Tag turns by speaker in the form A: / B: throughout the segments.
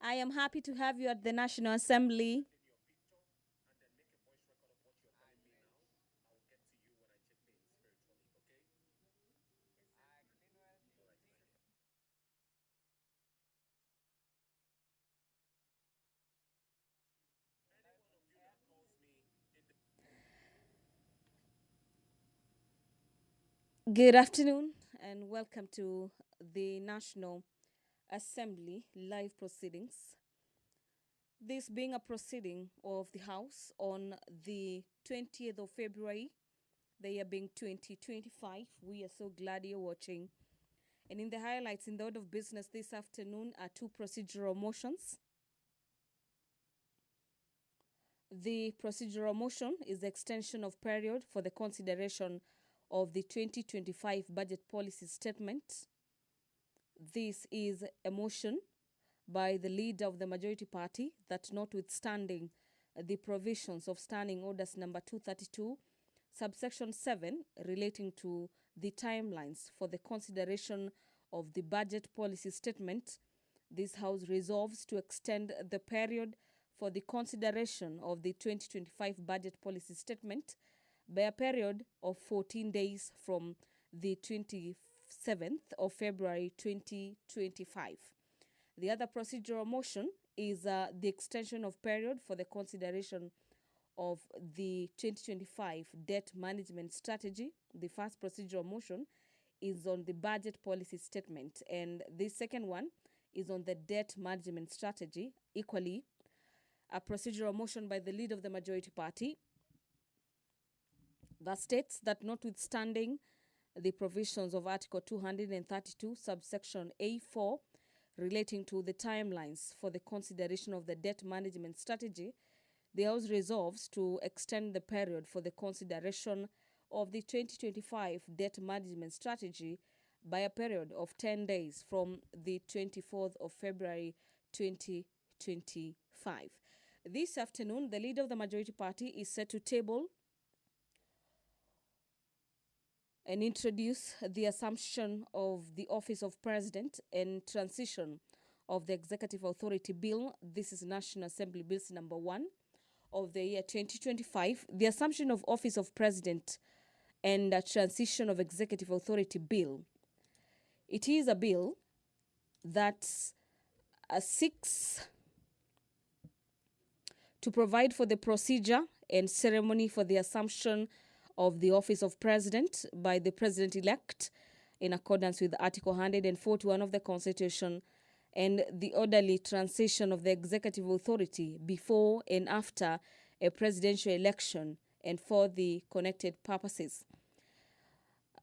A: I am happy to have you at the National Assembly. Good afternoon and welcome to the National Assembly live proceedings. This being a proceeding of the House on the 20th of February, the year being 2025. We are so glad you're watching. And in the highlights in the order of business this afternoon are two procedural motions. The procedural motion is the extension of period for the consideration of the 2025 budget policy statement. This is a motion by the leader of the majority party that notwithstanding the provisions of Standing Orders number 232, subsection 7 relating to the timelines for the consideration of the budget policy statement, this House resolves to extend the period for the consideration of the 2025 budget policy statement by a period of 14 days from the 27th of February 2025. The other procedural motion is the extension of period for the consideration of the 2025 debt management strategy. The first procedural motion is on the budget policy statement, and the second one is on the debt management strategy. Equally, a procedural motion by the leader of the majority party that states that notwithstanding the provisions of Article 232, subsection A4, relating to the timelines for the consideration of the debt management strategy, the House resolves to extend the period for the consideration of the 2025 debt management strategy by a period of 10 days from the 24th of February 2025. This afternoon, the leader of the majority party is set to table and introduce the assumption of the office of president and transition of the executive authority bill. This is National Assembly Bills number 1 of the year 2025. The assumption of office of president and transition of executive authority bill. It is a bill that seeks to provide for the procedure and ceremony for the assumption of the office of president by the president-elect in accordance with Article 141 of the Constitution, and the orderly transition of the executive authority before and after a presidential election and for the connected purposes.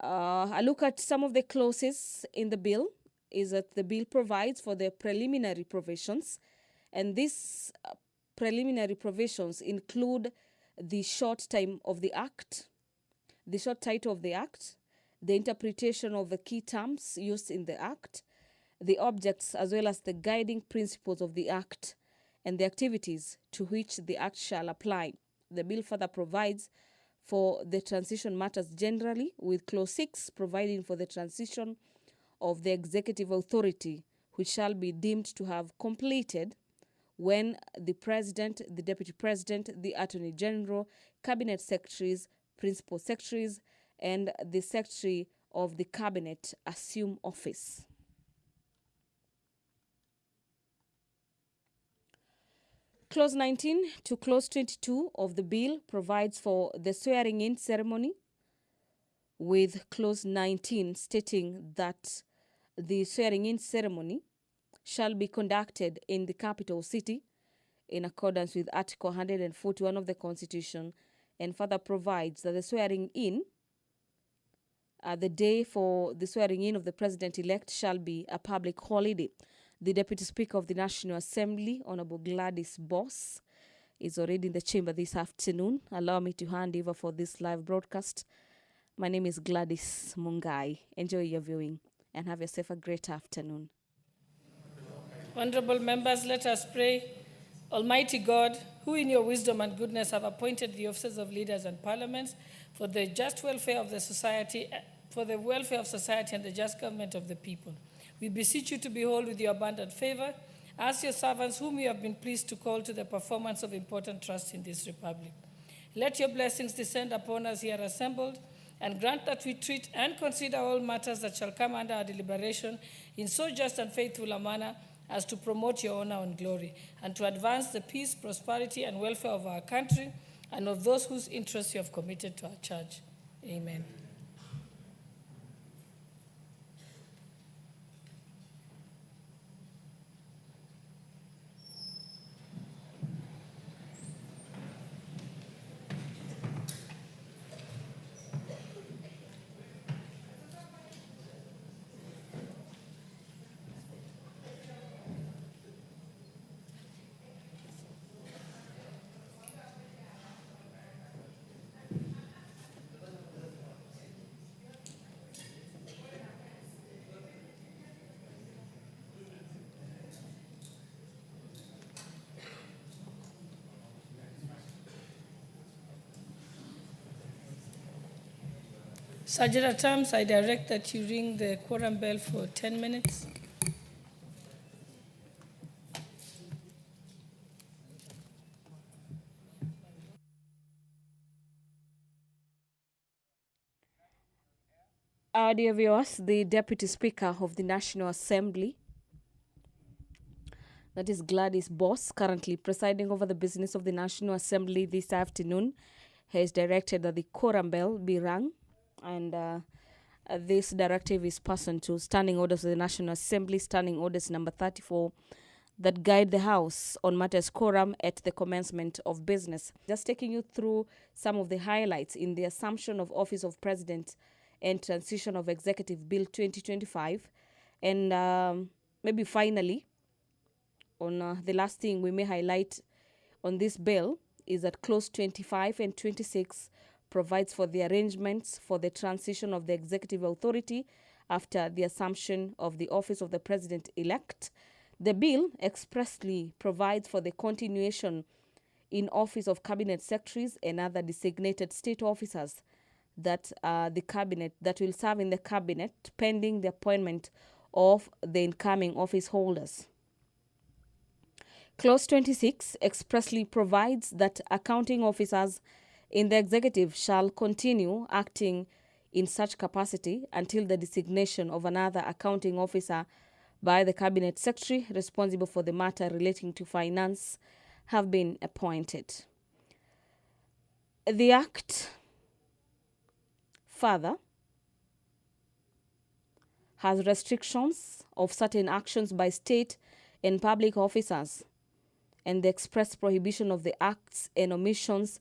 A: A look at some of the clauses in the bill is that the bill provides for the preliminary provisions, and these preliminary provisions include the short time of the act, the short title of the act, the interpretation of the key terms used in the act, the objects as well as the guiding principles of the act, and the activities to which the act shall apply. The bill further provides for the transition matters generally, with clause 6 providing for the transition of the executive authority, which shall be deemed to have completed when the president, the deputy president, the attorney general, cabinet secretaries, principal secretaries, and the secretary of the cabinet assume office. Clause 19 to Clause 22 of the bill provides for the swearing-in ceremony, with Clause 19 stating that the swearing-in ceremony shall be conducted in the capital city in accordance with Article 141 of the Constitution, and further provides that the swearing-in, the day for the swearing-in of the president-elect shall be a public holiday. The Deputy Speaker of the National Assembly, Honorable Gladys Boss, is already in the chamber this afternoon. Allow me to hand over for this live broadcast. My name is Gladys Mungai. Enjoy your viewing and have yourself a great afternoon.
B: Honorable members, let us pray. Almighty God, who in your wisdom and goodness have appointed the officers of leaders and parliaments for the just welfare of the society, for the welfare of society and the just government of the people, we beseech you to behold with your abundant favor as your servants whom you have been pleased to call to the performance of important trusts in this republic. Let your blessings descend upon us here assembled, and grant that we treat and consider all matters that shall come under our deliberation in so just and faithful a manner as to promote your honor and glory, and to advance the peace, prosperity, and welfare of our country and of those whose interests you have committed to our charge. Amen. Sergeant at Arms, I direct that you ring the quorum bell for 10 minutes.
A: Dear viewers, the Deputy Speaker of the National Assembly, that is Gladys Boss, currently presiding over the business of the National Assembly this afternoon, has directed that the quorum bell be rung, and this directive is pursuant to Standing Orders of the National Assembly, Standing Orders number 34, that guide the House on matters quorum at the commencement of business. Just taking you through some of the highlights in the Assumption of Office of President and Transition of Executive Bill 2025, and maybe finally, on the last thing we may highlight on this bill is that Clause 25 and 26 provides for the arrangements for the transition of the executive authority after the assumption of the office of the president-elect. The bill expressly provides for the continuation in office of cabinet secretaries and other designated state officers that the cabinet that will serve in the cabinet pending the appointment of the incoming office holders. Clause 26 expressly provides that accounting officers in the executive shall continue acting in such capacity until the designation of another accounting officer by the cabinet secretary responsible for the matter relating to finance have been appointed. The Act further has restrictions of certain actions by state and public officers, and the express prohibition of the acts and omissions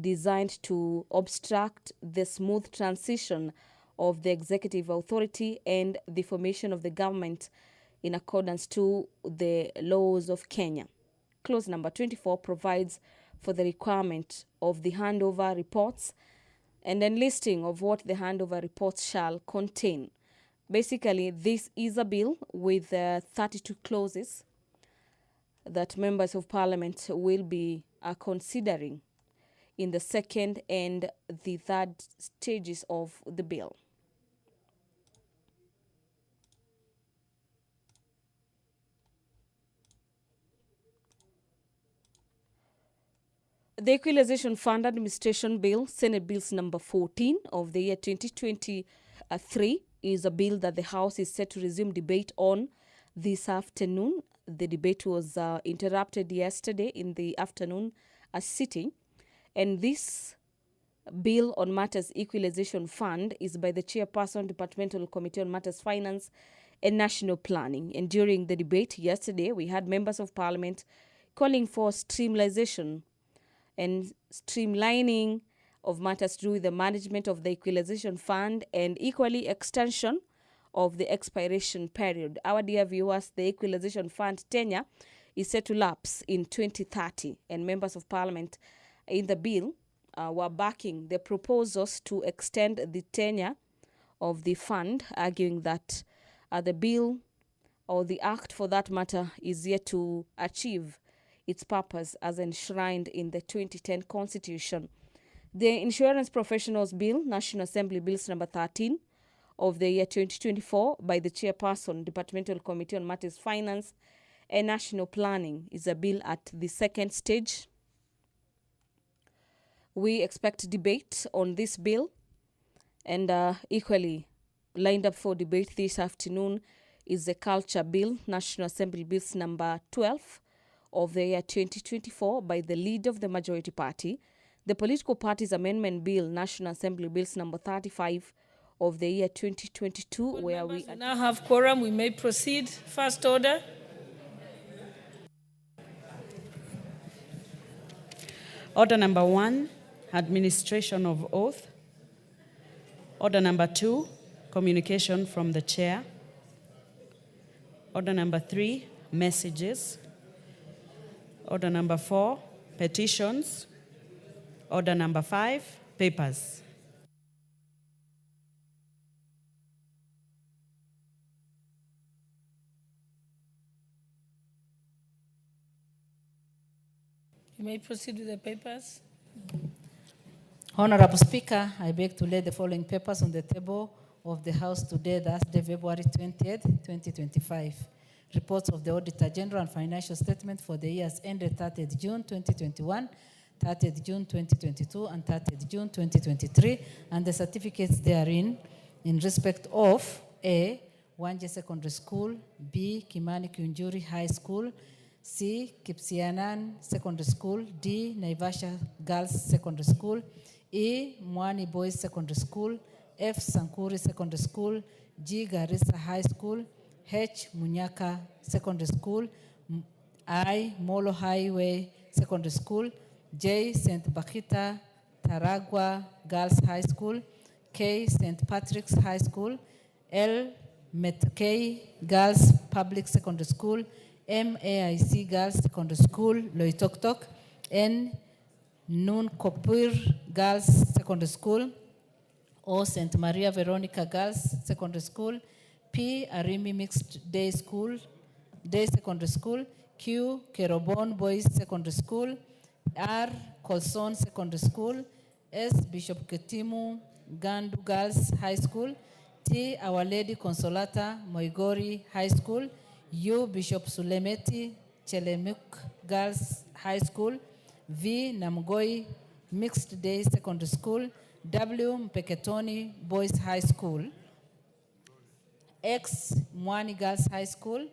A: designed to obstruct the smooth transition of the executive authority and the formation of the government in accordance to the laws of Kenya. Clause number 24 provides for the requirement of the handover reports and enlisting of what the handover reports shall contain. Basically, this is a bill with 32 clauses that members of parliament will be considering in the second and the third stages of the bill. The Equalization Fund Administration Bill, Senate Bills number 14 of the year 2023, is a bill that the House is set to resume debate on this afternoon. The debate was interrupted yesterday in the afternoon sitting, and this bill on matters Equalization Fund is by the Chairperson, Departmental Committee on Matters Finance and National Planning. And during the debate yesterday, we had members of Parliament calling for streamlination and streamlining of matters to do with the management of the Equalization Fund and equally extension of the expiration period. Our dear viewers, the Equalization Fund tenure is set to lapse in 2030, and members of Parliament in the bill were backing the proposals to extend the tenure of the fund, arguing that the bill or the act for that matter is yet to achieve its purpose as enshrined in the 2010 Constitution. The Insurance Professionals Bill, National Assembly Bills number 13 of the year 2024 by the Chairperson, Departmental Committee on Matters Finance and national planning is a bill at the second stage. We expect debate on this bill, and equally lined up for debate this afternoon is the Culture Bill, National Assembly Bills number 12 of the year 2024 by the leader of the majority party, the Political Parties Amendment Bill, National Assembly Bills number 35 of the year 2022, where we
B: now have quorum. We may proceed. First order.
C: Order number 1, administration of oath. Order number 2, communication from the chair. Order number 3, messages. Order number 4, petitions. Order number 5, papers.
B: You may proceed with the papers.
D: Honorable Speaker, I beg to lay the following papers on the table of the House today, Thursday, February 20th, 2025. Reports of the Auditor General and financial statement for the years ended 30th June 2021, 30th June 2022, and 30th June 2023, and the certificates therein in respect of A. Wanje Secondary School, B. Kimani Kiunjuri High School, C. Kipsianan Secondary School, D. Naivasha Girls Secondary School, E. Mwani Boys Secondary School, F. Sankuri Secondary School, G. Garissa High School, H. Munyaka Secondary School, I. Molo Highway Secondary School, J. St. Bakita Taragwa Girls High School, K. St. Patrick's High School, L. Metkei Girls Public Secondary School, MAIC Girls Secondary School, Loitoktok, N. Nun Kopir Girls Secondary School, O. St. Maria Veronica Girls Secondary School, P. Arimi Mixed Day Secondary School, Q. Kerobon Boys Secondary School, R. Colson Secondary School, S. Bishop Ketimu Gandu Girls High School, T. Our Lady Consolata Moigori High School, U. Bishop Sulemeti Chelemuk Girls High School, V. Namgoi Mixed Day Secondary School, W. Mpeketoni Boys High School, X. Mwani Girls High School,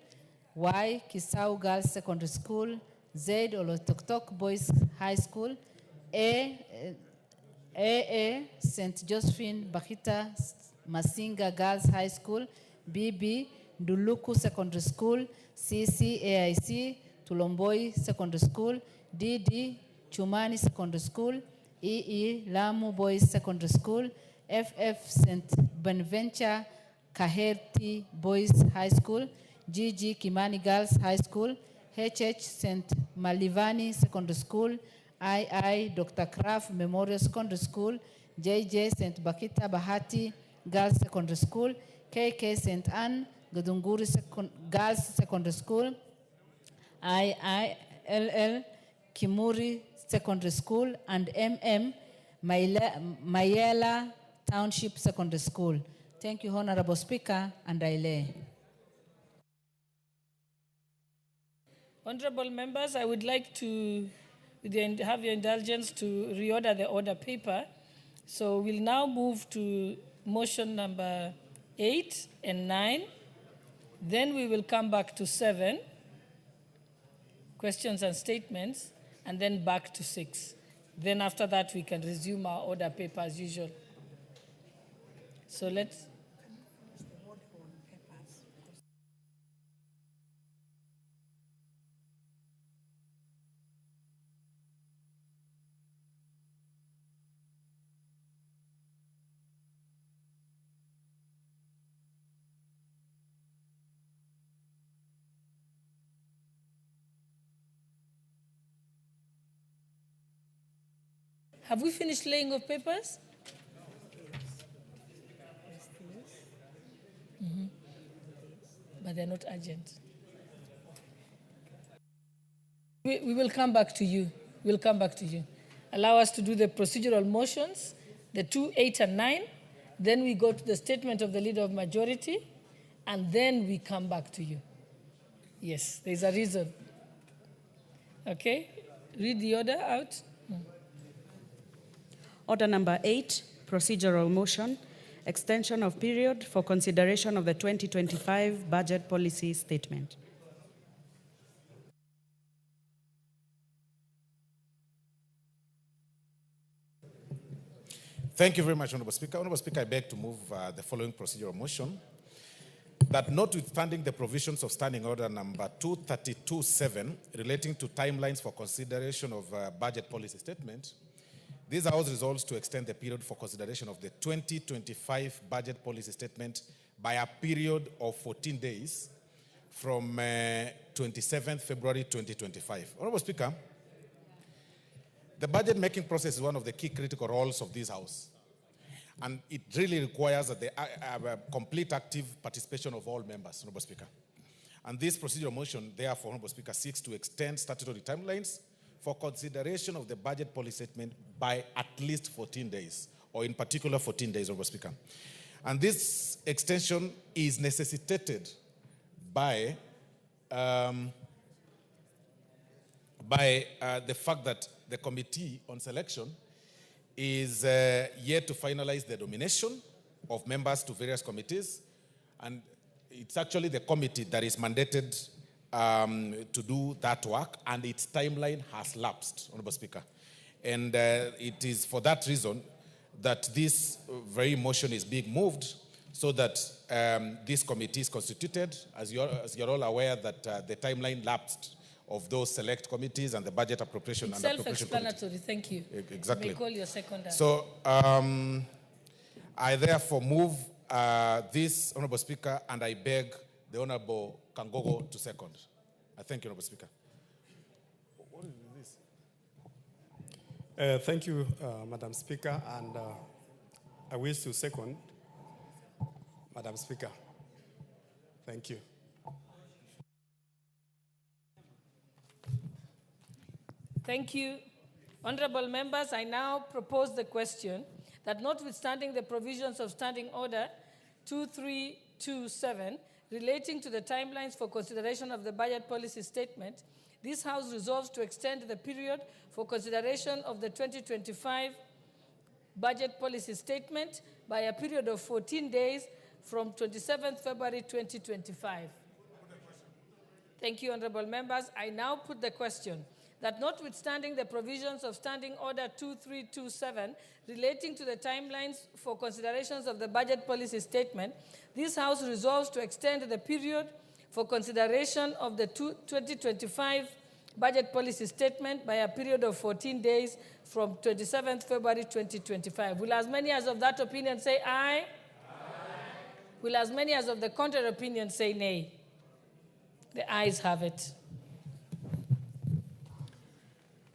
D: Y. Kisau Girls Secondary School, Z. Olotoktok Boys High School, A. St. Josephine Bakita Masinga Girls High School, BB. Duluku Secondary School, CC AIC Tulomboi Secondary School, DD Chumani Secondary School, EE Lamu Boys Secondary School, FF St. Bonaventure Kaherti Boys High School, GG Kimani Girls High School, HH St. Malivani Secondary School, II Dr. Kraft Memorial Secondary School, JJ St. Bakita Bahati Girls Secondary School, KK St. Anne Gadunguri Girls Secondary School, IILL Kimuri Secondary School, and MM Mayela Township Secondary School. Thank you, Honorable Speaker, and I lay.
B: Honorable members, I would like to have your indulgence to reorder the order paper. So we'll now move to motion number 8 and 9. Then we will come back to 7, questions and statements, and then back to 6. Then after that, we can resume our order paper as usual. So let's... Have we finished laying of papers? Mm-hmm. But they're not urgent. We will come back to you. We'll come back to you. Allow us to do the procedural motions, the 2, 8, and 9. Then we go to the statement of the Leader of Majority, and then we come back to you. Yes, there's a reason. Okay, read the order out.
C: Order number 8, procedural motion, extension of period for consideration of the 2025 budget policy statement.
E: Thank you very much, Honorable Speaker. Honorable Speaker, I beg to move the following procedural motion, that notwithstanding the provisions of Standing Order number 232.7 relating to timelines for consideration of budget policy statement, this House resolves to extend the period for consideration of the 2025 budget policy statement by a period of 14 days from 27th February 2025. Honorable Speaker, the budget making process is one of the key critical roles of this House. And it really requires a complete active participation of all members, Honorable Speaker. And this procedural motion, therefore, Honorable Speaker, seeks to extend statutory timelines for consideration of the budget policy statement by at least 14 days, or in particular 14 days, Honorable Speaker. And this extension is necessitated by the fact that the Committee on Selection is yet to finalize the nomination of members to various committees. And it's actually the committee that is mandated to do that work, and its timeline has lapsed, Honorable Speaker. And it is for that reason that this very motion is being moved, so that this committee is constituted. As you're all aware, that the timeline lapsed of those select committees and the budget appropriation and appropriation committee.
B: Self-explanatory, thank you.
E: Exactly.
B: You may call your second.
E: So I therefore move this, Honorable Speaker, and I beg the Honorable Kangogo to second. I thank you, Honorable Speaker. What is this?
F: Thank you, Madam Speaker, and I wish to second, Madam Speaker. Thank you.
B: Thank you. Honorable members, I now propose the question that notwithstanding the provisions of Standing Order 2327 relating to the timelines for consideration of the budget policy statement, this House resolves to extend the period for consideration of the 2025 budget policy statement by a period of 14 days from 27th February 2025. Thank you, honorable members. I now put the question that notwithstanding the provisions of Standing Order 2327 relating to the timelines for considerations of the budget policy statement, this House resolves to extend the period for consideration of the 2025 budget policy statement by a period of 14 days from 27th February 2025. Will as many as of that opinion say aye? Aye. Will as many as of the contrary opinion say nay? The ayes have it.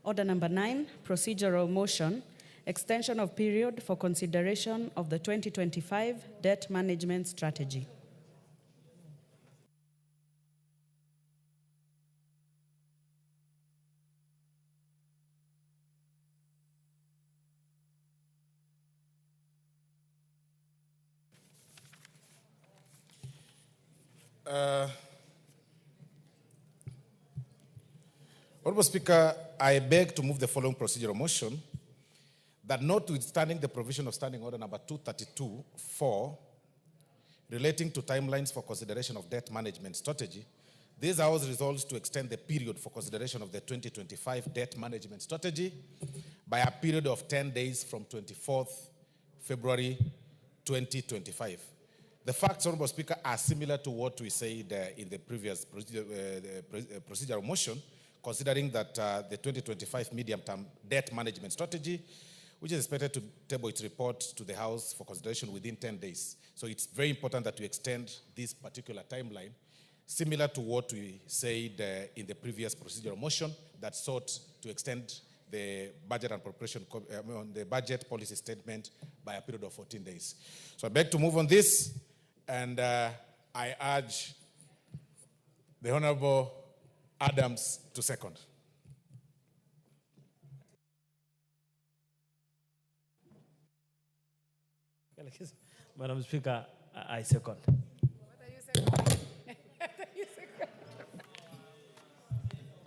C: Order number 9, procedural motion, extension of period for consideration of the 2025 debt management strategy.
E: Honorable Speaker, I beg to move the following procedural motion, that notwithstanding the provision of Standing Order number 232.4 relating to timelines for consideration of debt management strategy, this House resolves to extend the period for consideration of the 2025 debt management strategy by a period of 10 days from 24th February 2025. The facts, Honorable Speaker, are similar to what we said in the previous procedural motion, considering that the 2025 medium-term debt management strategy, which is expected to table its report to the House for consideration within 10 days. So it's very important that we extend this particular timeline, similar to what we said in the previous procedural motion that sought to extend the budget and appropriation, the budget policy statement by a period of 14 days. So I beg to move on this, and I urge the Honorable Adams to second.
G: Madam Speaker, I second.
D: What are you saying?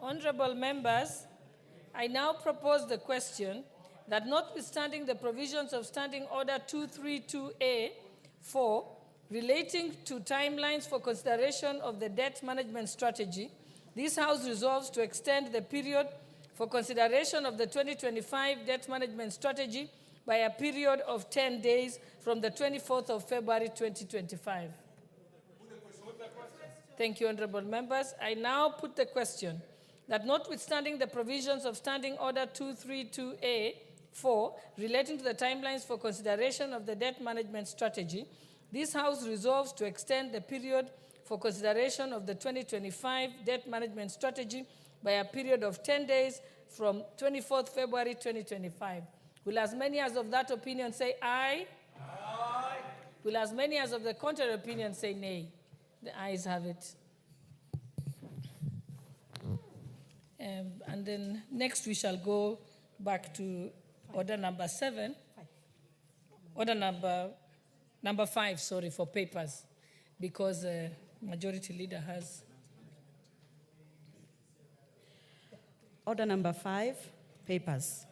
B: Honorable members, I now propose the question that notwithstanding the provisions of Standing Order 232A-4 relating to timelines for consideration of the debt management strategy, this House resolves to extend the period for consideration of the 2025 debt management strategy by a period of 10 days from the 24th of February 2025. Thank you, honorable members. I now put the question that notwithstanding the provisions of Standing Order 232A-4 relating to the timelines for consideration of the debt management strategy, this House resolves to extend the period for consideration of the 2025 debt management strategy by a period of 10 days from 24th February 2025. Will as many as of that opinion say aye? Aye. Will as many as of the contrary opinion say nay? The ayes have it. And then next we shall go back to order number 7. Order number 5, sorry, for papers, because majority leader has.
C: Order number 5, papers.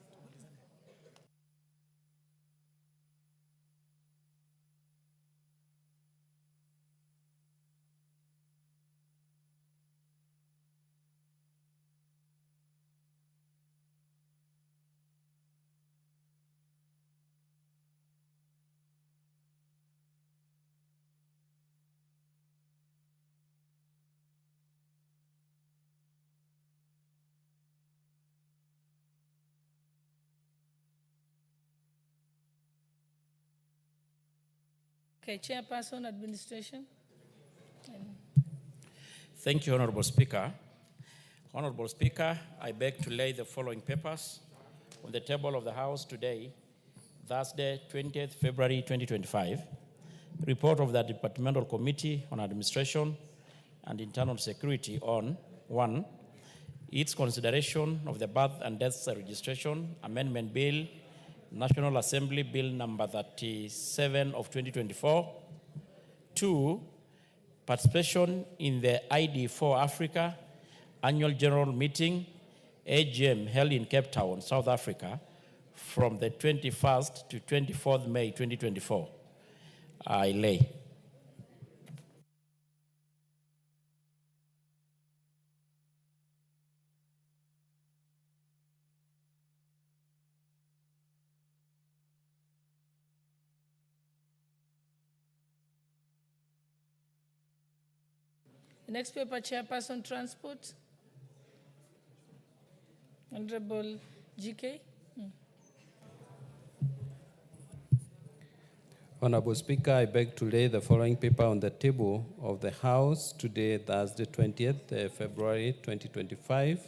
B: Okay, Chairperson, Administration.
G: Thank you, Honorable Speaker. Honorable Speaker, I beg to lay the following papers on the table of the House today, Thursday, 20th February 2025. Report of the Departmental Committee on Administration and Internal Security on 1. Its consideration of the Birth and Death Registration Amendment Bill, National Assembly Bill number 37 of 2024. 2. Participation in the ID4 Africa Annual General Meeting, AGM, held in Cape Town, South Africa, from the 21st to 24th May 2024. I lay.
B: The next paper, Chairperson, Transport. Honorable GK.
H: Honorable Speaker, I beg to lay the following paper on the table of the House today, Thursday, 20th February 2025.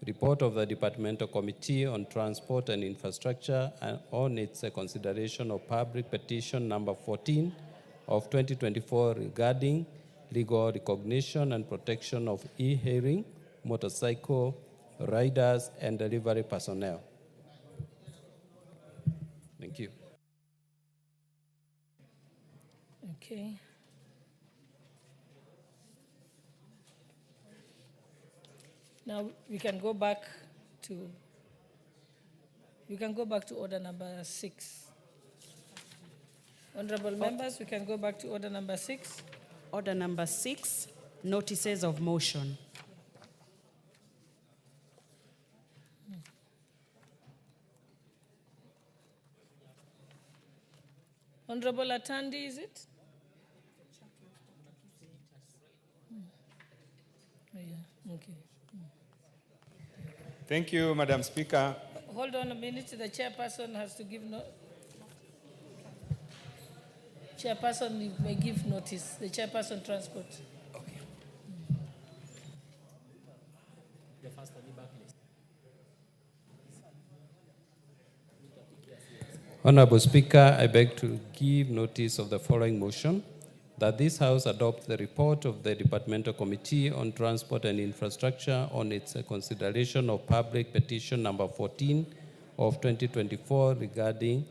H: Report of the Departmental Committee on Transport and Infrastructure and on its consideration of public petition number 14 of 2024 regarding legal recognition and protection of e-hearing, motorcycle riders, and delivery personnel. Thank you.
B: Okay. Now we can go back to order number 6. Honorable members, we can go back to order number 6.
C: Order number 6, notices of motion.
B: Honorable Atandi, is it? Oh, yeah. Okay.
F: Thank you, Madam Speaker.
B: Hold on a minute. The chairperson has to give Chairperson may give notice. The chairperson, Transport.
G: Okay.
H: Honorable Speaker, I beg to give notice of the following motion, that this House adopt the report of the Departmental Committee on Transport and Infrastructure on its consideration of public petition number 14 of 2024 regarding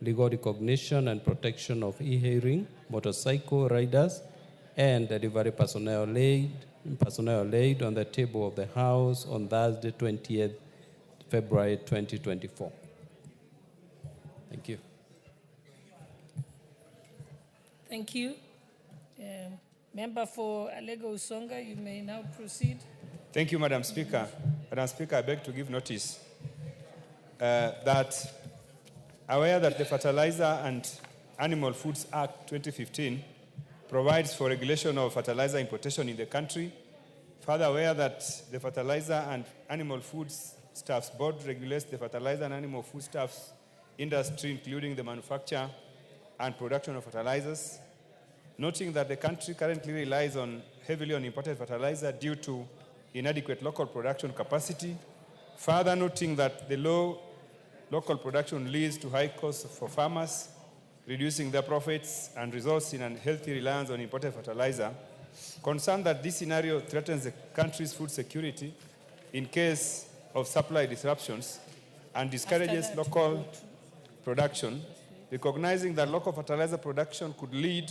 H: legal recognition and protection of e-hearing, motorcycle riders, and delivery personnel laid personnel laid on the table of the House on Thursday, 20th February 2024. Thank you.
B: Thank you. Member for Alego Usonga, you may now proceed.
F: Thank you, Madam Speaker. Madam Speaker, I beg to give notice that aware that the Fertilizer and Animal Foods Act 2015 provides for regulation of fertilizer importation in the country. Further aware that the Fertilizer and Animal Foods Staffs Board regulates the fertilizer and animal foodstuffs industry, including the manufacture and production of fertilizers. Noting that the country currently relies heavily on imported fertilizer due to inadequate local production capacity. Further noting that the low local production leads to high costs for farmers, reducing their profits and results in unhealthy reliance on imported fertilizer. Concerned that this scenario threatens the country's food security in case of supply disruptions and discourages local production, recognizing that local fertilizer production could lead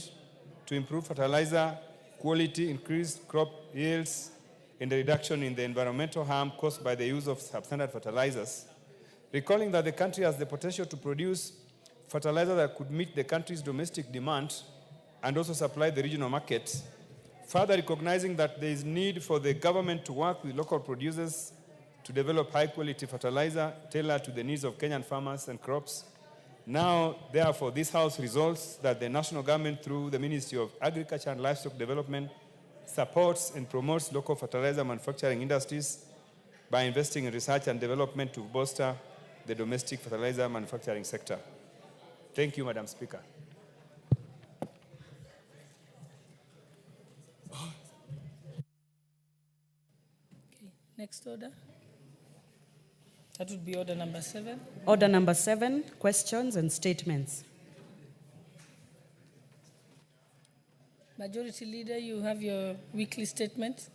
F: to improved fertilizer quality, increased crop yields, and a reduction in the environmental harm caused by the use of substandard fertilizers. Recalling that the country has the potential to produce fertilizer that could meet the country's domestic demand and also supply the regional markets. Further recognizing that there is need for the government to work with local producers to develop high-quality fertilizer tailored to the needs of Kenyan farmers and crops. Now, therefore, this House resolves that the national government, through the Ministry of Agriculture and Livestock Development, supports and promotes local fertilizer manufacturing industries by investing in research and development to bolster the domestic fertilizer manufacturing sector. Thank you, Madam Speaker.
B: Okay, next order. That would be order number 7.
C: Order number 7, questions and statements.
B: Majority Leader, you have your weekly statement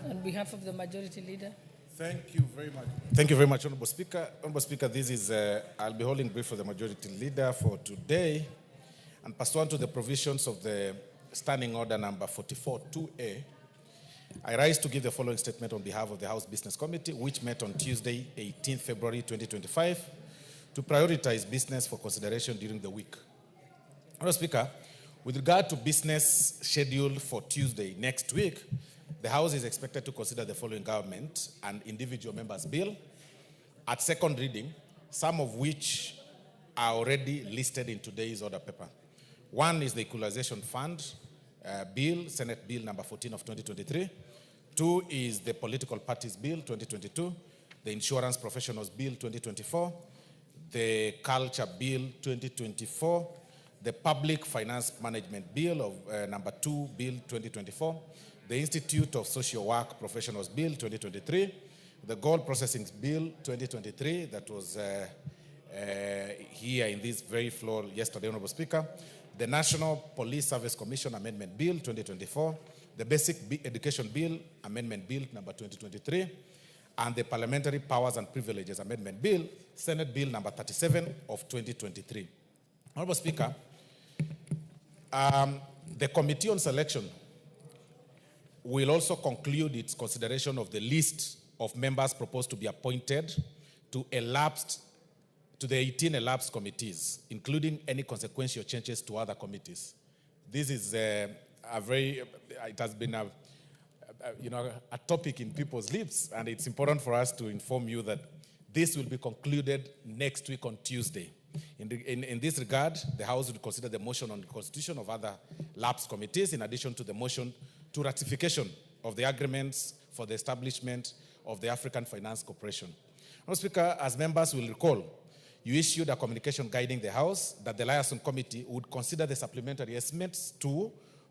B: on behalf of the Majority Leader.
E: Thank you very much. Thank you very much, Honorable Speaker. Honorable Speaker, this is, I'll be holding brief for the Majority Leader for today. And pursuant to the provisions of the Standing Order number 44-2A, I rise to give the following statement on behalf of the House Business Committee, which met on Tuesday, 18th February 2025, to prioritize business for consideration during the week. Honorable Speaker, with regard to business scheduled for Tuesday next week, the House is expected to consider the following government and individual members' bill at second reading, some of which are already listed in today's order paper. One is the Equalization Fund Bill, Senate Bill number 14 of 2023. 2 is the Political Parties Bill 2022, the Insurance Professionals Bill 2024, the Culture Bill 2024, the Public Finance Management Bill of number 2 Bill 2024, the Institute of Social Work Professionals Bill 2023, the Gold Processing Bill 2023 that was here in this very floor yesterday, Honorable Speaker, the National Police Service Commission Amendment Bill 2024, the Basic Education Bill Amendment Bill number 2023, and the Parliamentary Powers and Privileges Amendment Bill, Senate Bill number 37 of 2023. Honorable Speaker, the Committee on Selection will also conclude its consideration of the list of members proposed to be appointed to the 18 elapsed committees, including any consequential changes to other committees. This is it has been a topic in people's lips, and it's important for us to inform you that this will be concluded next week on Tuesday. In this regard, the House will consider the motion on the constitution of other lapsed committees, in addition to the motion to ratification of the agreements for the establishment of the African Finance Corporation. Mr. Speaker, as members will recall, you issued a communication guiding the House that the Liaison Committee would consider the supplementary estimates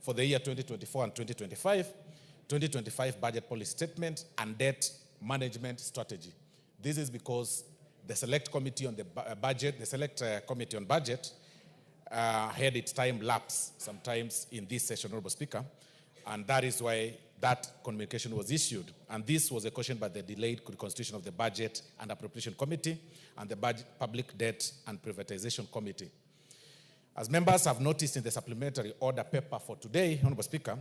E: for the year 2024 and 2025 budget policy statement and debt management strategy. This is because the Select Committee on the budget, the Select Committee on Budget had its time lapse sometimes in this session, Honorable Speaker, and that is why that communication was issued. And this was a question by the delayed constitution of the Budget and Appropriation Committee and the Public Debt and Privatization Committee. As members have noticed in the supplementary order paper for today, Honorable Speaker,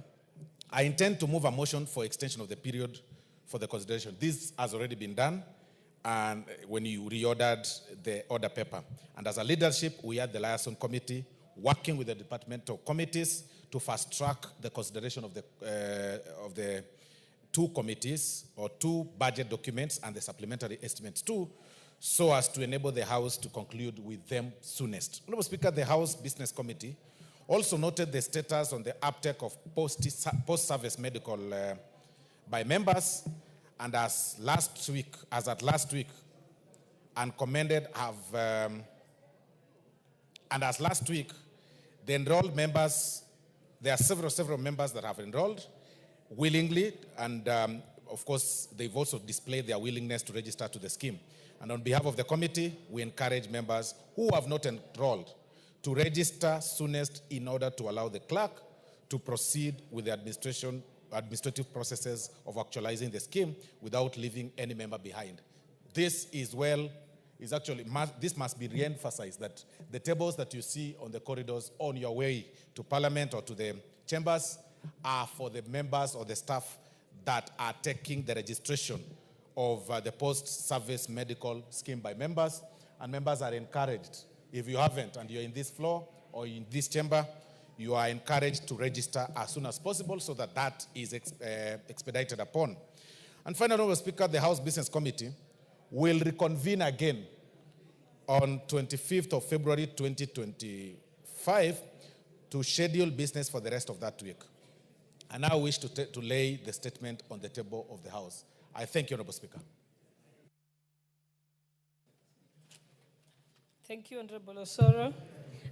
E: I intend to move a motion for extension of the period for the consideration. This has already been done, and when you reordered the order paper. And as a leadership, we had the liaison committee working with the departmental committees to fast track the consideration of the two committees or two budget documents and the supplementary estimates too, so as to enable the House to conclude with them soonest. Honorable Speaker, the House Business Committee also noted the status on the uptake of post-service medical by members, and as at last week, and commended and as last week, the enrolled members, there are several members that have enrolled willingly, and of course, they've also displayed their willingness to register to the scheme. And on behalf of the committee, we encourage members who have not enrolled to register soonest in order to allow the clerk to proceed with the administrative processes of actualizing the scheme without leaving any member behind. This must be re-emphasized, that the tables that you see on the corridors on your way to Parliament or to the chambers are for the members or the staff that are taking the registration of the post-service medical scheme by members, and members are encouraged. If you haven't, and you're in this floor or in this chamber, you are encouraged to register as soon as possible so that that is expedited upon. And finally, Honorable Speaker, the House Business Committee will reconvene again on 25th of February 2025 to schedule business for the rest of that week. I now wish to lay the statement on the table of the House. I thank you, Honorable Speaker.
B: Thank you, Honorable Osoro.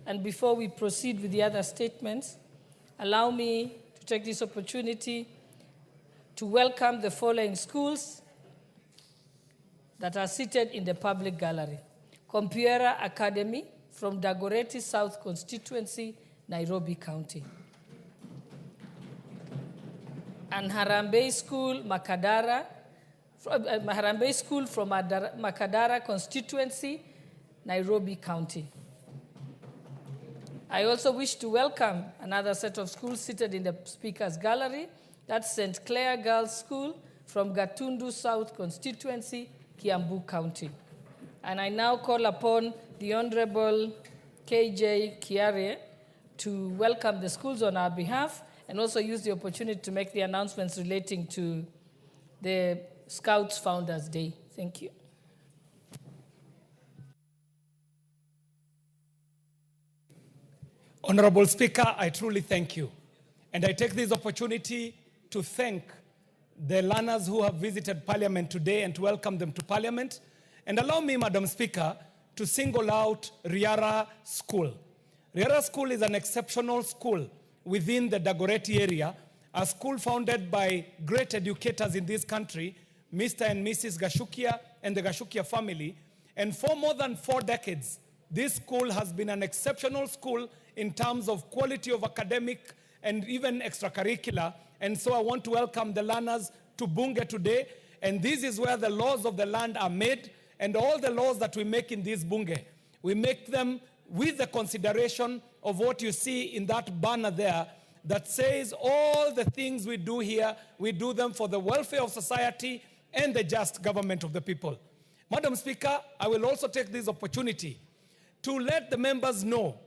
B: And before we proceed with the other statements, allow me to take this opportunity to welcome the following schools that are seated in the public gallery. Compuera Academy from Dagoretti South Constituency, Nairobi County. And Harambee School, Makadara from Makadara Constituency, Nairobi County. I also wish to welcome another set of schools seated in the Speaker's Gallery. That's St. Clair Girls School from Gatundu South Constituency, Kiambu County. And I now call upon the Honorable KJ Kiare to welcome the schools on our behalf and also use the opportunity to make the announcements relating to the Scouts Founders Day. Thank you.
I: Honorable Speaker, I truly thank you. And I take this opportunity to thank the learners who have visited Parliament today and to welcome them to Parliament. And allow me, Madam Speaker, to single out Riara School. Riara School is an exceptional school within the Dagoretti area, a school founded by great educators in this country, Mr. and Mrs. Gashukia and the Gashukia family. And for more than 4 decades, this school has been an exceptional school in terms of quality of academic and even extracurricular. And so I want to welcome the learners to Bunge today. And this is where the laws of the land are made. And all the laws that we make in this Bunge, we make them with the consideration of what you see in that banner there that says all the things we do here, we do them for the welfare of society and the just government of the people. Madam Speaker, I will also take this opportunity to let the members know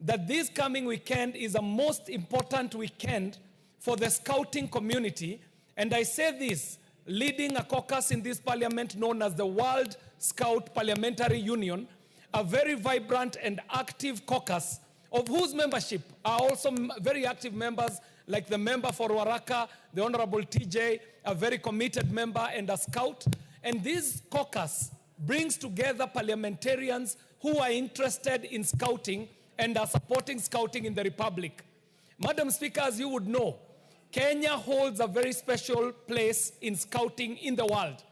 I: that this coming weekend is a most important weekend for the scouting community. And I say this, leading a caucus in this parliament known as the World Scout Parliamentary Union, a very vibrant and active caucus of whose membership are also very active members like the member for Waraka, the Honorable TJ, a very committed member and a scout. And this caucus brings together parliamentarians who are interested in scouting and are supporting scouting in the Republic. Madam Speaker, as you would know, Kenya holds a very special place in scouting in the world.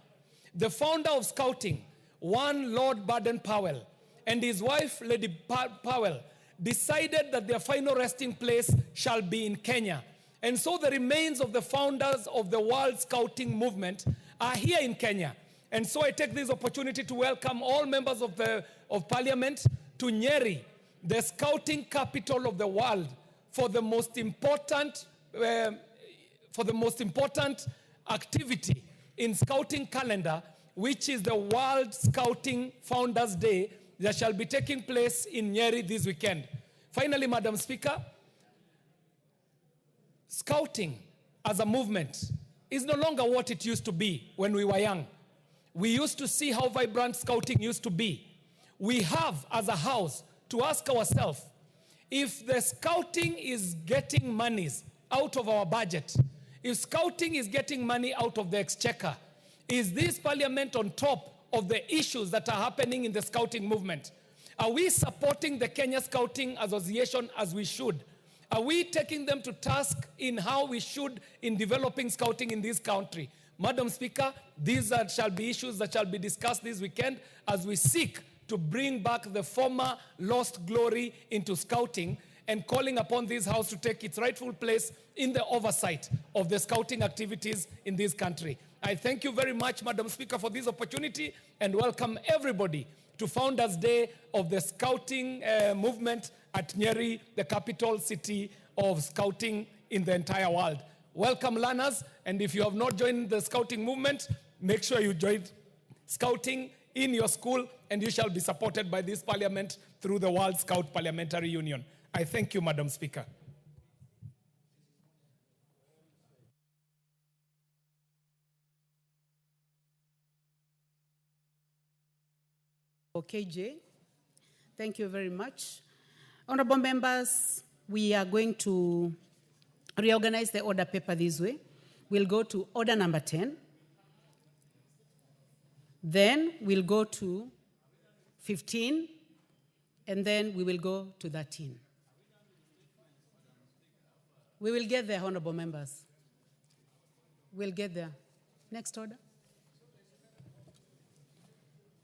I: The founder of scouting, one Lord Baden-Powell, and his wife, Lady Powell, decided that their final resting place shall be in Kenya. And so the remains of the founders of the World Scouting Movement are here in Kenya. And so I take this opportunity to welcome all members of Parliament to Nyeri, the scouting capital of the world, for the most important for the most important activity in Scouting calendar, which is the World Scouting Founders Day that shall be taking place in Nyeri this weekend. Finally, Madam Speaker, Scouting as a movement is no longer what it used to be when we were young. We used to see how vibrant Scouting used to be. We have, as a house, to ask ourselves, if the Scouting is getting monies out of our budget, if Scouting is getting money out of the exchequer, is this parliament on top of the issues that are happening in the Scouting movement? Are we supporting the Kenya Scouting Association as we should? Are we taking them to task in how we should in developing Scouting in this country? Madam Speaker, these shall be issues that shall be discussed this weekend as we seek to bring back the former lost glory into Scouting, and calling upon this House to take its rightful place in the oversight of the Scouting activities in this country. I thank you very much, Madam Speaker, for this opportunity, and welcome everybody to Founders Day of the Scouting movement at Nyeri, the capital city of Scouting in the entire world. Welcome, learners, and if you have not joined the Scouting movement, make sure you join Scouting in your school, and you shall be supported by this parliament through the World Scout Parliamentary Union. I thank you, Madam Speaker.
J: KJ, thank you very much. Honorable members, we are going to reorganize the order paper this way. We'll go to order number 10. Then we'll go to 15, and then we will go to 13. We will get there, honorable members. We'll get there. Next order.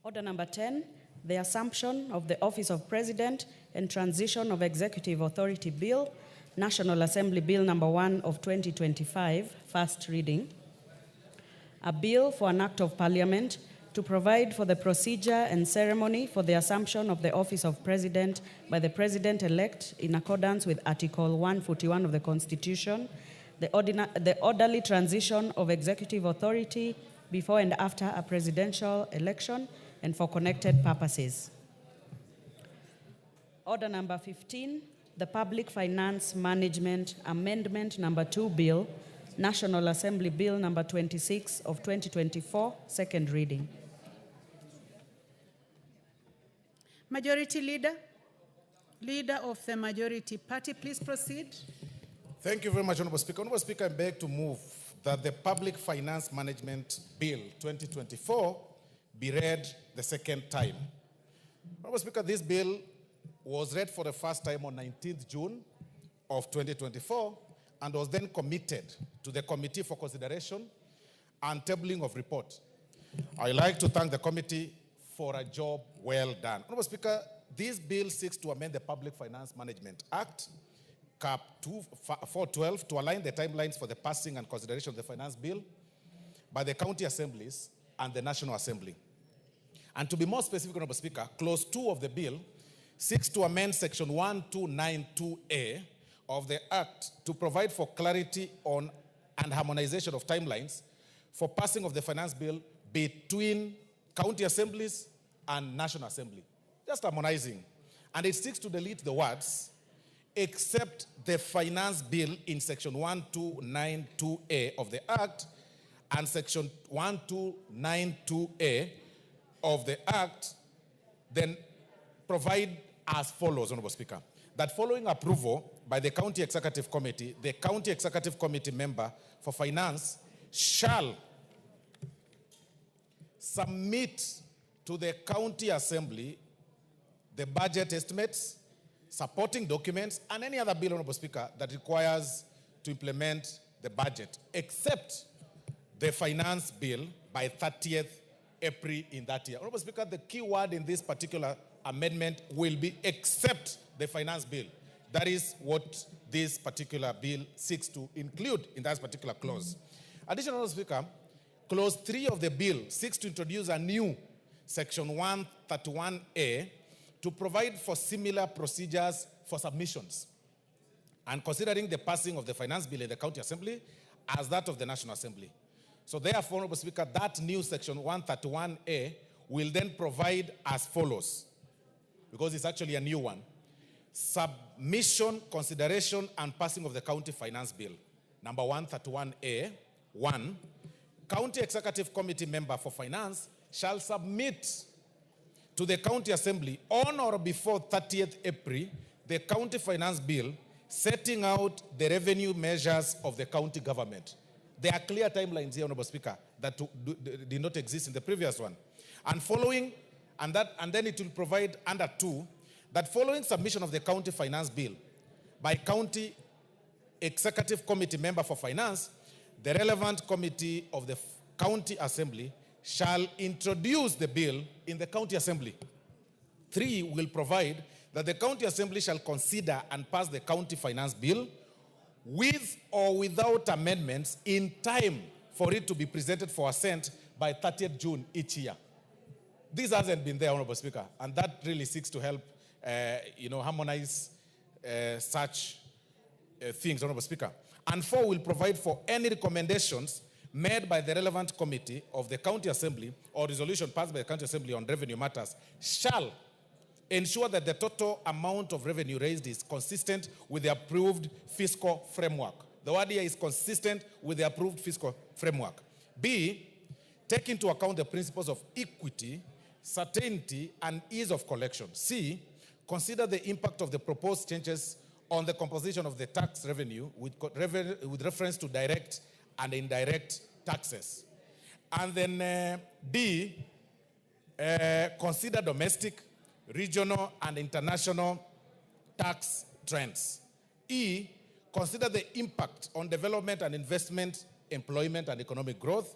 C: Order number 10, the Assumption of the Office of President and Transition of Executive Authority Bill, National Assembly Bill number 1 of 2025, first reading. A bill for an act of parliament to provide for the procedure and ceremony for the assumption of the office of president by the president-elect in accordance with Article 141 of the Constitution, the orderly transition of executive authority before and after a presidential election, and for connected purposes. Order number 15, the Public Finance Management Amendment number 2 Bill, National Assembly Bill number 26 of 2024, second reading.
J: Majority Leader, Leader of the Majority Party, please proceed.
E: Thank you very much, Honorable Speaker. Honorable Speaker, I beg to move that the Public Finance Management Bill 2024 be read the second time. Honorable Speaker, this bill was read for the first time on 19th June of 2024 and was then committed to the Committee for Consideration and tabling of report. I'd like to thank the committee for a job well done. Honorable Speaker, this bill seeks to amend the Public Finance Management Act, Cap 412, to align the timelines for the passing and consideration of the finance bill by the county assemblies and the National Assembly. And to be more specific, Honorable Speaker, Clause 2 of the bill seeks to amend Section 1292A of the Act to provide for clarity on and harmonization of timelines for passing of the finance bill between county assemblies and National Assembly. Just harmonizing. And it seeks to delete the words, except the finance bill in Section 1292A of the Act and Section 1292A of the Act, then provide as follows, Honorable Speaker, that following approval by the County Executive Committee, the County Executive Committee member for Finance shall submit to the County Assembly the budget estimates, supporting documents, and any other bill, Honorable Speaker, that requires to implement the budget, except the finance bill by 30th April in that year. Honorable Speaker, the key word in this particular amendment will be except the finance bill. That is what this particular bill seeks to include in that particular clause. Additionally, Honorable Speaker, Clause 3 of the bill seeks to introduce a new Section 131A to provide for similar procedures for submissions. And considering the passing of the finance bill in the County Assembly as that of the National Assembly. So therefore, Honorable Speaker, that new section 131A will then provide as follows, because it's actually a new one. Submission, consideration, and passing of the County Finance Bill. Number 131A, 1. County Executive Committee member for Finance shall submit to the County Assembly on or before 30th April the County Finance Bill setting out the revenue measures of the county government. There are clear timelines here, Honorable Speaker, that did not exist in the previous one. And following, and then it will provide under 2, that following submission of the County Finance Bill by County Executive Committee member for Finance, the relevant committee of the County Assembly shall introduce the bill in the County Assembly. 3 will provide that the County Assembly shall consider and pass the County Finance Bill with or without amendments in time for it to be presented for assent by 30th June each year. This hasn't been there, Honorable Speaker, and that really seeks to help harmonize such things, Honorable Speaker. And 4 will provide for any recommendations made by the relevant committee of the County Assembly or resolution passed by the County Assembly on revenue matters shall ensure that the total amount of revenue raised is consistent with the approved fiscal framework. The word here is consistent with the approved fiscal framework. B, take into account the principles of equity, certainty, and ease of collection. C, consider the impact of the proposed changes on the composition of the tax revenue with reference to direct and indirect taxes. And then D, consider domestic, regional, and international tax trends. E, consider the impact on development and investment, employment, and economic growth.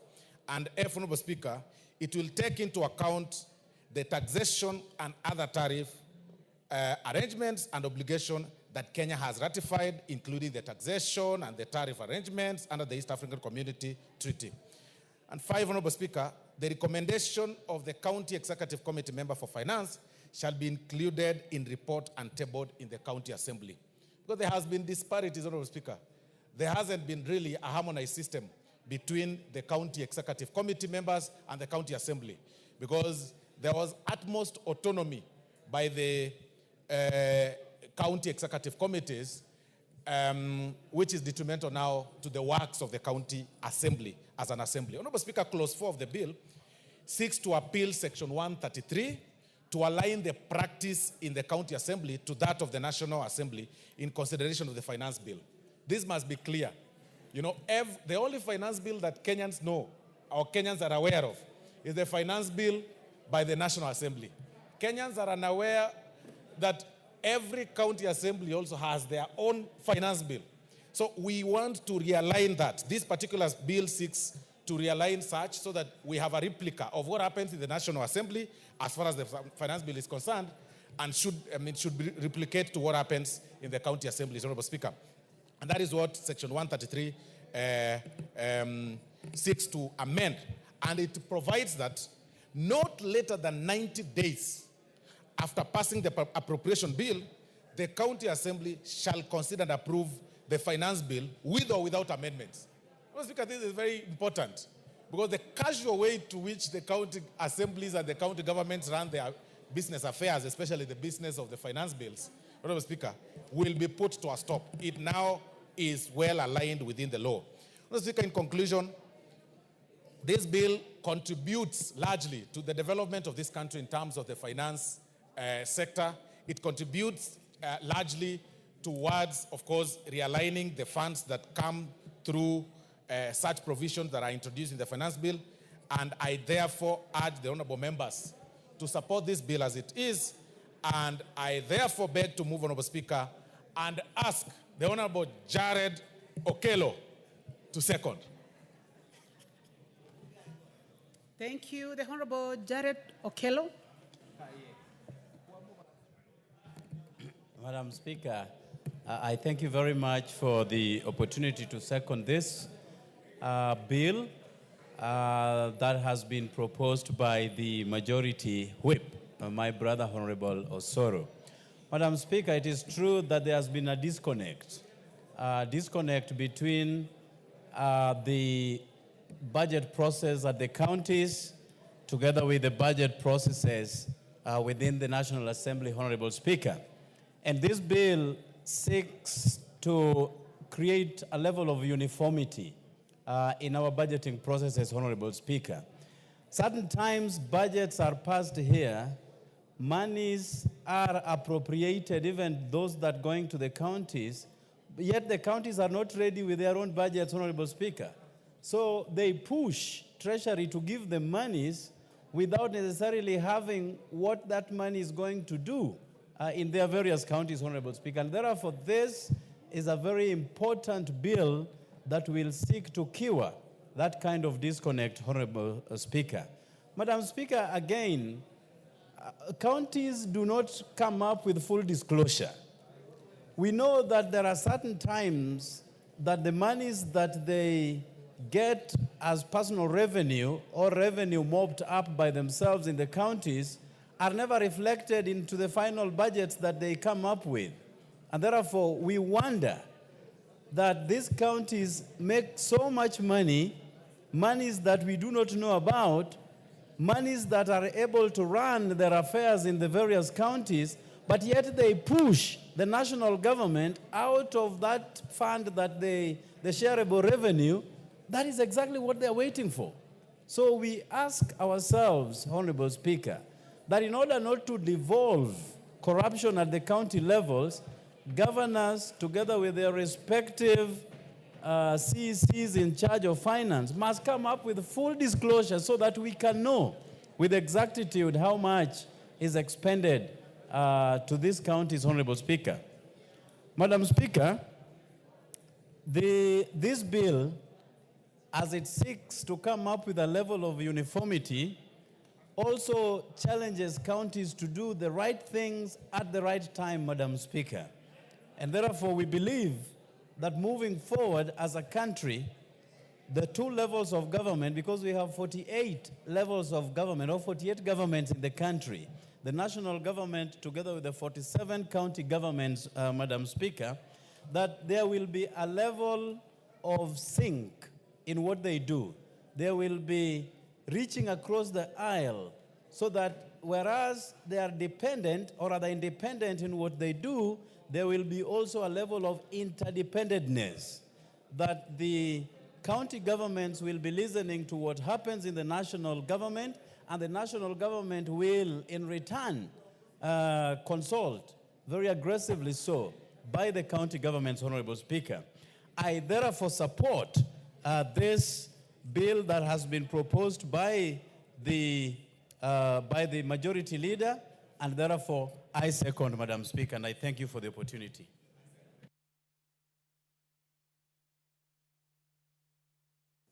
E: And F, Honorable Speaker, it will take into account the taxation and other tariff arrangements and obligations that Kenya has ratified, including the taxation and the tariff arrangements under the East African Community Treaty. And 5, Honorable Speaker, the recommendation of the County Executive Committee member for Finance shall be included in report and tabled in the County Assembly. Because there has been disparities, Honorable Speaker. There hasn't been really a harmonized system between the County Executive Committee members and the County Assembly, because there was utmost autonomy by the County Executive Committees, which is detrimental now to the works of the County Assembly as an assembly. Honorable Speaker, Clause 4 of the bill seeks to appeal Section 133 to align the practice in the County Assembly to that of the National Assembly in consideration of the Finance Bill. This must be clear. You know, the only finance bill that Kenyans know or Kenyans are aware of is the Finance Bill by the National Assembly. Kenyans are unaware that every county assembly also has their own finance bill. So we want to realign that. This particular bill seeks to realign such so that we have a replica of what happens in the National Assembly as far as the finance bill is concerned, and should replicate to what happens in the county assemblies, Honorable Speaker. And that is what Section 133 seeks to amend. And it provides that not later than 90 days after passing the appropriation bill, the County Assembly shall consider and approve the finance bill with or without amendments. Mr. Speaker, this is very important because the casual way to which the county assemblies and the county governments run their business affairs, especially the business of the finance bills, Mr. Speaker, will be put to a stop. It now is well aligned within the law. Mr. Speaker, in conclusion, this bill contributes largely to the development of this country in terms of the finance sector. It contributes largely towards, of course, realigning the funds that come through such provisions that are introduced in the finance bill. And I therefore urge the honorable members to support this bill as it is. And I therefore beg to move, Honorable Speaker, and ask the Honorable Jared Okello to second.
J: Thank you. The Honorable Jared Okello.
K: Madam Speaker, I thank you very much for the opportunity to second this bill that has been proposed by the majority whip, my brother Honorable Osoro. Madam Speaker, it is true that there has been a disconnect between the budget process at the counties, together with the budget processes within the National Assembly, Honorable Speaker. And this bill seeks to create a level of uniformity in our budgeting processes, Honorable Speaker. Certain times budgets are passed here, monies are appropriated, even those that going to the counties, yet the counties are not ready with their own budgets, Honorable Speaker. So they push Treasury to give them monies without necessarily having what that money is going to do in their various counties, Honorable Speaker. And therefore, this is a very important bill that will seek to cure that kind of disconnect, Honorable Speaker. Madam Speaker, again, counties do not come up with full disclosure. We know that there are certain times that the monies that they get as personal revenue or revenue mopped up by themselves in the counties are never reflected into the final budgets that they come up with. And therefore, we wonder that these counties make so much money, monies that we do not know about, monies that are able to run their affairs in the various counties, but yet they push the national government out of that fund that the shareable revenue. That is exactly what they're waiting for. So we ask ourselves, Honorable Speaker, that in order not to devolve corruption at the county levels, governors, together with their respective CECs in charge of finance, must come up with full disclosure so that we can know with exactitude how much is expended to these counties, Honorable Speaker. Madam Speaker, this bill, as it seeks to come up with a level of uniformity, also challenges counties to do the right things at the right time, Madam Speaker. And therefore, we believe that moving forward as a country, the two levels of government, because we have 48 levels of government, or 48 governments in the country, the national government together with the 47 county governments, Madam Speaker, that there will be a level of sync in what they do. There will be reaching across the aisle so that whereas they are dependent or are they independent in what they do, there will be also a level of interdependentness, that the county governments will be listening to what happens in the national government, and the national government will, in return, consult very aggressively so by the county governments, Honorable Speaker. I therefore support this bill that has been proposed by the majority leader, and therefore I second, Madam Speaker, and I thank you for the opportunity.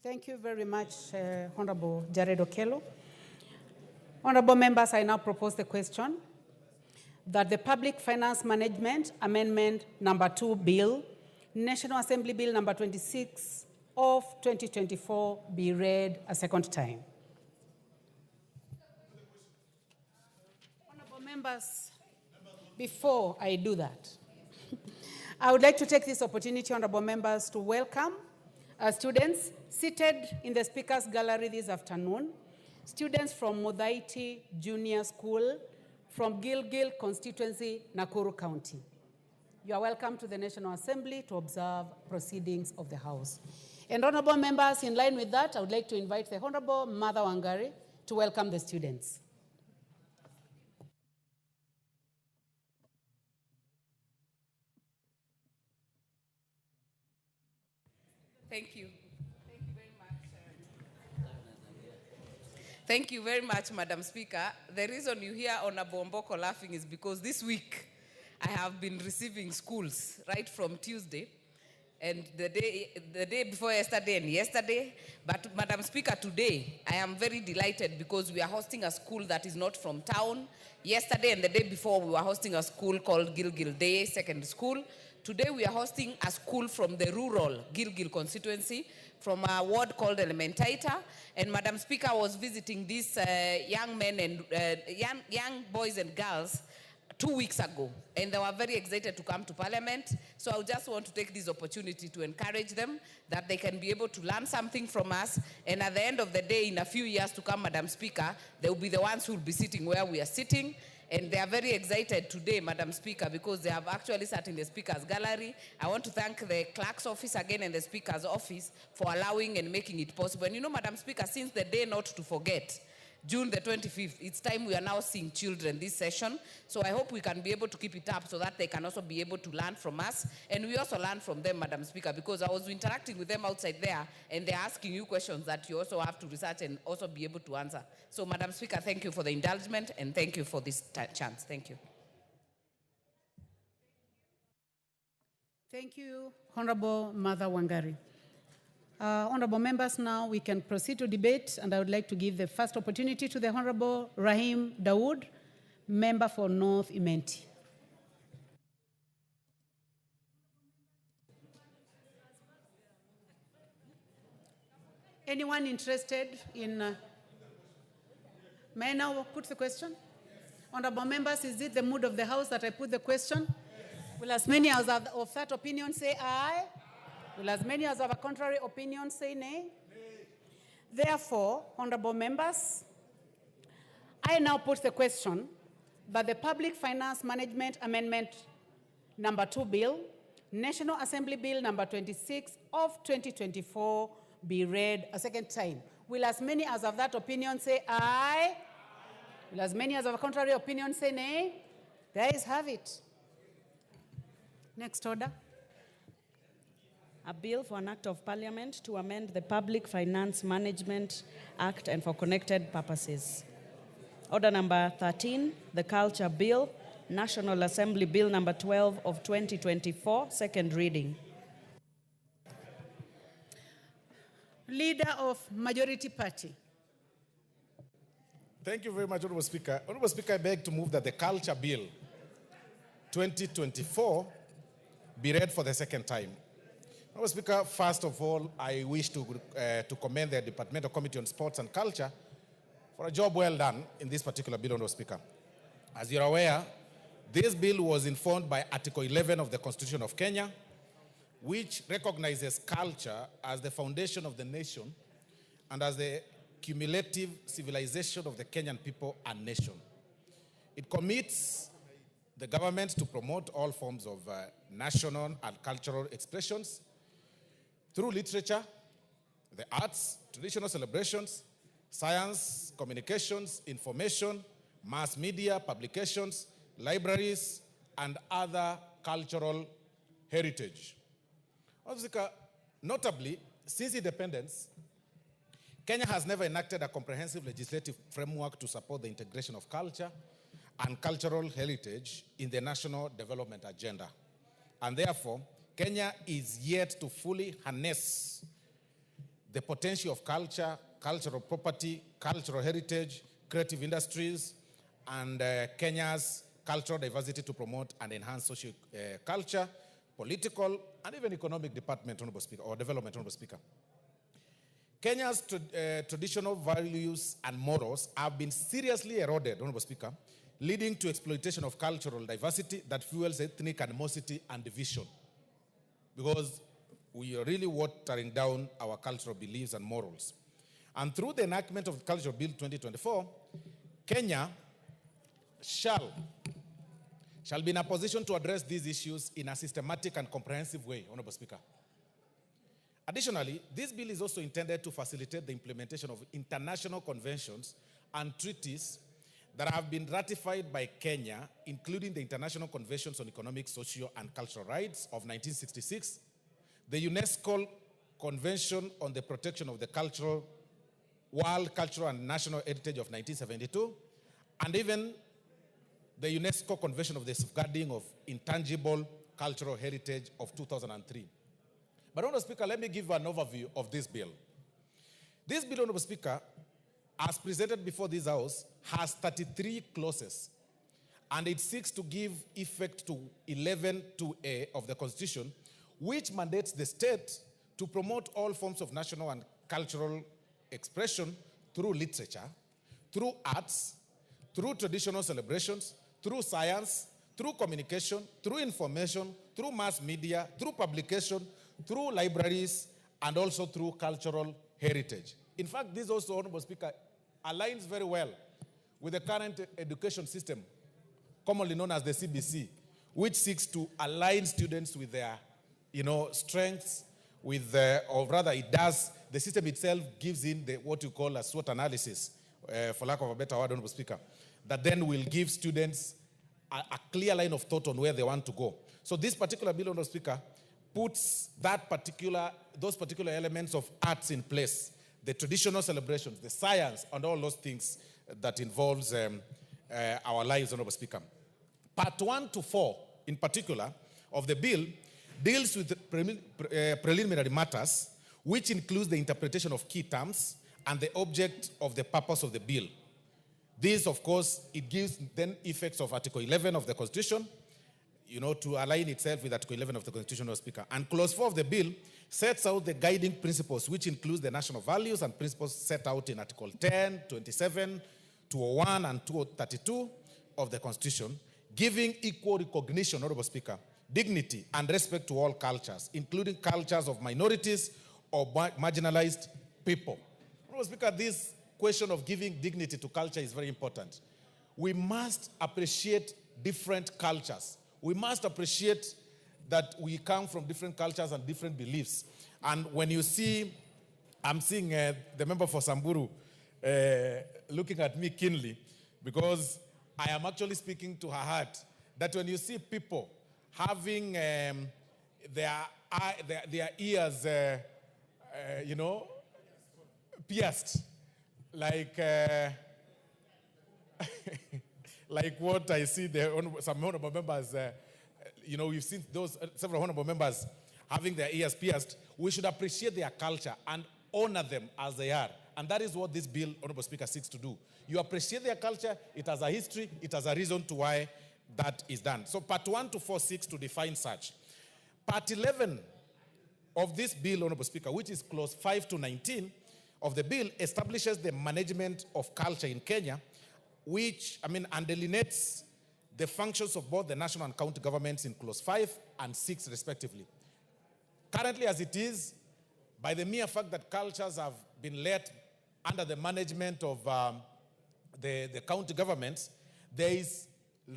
J: Thank you very much, Honorable Jared Okello. Honorable members, I now propose the question that the Public Finance Management Amendment Number 2 Bill, National Assembly Bill Number 26 of 2024, be read a second time. Honorable members, before I do that, I would like to take this opportunity, honorable members, to welcome students seated in the Speaker's Gallery this afternoon, students from Muthaiga Junior School from Gilgil constituency, Nakuru County. You are welcome to the National Assembly to observe proceedings of the House. And honorable members, in line with that, I would like to invite the Honorable Martha Wangari to welcome the students.
L: Thank you. Thank you very much. Thank you very much, Madam Speaker. The reason you hear Honorable Mboko laughing is because this week I have been receiving schools right from Tuesday and the day before yesterday and yesterday. But Madam Speaker, today I am very delighted because we are hosting a school that is not from town. Yesterday and the day before we were hosting a school called Gilgil Day Secondary School. Today we are hosting a school from the rural Gilgil constituency, from a ward called Elementaita. And Madam Speaker was visiting these young men and young boys and girls 2 weeks ago, and they were very excited to come to Parliament. So I just want to take this opportunity to encourage them that they can be able to learn something from us, and at the end of the day, in a few years to come, Madam Speaker, they will be the ones who will be sitting where we are sitting. And they are very excited today, Madam Speaker, because they have actually sat in the Speaker's gallery. I want to thank the Clerk's office again and the Speaker's office for allowing and making it possible. And you know, Madam Speaker, since the day not to forget, June the 25th, it's time we are now seeing children this session. So I hope we can be able to keep it up so that they can also be able to learn from us. And we also learn from them, Madam Speaker, because I was interacting with them outside there, and they're asking you questions that you also have to research and also be able to answer. So, Madam Speaker, thank you for the indulgence, and thank you for this chance. Thank you.
J: Thank you, Honorable Martha Wangari. Honorable members, now we can proceed to debate, and I would like to give the first opportunity to the Honorable Rahim Dawood, member for North Imenti. Anyone interested in... may I now put the question? Honorable members, is it the mood of the House that I put the question? Will as many as of that opinion say aye? Will as many as of a contrary opinion say nay? Therefore, honorable members, I now put the question that the Public Finance Management Amendment number 2 Bill, National Assembly Bill number 26 of 2024 be read a second time. Will as many as of that opinion say aye? Will as many as of a contrary opinion say nay? The ayes have it. Next order.
C: A bill for an act of parliament to amend the Public Finance Management Act and for connected purposes. Order number 13, the Culture Bill, National Assembly Bill number 12 of 2024, second reading.
J: Leader of Majority Party.
E: Thank you very much, Honorable Speaker. Honorable Speaker, I beg to move that the Culture Bill 2024 be read for the second time. Honorable Speaker, first of all, I wish to commend the Departmental Committee on Sports and Culture for a job well done in this particular bill, Honorable Speaker. As you're aware, this bill was informed by Article 11 of the Constitution of Kenya, which recognizes culture as the foundation of the nation and as the cumulative civilization of the Kenyan people and nation. It commits the government to promote all forms of national and cultural expressions through literature, the arts, traditional celebrations, science, communications, information, mass media, publications, libraries, and other cultural heritage. Notably, since independence, Kenya has never enacted a comprehensive legislative framework to support the integration of culture and cultural heritage in the national development agenda. And therefore, Kenya is yet to fully harness the potential of culture, cultural property, cultural heritage, creative industries, and Kenya's cultural diversity to promote and enhance social culture, political, and even economic development, Honorable Speaker. Kenya's traditional values and morals have been seriously eroded, Honorable Speaker, leading to exploitation of cultural diversity that fuels ethnic animosity and division, because we are really watering down our cultural beliefs and morals. And through the enactment of Cultural Bill 2024, Kenya shall be in a position to address these issues in a systematic and comprehensive way, Honorable Speaker. Additionally, this bill is also intended to facilitate the implementation of international conventions and treaties that have been ratified by Kenya, including the International Conventions on Economic, Social, and Cultural Rights of 1966, the UNESCO Convention on the Protection of the World Cultural and National Heritage of 1972, and even the UNESCO Convention of the Safeguarding of Intangible Cultural Heritage of 2003. But, Honorable Speaker, let me give an overview of this bill. This bill, Honorable Speaker, as presented before this House, has 33 clauses, and it seeks to give effect to 11(2)(a) of the Constitution, which mandates the state to promote all forms of national and cultural expression through literature, through arts, through traditional celebrations, through science, through communication, through information, through mass media, through publication, through libraries, and also through cultural heritage. In fact, this also, Honorable Speaker, aligns very well with the current education system, commonly known as the CBC, which seeks to align students with their, strengths, or rather it does, the system itself gives in what you call a SWOT analysis, for lack of a better word, Honorable Speaker, that then will give students a clear line of thought on where they want to go. So this particular bill, Honorable Speaker, puts those particular elements of arts in place, the traditional celebrations, the science, and all those things that involves our lives, Honorable Speaker. Part 1 to 4, in particular, of the bill deals with preliminary matters, which includes the interpretation of key terms and the object of the purpose of the bill. This, of course, it gives then effects of Article 11 of the Constitution, to align itself with Article 11 of the Constitution, Honorable Speaker. And Clause 4 of the bill sets out the guiding principles, which includes the national values and principles set out in Article 10, 27, 201, and 232 of the Constitution, giving equal recognition, Honorable Speaker, dignity and respect to all cultures, including cultures of minorities or marginalized people. Honorable Speaker, this question of giving dignity to culture is very important. We must appreciate different cultures. We must appreciate that we come from different cultures and different beliefs. And when you see, I'm seeing the member for Samburu looking at me keenly, because I am actually speaking to her heart, that when you see people having their ears, pierced, like like what I see some honorable members, we've seen those several honorable members having their ears pierced. We should appreciate their culture and honor them as they are. And that is what this bill, Honorable Speaker, seeks to do. You appreciate their culture, it has a history, it has a reason to why that is done. So part 1 to 4 seeks to define such. Part 11 of this bill, Honorable Speaker, which is clause 5 to 19 of the bill, establishes the management of culture in Kenya, and delineates the functions of both the national and county governments in clause 5 and 6 respectively. Currently, as it is, by the mere fact that cultures have been led under the management of the county governments, there is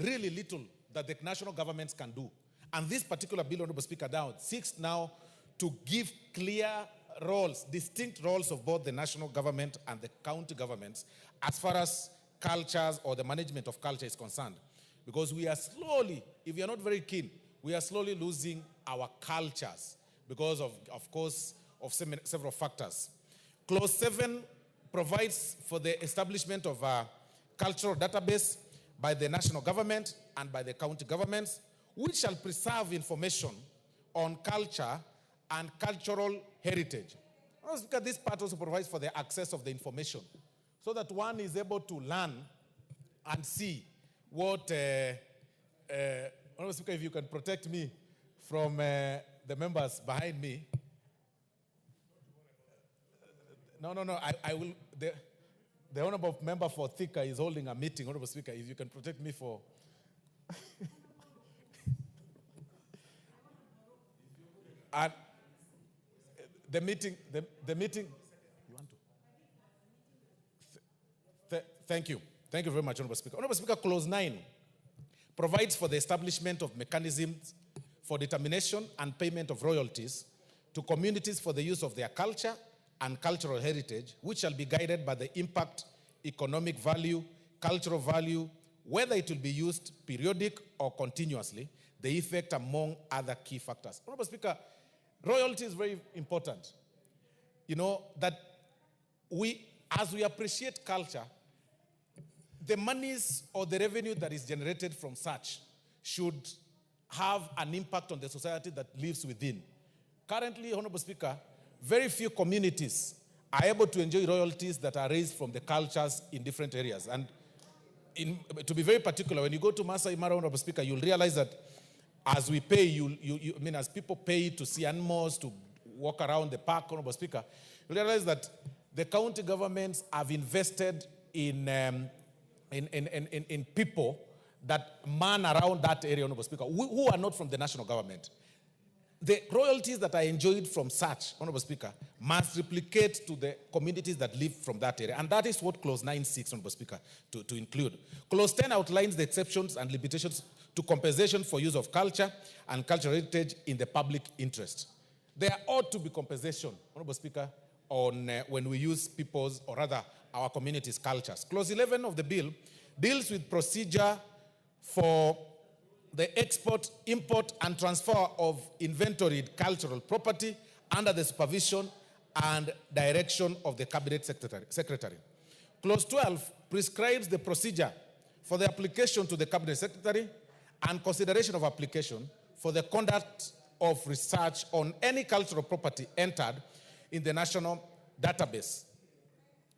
E: really little that the national governments can do. And this particular bill, Honorable Speaker, now seeks now to give clear roles, distinct roles of both the national government and the county governments as far as cultures or the management of culture is concerned. Because we are slowly, if we are not very keen, we are slowly losing our cultures because of course, of several factors. Clause 7 provides for the establishment of a cultural database by the national government and by the county governments, which shall preserve information on culture and cultural heritage. This part also provides for the access of the information, so that one is able to learn and see what, Honorable Speaker, if you can protect me from the members behind me. No, I will, the Honorable Member for Thika is holding a meeting, Honorable Speaker, if you can protect me for... And the meeting, you want to? Thank you. Thank you very much, Honorable Speaker. Honorable Speaker, clause 9 provides for the establishment of mechanisms for determination and payment of royalties to communities for the use of their culture and cultural heritage, which shall be guided by the impact, economic value, cultural value, whether it will be used periodic or continuously, the effect among other key factors. Honorable Speaker, royalty is very important. That as we appreciate culture, the monies or the revenue that is generated from such should have an impact on the society that lives within. Currently, Honorable Speaker, very few communities are able to enjoy royalties that are raised from the cultures in different areas. And to be very particular, when you go to Masai Mara, Honorable Speaker, you'll realize that as we pay, as people pay to see animals, to walk around the park, Honorable Speaker, you realize that the county governments have invested in people that man around that area, Honorable Speaker, who are not from the national government. The royalties that are enjoyed from such, Honorable Speaker, must replicate to the communities that live from that area. And that is what Clause 9.6, Honorable Speaker, to include. Clause 10 outlines the exceptions and limitations to compensation for use of culture and cultural heritage in the public interest. There ought to be compensation, Honorable Speaker, on when we use people's, or rather our communities' cultures. Clause 11 of the bill deals with procedure for the export, import, and transfer of inventoried cultural property under the supervision and direction of the Cabinet Secretary. Clause 12 prescribes the procedure for the application to the Cabinet Secretary and consideration of application for the conduct of research on any cultural property entered in the national database.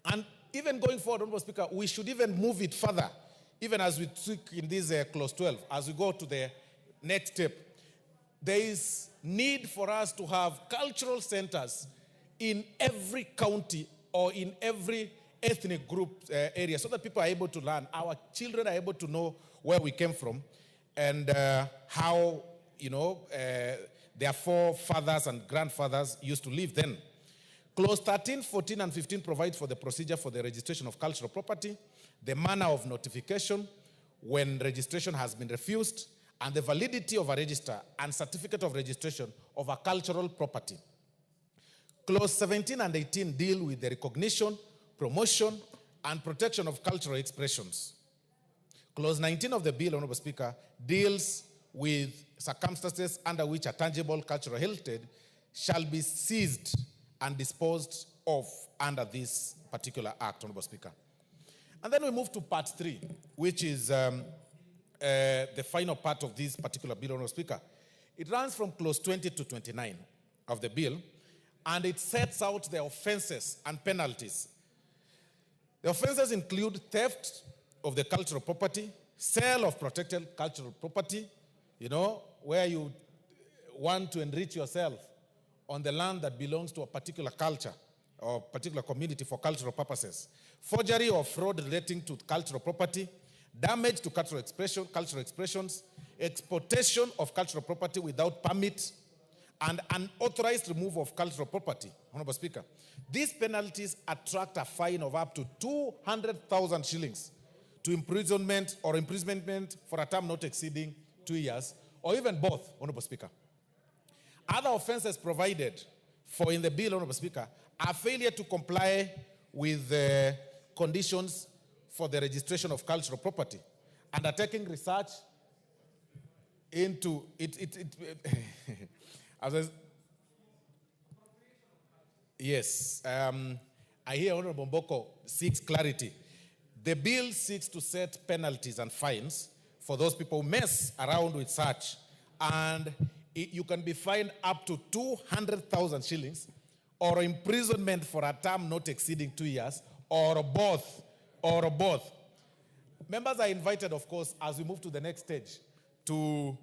E: And even going forward, Honorable Speaker, we should even move it further, even as we took in this Clause 12, as we go to the next step. There is need for us to have cultural centers in every county or in every ethnic group area so that people are able to learn. Our children are able to know where we came from and how, their forefathers and grandfathers used to live then. Clause 13, 14, and 15 provide for the procedure for the registration of cultural property, the manner of notification when registration has been refused, and the validity of a register and certificate of registration of a cultural property. Clause 17 and 18 deal with the recognition, promotion, and protection of cultural expressions. Clause 19 of the bill, Honorable Speaker, deals with circumstances under which a tangible cultural heritage shall be seized and disposed of under this particular act, Honorable Speaker. And then we move to part 3, which is the final part of this particular bill, Honorable Speaker. It runs from Clause 20 to 29 of the bill, and it sets out the offenses and penalties. The offenses include theft of the cultural property, sale of protected cultural property, where you want to enrich yourself on the land that belongs to a particular culture or particular community for cultural purposes, forgery or fraud relating to cultural property, damage to cultural expressions, exportation of cultural property without permit, and unauthorized removal of cultural property, Honorable Speaker. These penalties attract a fine of up to 200,000 shillings to imprisonment for a term not exceeding 2 years, or even both, Honorable Speaker. Other offenses provided for in the bill, Honorable Speaker, are failure to comply with the conditions for the registration of cultural property, undertaking research into yes, I hear Honorable Mboko seeks clarity. The bill seeks to set penalties and fines for those people who mess around with such, and you can be fined up to 200,000 shillings or imprisonment for a term not exceeding 2 years, or both. Members are invited, of course, as we move to the next stage, to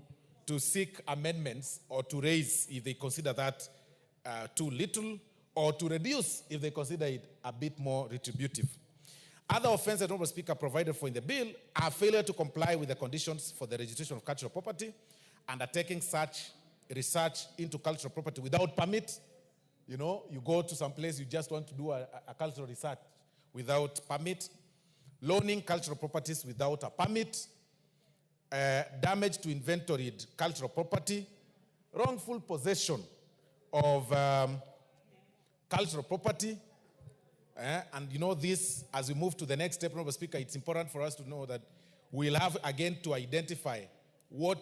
E: seek amendments or to raise if they consider that too little, or to reduce if they consider it a bit more retributive. Other offenses, Honorable Speaker, provided for in the bill are failure to comply with the conditions for the registration of cultural property, undertaking such research into cultural property without permit. You go to some place, you just want to do a cultural research without permit, loaning cultural properties without a permit, damage to inventoried cultural property, wrongful possession of cultural property. And this, as we move to the next step, Honorable Speaker, it's important for us to know that we'll have again to identify what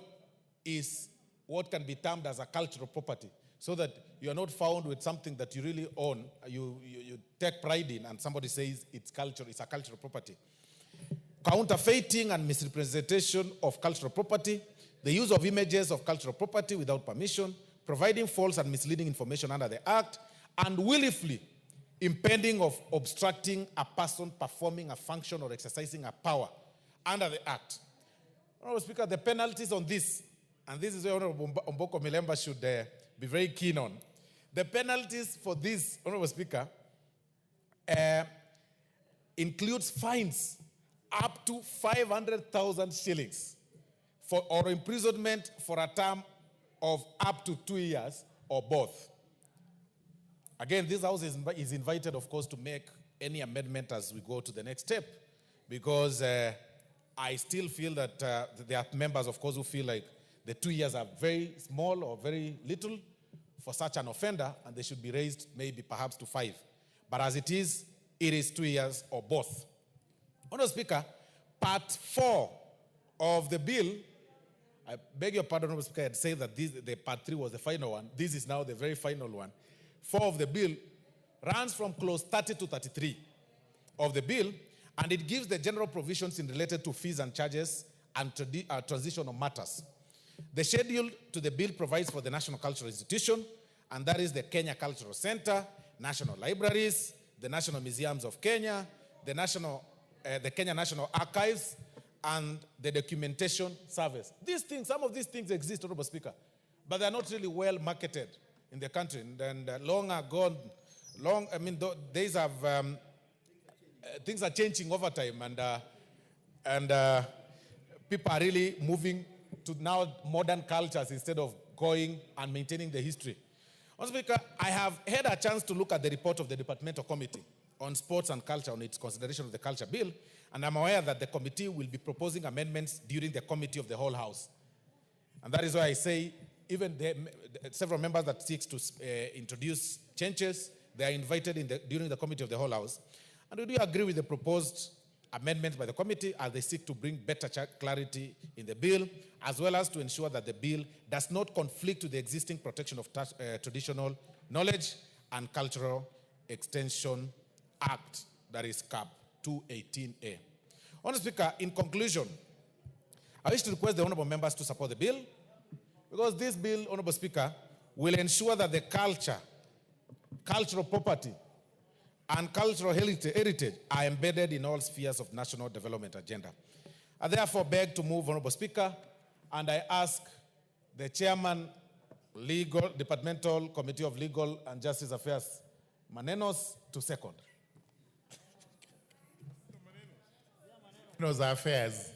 E: can be termed as a cultural property, so that you are not found with something that you really own, you take pride in, and somebody says it's a cultural property. Counterfeiting and misrepresentation of cultural property, the use of images of cultural property without permission, providing false and misleading information under the Act, and willfully impeding of obstructing a person performing a function or exercising a power under the Act. Honorable Speaker, the penalties on this, and this is where Honorable Mboko Milemba should be very keen on. The penalties for this, Honorable Speaker, includes fines up to 500,000 shillings or imprisonment for a term of up to 2 years or both. Again, this House is invited, of course, to make any amendment as we go to the next step, because I still feel that there are members, of course, who feel like the 2 years are very small or very little for such an offender, and they should be raised maybe perhaps to 5. But as it is 2 years or both. Honourable Speaker, Part 4 of the bill, I beg your pardon, Honourable Speaker, I had said that the Part 3 was the final one. This is now the very final one. 4 of the bill runs from clause 30 to 33 of the bill, and it gives the general provisions in related to fees and charges and transitional matters. The schedule to the bill provides for the National Cultural Institution, and that is the Kenya Cultural Center, National Libraries, the National Museums of Kenya, the Kenya National Archives, and the Documentation Service. These things, some of these things exist, Honorable Speaker, but they're not really well marketed in the country, and long ago, days have, things are changing over time, and people are really moving to now modern cultures instead of going and maintaining the history. Honourable Speaker, I have had a chance to look at the report of the Departmental Committee on Sports and Culture on its consideration of the Culture Bill, and I'm aware that the committee will be proposing amendments during the Committee of the Whole House. And that is why I say even several members that seek to introduce changes, they are invited during the Committee of the Whole House. And we do agree with the proposed amendments by the committee as they seek to bring better clarity in the bill, as well as to ensure that the bill does not conflict with the existing Protection of Traditional Knowledge and Cultural Extension Act, that is CAP 218A. Honourable Speaker, in conclusion, I wish to request the honourable members to support the bill, because this bill, Honourable Speaker, will ensure that the cultural property, and cultural heritage are embedded in all spheres of national development agenda. I therefore beg to move, Honourable Speaker, and I ask the Chairman, Departmental Committee of Legal and Justice Affairs, Manenos, to second.
M: Manenos Affairs.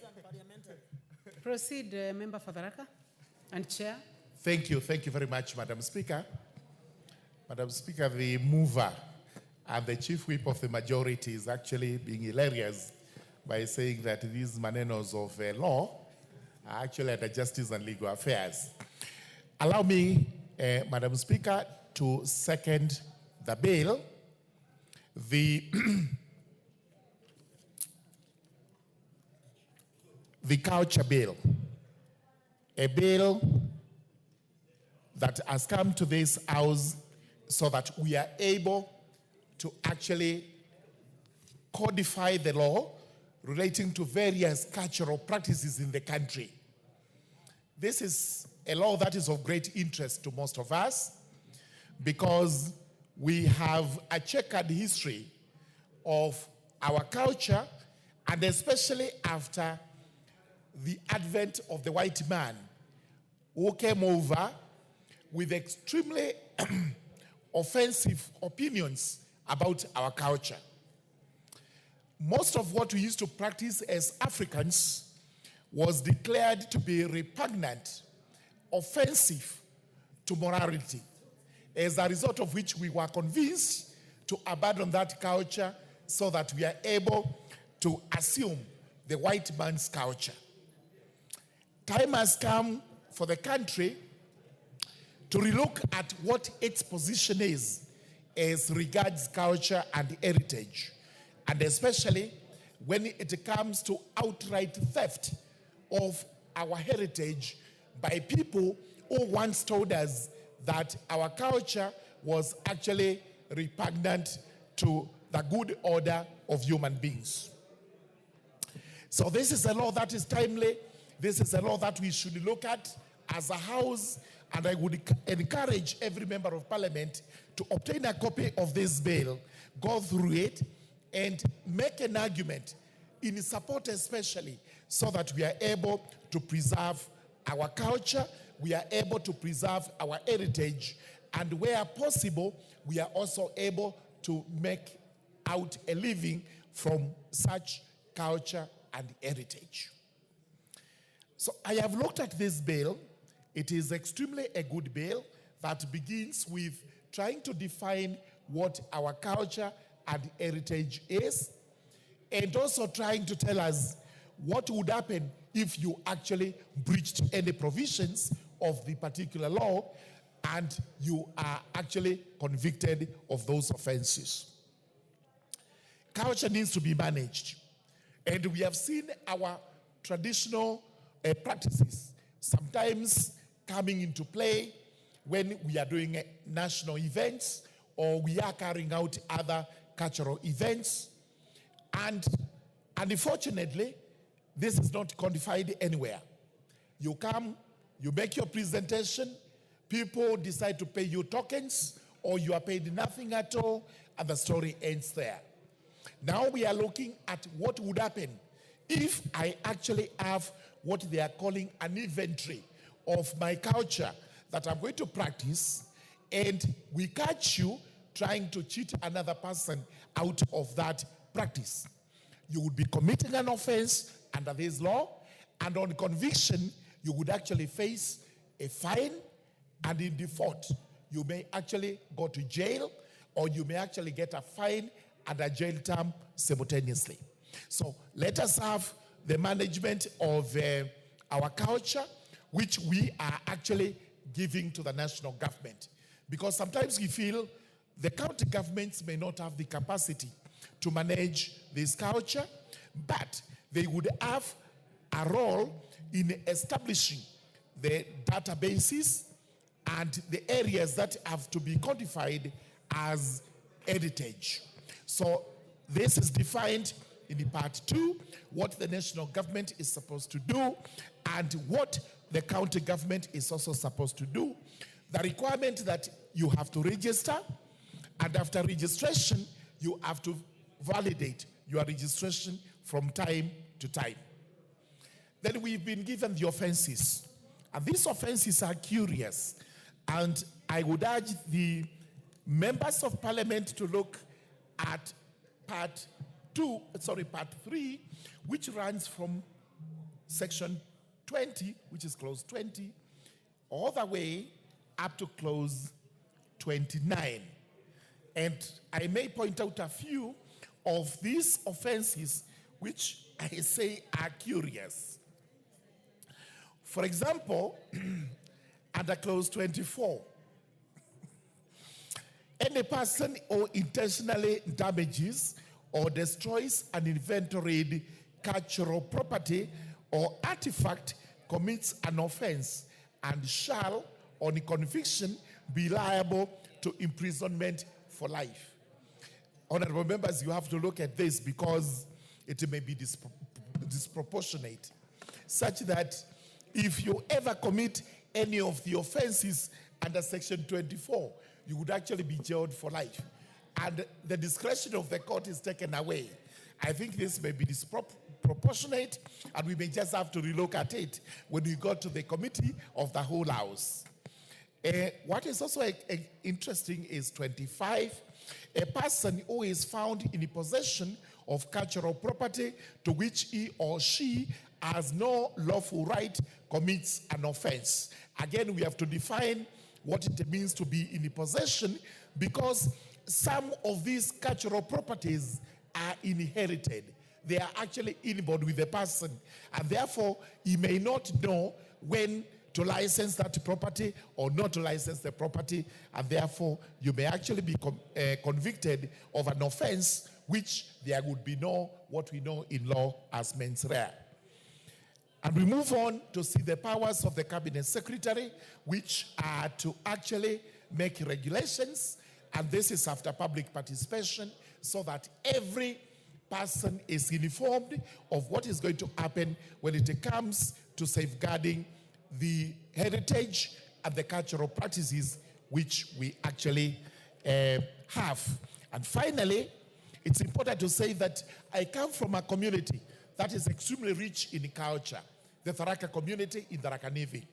J: Proceed, Member for Tharaka and Chair.
M: Thank you very much, Madam Speaker. Madam Speaker, the mover and the chief whip of the majority is actually being hilarious by saying that these manenos of law are actually under Justice and Legal Affairs. Allow me, Madam Speaker, to second the bill. The culture bill, a bill that has come to this House so that we are able to actually codify the law relating to various cultural practices in the country. This is a law that is of great interest to most of us because we have a checkered history of our culture, and especially after the advent of the white man who came over with extremely offensive opinions about our culture. Most of what we used to practice as Africans was declared to be repugnant, offensive to morality, as a result of which we were convinced to abandon that culture so that we are able to assume the white man's culture. Time has come for the country to relook at what its position is as regards culture and heritage, and especially when it comes to outright theft of our heritage by people who once told us that our culture was actually repugnant to the good order of human beings. So this is a law that is timely. This is a law that we should look at as a House, and I would encourage every member of Parliament to obtain a copy of this bill, go through it, and make an argument in support especially so that we are able to preserve our culture, we are able to preserve our heritage, and where possible, we are also able to make out a living from such culture and heritage. So I have looked at this bill. It is extremely a good bill that begins with trying to define what our culture and heritage is, and also trying to tell us what would happen if you actually breached any provisions of the particular law and you are actually convicted of those offenses. Culture needs to be managed. And we have seen our traditional practices sometimes coming into play when we are doing national events or we are carrying out other cultural events. And unfortunately, this is not codified anywhere. You come, you make your presentation, people decide to pay you tokens, or you are paid nothing at all, and the story ends there. Now we are looking at what would happen if I actually have what they are calling an inventory of my culture that I'm going to practice, and we catch you trying to cheat another person out of that practice. You would be committing an offense under this law, and on conviction, you would actually face a fine, and in default, you may actually go to jail, or you may actually get a fine and a jail term simultaneously. So let us have the management of our culture, which we are actually giving to the national government. Because sometimes we feel the county governments may not have the capacity to manage this culture, but they would have a role in establishing the databases and the areas that have to be codified as heritage. So this is defined in the part 2, what the national government is supposed to do and what the county government is also supposed to do. The requirement that you have to register, and after registration, you have to validate your registration from time to time. Then we've been given the offenses. And these offenses are curious. And I would urge the members of parliament to look at part 3, which runs from section 20, which is clause 20, all the way up to clause 29. And I may point out a few of these offenses which I say are curious. For example, under clause 24, any person who intentionally damages or destroys an inventoried cultural property or artifact commits an offense and shall, on conviction, be liable to imprisonment for life. Honorable members, you have to look at this because it may be disproportionate, such that if you ever commit any of the offenses under section 24, you would actually be jailed for life. And the discretion of the court is taken away. I think this may be disproportionate, and we may just have to relook at it when we go to the committee of the whole house. What is also interesting is 25. A person who is found in the possession of cultural property to which he or she has no lawful right commits an offense. Again, we have to define what it means to be in the possession, because some of these cultural properties are inherited. They are actually inborn with the person, and therefore he may not know when to license that property or not to license the property, and therefore you may actually be convicted of an offense which there would be no, what we know in law as mens rea. And we move on to see the powers of the cabinet secretary, which are to actually make regulations, and this is after public participation, so that every person is informed of what is going to happen when it comes to safeguarding the heritage and the cultural practices which we actually have. And finally, it's important to say that I come from a community that is extremely rich in culture, the Tharaka community in Tharaka Nithi.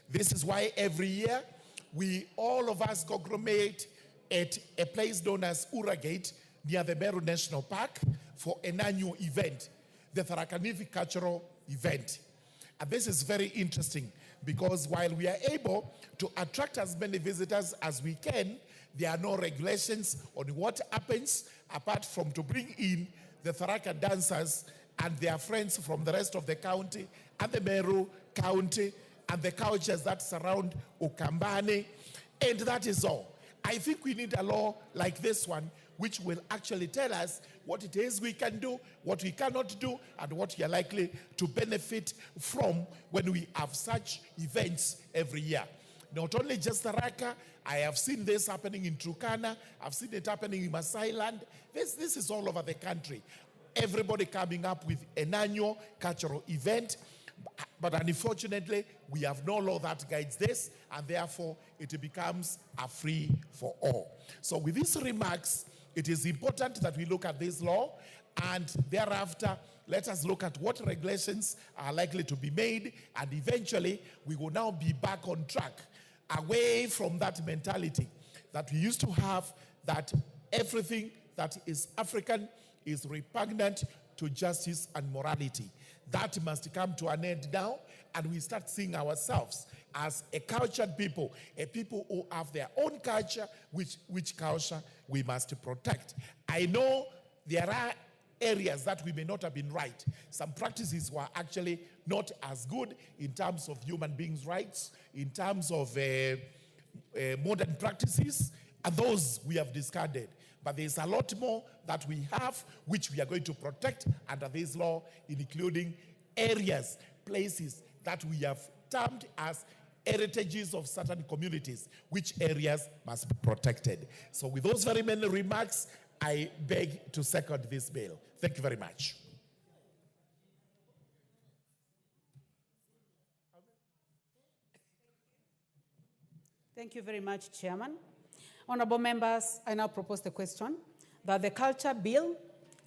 M: This is why every year all of us congregate at a place known as Uragate near the Meru National Park for an annual event. the Tharaka Nithi cultural event. And this is very interesting because while we are able to attract as many visitors as we can, there are no regulations on what happens apart from to bring in the Tharaka dancers and their friends from the rest of the county and the Meru county and the cultures that surround Ukambani, and that is all. I think we need a law like this one which will actually tell us what it is we can do, what we cannot do, and what we are likely to benefit from when we have such events every year. Not only just Tharaka, I have seen this happening in Turkana, I've seen it happening in Masai Land. This is all over the country. Everybody coming up with an annual cultural event, but unfortunately, we have no law that guides this, and therefore it becomes a free for all. So with these remarks, it is important that we look at this law, and thereafter, let us look at what regulations are likely to be made, and eventually, we will now be back on track, away from that mentality that we used to have, that everything that is African is repugnant to justice and morality. That must come to an end now, and we start seeing ourselves as a cultured people, a people who have their own culture, which culture we must protect. I know there are areas that we may not have been right. Some practices were actually not as good in terms of human beings' rights, in terms of modern practices, and those we have discarded. But there's a lot more that we have, which we are going to protect under this law, including areas, places that we have termed as heritages of certain communities, which areas must be protected. So with those very many remarks, I beg to second this bill. Thank you very much.
J: Thank you very much, Chairman. Honorable members, I now propose the question that the Culture Bill,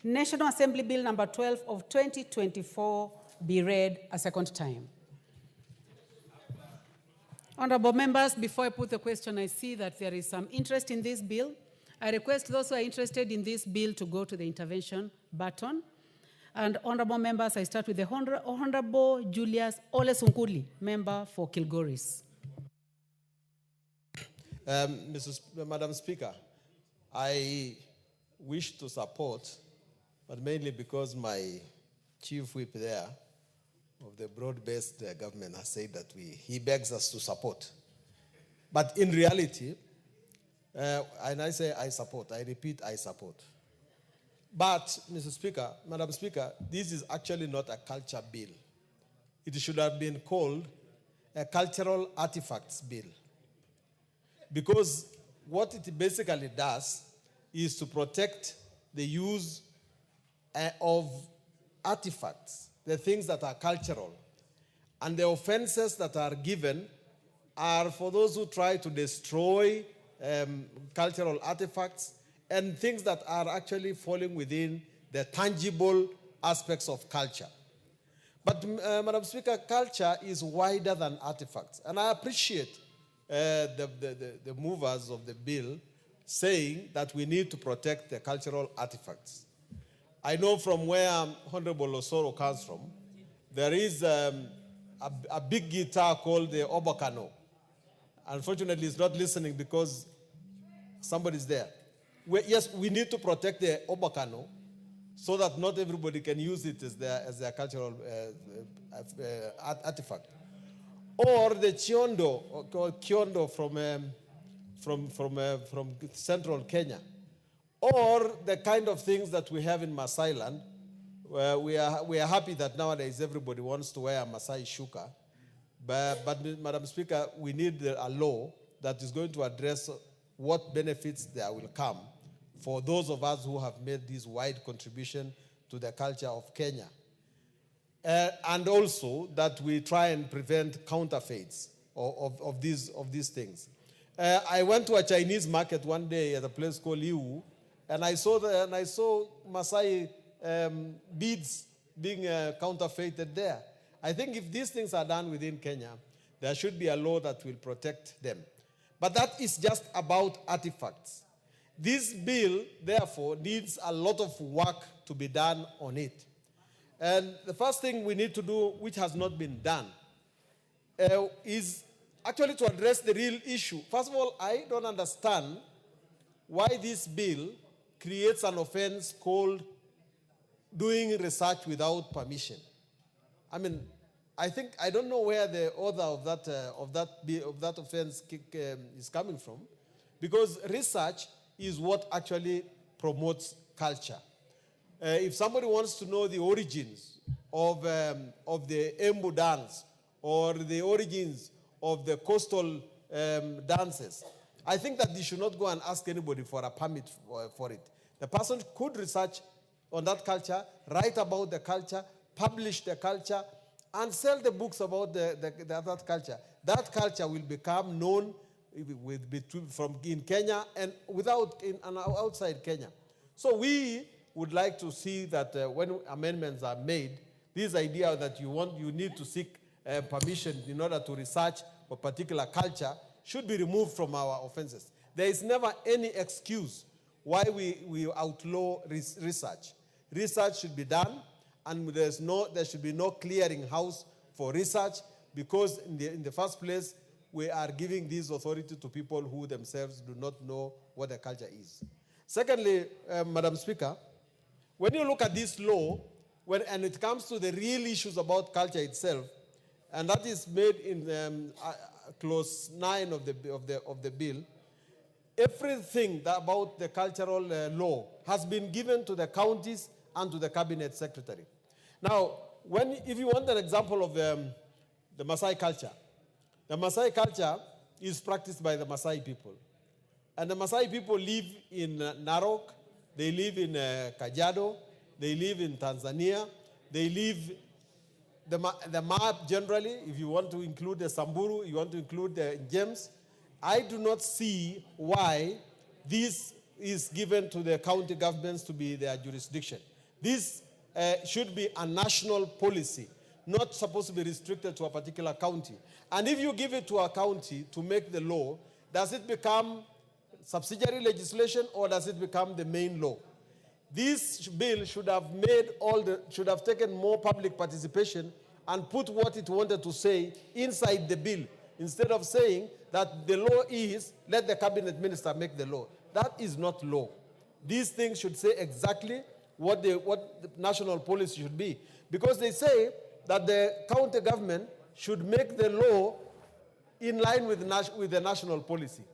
J: National Assembly Bill number 12 of 2024, be read a second time. Honorable members, before I put the question, I see that there is some interest in this bill. I request those who are interested in this bill to go to the intervention button. And honorable members, I start with the Honorable Julius Ole Sunkuli, member for Kilgoris.
N: Madam Speaker, I wish to support, but mainly because my chief whip there of the broad-based government has said that he begs us to support. But in reality, and I say I support, I repeat, I support. But, Mr. Speaker, Madam Speaker, this is actually not a culture bill. It should have been called a cultural artifacts bill. Because what it basically does is to protect the use of artifacts, the things that are cultural. And the offenses that are given are for those who try to destroy cultural artifacts and things that are actually falling within the tangible aspects of culture. But, Madam Speaker, culture is wider than artifacts. And I appreciate the movers of the bill saying that we need to protect the cultural artifacts. I know from where Honorable Osoro comes from, there is a big guitar called the Obokano. Unfortunately, he's not listening because somebody's there. Yes, we need to protect the Obokano so that not everybody can use it as their cultural artifact. Or the Chiondo, or Kiondo from central Kenya. Or the kind of things that we have in Masai Land, where we are happy that nowadays everybody wants to wear a Masai shuka. But Madam Speaker, we need a law that is going to address what benefits there will come for those of us who have made this wide contribution to the culture of Kenya. And also that we try and prevent counterfeits of these things. I went to a Chinese market one day at a place called Liu, and I saw Masai beads being counterfeited there. I think if these things are done within Kenya, there should be a law that will protect them. But that is just about artifacts. This bill, therefore, needs a lot of work to be done on it. And the first thing we need to do, which has not been done, is actually to address the real issue. First of all, I don't understand why this bill creates an offense called doing research without permission. I mean, I don't know where the author of that offense is coming from, because research is what actually promotes culture. If somebody wants to know the origins of the Embu dance or the origins of the coastal dances, I think that they should not go and ask anybody for a permit for it. The person could research on that culture, write about the culture, publish the culture, and sell the books about that culture. That culture will become known from in Kenya and outside Kenya. So we would like to see that when amendments are made, this idea that you need to seek permission in order to research a particular culture should be removed from our offenses. There is never any excuse why we outlaw research. Research should be done, and there should be no clearing house for research, because in the first place, we are giving this authority to people who themselves do not know what the culture is. Secondly, Madam Speaker, when you look at this law, and it comes to the real issues about culture itself, and that is made in clause 9 of the bill, everything about the cultural law has been given to the counties and to the cabinet secretary. Now, if you want an example of the Maasai culture, the Maasai culture is practiced by the Maasai people. And the Maasai people live in Narok, they live in Kajiado, they live in Tanzania, they live, the map generally, if you want to include the Samburu, you want to include the James, I do not see why this is given to the county governments to be their jurisdiction. This should be a national policy, not supposed to be restricted to a particular county. And if you give it to a county to make the law, does it become subsidiary legislation or does it become the main law? This bill should have taken more public participation and put what it wanted to say inside the bill, instead of saying that the law is, let the cabinet minister make the law. That is not law. These things should say exactly what the national policy should be. Because they say that the county government should make the law in line with the national policy.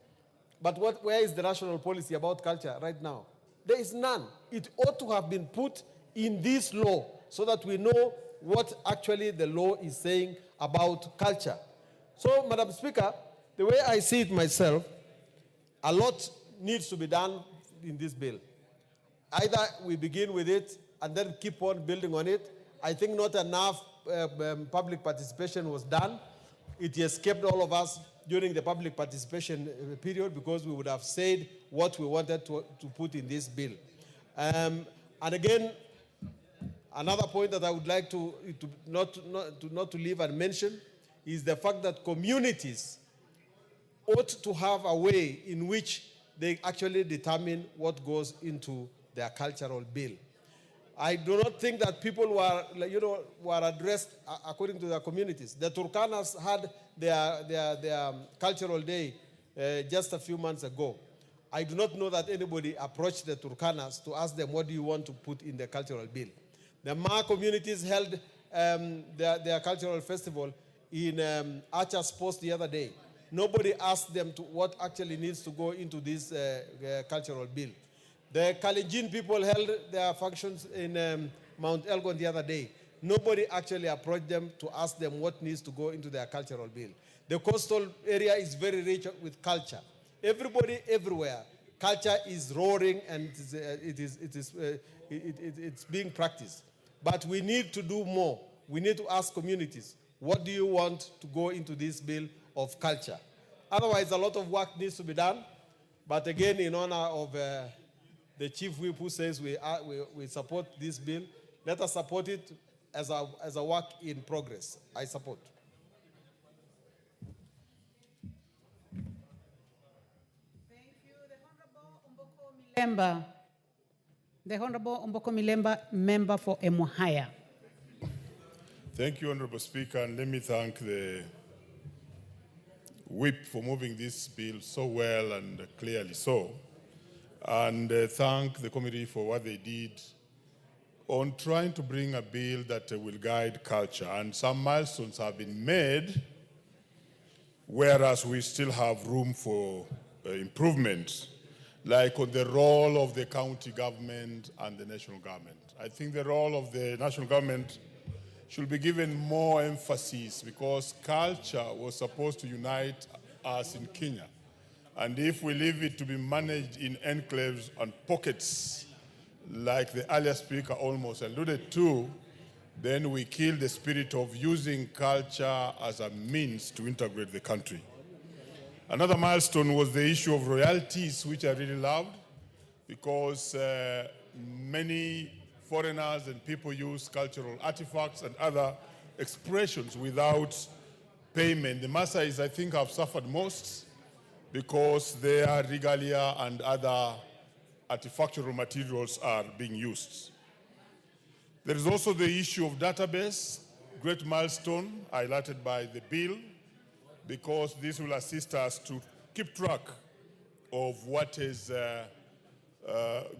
N: But where is the national policy about culture right now? There is none. It ought to have been put in this law so that we know what actually the law is saying about culture. So, Madam Speaker, the way I see it myself, a lot needs to be done in this bill. Either we begin with it and then keep on building on it. I think not enough public participation was done. It escaped all of us during the public participation period, because we would have said what we wanted to put in this bill. And again, another point that I would like to not to leave unmentioned is the fact that communities ought to have a way in which they actually determine what goes into their cultural bill. I do not think that people were addressed according to their communities. The Turkanas had their cultural day just a few months ago. I do not know that anybody approached the Turkanas to ask them, what do you want to put in the cultural bill? The Ma communities held their cultural festival in Archer's Post the other day. Nobody asked them what actually needs to go into this cultural bill. The Kalenjin people held their functions in Mount Elgon the other day. Nobody actually approached them to ask them what needs to go into their cultural bill. The coastal area is very rich with culture. Everybody, everywhere, culture is roaring and it's being practiced. But we need to do more. We need to ask communities, what do you want to go into this bill of culture? Otherwise, a lot of work needs to be done. But again, in honor of the Chief Whip who says we support this bill, let us support it as a work in progress. I support.
J: Thank you. The Honorable Omboko Milemba, member for Emuhaya.
O: Thank you, Honorable Speaker, and let me thank the whip for moving this bill so well and clearly so, and thank the committee for what they did on trying to bring a bill that will guide culture. And some milestones have been made, whereas we still have room for improvement, like on the role of the county government and the national government. I think the role of the national government should be given more emphasis because culture was supposed to unite us in Kenya. And if we leave it to be managed in enclaves and pockets, like the earlier speaker almost alluded to, then we kill the spirit of using culture as a means to integrate the country. Another milestone was the issue of royalties, which I really loved, because many foreigners and people use cultural artifacts and other expressions without payment. The Maasais, I think, have suffered most because their regalia and other artifactual materials are being used. There is also the issue of database, great milestone highlighted by the bill, because this will assist us to keep track of what is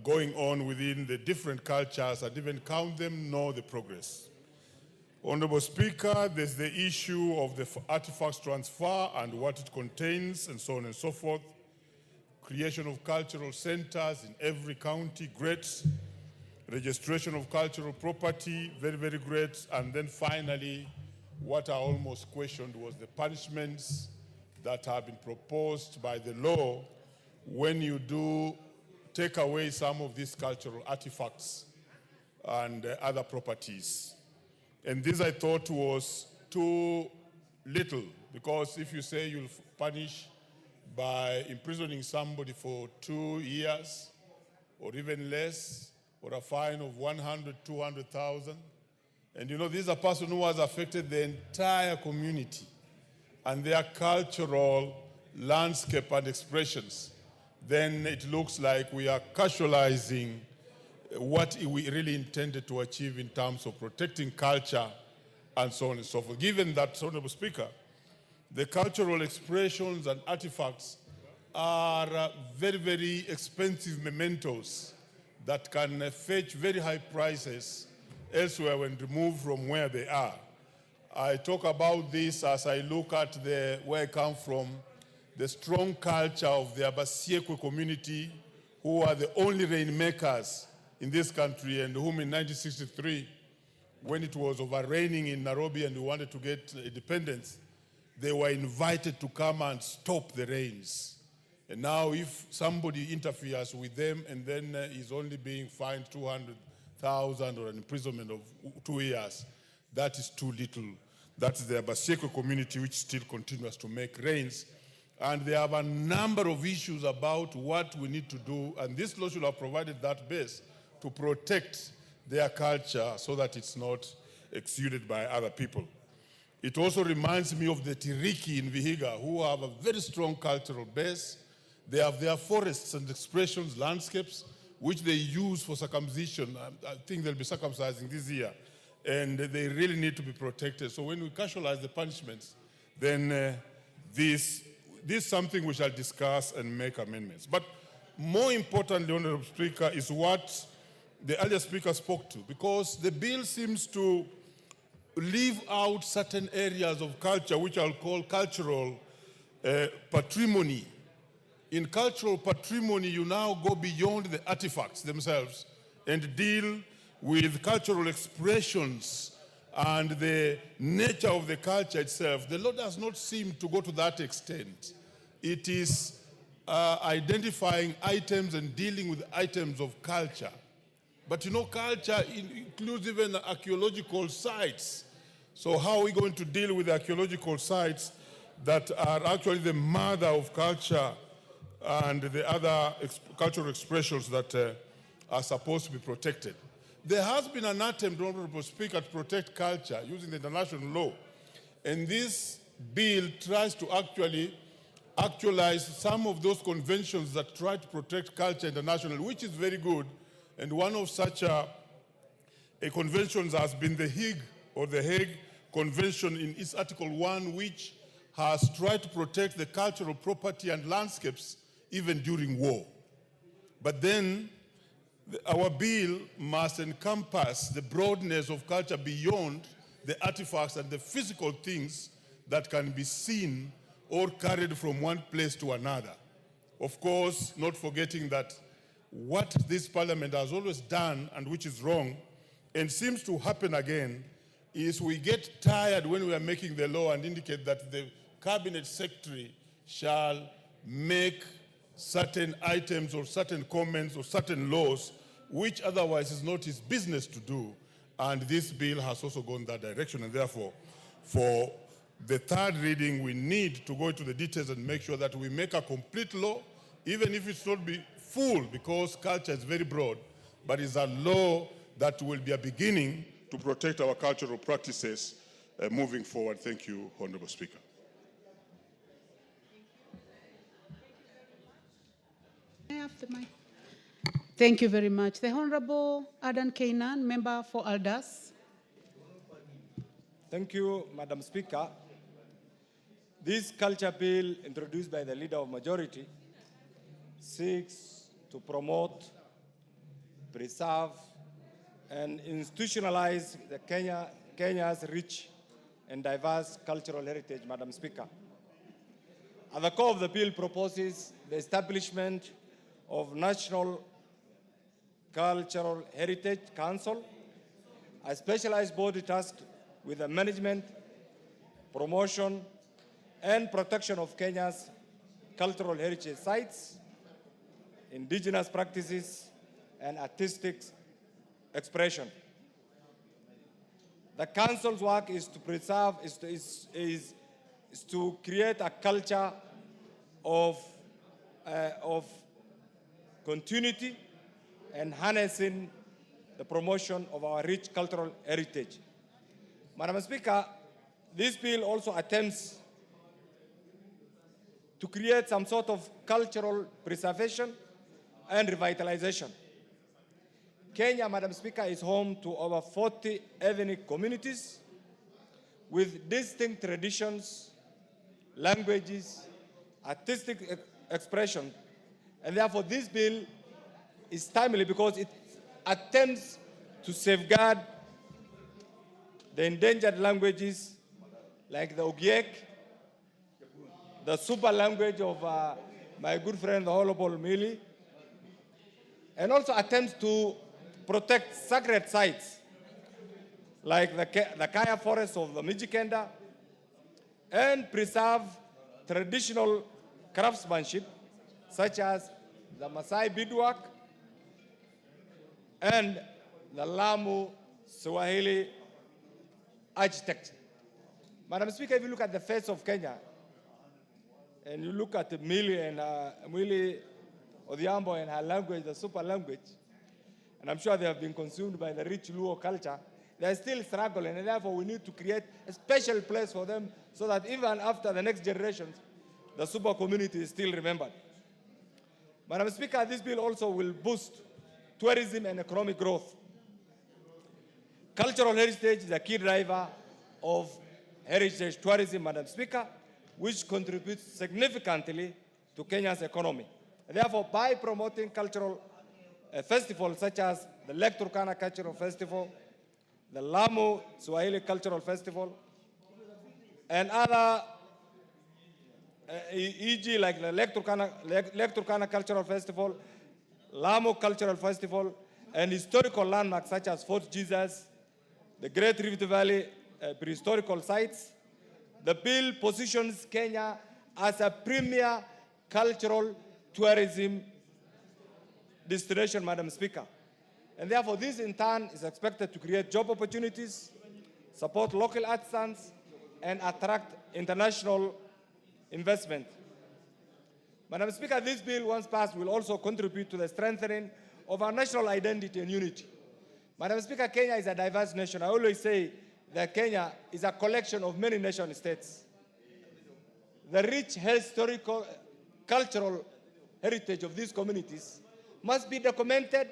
O: going on within the different cultures and even count them, know the progress. Honorable Speaker, there's the issue of the artifacts transfer and what it contains and so on and so forth. Creation of cultural centers in every county, great. Registration of cultural property, very, very great. And then finally, what I almost questioned was the punishments that have been proposed by the law when you do take away some of these cultural artifacts and other properties. And this I thought was too little, because if you say you'll punish by imprisoning somebody for 2 years or even less, or a fine of 100, 200,000, and you know, this is a person who has affected the entire community and their cultural landscape and expressions, then it looks like we are casualizing what we really intended to achieve in terms of protecting culture and so on and so forth. Given that, Honorable Speaker, the cultural expressions and artifacts are very, very expensive mementos that can fetch very high prices elsewhere when removed from where they are. I talk about this as I look at where I come from, the strong culture of the Abasiekwe community, who are the only rainmakers in this country, and whom in 1963, when it was over-raining in Nairobi and we wanted to get independence, they were invited to come and stop the rains. And now if somebody interferes with them and then is only being fined 200,000 or an imprisonment of 2 years, that is too little. That's the Abasiekwe community, which still continues to make rains. And they have a number of issues about what we need to do, and this law should have provided that base to protect their culture so that it's not exuded by other people. It also reminds me of the Tiriki in Vihiga, who have a very strong cultural base. They have their forests and expressions, landscapes, which they use for circumcision. I think they'll be circumcising this year, and they really need to be protected. So when we casualize the punishments, then this is something we shall discuss and make amendments. But more importantly, Honorable Speaker, is what the earlier speaker spoke to, because the bill seems to leave out certain areas of culture, which I'll call cultural patrimony. In cultural patrimony, you now go beyond the artifacts themselves and deal with cultural expressions and the nature of the culture itself. The law does not seem to go to that extent. It is identifying items and dealing with items of culture. But you know, culture includes even archaeological sites. So how are we going to deal with archaeological sites that are actually the mother of culture and the other cultural expressions that are supposed to be protected? There has been an attempt, Honorable Speaker, to protect culture using the international law. And this bill tries to actualize some of those conventions that try to protect culture internationally, which is very good. And one of such conventions has been the Hague Convention in its Article 1, which has tried to protect the cultural property and landscapes even during war. But then our bill must encompass the broadness of culture beyond the artifacts and the physical things that can be seen or carried from one place to another. Of course, not forgetting that what this parliament has always done, and which is wrong, and seems to happen again, is we get tired when we are making the law and indicate that the cabinet secretary shall make certain items or certain comments or certain laws which otherwise is not his business to do. And this bill has also gone that direction. And therefore, for the third reading, we need to go into the details and make sure that we make a complete law, even if it's not be full, because culture is very broad, but it's a law that will be a beginning to protect our cultural practices moving forward. Thank you, Honorable Speaker.
J: I have the mic. Thank you very much. The Honorable Adan Kainan, member for Aldas.
P: Thank you, Madam Speaker. This culture bill introduced by the Leader of Majority seeks to promote, preserve, and institutionalize Kenya's rich and diverse cultural heritage, Madam Speaker. At the core of the bill proposes the establishment of National Cultural Heritage Council, a specialized body tasked with the management, promotion, and protection of Kenya's cultural heritage sites, indigenous practices, and artistic expression. The council's work is to preserve, is to create a culture of continuity and harnessing the promotion of our rich cultural heritage. Madam Speaker, this bill also attempts to create some sort of cultural preservation and revitalization. Kenya, Madam Speaker, is home to over 40 ethnic communities with distinct traditions, languages, artistic expression, and therefore this bill is timely because it attempts to safeguard the endangered languages like the Ogiek, the super language of my good friend, the Honorable Mili, and also attempts to protect sacred sites like the Kaya forest of the Mijikenda, and preserve traditional craftsmanship such as the Maasai beadwork and the Lamu Swahili architecture. Madam Speaker, if you look at the face of Kenya, and you look at Mili and Mili Odhiambo and her language, the super language, and I'm sure they have been consumed by the rich Luo culture, they're still struggling, and therefore we need to create a special place for them so that even after the next generations, the super community is still remembered. Madam Speaker, this bill also will boost tourism and economic growth. Cultural heritage is a key driver of heritage tourism, Madam Speaker, which contributes significantly to Kenya's economy. Therefore, by promoting cultural festivals such as the Lake Turkana Cultural Festival, the Lamu Swahili Cultural Festival, and other, e.g. like the Lake Turkana Cultural Festival, Lamu Cultural Festival, and historical landmarks such as Fort Jesus, the Great Rift Valley prehistorical sites, the bill positions Kenya as a premier cultural tourism destination, Madam Speaker. And therefore, this in turn is expected to create job opportunities, support local artisans, and attract international investment. Madam Speaker, this bill, once passed, will also contribute to the strengthening of our national identity and unity. Madam Speaker, Kenya is a diverse nation. I always say that Kenya is a collection of many nation states. The rich historical, cultural heritage of these communities must be documented,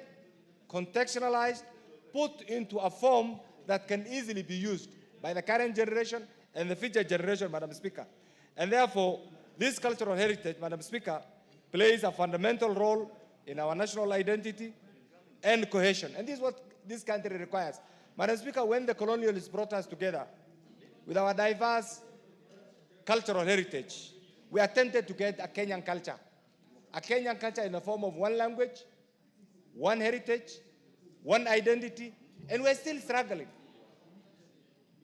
P: contextualized, put into a form that can easily be used by the current generation and the future generation, Madam Speaker. And therefore, this cultural heritage, Madam Speaker, plays a fundamental role in our national identity and cohesion. And this is what this country requires. Madam Speaker, when the colonialists brought us together with our diverse cultural heritage, we attempted to get a Kenyan culture in the form of one language, one heritage, one identity, and we're still struggling.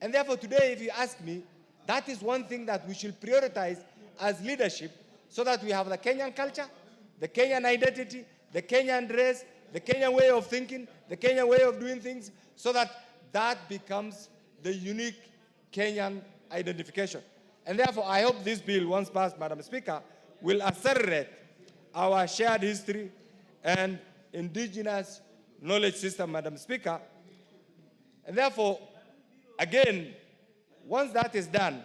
P: And therefore today, if you ask me, that is one thing that we should prioritize as leadership so that we have the Kenyan culture, the Kenyan identity, the Kenyan dress, the Kenyan way of thinking, the Kenyan way of doing things, so that that becomes the unique Kenyan identification. And therefore, I hope this bill, once passed, Madam Speaker, will accelerate our shared history and indigenous knowledge system, Madam Speaker. And therefore, again, once that is done,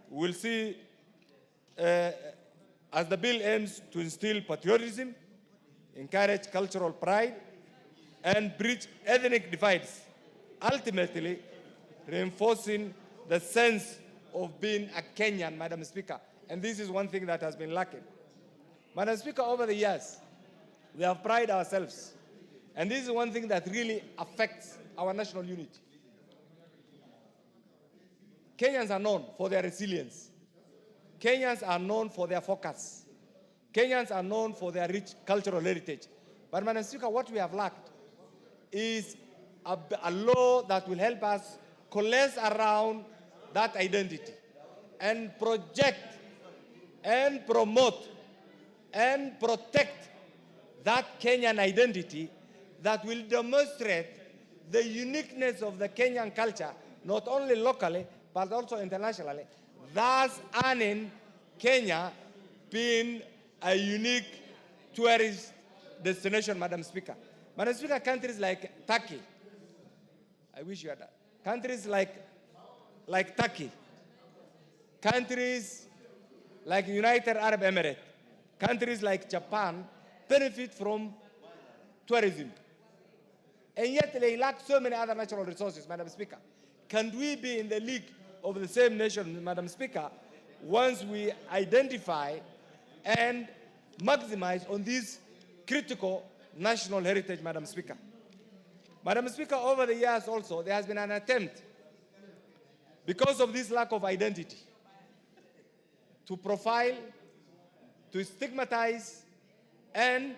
P: we'll see, as the bill aims to instill patriotism, encourage cultural pride, and bridge ethnic divides, ultimately reinforcing the sense of being a Kenyan, Madam Speaker. And this is one thing that has been lacking. Madam Speaker, over the years, we have prided ourselves. And this is one thing that really affects our national unity. Kenyans are known for their resilience. Kenyans are known for their focus. Kenyans are known for their rich cultural heritage. But Madam Speaker, what we have lacked is a law that will help us coalesce around that identity and project and promote and protect that Kenyan identity that will demonstrate the uniqueness of the Kenyan culture, not only locally, but also internationally, thus earning Kenya being a unique tourist destination, Madam Speaker. Madam Speaker, countries like Turkey, I wish you had that. Countries like Turkey, countries like United Arab Emirates, countries like Japan benefit from tourism. And yet they lack so many other natural resources, Madam Speaker. Can we be in the league of the same nation, Madam Speaker, once we identify and maximize on this critical national heritage, Madam Speaker? Madam Speaker, over the years also, there has been an attempt, because of this lack of identity, to profile, to stigmatize, and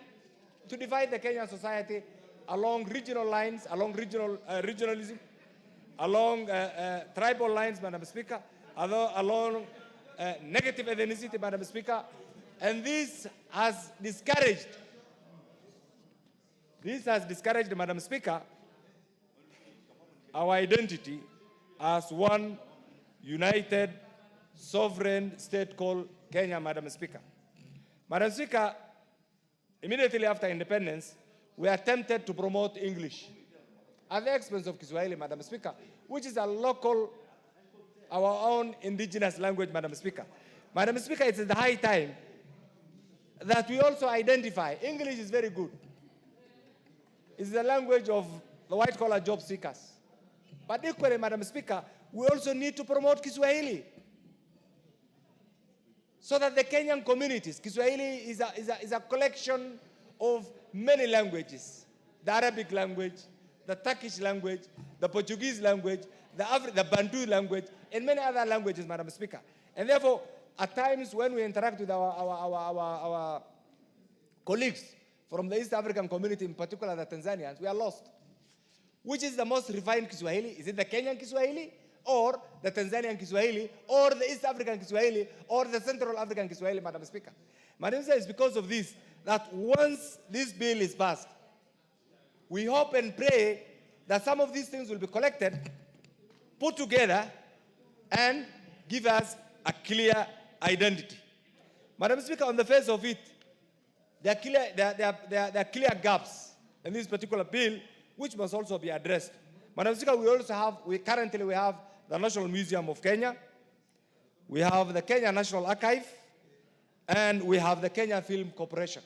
P: to divide the Kenyan society along regional lines, along regionalism, along tribal lines, Madam Speaker, along negative ethnicity, Madam Speaker. And this has discouraged, Madam Speaker, our identity as one united, sovereign state called Kenya, Madam Speaker. Madam Speaker, immediately after independence, we attempted to promote English at the expense of Kiswahili, Madam Speaker, which is a local, our own indigenous language, Madam Speaker. Madam Speaker, it's the high time that we also identify. English is very good. It's the language of the white-collar job seekers. But equally, Madam Speaker, we also need to promote Kiswahili so that the Kenyan communities, Kiswahili is a collection of many languages, the Arabic language, the Turkish language, the Portuguese language, the Bantu language, and many other languages, Madam Speaker. And therefore, at times when we interact with our colleagues from the East African community, in particular the Tanzanians, we are lost. Which is the most refined Kiswahili? Is it the Kenyan Kiswahili, or the Tanzanian Kiswahili, or the East African Kiswahili, or the Central African Kiswahili, Madam Speaker? Madam Speaker, it's because of this that once this bill is passed, we hope and pray that some of these things will be collected, put together, and give us a clear identity. Madam Speaker, on the face of it, there are clear gaps in this particular bill, which must also be addressed. Madam Speaker, we currently have the National Museum of Kenya, we have the Kenya National Archive, and we have the Kenya Film Corporation.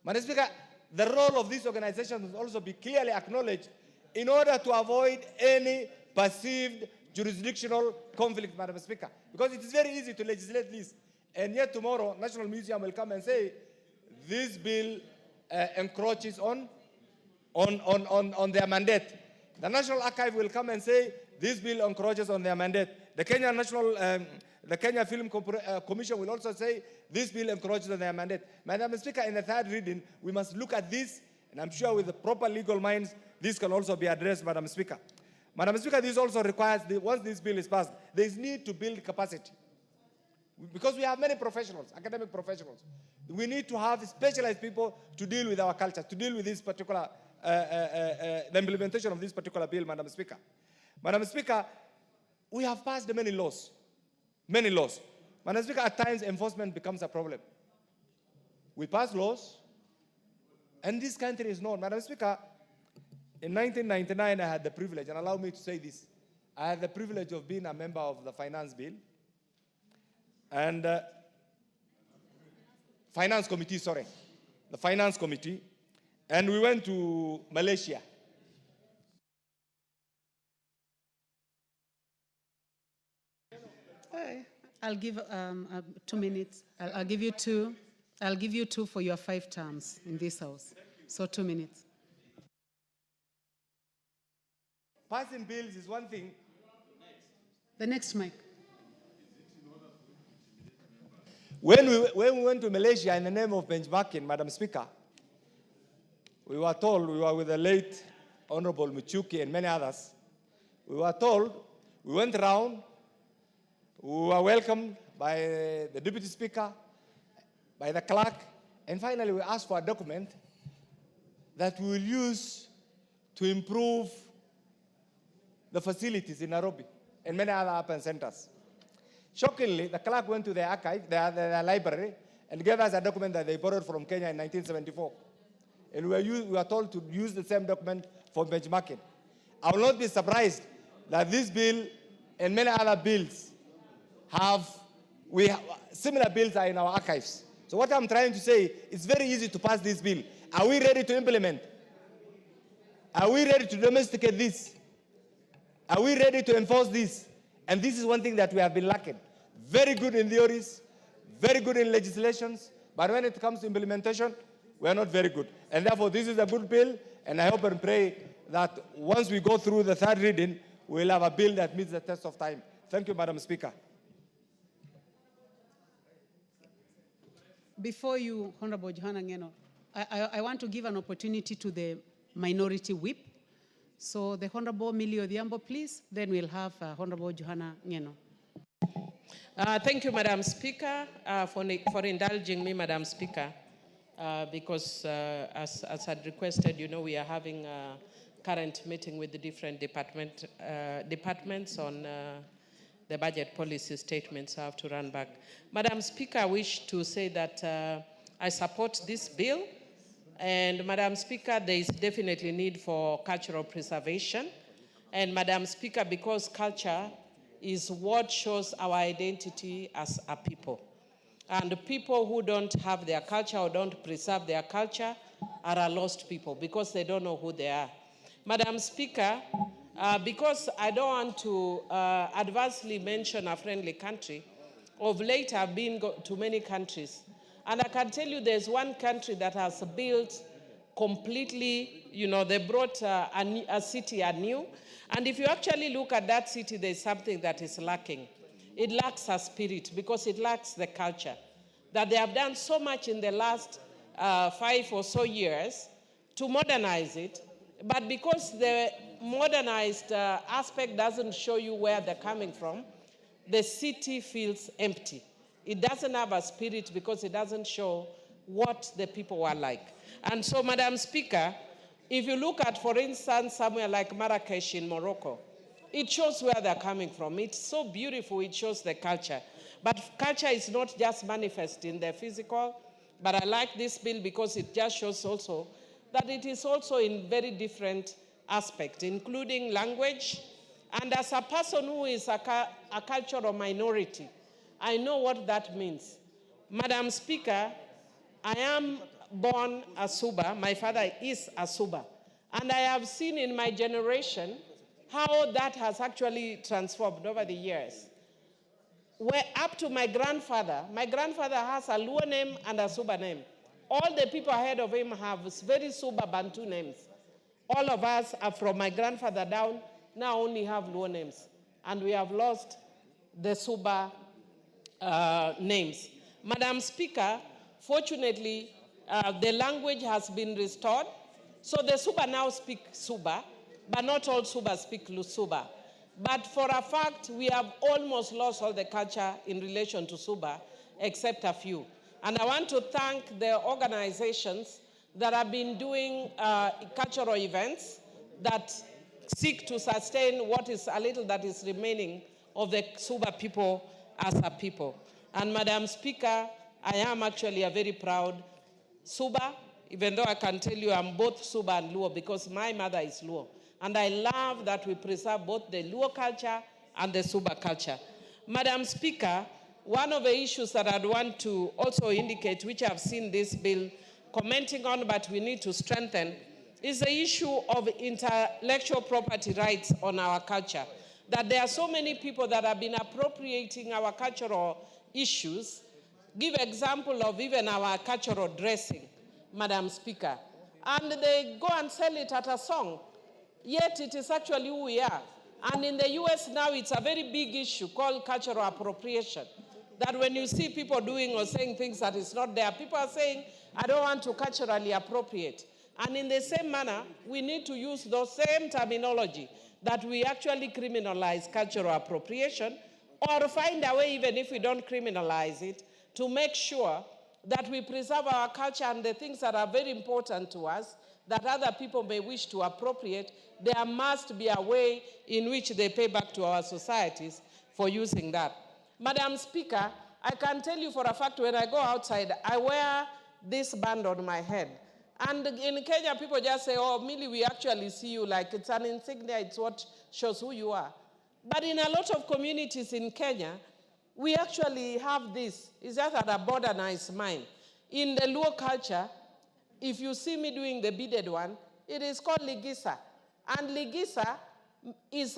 P: Madam Speaker, the role of these organizations must also be clearly acknowledged in order to avoid any perceived jurisdictional conflict, Madam Speaker. Because it is very easy to legislate this. And yet tomorrow, National Museum will come and say, this bill encroaches on their mandate. The National Archive will come and say, this bill encroaches on their mandate. The Kenya Film Commission will also say, this bill encroaches on their mandate. Madam Speaker, in the third reading, we must look at this, and I'm sure with the proper legal minds, this can also be addressed, Madam Speaker. Madam Speaker, this also requires, once this bill is passed, there is need to build capacity. Because we have many professionals, academic professionals. We need to have specialized people to deal with our culture, to deal with this particular, the implementation of this particular bill, Madam Speaker. Madam Speaker, we have passed many laws. Many laws. Madam Speaker, at times enforcement becomes a problem. We pass laws, and this country is known. Madam Speaker, in 1999, I had the privilege, and allow me to say this, I had the privilege of being a member of the Finance Bill, and Finance Committee, sorry, the Finance Committee, and we went to Malaysia.
J: I'll give 2 minutes. I'll give you two. I'll give you 2 for your 5 terms in this house. So 2 minutes.
P: Passing bills is one thing.
J: The next mic.
P: When we went to Malaysia in the name of benchmarking, Madam Speaker, we were told, we were with the late Honorable Michuki and many others, we were told, we went around, we were welcomed by the Deputy Speaker, by the clerk, and finally we asked for a document that we will use to improve the facilities in Nairobi and many other urban centers. Shockingly, the clerk went to the archive, the library, and gave us a document that they borrowed from Kenya in 1974. And we were told to use the same document for benchmarking. I will not be surprised that this bill and many other bills similar bills are in our archives. So what I'm trying to say, it's very easy to pass this bill. Are we ready to implement? Are we ready to domesticate this? Are we ready to enforce this? And this is one thing that we have been lacking. Very good in theories, very good in legislations, but when it comes to implementation, we are not very good. And therefore, this is a good bill, and I hope and pray that once we go through the third reading, we'll have a bill that meets the test of time. Thank you, Madam Speaker.
J: Before you, Honorable Johanna Ngeno, I want to give an opportunity to the minority whip. So the Honorable Millie Odhiambo, please. Then we'll have Honorable Johanna Ngeno.
Q: Thank you, Madam Speaker, for indulging me, Madam Speaker, because as I'd requested, you know, we are having a current meeting with the different departments on the budget policy statements. So I have to run back. Madam Speaker, I wish to say that I support this bill. And Madam Speaker, there is definitely need for cultural preservation. And Madam Speaker, because culture is what shows our identity as a people. And people who don't have their culture or don't preserve their culture are a lost people because they don't know who they are. Madam Speaker, because I don't want to adversely mention a friendly country, of late I've been to many countries. And I can tell you there's one country that has built completely, you know, they brought a city anew. And if you actually look at that city, there's something that is lacking. It lacks a spirit because it lacks the culture. That they have done so much in the last 5 or so years to modernize it, but because the modernized aspect doesn't show you where they're coming from, the city feels empty. It doesn't have a spirit because it doesn't show what the people were like. And so, Madam Speaker, if you look at, for instance, somewhere like Marrakesh in Morocco, it shows where they're coming from. It's so beautiful, it shows the culture. But culture is not just manifest in the physical, but I like this bill because it just shows also that it is also in very different aspects, including language. And as a person who is a cultural minority, I know what that means. Madam Speaker, I am born a Suba. My father is a Suba. And I have seen in my generation how that has actually transformed over the years. Where up to my grandfather has a Luo name and a Suba name. All the people ahead of him have very Suba Bantu names. All of us are from my grandfather down, now only have Luo names. And we have lost the Suba names. Madam Speaker, fortunately, the language has been restored. So the Suba now speak Suba, but not all Suba speak Suba. But for a fact, we have almost lost all the culture in relation to Suba, except a few. And I want to thank the organizations that have been doing cultural events that seek to sustain what is a little that is remaining of the Suba people as a people. And Madam Speaker, I am actually a very proud Suba, even though I can tell you I'm both Suba and Luo because my mother is Luo. And I love that we preserve both the Luo culture and the Suba culture. Madam Speaker, one of the issues that I'd want to also indicate, which I've seen this bill commenting on, but we need to strengthen, is the issue of intellectual property rights on our culture. That there are so many people that have been appropriating our cultural issues. Give example of even our cultural dressing, Madam Speaker. And they go and sell it at a song. Yet it is actually who we are. And in the US now, it's a very big issue called cultural appropriation. That when you see people doing or saying things that is not there, people are saying, I don't want to culturally appropriate. And in the same manner, we need to use those same terminology that we actually criminalize cultural appropriation, or find a way, even if we don't criminalize it, to make sure that we preserve our culture and the things that are very important to us that other people may wish to appropriate. There must be a way in which they pay back to our societies for using that. Madam Speaker, I can tell you for a fact when I go outside, I wear this band on my head. And in Kenya, people just say, oh, Millie, we actually see you like it's an insignia, it's what shows who you are. But in a lot of communities in Kenya, we actually have this. It's just at a modernized mind. In the Luo culture, if you see me doing the beaded one, it is called ligisa. And ligisa is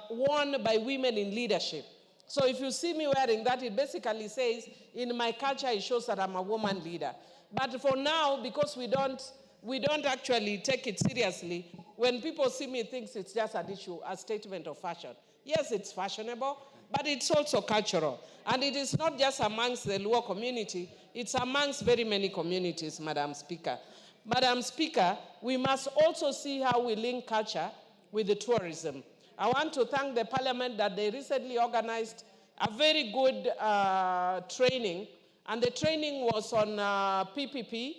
Q: worn by women in leadership. So if you see me wearing that, it basically says, in my culture, it shows that I'm a woman leader. But for now, because we don't actually take it seriously, when people see me, think it's just an issue, a statement of fashion. Yes, it's fashionable, but it's also cultural. And it is not just amongst the Luo community, it's amongst very many communities, Madam Speaker. Madam Speaker, we must also see how we link culture with the tourism. I want to thank the Parliament that they recently organized a very good training, and the training was on PPP,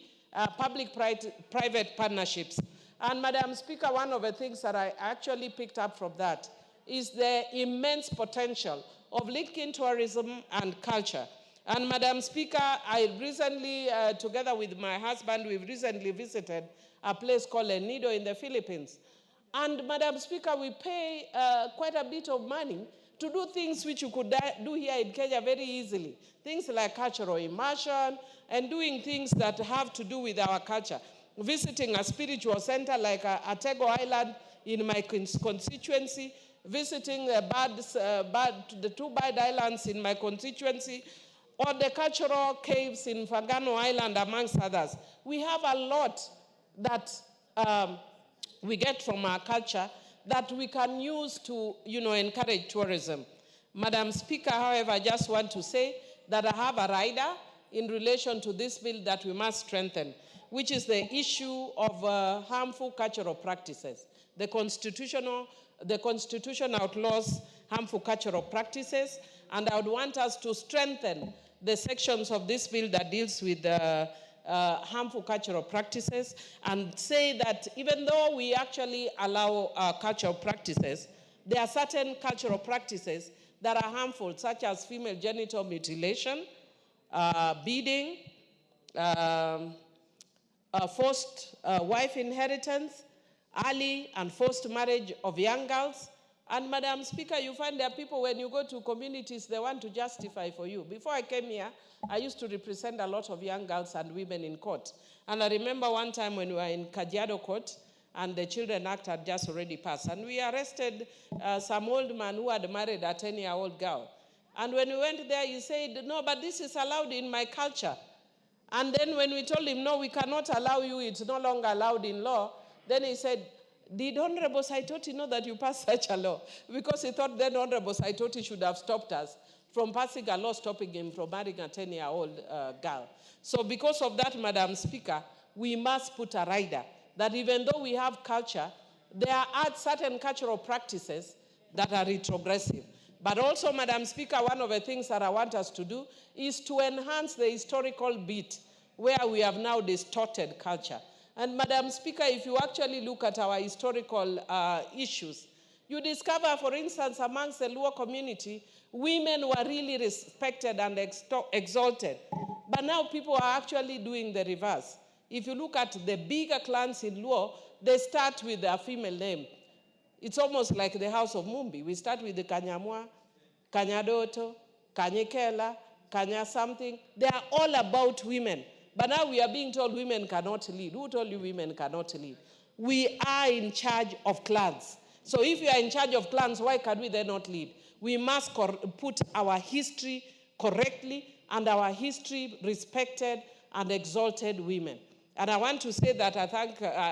Q: public-private partnerships. And Madam Speaker, one of the things that I actually picked up from that is the immense potential of linking tourism and culture. And Madam Speaker, I recently, together with my husband, we've recently visited a place called El Nido in the Philippines. And Madam Speaker, we pay quite a bit of money to do things which you could do here in Kenya very easily. Things like cultural immersion and doing things that have to do with our culture. Visiting a spiritual center like Atego Island in my constituency, visiting the two bird islands in my constituency, or the cultural caves in Fagano Island, amongst others. We have a lot that we get from our culture that we can use to, encourage tourism. Madam Speaker, however, I just want to say that I have a rider in relation to this bill that we must strengthen, which is the issue of harmful cultural practices. The Constitution outlaws harmful cultural practices, and I would want us to strengthen the sections of this bill that deals with harmful cultural practices, and say that even though we actually allow cultural practices, there are certain cultural practices that are harmful, such as female genital mutilation, beading, forced wife inheritance, early and forced marriage of young girls. And Madam Speaker, you find there are people, when you go to communities, they want to justify for you. Before I came here, I used to represent a lot of young girls and women in court. And I remember one time when we were in Kajiado court, and the Children Act had just already passed. And we arrested some old man who had married a 10-year-old girl. And when we went there, he said, no, but this is allowed in my culture. And then when we told him, no, we cannot allow you, it's no longer allowed in law, then he said, did Honorable Saitoti know that you passed such a law? Because he thought then Honorable Saitoti should have stopped us from passing a law stopping him from marrying a 10-year-old girl. So because of that, Madam Speaker, we must put a rider that even though we have culture, there are certain cultural practices that are retrogressive. But also, Madam Speaker, one of the things that I want us to do is to enhance the historical bit where we have now distorted culture. And Madam Speaker, if you actually look at our historical issues, you discover, for instance, amongst the Luo community, women were really respected and exalted. But now people are actually doing the reverse. If you look at the bigger clans in Luo, they start with their female name. It's almost like the House of Mumbi. We start with the Kanyamwa, Kanyadoto, Kanyekela, Kanya something. They are all about women. But now we are being told women cannot lead. Who told you women cannot lead? We are in charge of clans. So if we are in charge of clans, why can we then not lead? We must put our history correctly, and our history respected and exalted women. And I want to say that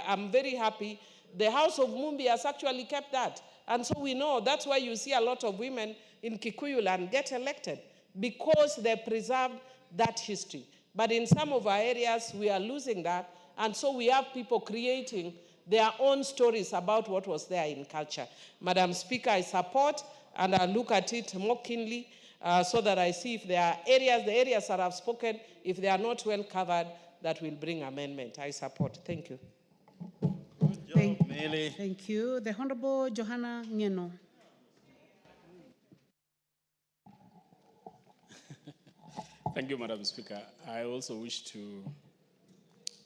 Q: I'm very happy the House of Mumbi has actually kept that. And so we know that's why you see a lot of women in Kikuyu land get elected, because they preserved that history. But in some of our areas, we are losing that. And so we have people creating their own stories about what was there in culture. Madam Speaker, I support and I look at it more keenly so that I see if there are areas, the areas that I've spoken, if they are not well covered, that will bring amendment. I support. Thank you.
J: Thank you. The Honorable Johanna Ngeno.
R: Thank you, Madam Speaker. I also wish to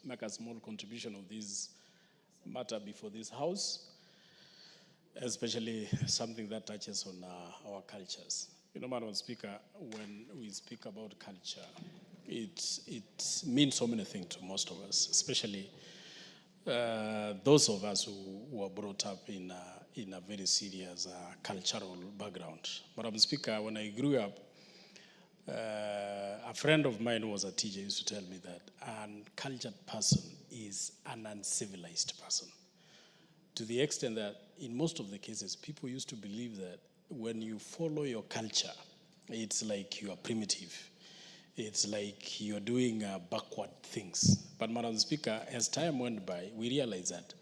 R: make a small contribution of this matter before this House, especially something that touches on our cultures. You know, Madam Speaker, when we speak about culture, it means so many things to most of us, especially those of us who were brought up in a very serious cultural background. Madam Speaker, when I grew up, a friend of mine who was a teacher used to tell me that an uncultured person is an uncivilized person. To the extent that in most of the cases, people used to believe that when you follow your culture, it's like you are primitive. It's like you're doing backward things. But Madam Speaker, as time went by, we realized that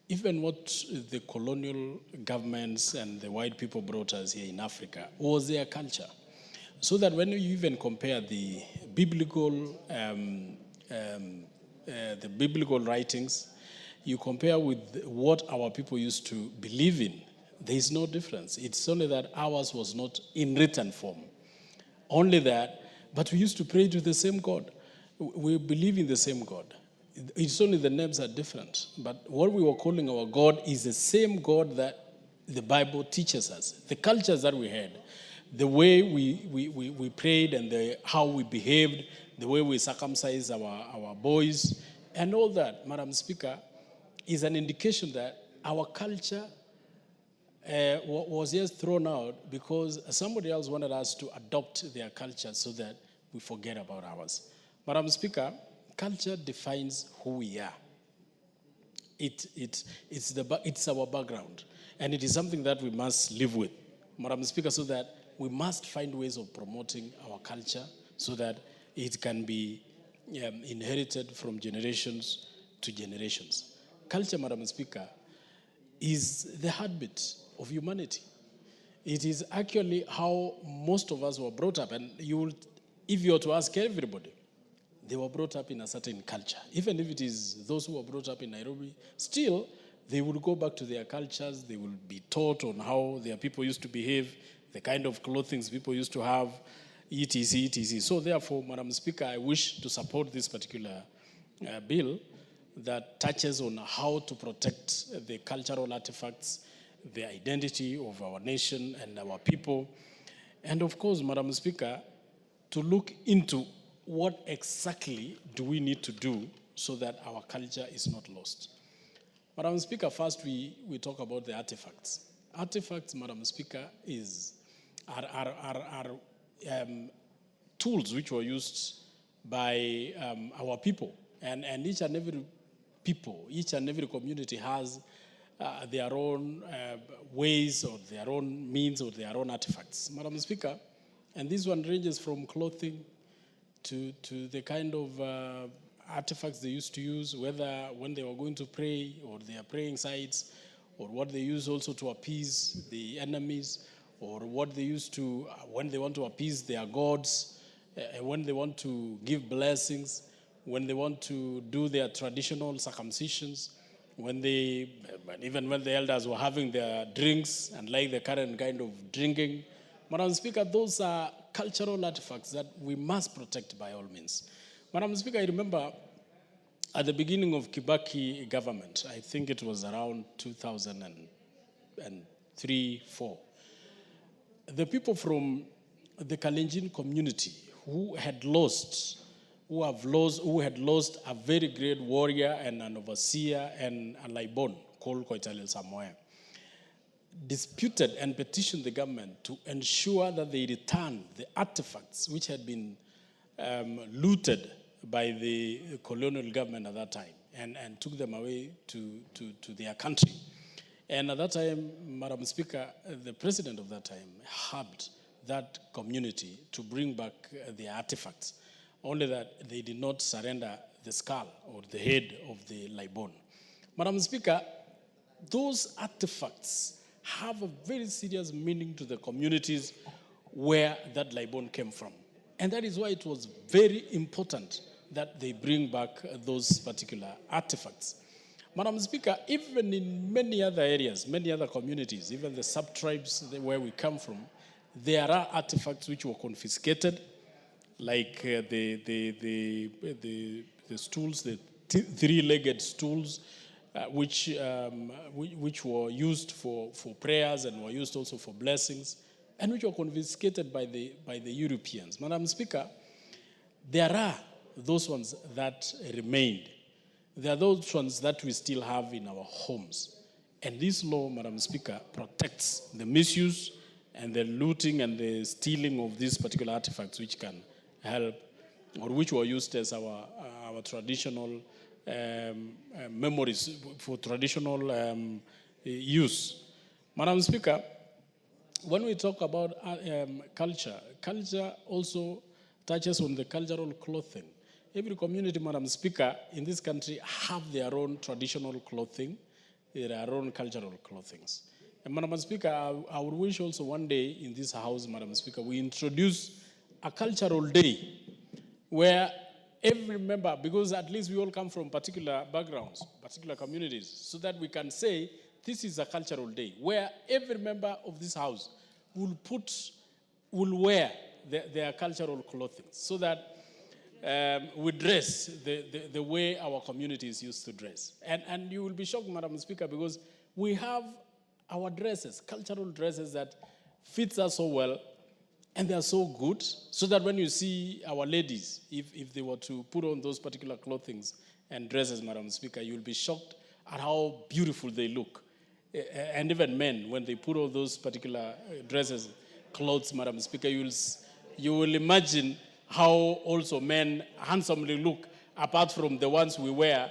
R: even what the colonial governments and the white people brought us here in Africa was their culture. So that when you even compare the biblical writings, you compare with what our people used to believe in, there is no difference. It's only that ours was not in written form. Only that, but we used to pray to the same God. We believe in the same God. It's only the names are different. But what we were calling our God is the same God that the Bible teaches us. The cultures that we had, the way we prayed and how we behaved, the way we circumcised our boys, and all that, Madam Speaker, is an indication that our culture was just thrown out because somebody else wanted us to adopt their culture so that we forget about ours. Madam Speaker, culture defines who we are. It's our background, and it is something that we must live with, Madam Speaker, so that we must find ways of promoting our culture so that it can be inherited from generations to generations. Culture, Madam Speaker, is the heartbeat of humanity. It is actually how most of us were brought up. And if you were to ask everybody, they were brought up in a certain culture. Even if it is those who were brought up in Nairobi, still, they would go back to their cultures. They will be taught on how their people used to behave, the kind of clothing people used to have, etc., etc. So therefore, Madam Speaker, I wish to support this particular bill that touches on how to protect the cultural artifacts, the identity of our nation and our people. And of course, Madam Speaker, to look into what exactly do we need to do so that our culture is not lost. Madam Speaker, first we talk about the artifacts. Artifacts, Madam Speaker, are tools which were used by our people. And each and every people, each and every community has their own ways or their own means or their own artifacts. Madam Speaker, and this one ranges from clothing to the kind of artifacts they used to use, whether when they were going to pray or their praying sites, or what they use also to appease the enemies, or what they used to, when they want to appease their gods, when they want to give blessings, when they want to do their traditional circumcisions, even when the elders were having their drinks and like the current kind of drinking. Madam Speaker, those are cultural artifacts that we must protect by all means. Madam Speaker, I remember at the beginning of Kibaki government, I think it was around 2003-04, the people from the Kalenjin community who had lost a very great warrior and an overseer and a Laibon called Koitalel Samoe, disputed and petitioned the government to ensure that they return the artifacts which had been looted by the colonial government at that time and took them away to their country. And at that time, Madam Speaker, the president of that time helped that community to bring back their artifacts, only that they did not surrender the skull or the head of the Laibon. Madam Speaker, those artifacts have a very serious meaning to the communities where that Laibon came from. And that is why it was very important that they bring back those particular artifacts. Madam Speaker, even in many other areas, many other communities, even the sub-tribes where we come from, there are artifacts which were confiscated, like the stools, the three-legged stools, which were used for prayers and were used also for blessings, and which were confiscated by the Europeans. Madam Speaker, there are those ones that remained. There are those ones that we still have in our homes. And this law, Madam Speaker, protects the misuse and the looting and the stealing of these particular artifacts which can help, or which were used as our traditional memories for traditional use. Madam Speaker, when we talk about culture also touches on the cultural clothing. Every community, Madam Speaker, in this country have their own traditional clothing, their own cultural clothings. And Madam Speaker, I would wish also one day in this house, Madam Speaker, we introduce a cultural day where every member, because at least we all come from particular backgrounds, particular communities, so that we can say this is a cultural day where every member of this house will wear their cultural clothing, so that we dress the way our communities used to dress. And you will be shocked, Madam Speaker, because we have our dresses, cultural dresses that fits us so well, and they are so good, so that when you see our ladies, if they were to put on those particular clothings and dresses, Madam Speaker, you'll be shocked at how beautiful they look. And even men, when they put on those particular dresses, clothes, Madam Speaker, you will imagine how also men handsomely look, apart from the ones we wear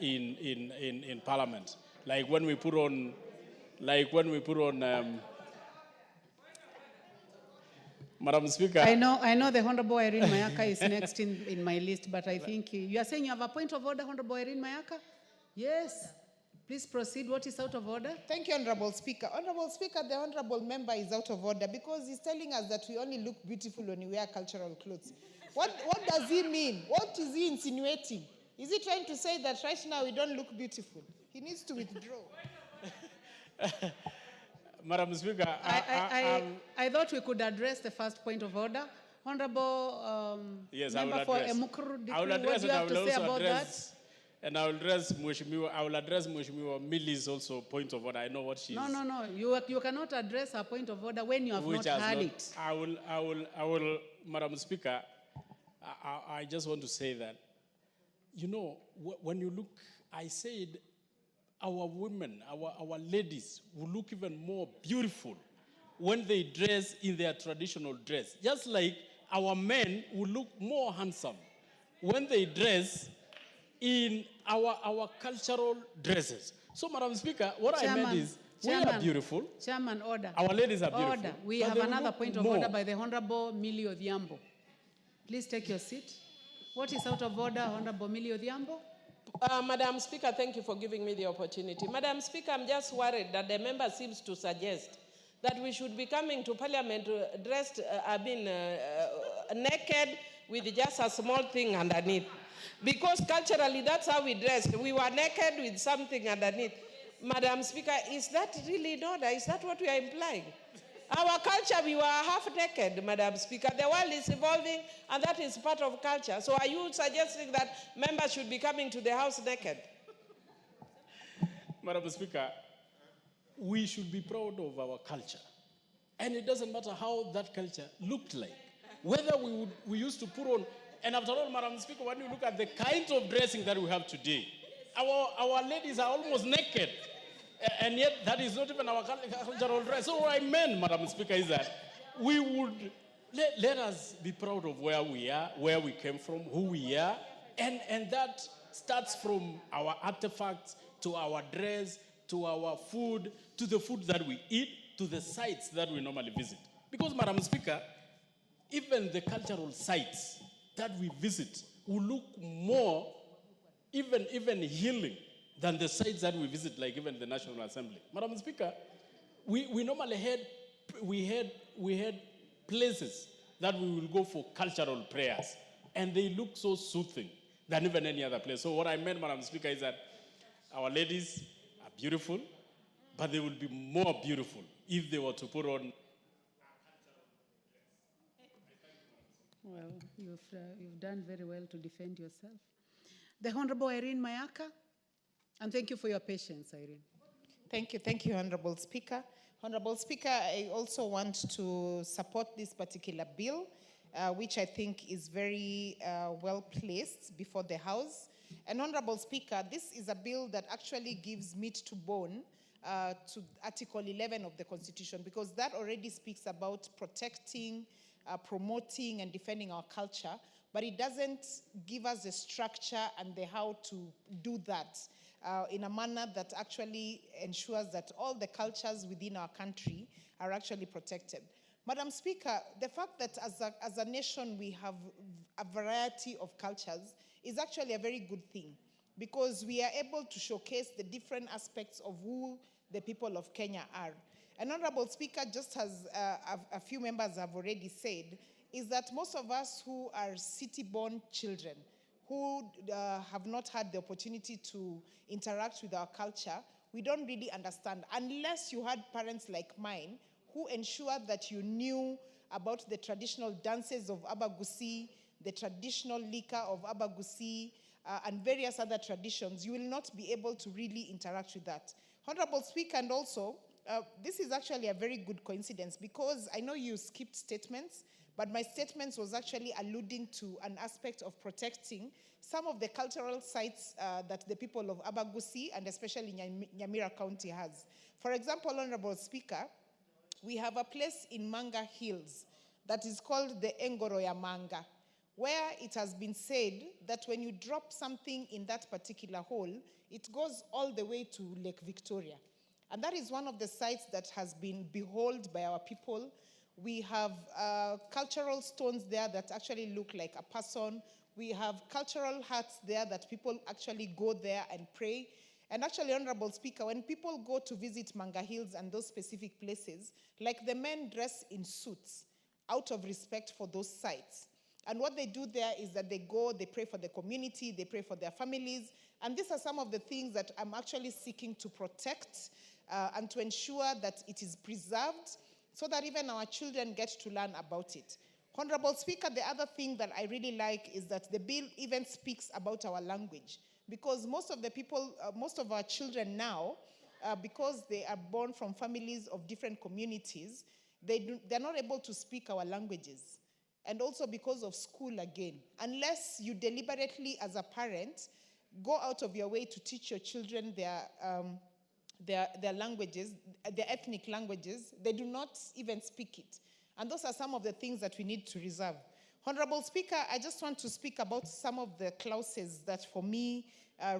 R: in Parliament. Like when we put on, Madam Speaker.
J: I know the Honorable Irene Mayaka is next in my list, but I think you are saying you have a point of order, Honorable Irene Mayaka? Yes. Please proceed. What is out of order?
S: Thank you, Honorable Speaker. Honorable Speaker, the Honorable Member is out of order because he's telling us that we only look beautiful when we wear cultural clothes. What does he mean? What is he insinuating? Is he trying to say that right now we don't look beautiful? He needs to withdraw.
R: Madam Speaker,
J: I thought we could address the first point of order. Honorable Member for Emukuru, what do you have to say about that?
R: And I will address Mheshimiwa Milli's also point of order. I know what she is.
J: No. You cannot address a point of order when you have not heard it.
R: I will, Madam Speaker, I just want to say that you know, when you look, I said our women, our ladies will look even more beautiful when they dress in their traditional dress. Just like our men will look more handsome when they dress in our cultural dresses. So, Madam Speaker, what I meant is, we are beautiful.
J: Chairman, order.
R: Our ladies are beautiful.
J: Order. We
R: but
J: have
R: they will
J: another
R: look
J: point of
R: more.
J: order by the Honorable Millie Odhiambo. Please take your seat. What is out of order, Honorable Millie Odhiambo?
Q: Madam Speaker, thank you for giving me the opportunity. Madam Speaker, I'm just worried that the member seems to suggest that we should be coming to Parliament dressed, naked with just a small thing underneath. Because culturally, that's how we dressed. We were naked with something underneath. Madam Speaker, is that really in order? Is that what we are implying? Our culture, we were half naked, Madam Speaker. The world is evolving, and that is part of culture. So are you suggesting that members should be coming to the House naked?
R: Madam Speaker, we should be proud of our culture. And it doesn't matter how that culture looked like. Whether we used to put on, and after all, Madam Speaker, when you look at the kinds of dressing that we have today, our ladies are almost naked. And yet, that is not even our cultural dress. So what I meant, Madam Speaker, is that we would, let us be proud of where we are, where we came from, who we are. And that starts from our artifacts, to our dress, to our food, to the food that we eat, to the sites that we normally visit. Because, Madam Speaker, even the cultural sites that we visit will look more, even healing, than the sites that we visit, like even the National Assembly. Madam Speaker, we normally had places that we will go for cultural prayers, and they look so soothing than even any other place. So what I meant, Madam Speaker, is that our ladies are beautiful, but they will be more beautiful if they were to put on.
J: Well, you've done very well to defend yourself. The Honorable Irene Mayaka, and thank you for your patience, Irene.
S: Thank you, Honorable Speaker. Honorable Speaker, I also want to support this particular bill, which I think is very well placed before the House. And Honorable Speaker, this is a bill that actually gives meat to bone to Article 11 of the Constitution, because that already speaks about protecting, promoting, and defending our culture, but it doesn't give us the structure and the how to do that in a manner that actually ensures that all the cultures within our country are actually protected. Madam Speaker, the fact that as a nation we have a variety of cultures is actually a very good thing, because we are able to showcase the different aspects of who the people of Kenya are. And Honorable Speaker, just as a few members have already said, is that most of us who are city-born children, who have not had the opportunity to interact with our culture, we don't really understand, unless you had parents like mine who ensured that you knew about the traditional dances of Abagusi, the traditional liquor of Abagusi, and various other traditions. You will not be able to really interact with that. Honorable Speaker, and also, this is actually a very good coincidence, because I know you skipped statements, but my statements was actually alluding to an aspect of protecting some of the cultural sites that the people of Abagusi and especially Nyamira County has. For example, Honorable Speaker, we have a place in Manga Hills that is called the Engoroya Manga, where it has been said that when you drop something in that particular hole, it goes all the way to Lake Victoria. And that is one of the sites that has been beholden by our people. We have cultural stones there that actually look like a person. We have cultural huts there that people actually go there and pray. And actually, Honorable Speaker, when people go to visit Manga Hills and those specific places, like the men dress in suits out of respect for those sites. And what they do there is that they go, they pray for the community, they pray for their families. And these are some of the things that I'm actually seeking to protect and to ensure that it is preserved, so that even our children get to learn about it. Honorable Speaker, the other thing that I really like is that the bill even speaks about our language, because most of the people, most of our children now, because they are born from families of different communities, they're not able to speak our languages. and also because of school again. Unless you deliberately, as a parent, go out of your way to teach your children their languages, their ethnic languages, they do not even speak it. And those are some of the things that we need to reserve. Honorable Speaker, I just want to speak about some of the clauses that for me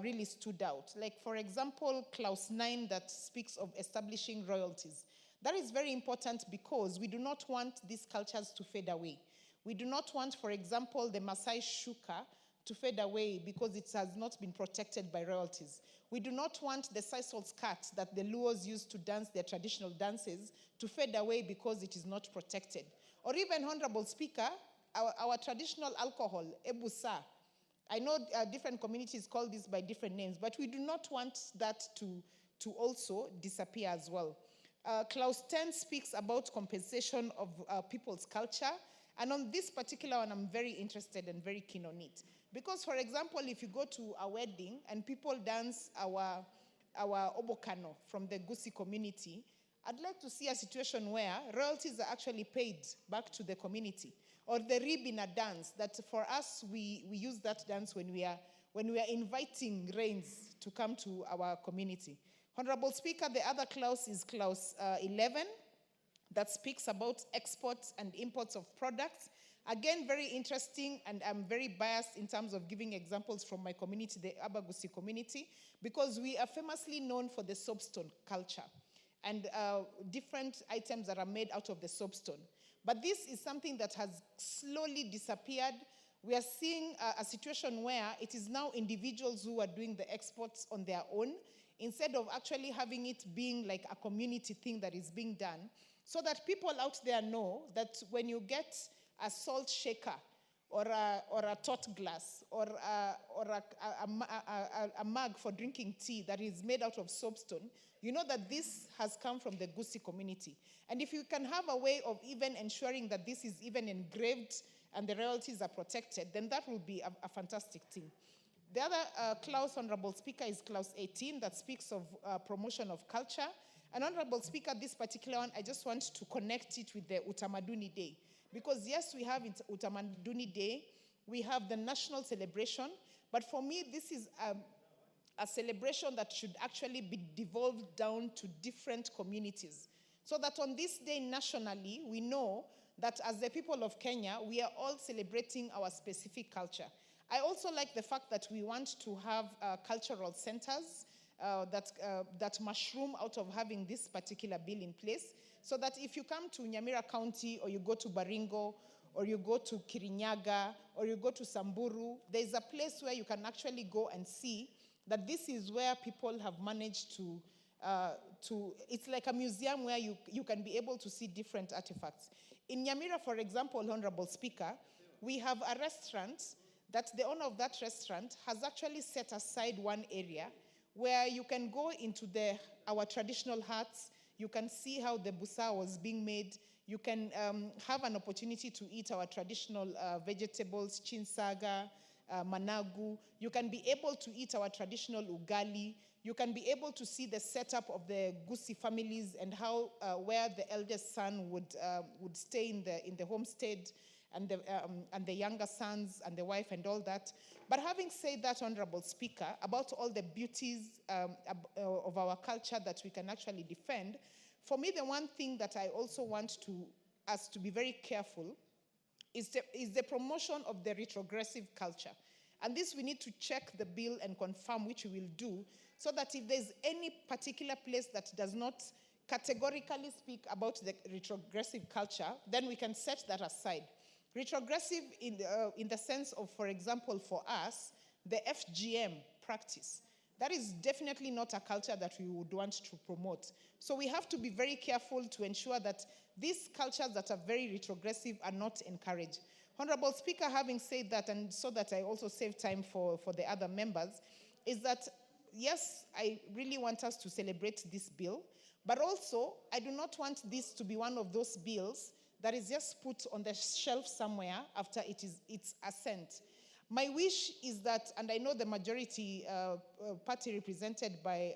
S: really stood out. Like, for example, clause 9 that speaks of establishing royalties. That is very important because we do not want these cultures to fade away. We do not want, for example, the Maasai shuka to fade away because it has not been protected by royalties. We do not want the sisal skirt that the Luos use to dance their traditional dances to fade away because it is not protected. Or even, Honorable Speaker, our traditional alcohol, ebusa. I know different communities call this by different names, but we do not want that to also disappear as well. Clause 10 speaks about compensation of people's culture. And on this particular one, I'm very interested and very keen on it. Because, for example, if you go to a wedding and people dance our obokano from the Gusi community, I'd like to see a situation where royalties are actually paid back to the community. Or the ribina dance, that for us, we use that dance when we are inviting rains to come to our community. Honorable Speaker, the other clause is clause 11, that speaks about exports and imports of products. Again, very interesting, and I'm very biased in terms of giving examples from my community, the Abagusi community, because we are famously known for the soapstone culture and different items that are made out of the soapstone. But this is something that has slowly disappeared. We are seeing a situation where it is now individuals who are doing the exports on their own, instead of actually having it being like a community thing that is being done, so that people out there know that when you get a salt shaker or a tot glass or a mug for drinking tea that is made out of soapstone, you know that this has come from the Gusi community. And if you can have a way of even ensuring that this is even engraved and the royalties are protected, then that will be a fantastic thing. The other clause, Honorable Speaker, is clause 18 that speaks of promotion of culture. And Honorable Speaker, this particular one, I just want to connect it with the Utamaduni Day. Because yes, we have Utamaduni Day, we have the national celebration, but for me, this is a celebration that should actually be devolved down to different communities. So that on this day nationally, we know that as the people of Kenya, we are all celebrating our specific culture. I also like the fact that we want to have cultural centers that mushroom out of having this particular bill in place, so that if you come to Nyamira County or you go to Baringo or you go to Kirinyaga or you go to Samburu, there's a place where you can actually go and see that this is where people have managed to it's like a museum where you can be able to see different artifacts. In Nyamira, for example, Honorable Speaker, we have a restaurant that the owner of that restaurant has actually set aside one area where you can go into our traditional huts, you can see how the busa was being made, you can have an opportunity to eat our traditional vegetables, chinsaga, managu, you can be able to eat our traditional ugali, you can be able to see the setup of the Gusi families and how where the eldest son would stay in the homestead, and the younger sons and the wife and all that. But having said that, Honorable Speaker, about all the beauties of our culture that we can actually defend, for me, the one thing that I also want us to be very careful is the promotion of the retrogressive culture. And this we need to check the bill and confirm, which we will do, so that if there's any particular place that does not categorically speak about the retrogressive culture, then we can set that aside. Retrogressive in the sense of, for example, for us, the FGM practice. That is definitely not a culture that we would want to promote. So we have to be very careful to ensure that these cultures that are very retrogressive are not encouraged. Honorable Speaker, having said that, and so that I also save time for the other members, is that, yes, I really want us to celebrate this bill, but also I do not want this to be one of those bills that is just put on the shelf somewhere after its assent. My wish is that, and I know the majority party represented by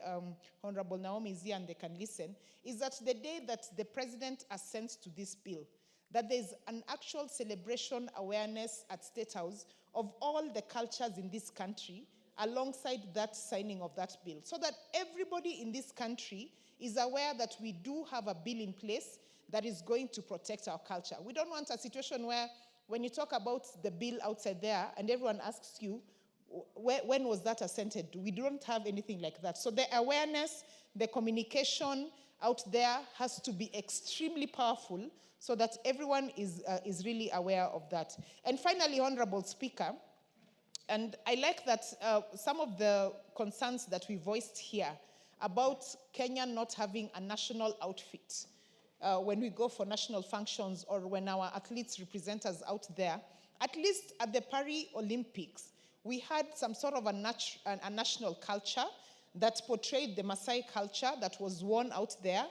S: Honorable Naomi Zia, and they can listen, is that the day that the president assents to this bill, that there's an actual celebration awareness at State House of all the cultures in this country alongside that signing of that bill, so that everybody in this country is aware that we do have a bill in place that is going to protect our culture. We don't want a situation where when you talk about the bill outside there and everyone asks you, when was that assented to? We don't have anything like that. So the awareness, the communication out there has to be extremely powerful so that everyone is really aware of that. And finally, Honorable Speaker, and I like that some of the concerns that we voiced here about Kenya not having a national outfit when we go for national functions or when our athletes represent us out there, at least at the Paris Olympics, we had some sort of a national culture that portrayed the Maasai culture that was worn out there.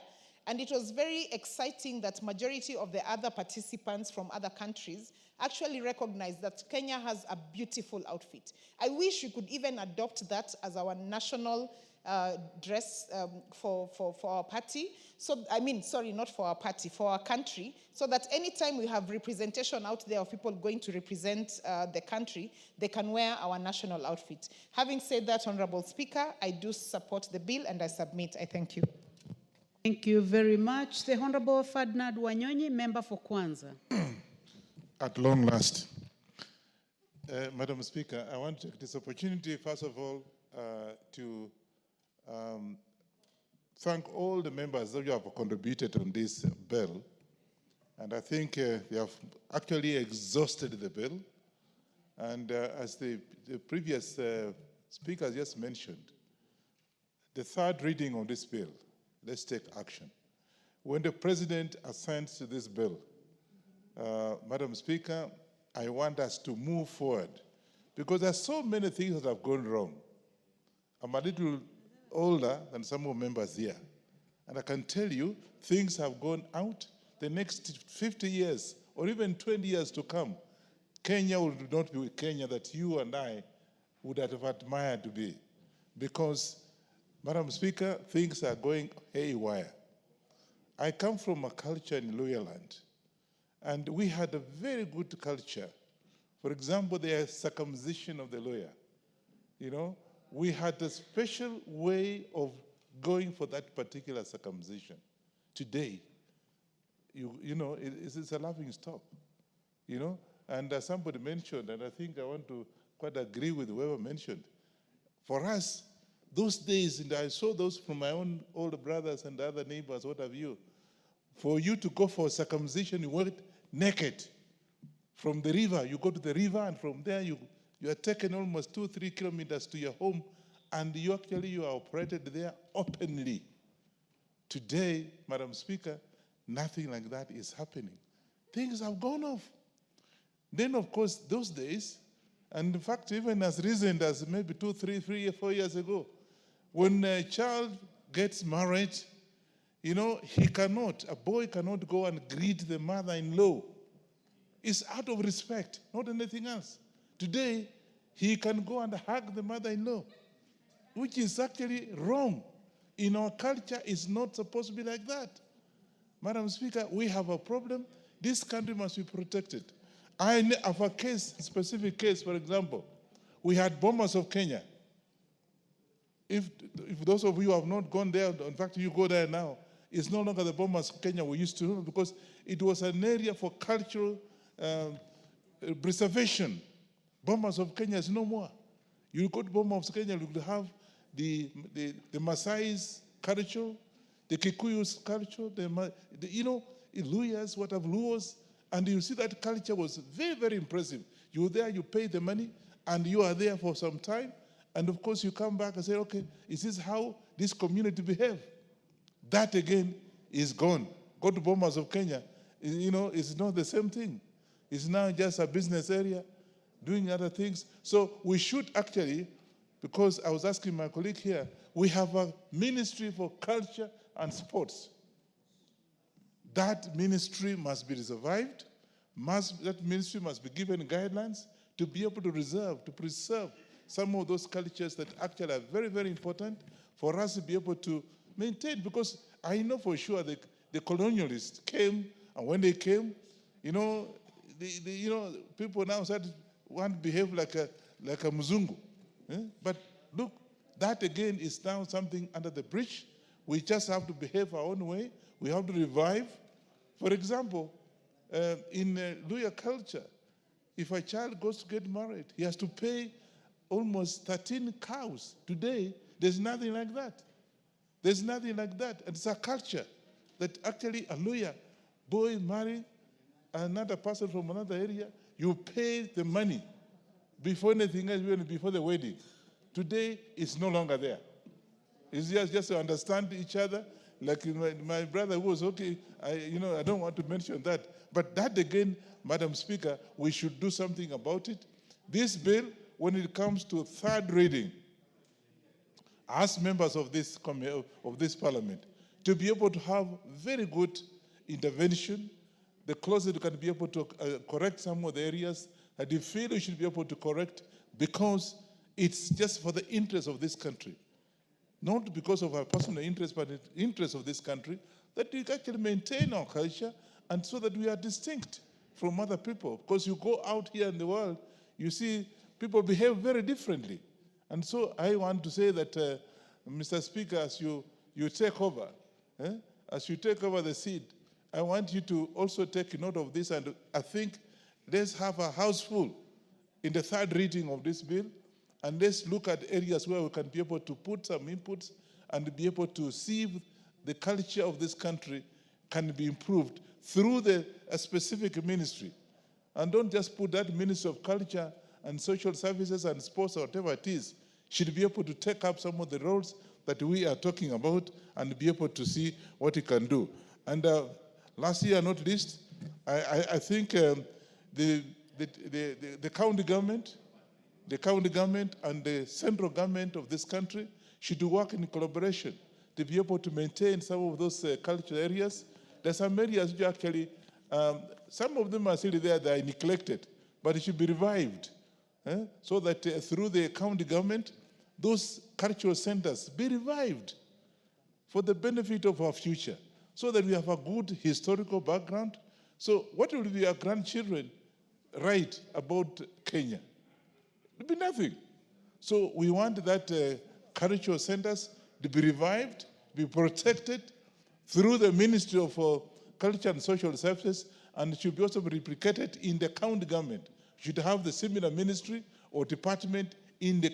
S: And it was very exciting that majority of the other participants from other countries actually recognized that Kenya has a beautiful outfit. I wish we could even adopt that as our national dress for our party. So, I mean, sorry, not for our party, for our country, so that anytime we have representation out there of people going to represent the country, they can wear our national outfit. Having said that, Honorable Speaker, I do support the bill and I submit. I thank you.
J: Thank you very much. The Honorable Ferdinand Wanyonyi, member for Kwanza.
T: At long last. Madam Speaker, I want to take this opportunity, first of all, to thank all the members who have contributed on this bill. And I think we have actually exhausted the bill. And as the previous speaker just mentioned, the third reading on this bill, let's take action. When the president assents to this bill, Madam Speaker, I want us to move forward because there's so many things that have gone wrong. I'm a little older than some of members here, and I can tell you things have gone out. The next 50 years or even 20 years to come, Kenya will not be Kenya that you and I would have admired to be, because, Madam Speaker, things are going haywire. I come from a culture in Luhyaland, and we had a very good culture. For example, the circumcision of the Luhya. You know, we had a special way of going for that particular circumcision. Today, you know, it's a laughing stock, you know. And somebody mentioned, and I think I want to quite agree with whoever mentioned, for us, those days, and I saw those from my own older brothers and other neighbors, what have you, for you to go for circumcision, you went naked. From the river, you go to the river, and from there you are taken almost 2-3 kilometers to your home, and you are operated there openly. Today, Madam Speaker, nothing like that is happening. Things have gone off. Then, of course, those days, and in fact, even as recent as maybe 2, 3, 4 years ago, when a child gets married, you know, a boy cannot go and greet the mother-in-law. It's out of respect, not anything else. Today, he can go and hug the mother-in-law, which is actually wrong. In our culture, it's not supposed to be like that. Madam Speaker, we have a problem. This country must be protected. I have a specific case, for example. We had Bomas of Kenya. If those of you have not gone there, in fact, you go there now, it's no longer the Bomas of Kenya we used to know, because it was an area for cultural preservation. Bomas of Kenya is no more. You go to Bomas of Kenya, you will have the Maasai's culture, the Kikuyu's culture, you know, Luyas, what have Luos, and you see that culture was very, very impressive. You're there, you pay the money, and you are there for some time, and of course you come back and say, okay, is this how this community behave? That again is gone. Go to Bomas of Kenya, you know, it's not the same thing. It's now just a business area, doing other things. So we should actually, because I was asking my colleague here, we have a ministry for culture and sports. That ministry must be revived. That ministry must be given guidelines to be able to preserve some of those cultures that actually are very, very important for us to be able to maintain. Because I know for sure the colonialists came, and when they came, You know, people now want to behave like a Mzungu. But look, that again is now something under the bridge. We just have to behave our own way. We have to revive. For example, in Luya culture, if a child goes to get married, he has to pay almost 13 cows. Today, there's nothing like that. There's nothing like that. And it's a culture that actually a Luya boy marrying another person from another area, you pay the money before anything else, even before the wedding. Today, it's no longer there. It's just to understand each other. Like my brother who was okay, I don't want to mention that. But that again, Madam Speaker, we should do something about it. This bill, when it comes to third reading, as members of this parliament, to be able to have very good intervention, the closet you can be able to correct some of the areas that you feel you should be able to correct, because it's just for the interest of this country. Not because of our personal interest, but the interest of this country, that we actually maintain our culture and so that we are distinct from other people. Because you go out here in the world, you see people behave very differently. And so I want to say that, Mr. Speaker, as you take over, as you take over the seat, I want you to also take note of this. And I think let's have a house full in the third reading of this bill. And let's look at areas where we can be able to put some inputs and be able to see if the culture of this country can be improved through a specific ministry. And don't just put that Ministry of Culture and Social Services and Sports or whatever it is, should be able to take up some of the roles that we are talking about and be able to see what it can do. And last year, not least, I think the county government, and the central government of this country should work in collaboration to be able to maintain some of those cultural areas. There's some areas which actually, some of them are still there, they are neglected, but it should be revived, so that through the county government, those cultural centers be revived for the benefit of our future, so that we have a good historical background. So what will be our grandchildren write about Kenya? It'll be nothing. So we want that cultural centers to be revived, be protected through the Ministry of Culture and Social Services, and it should be also replicated in the county government. Should have the similar ministry or department in the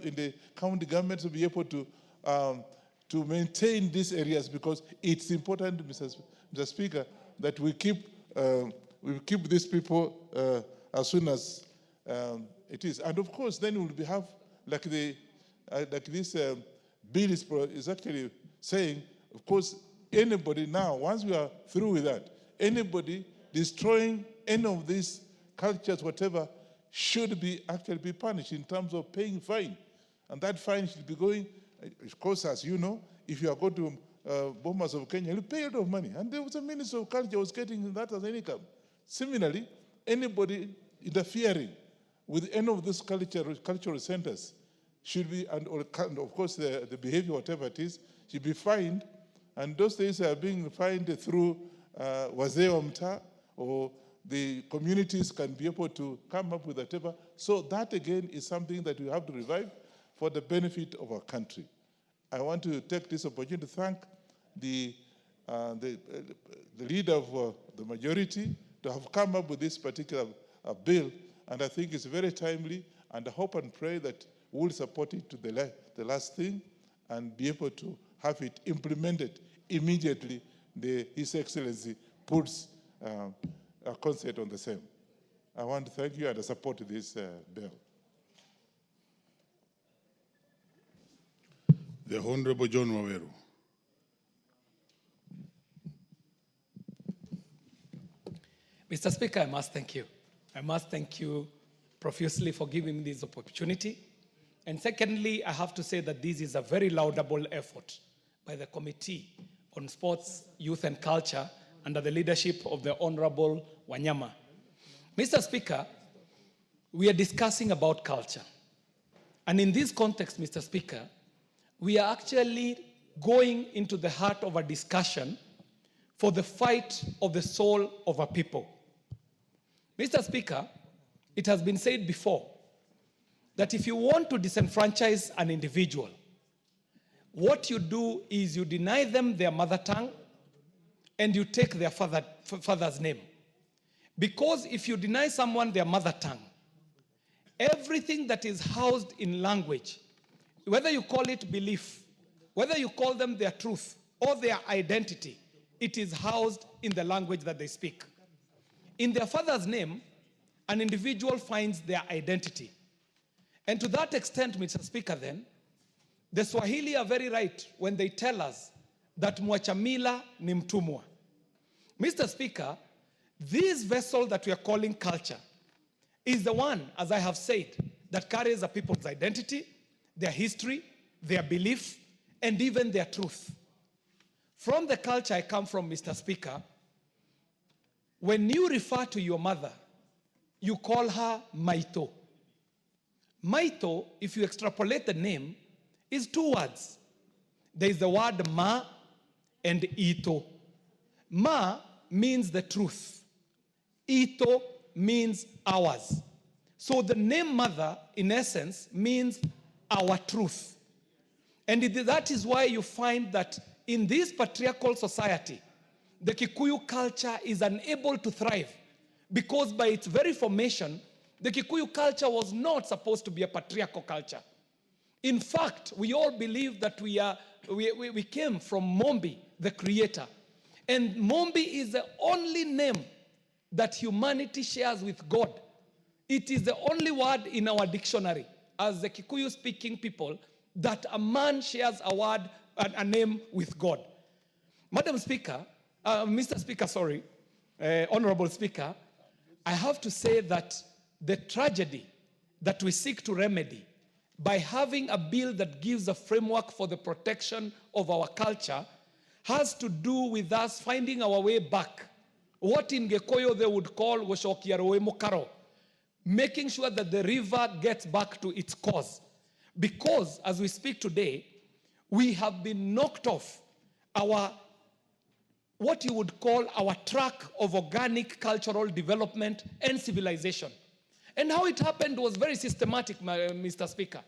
T: in the county government to be able to maintain these areas, because it's important, Mr. Speaker, that we keep these people as soon as it is. And of course, then we'll have, like this bill is actually saying, of course, anybody now, once we are through with that, anybody destroying any of these cultures, whatever, should be actually be punished in terms of paying fine. And that fine should be going, of course, as you know, if you are going to Bomas of Kenya, you pay a lot of money. And there was a Minister of Culture who was getting that as an income. Similarly, anybody interfering with any of these cultural centers should be, and of course the behavior, whatever it is, should be fined. And those things are being fined through wazee wa mtaa, or the communities can be able to come up with whatever. So that again is something that we have to revive for the benefit of our country. I want to take this opportunity to thank the leader of the majority to have come up with this particular bill. And I think it's very timely, and I hope and pray that we'll support it to the last thing and be able to have it implemented immediately. His Excellency puts a concert on the same. I want to thank you, and I support this bill.
O: The Honorable John Waweru.
I: Mr. Speaker, I must thank you. I must thank you profusely for giving me this opportunity. And secondly, I have to say that this is a very laudable effort by the Committee on Sports, Youth and Culture under the leadership of the Honorable Wanyama. Mr. Speaker, we are discussing about culture. And in this context, Mr. Speaker, we are actually going into the heart of a discussion for the fight of the soul of a people. Mr. Speaker, it has been said before that if you want to disenfranchise an individual, what you do is you deny them their mother tongue and you take their father's name. Because if you deny someone their mother tongue, everything that is housed in language, whether you call it belief, whether you call them their truth or their identity, it is housed in the language that they speak. In their father's name, an individual finds their identity. And to that extent, Mr. Speaker, then, the Swahili are very right when they tell us that mwachamila ni mtumwa. Mr. Speaker, this vessel that we are calling culture is the one, as I have said, that carries a people's identity, their history, their belief, and even their truth. From the culture I come from, Mr. Speaker, when you refer to your mother, you call her Maito. Maito, if you extrapolate the name, is two words. There is the word ma and ito. Ma means the truth. Ito means ours. So the name mother, in essence, means our truth. And that is why you find that in this patriarchal society, the Kikuyu culture is unable to thrive because by its very formation, the Kikuyu culture was not supposed to be a patriarchal culture. In fact, we all believe that we came from Mombi, the creator. And Mombi is the only name that humanity shares with God. It is the only word in our dictionary, as the Kikuyu-speaking people, that a man shares a word, a name with God. Madam Speaker, Mr. Speaker, sorry, Honorable Speaker, I have to say that the tragedy that we seek to remedy by having a bill that gives a framework for the protection of our culture has to do with us finding our way back. What in Gekoyo they would call Woshokiarowe Mokaro, making sure that the river gets back to its course. Because as we speak today, we have been knocked off our, what you would call our track of organic cultural development and civilization. And how it happened was very systematic, Mr. Speaker.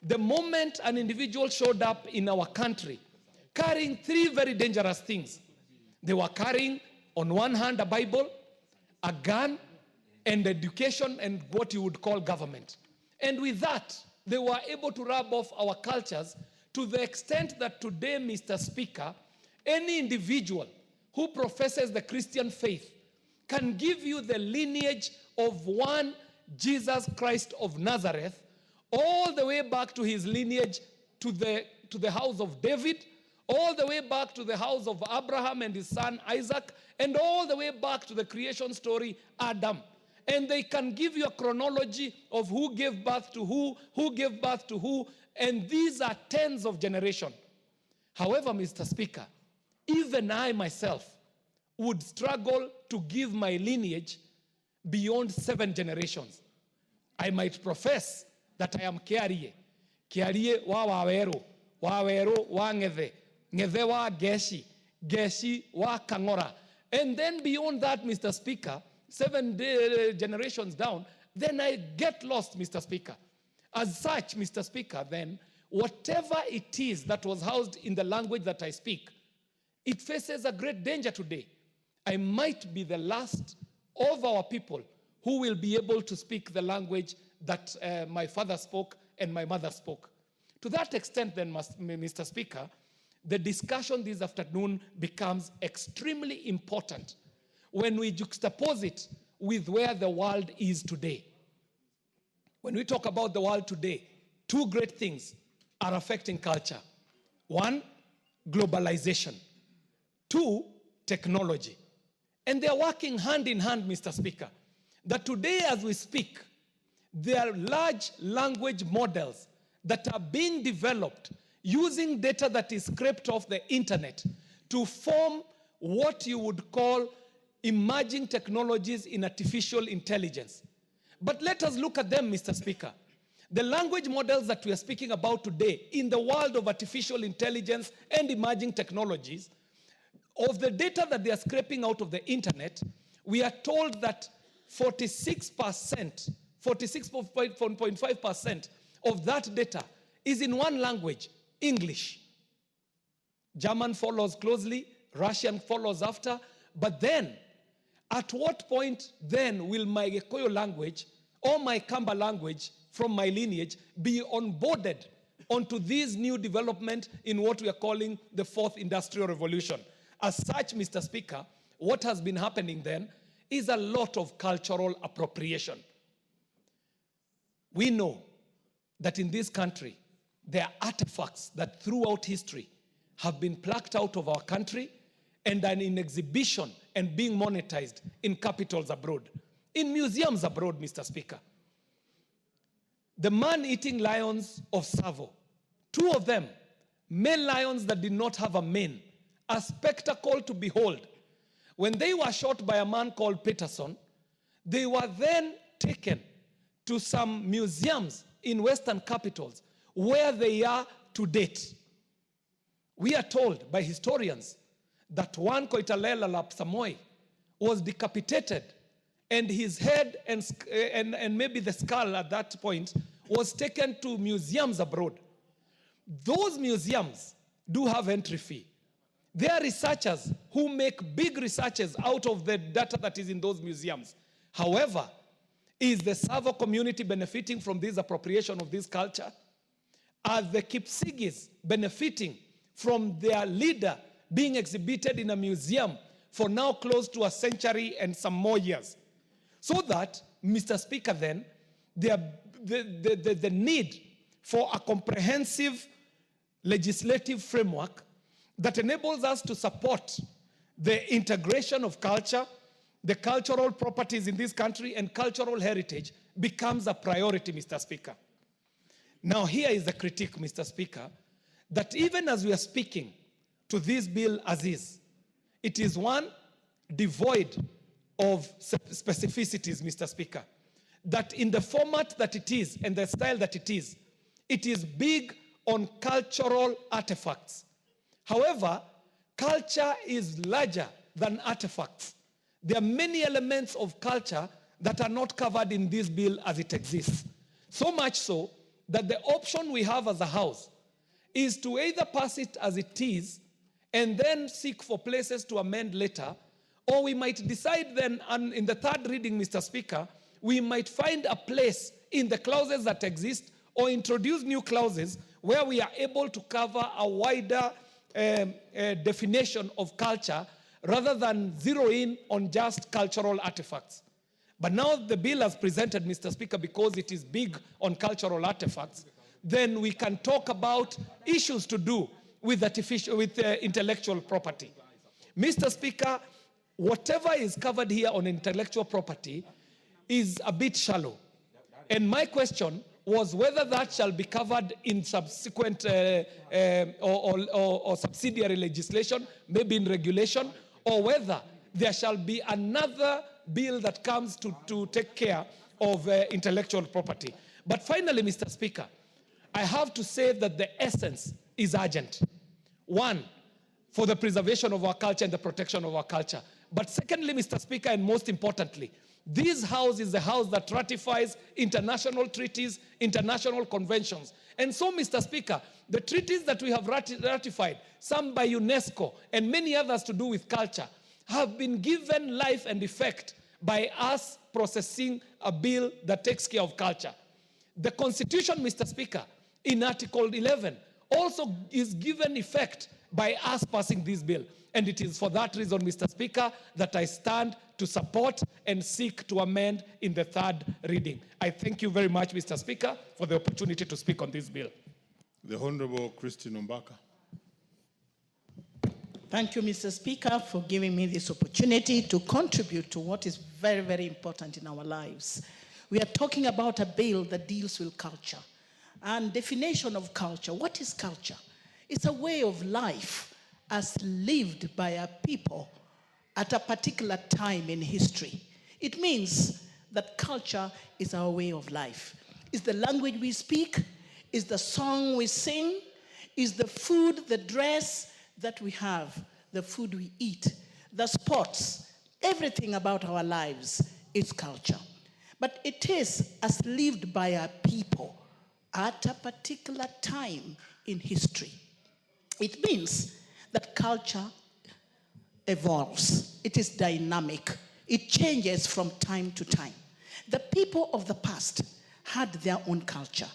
I: The moment an individual showed up in our country carrying three very dangerous things, they were carrying on one hand a Bible, a gun, and education and what you would call government. And with that, they were able to rub off our cultures to the extent that today, Mr. Speaker, any individual who professes the Christian faith can give you the lineage of one Jesus Christ of Nazareth all the way back to his lineage to the house of David, all the way back to the house of Abraham and his son Isaac, and all the way back to the creation story, Adam. And they can give you a chronology of who gave birth to who gave birth to who, and these are tens of generations. However, Mr. Speaker, even I myself would struggle to give my lineage beyond 7 generations. I might profess that I am Kiarie. Kiarie wa Wawero, Wawero wa Ngeve, Ngeve wa Geshi, Geshi wa Kangora. And then beyond that, Mr. Speaker, 7 generations down, then I get lost, Mr. Speaker. As such, Mr. Speaker, then, whatever it is that was housed in the language that I speak, it faces a great danger today. I might be the last of our people who will be able to speak the language that my father spoke and my mother spoke. To that extent, then, Mr. Speaker, the discussion this afternoon becomes extremely important when we juxtapose it with where the world is today. When we talk about the world today, 2 great things are affecting culture. 1, globalization. 2, technology. And they're working hand in hand, Mr. Speaker. That today as we speak, there are large language models that are being developed using data that is scraped off the internet to form what you would call emerging technologies in artificial intelligence. But let us look at them, Mr. Speaker. The language models that we are speaking about today in the world of artificial intelligence and emerging technologies, of the data that they are scraping out of the internet, we are told that 46.5% of that data is in one language, English. German follows closely, Russian follows after, but then, at what point then will my Gikuyu language or my Kamba language from my lineage be onboarded onto this new development in what we are calling the fourth industrial revolution? As such, Mr. Speaker, what has been happening then is a lot of cultural appropriation. We know that in this country, there are artifacts that throughout history have been plucked out of our country and are in exhibition and being monetized in capitals abroad, in museums abroad, Mr. Speaker. The man-eating lions of Tsavo, 2 of them, male lions that did not have a mane, a spectacle to behold. When they were shot by a man called Peterson, they were then taken to some museums in Western capitals where they are to date. We are told by historians that one Koitalel Arap Samoei was decapitated, and his head and maybe the skull at that point was taken to museums abroad. Those museums do have entry fee. There are researchers who make big researches out of the data that is in those museums. However, is the Tsavo community benefiting from this appropriation of this culture? Are the Kipsigis benefiting from their leader being exhibited in a museum for now close to a century and some more years? So that, Mr. Speaker, then, the need for a comprehensive legislative framework that enables us to support the integration of culture, the cultural properties in this country, and cultural heritage becomes a priority, Mr. Speaker. Now, here is the critique, Mr. Speaker, that even as we are speaking to this bill as is, it is one devoid of specificities, Mr. Speaker. That in the format that it is and the style that it is big on cultural artifacts. However, culture is larger than artifacts. There are many elements of culture that are not covered in this bill as it exists. So much so that the option we have as a House is to either pass it as it is and then seek for places to amend later, or we might decide then, and in the third reading, Mr. Speaker, we might find a place in the clauses that exist or introduce new clauses where we are able to cover a wider definition of culture rather than zero in on just cultural artifacts. But now the bill has presented, Mr. Speaker, because it is big on cultural artifacts, then we can talk about issues to do with intellectual property. Mr. Speaker, whatever is covered here on intellectual property is a bit shallow. And my question was whether that shall be covered in subsequent or subsidiary legislation, maybe in regulation, or whether there shall be another bill that comes to take care of intellectual property. But finally, Mr. Speaker, I have to say that the essence is urgent. One, for the preservation of our culture and the protection of our culture. But secondly, Mr. Speaker, and most importantly, this House is the House that ratifies international treaties, international conventions. And so, Mr. Speaker, the treaties that we have ratified, some by UNESCO and many others to do with culture, have been given life and effect by us processing a bill that takes care of culture. The Constitution, Mr. Speaker, in Article 11, also is given effect by us passing this bill. And it is for that reason, Mr. Speaker, that I stand to support and seek to amend in the third reading. I thank you very much, Mr. Speaker, for the opportunity to speak on this bill.
O: The Honorable Christine Ombaka.
U: Thank you, Mr. Speaker, for giving me this opportunity to contribute to what is very, very important in our lives. We are talking about a bill that deals with culture and definition of culture. What is culture? It's a way of life as lived by a people at a particular time in history. It means that culture is our way of life. It's the language we speak, it's the song we sing, it's the food, the dress that we have, the food we eat, the sports, everything about our lives its culture. But it is as lived by our people at a particular time in history. It means that culture evolves. It is dynamic. It changes from time to time. The people of the past had their own culture.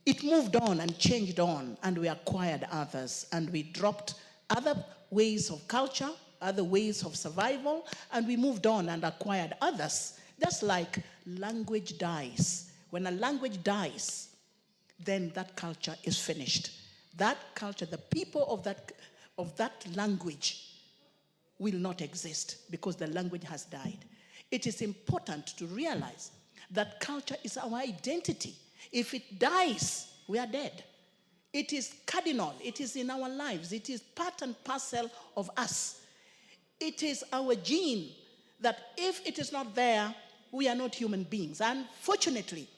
U: It moved on and changed on, and we acquired others, and we dropped other ways of culture, other ways of survival, and we moved on and acquired others. Just like language dies. When a language dies, then that culture is finished. That culture, the people of that language will not exist because the language has died. It is important to realize that culture is our identity. If it dies, we are dead. It is cardinal. It is in our lives. It is part and parcel of us. It is our gene that if it is not there, we are not human beings. Unfortunately,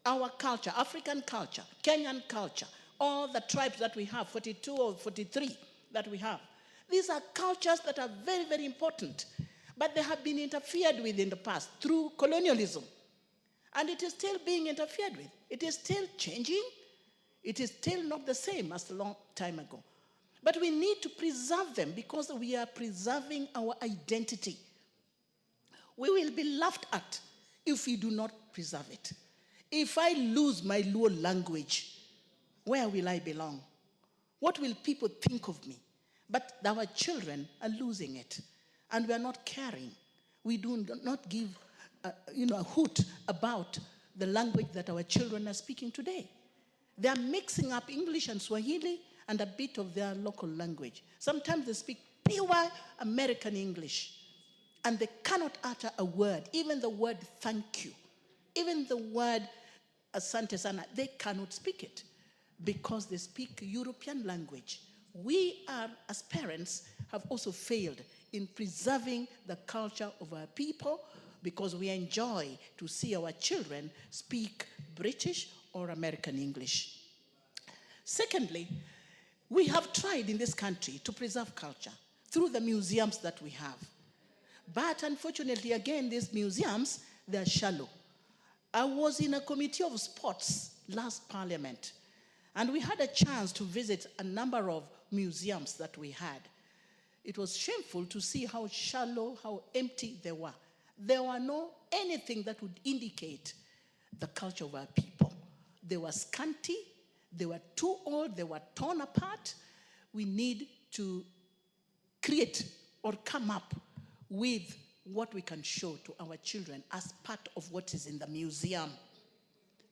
U: our culture, African culture, Kenyan culture, all the tribes that we have, 42 or 43 that we have, these are cultures that are very, very important. But they have been interfered with in the past through colonialism. And it is still being interfered with. It is still changing. It is still not the same as a long time ago. But we need to preserve them because we are preserving our identity. We will be laughed at if we do not preserve it. If I lose my Luo language, where will I belong? What will people think of me? But our children are losing it, and we are not caring. We do not give a hoot about the language that our children are speaking today. They are mixing up English and Swahili and a bit of their local language. Sometimes they speak pure American English, and they cannot utter a word, even the word thank you, even the word asante sana, they cannot speak it because they speak European language. We are, as parents, have also failed in preserving the culture of our people because we enjoy to see our children speak British or American English. Secondly, we have tried in this country to preserve culture through the museums that we have. But unfortunately, again, these museums, they're shallow. I was in a committee of sports last parliament, and we had a chance to visit a number of museums that we had. It was shameful to see how shallow, how empty they were. There were no anything that would indicate the culture of our people. They were scanty, they were too old, they were torn apart. We need to create or come up with what we can show to our children as part of what is in the museum.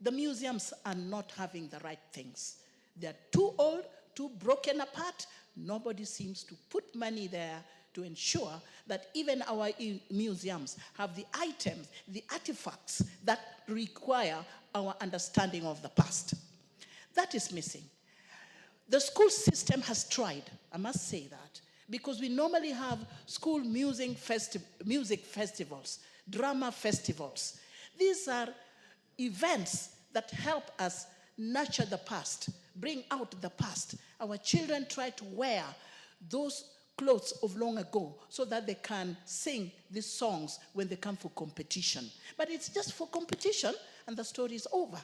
U: The museums are not having the right things. They're too old, too broken apart. Nobody seems to put money there to ensure that even our museums have the items, the artifacts that require our understanding of the past. That is missing. The school system has tried, I must say that, because we normally have school music festivals, drama festivals. These are events that help us nurture the past, bring out the past. Our children try to wear those clothes of long ago so that they can sing these songs when they come for competition. But it's just for competition and the story is over.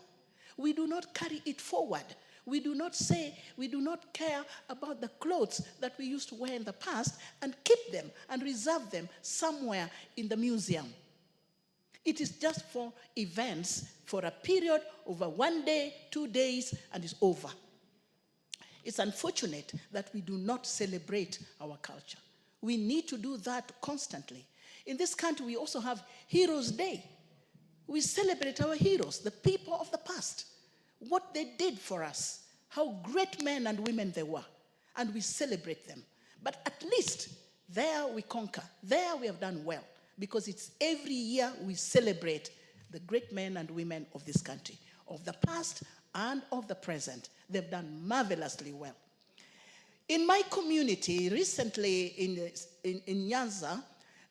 U: We do not carry it forward. We do not say, we do not care about the clothes that we used to wear in the past and keep them and reserve them somewhere in the museum. It is just for events for a period over 1 day, 2 days, and it's over. It's unfortunate that we do not celebrate our culture. We need to do that constantly. In this country, we also have Heroes Day. We celebrate our heroes, the people of the past, what they did for us, how great men and women they were, and we celebrate them. But at least there we conquer. There we have done well, because it's every year we celebrate the great men and women of this country, of the past and of the present. They've done marvelously well. In my community, recently in Nyanza,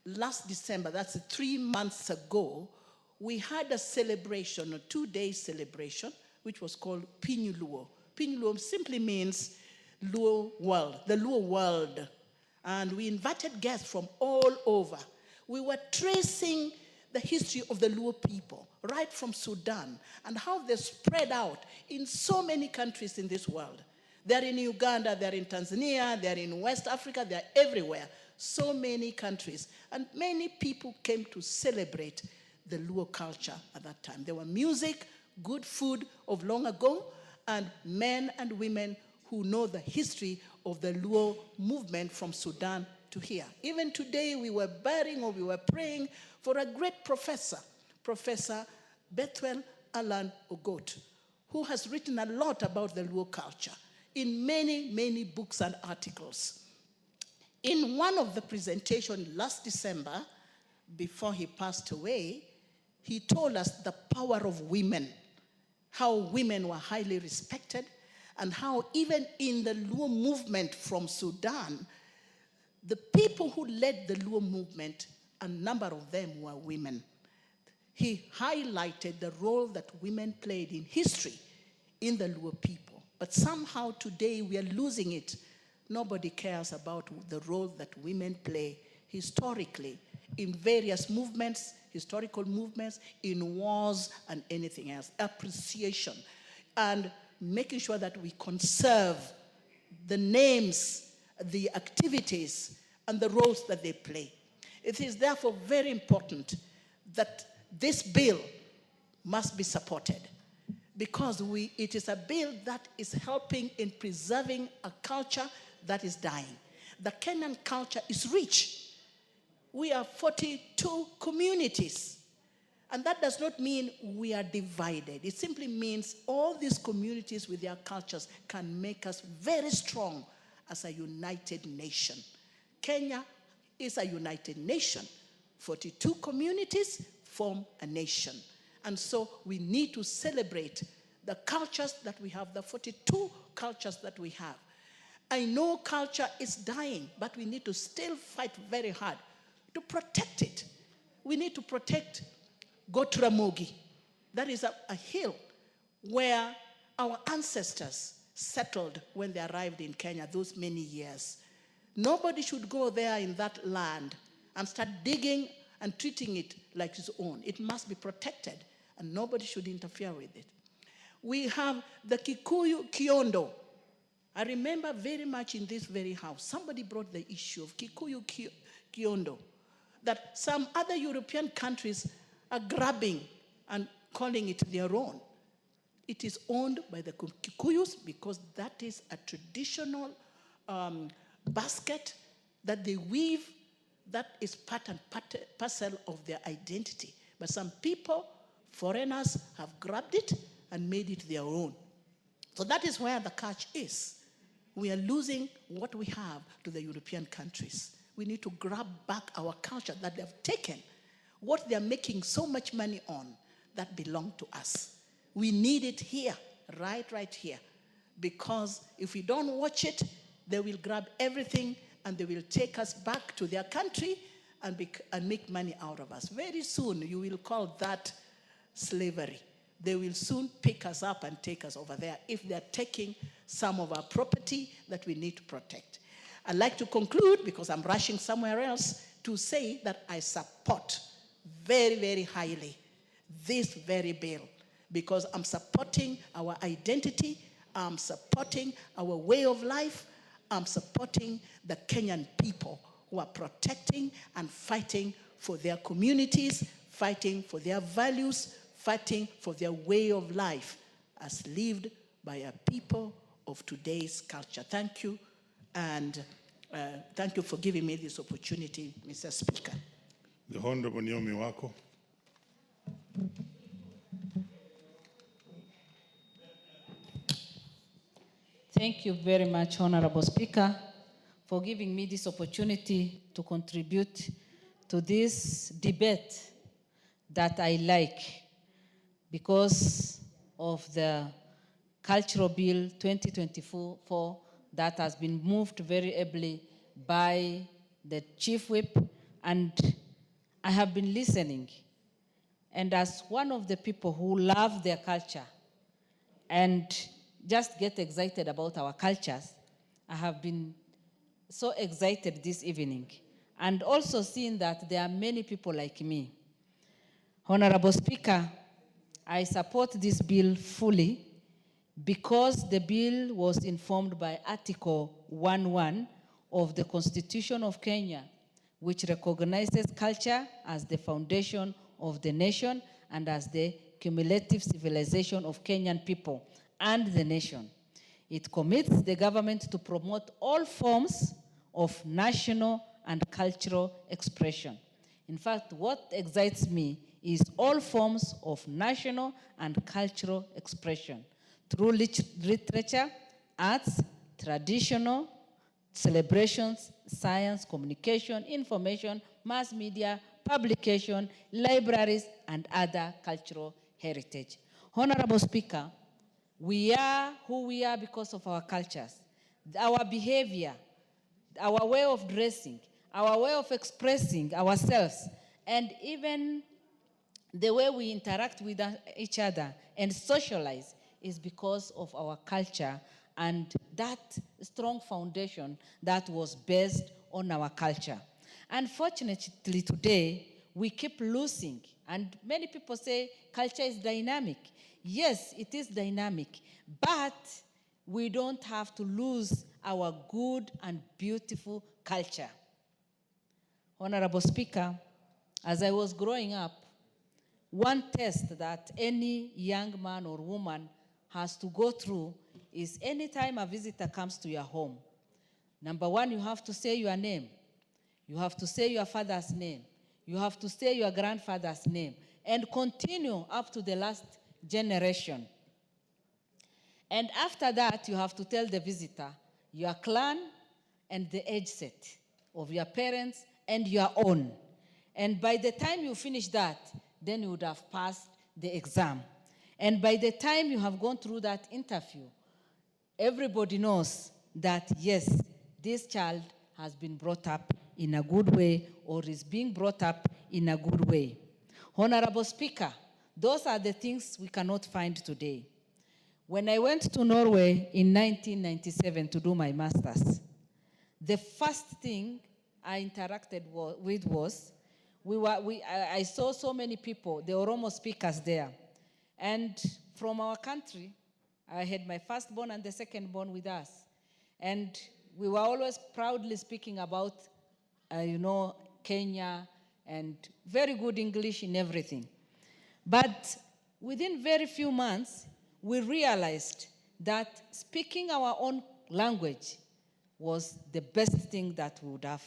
U: last December, that's 3 months ago, we had a celebration, a 2-day celebration, which was called Pinyuluo. Pinyuluo simply means Luo world, the Luo world. And we invited guests from all over. We were tracing the history of the Luo people, right from Sudan, and how they spread out in so many countries in this world. They're in Uganda, they're in Tanzania, they're in West Africa, they're everywhere. So many countries. And many people came to celebrate the Luo culture at that time. There were music, good food of long ago, and men and women who know the history of the Luo movement from Sudan to here. Even today, we were praying for a great professor, Professor Bethuel Alan Ogot, who has written a lot about the Luo culture in many, many books and articles. In one of the presentations last December, before he passed away, he told us the power of women, how women were highly respected, and how even in the Luo movement from Sudan, the people who led the Luo movement, a number of them were women. He highlighted the role that women played in history in the Luo people. But somehow today we are losing it. Nobody cares about the role that women play historically in various movements, historical movements, in wars and anything else. Appreciation and making sure that we conserve the names, the activities, and the roles that they play. It is therefore very important that this bill must be supported, because it is a bill that is helping in preserving a culture that is dying. The Kenyan culture is rich. We are 42 communities. And that does not mean we are divided. It simply means all these communities with their cultures can make us very strong as a united nation. Kenya is a united nation. 42 communities form a nation. And so we need to celebrate the cultures that we have, the 42 cultures that we have. I know culture is dying, but we need to still fight very hard to protect it. We need to protect Gotramogi. That is a hill where our ancestors settled when they arrived in Kenya those many years. Nobody should go there in that land and start digging and treating it like its own. It must be protected, and nobody should interfere with it. We have the Kikuyu Kiondo. I remember very much in this very house, somebody brought the issue of Kikuyu Kiondo, that some other European countries are grabbing and calling it their own. It is owned by the Kikuyus because that is a traditional basket that they weave that is part and parcel of their identity. But some people, foreigners, have grabbed it and made it their own. So that is where the catch is. We are losing what we have to the European countries. We need to grab back our culture that they have taken, what they are making so much money on, that belong to us. We need it here, right here. Because if we don't watch it, they will grab everything and they will take us back to their country and make money out of us. Very soon, you will call that slavery. They will soon pick us up and take us over there if they're taking some of our property that we need to protect. I'd like to conclude, because I'm rushing somewhere else, to say that I support very, very highly this very bill, because I'm supporting our identity, I'm supporting our way of life, I'm supporting the Kenyan people who are protecting and fighting for their communities, fighting for their values, fighting for their way of life as lived by a people of today's culture. Thank you, and thank you for giving me this opportunity, Mr. Speaker.
O: The Honorable Naomi Wako.
D: Thank you very much, Honorable Speaker, for giving me this opportunity to contribute to this debate that I like, because of the Cultural Bill 2024 that has been moved very ably by the Chief Whip, and I have been listening. And as one of the people who love their culture and just get excited about our cultures, I have been so excited this evening. And also seeing that there are many people like me. Honorable Speaker, I support this bill fully because the bill was informed by Article 11 of the Constitution of Kenya, which recognizes culture as the foundation of the nation and as the cumulative civilization of Kenyan people and the nation. It commits the government to promote all forms of national and cultural expression. In fact, what excites me is all forms of national and cultural expression through literature, arts, traditional celebrations, science, communication, information, mass media, publication, libraries, and other cultural heritage. Honorable Speaker, we are who we are because of our cultures, our behavior, our way of dressing, our way of expressing ourselves, and even the way we interact with each other and socialize is because of our culture and that strong foundation that was based on our culture. Unfortunately, today, we keep losing, and many people say culture is dynamic. Yes, it is dynamic, but we don't have to lose our good and beautiful culture. Honorable Speaker, as I was growing up, one test that any young man or woman has to go through is anytime a visitor comes to your home, number one, you have to say your name. You have to say your father's name. You have to say your grandfather's name and continue up to the last generation. And after that, you have to tell the visitor your clan and the age set of your parents and your own. And by the time you finish that, then you would have passed the exam. And by the time you have gone through that interview, everybody knows that, yes, this child has been brought up in a good way or is being brought up in a good way. Honorable Speaker, those are the things we cannot find today. When I went to Norway in 1997 to do my master's, the first thing I interacted with was, I saw so many people, the Oromo speakers there. And from our country, I had my firstborn and the secondborn with us. And we were always proudly speaking about, Kenya and very good English in everything. But within very few months, we realized that speaking our own language was the best thing that we would have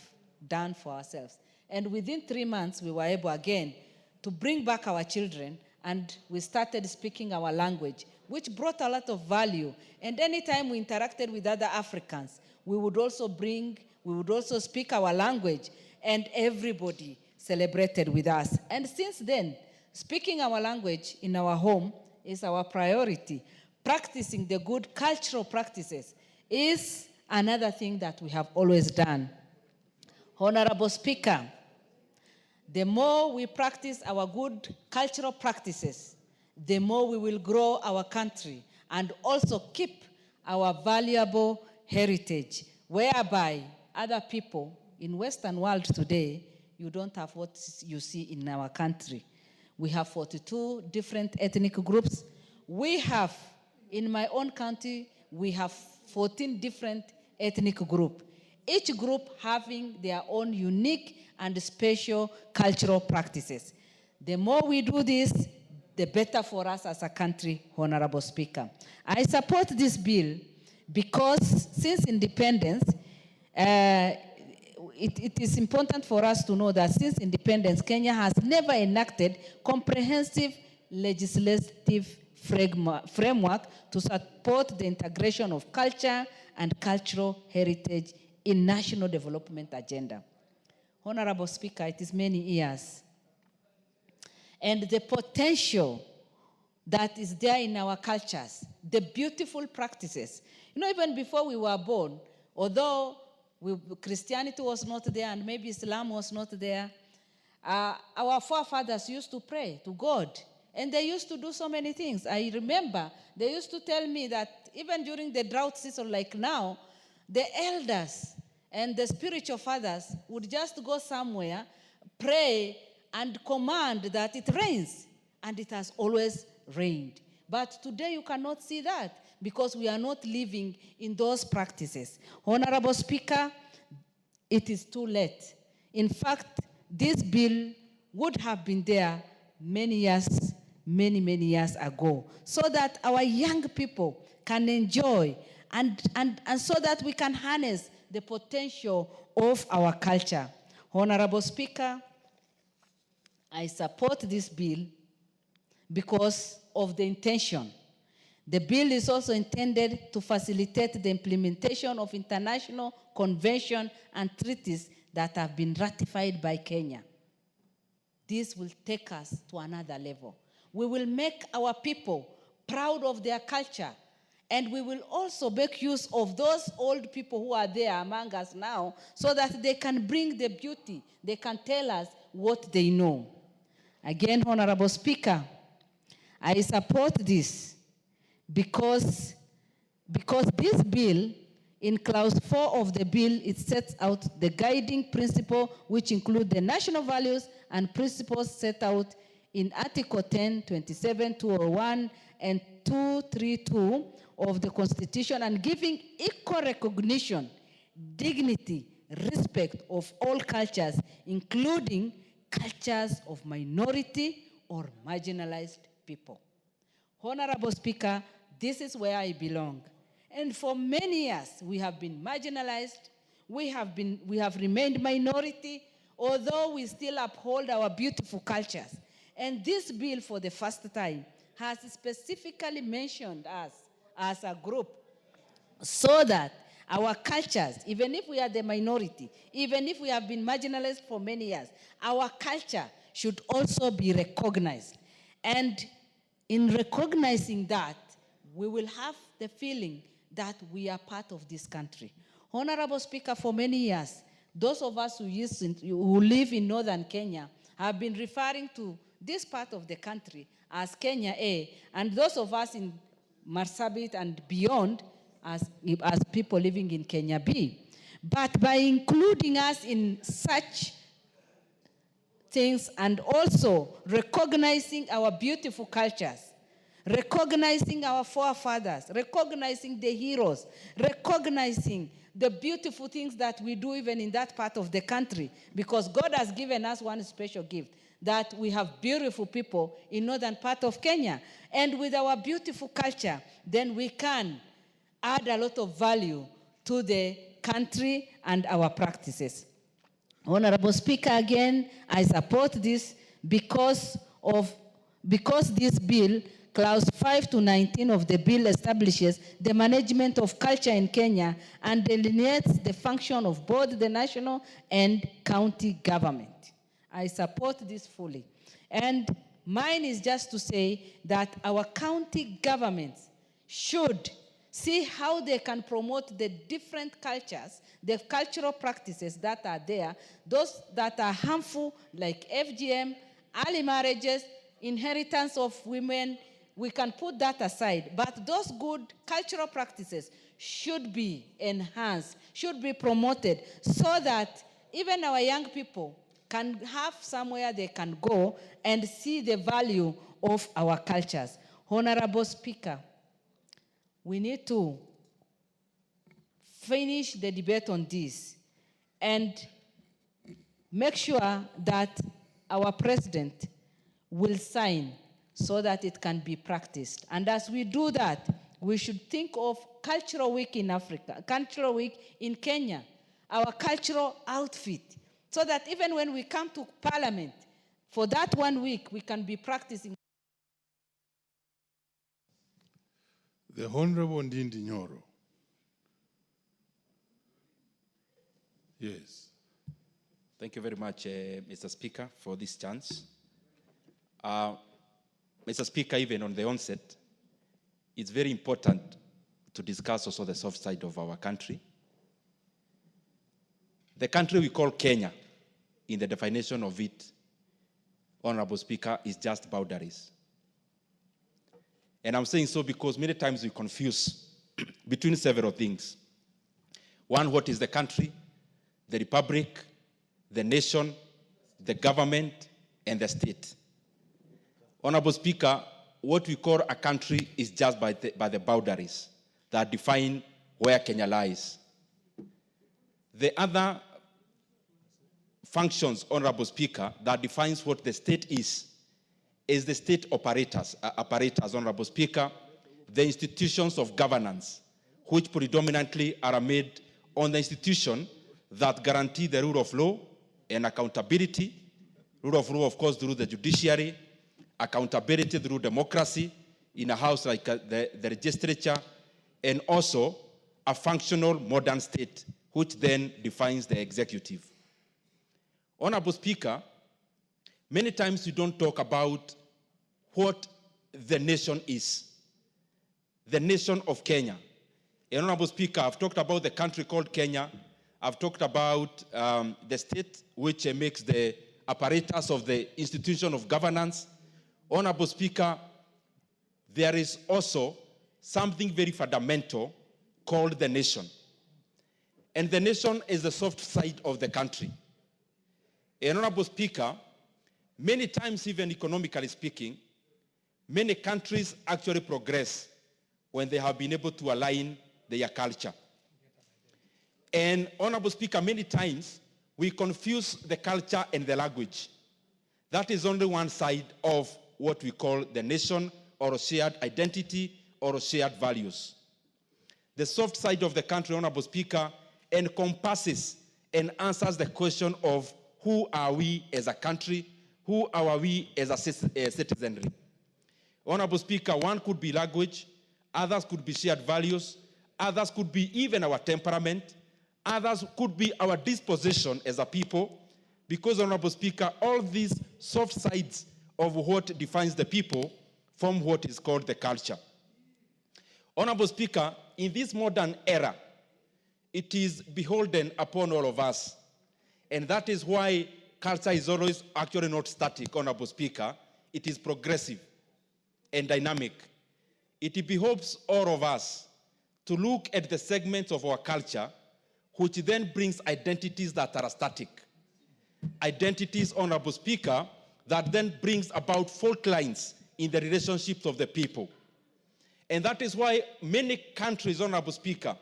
D: done for ourselves. And within 3 months, we were able again to bring back our children, and we started speaking our language, which brought a lot of value. And anytime we interacted with other Africans, we would also speak our language, and everybody celebrated with us. And since then, speaking our language in our home is our priority. Practicing the good cultural practices is another thing that we have always done. Honorable Speaker, the more we practice our good cultural practices, the more we will grow our country and also keep our valuable heritage, whereby other people in Western world today, you don't have what you see in our country. We have 42 different ethnic groups. We have, in my own country, we have 14 different ethnic groups, each group having their own unique and special cultural practices. The more we do this, the better for us as a country, Honorable Speaker. I support this bill because since independence, it is important for us to know that since independence, Kenya has never enacted comprehensive legislative framework to support the integration of culture and cultural heritage in national development agenda. Honorable Speaker, it is many years. And the potential that is there in our cultures, the beautiful practices. Even before we were born, although Christianity was not there and maybe Islam was not there, our forefathers used to pray to God. And they used to do so many things. I remember they used to tell me that even during the drought season like now, the elders and the spiritual fathers would just go somewhere, pray, and command that it rains, and it has always rained. But today you cannot see that because we are not living in those practices. Honorable Speaker, it is too late. In fact, this bill would have been there many years ago, so that our young people can enjoy and so that we can harness the potential of our culture. Honorable Speaker, I support this bill because of the intention. The bill is also intended to facilitate the implementation of international conventions and treaties that have been ratified by Kenya. This will take us to another level. We will make our people proud of their culture, and we will also make use of those old people who are there among us now so that they can bring the beauty, they can tell us what they know. Again, Honorable Speaker, I support this because this bill, in clause 4 of the bill, it sets out the guiding principle which include the national values and principles set out in Article 10, 27, 201, and 232 of the Constitution, and giving equal recognition, dignity, respect of all cultures, including cultures of minority or marginalized people. Honorable Speaker, this is where I belong. And for many years, we have been marginalized, we have remained minority, although we still uphold our beautiful cultures. And this bill, for the first time, has specifically mentioned us as a group so that our cultures, even if we are the minority, even if we have been marginalized for many years, our culture should also be recognized. And in recognizing that, we will have the feeling that we are part of this country. Honorable Speaker, for many years, those of us who live in northern Kenya have been referring to this part of the country as Kenya A, and those of us in Marsabit and beyond as people living in Kenya B. But by including us in such things and also recognizing our beautiful cultures, recognizing our forefathers, recognizing the heroes, recognizing the beautiful things that we do even in that part of the country, because God has given us one special gift, that we have beautiful people in northern part of Kenya. And with our beautiful culture, then we can add a lot of value to the country and our practices. Honorable Speaker, again, I support this because this bill, clause 5 to 19 of the bill, establishes the management of culture in Kenya and delineates the function of both the national and county government. I support this fully. And mine is just to say that our county governments should see how they can promote the different cultures, the cultural practices that are there, those that are harmful, like FGM, early marriages, inheritance of women. We can put that aside, but those good cultural practices should be enhanced, should be promoted, so that even our young people can have somewhere they can go and see the value of our cultures. Honorable Speaker, we need to finish the debate on this and make sure that our president will sign so that it can be practiced. And as we do that, we should think of Cultural Week in Africa, Cultural Week in Kenya, our cultural outfit, so that even when we come to Parliament, for that 1 week, we can be practicing.
O: The Honorable Ndindi Nyoro. Yes.
A: Thank you very much, Mr. Speaker, for this chance. Mr. Speaker, even on the onset, it's very important to discuss also the soft side of our country. The country we call Kenya, in the definition of it, Honorable Speaker, is just boundaries. And I'm saying so because many times we confuse between several things. One, what is the country, the republic, the nation, the government, and the state. Honorable Speaker, what we call a country is just by the boundaries that define where Kenya lies. The other functions, Honorable Speaker, that defines what the state is the state apparatus, Honorable Speaker, the institutions of governance, which predominantly are made on the institution that guarantee the rule of law and accountability, rule of law, of course, through the judiciary, accountability through democracy in a house like the legislature, and also a functional modern state, which then defines the executive. Honorable Speaker, many times we don't talk about what the nation is. The nation of Kenya. Honorable Speaker, I've talked about the country called Kenya. I've talked about the state, which makes the apparatus of the institution of governance. Honorable Speaker, there is also something very fundamental called the nation. And the nation is the soft side of the country. Honorable Speaker, many times, even economically speaking, many countries actually progress when they have been able to align their culture. And Honorable Speaker, many times we confuse the culture and the language. That is only one side of what we call the nation, or a shared identity, or a shared values. The soft side of the country, Honorable Speaker, encompasses and answers the question of who are we as a country, who are we as a citizenry. Honorable Speaker, one could be language, others could be shared values, others could be even our temperament, others could be our disposition as a people, because, Honorable Speaker, all these soft sides of what defines the people form what is called the culture. Honorable Speaker, in this modern era, it is beholden upon all of us, and that is why culture is always actually not static, Honorable Speaker. It is progressive and dynamic. It behoves all of us to look at the segments of our culture, which then brings identities that are static. Identities, Honorable Speaker, that then brings about fault lines in the relationships of the people. And that is why many countries, Honorable Speaker,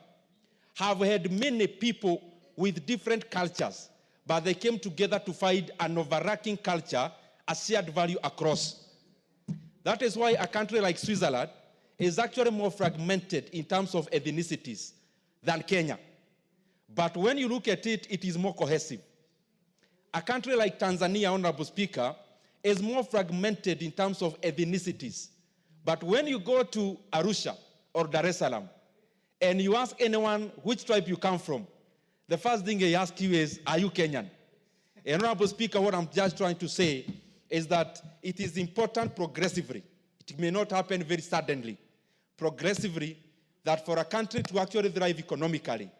A: have had many people with different cultures, but they came together to find an overarching culture, a shared value across. That is why a country like Switzerland is actually more fragmented in terms of ethnicities than Kenya. But when you look at it, it is more cohesive. A country like Tanzania, Honorable Speaker, is more fragmented in terms of ethnicities. But when you go to Arusha or Dar es Salaam, and you ask anyone which tribe you come from, the first thing they ask you is, are you Kenyan? And Honorable Speaker, what I'm just trying to say is that it is important progressively. It may not happen very suddenly. Progressively, that for a country to actually thrive economically,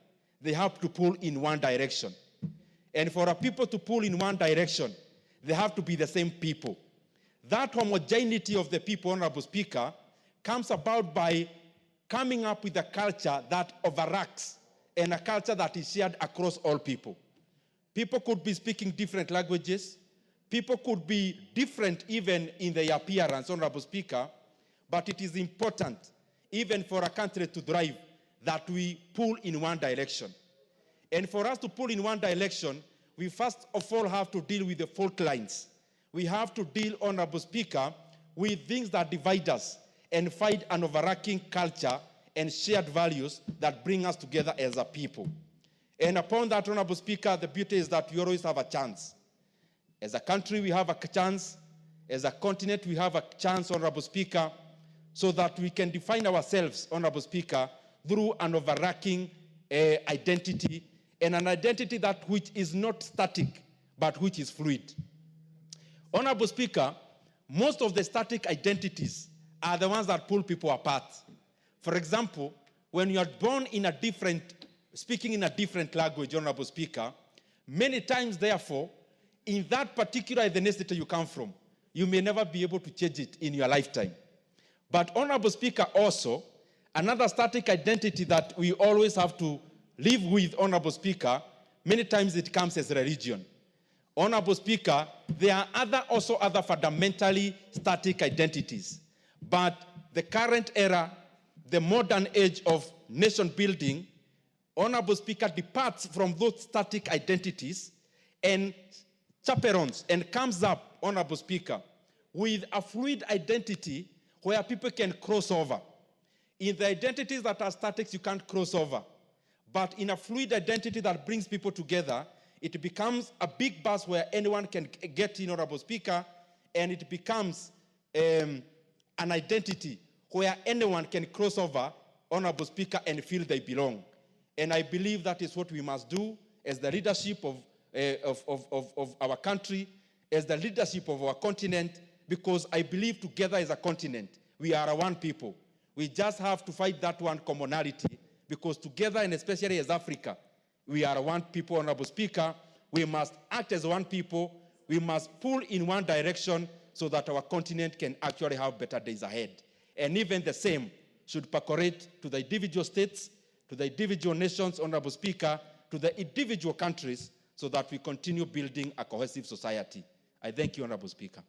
A: they have to pull in one direction. And for a people to pull in one direction, they have to be the same people. That homogeneity of the people, Honorable Speaker, comes about by coming up with a culture that overacts and a culture that is shared across all people. People could be speaking different languages. People could be different even in their appearance, Honorable Speaker, but it is important, even for a country to thrive, that we pull in one direction. And for us to pull in one direction, we first of all have to deal with the fault lines. We have to deal, Honorable Speaker, with things that divide us and find an overarching culture and shared values that bring us together as a people. And upon that, Honorable Speaker, the beauty is that we always have a chance. As a country, we have a chance. As a continent, we have a chance, Honorable Speaker, so that we can define ourselves, Honorable Speaker, through an overarching identity, and an identity that which is not static, but which is fluid. Honorable Speaker, most of the static identities are the ones that pull people apart. For example, when you are born in a speaking in a different language, Honorable Speaker, many times, therefore, in that particular ethnicity you come from, you may never be able to change it in your lifetime. But, Honorable Speaker, also, another static identity that we always have to live with, Honorable Speaker, many times it comes as religion. Honorable Speaker, there are also other fundamentally static identities. But the current era, the modern age of nation building, Honorable Speaker, departs from those static identities and chaperones and comes up, Honorable Speaker, with a fluid identity where people can cross over. In the identities that are static, you can't cross over. But in a fluid identity that brings people together, it becomes a big bus where anyone can get in, Honorable Speaker, and it becomes an identity where anyone can cross over, Honorable Speaker, and feel they belong. And I believe that is what we must do as the leadership of our country, as the leadership of our continent, because I believe together as a continent, we are one people. We just have to fight that one commonality, because together, and especially as Africa, we are one people, Honorable Speaker. We must act as one people. We must pull in one direction so that our continent can actually have better days ahead. And even the same should percolate to the individual states, to the individual nations, Honorable Speaker, to the individual countries, so that we continue building a cohesive society. I thank you, Honorable Speaker.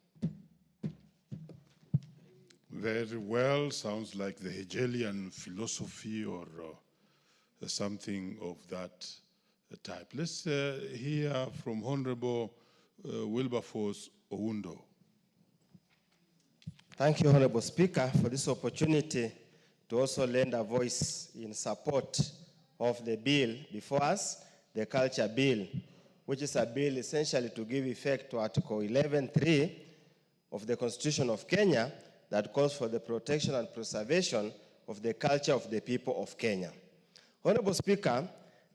O: Very well. Sounds like the Hegelian philosophy or something of that type. Let's hear from Honorable Wilberforce Oundo.
G: Thank you, Honorable Speaker, for this opportunity to also lend a voice in support of the bill before us, the Culture Bill, which is a bill essentially to give effect to Article 11.3 of the Constitution of Kenya that calls for the protection and preservation of the culture of the people of Kenya. Honorable Speaker,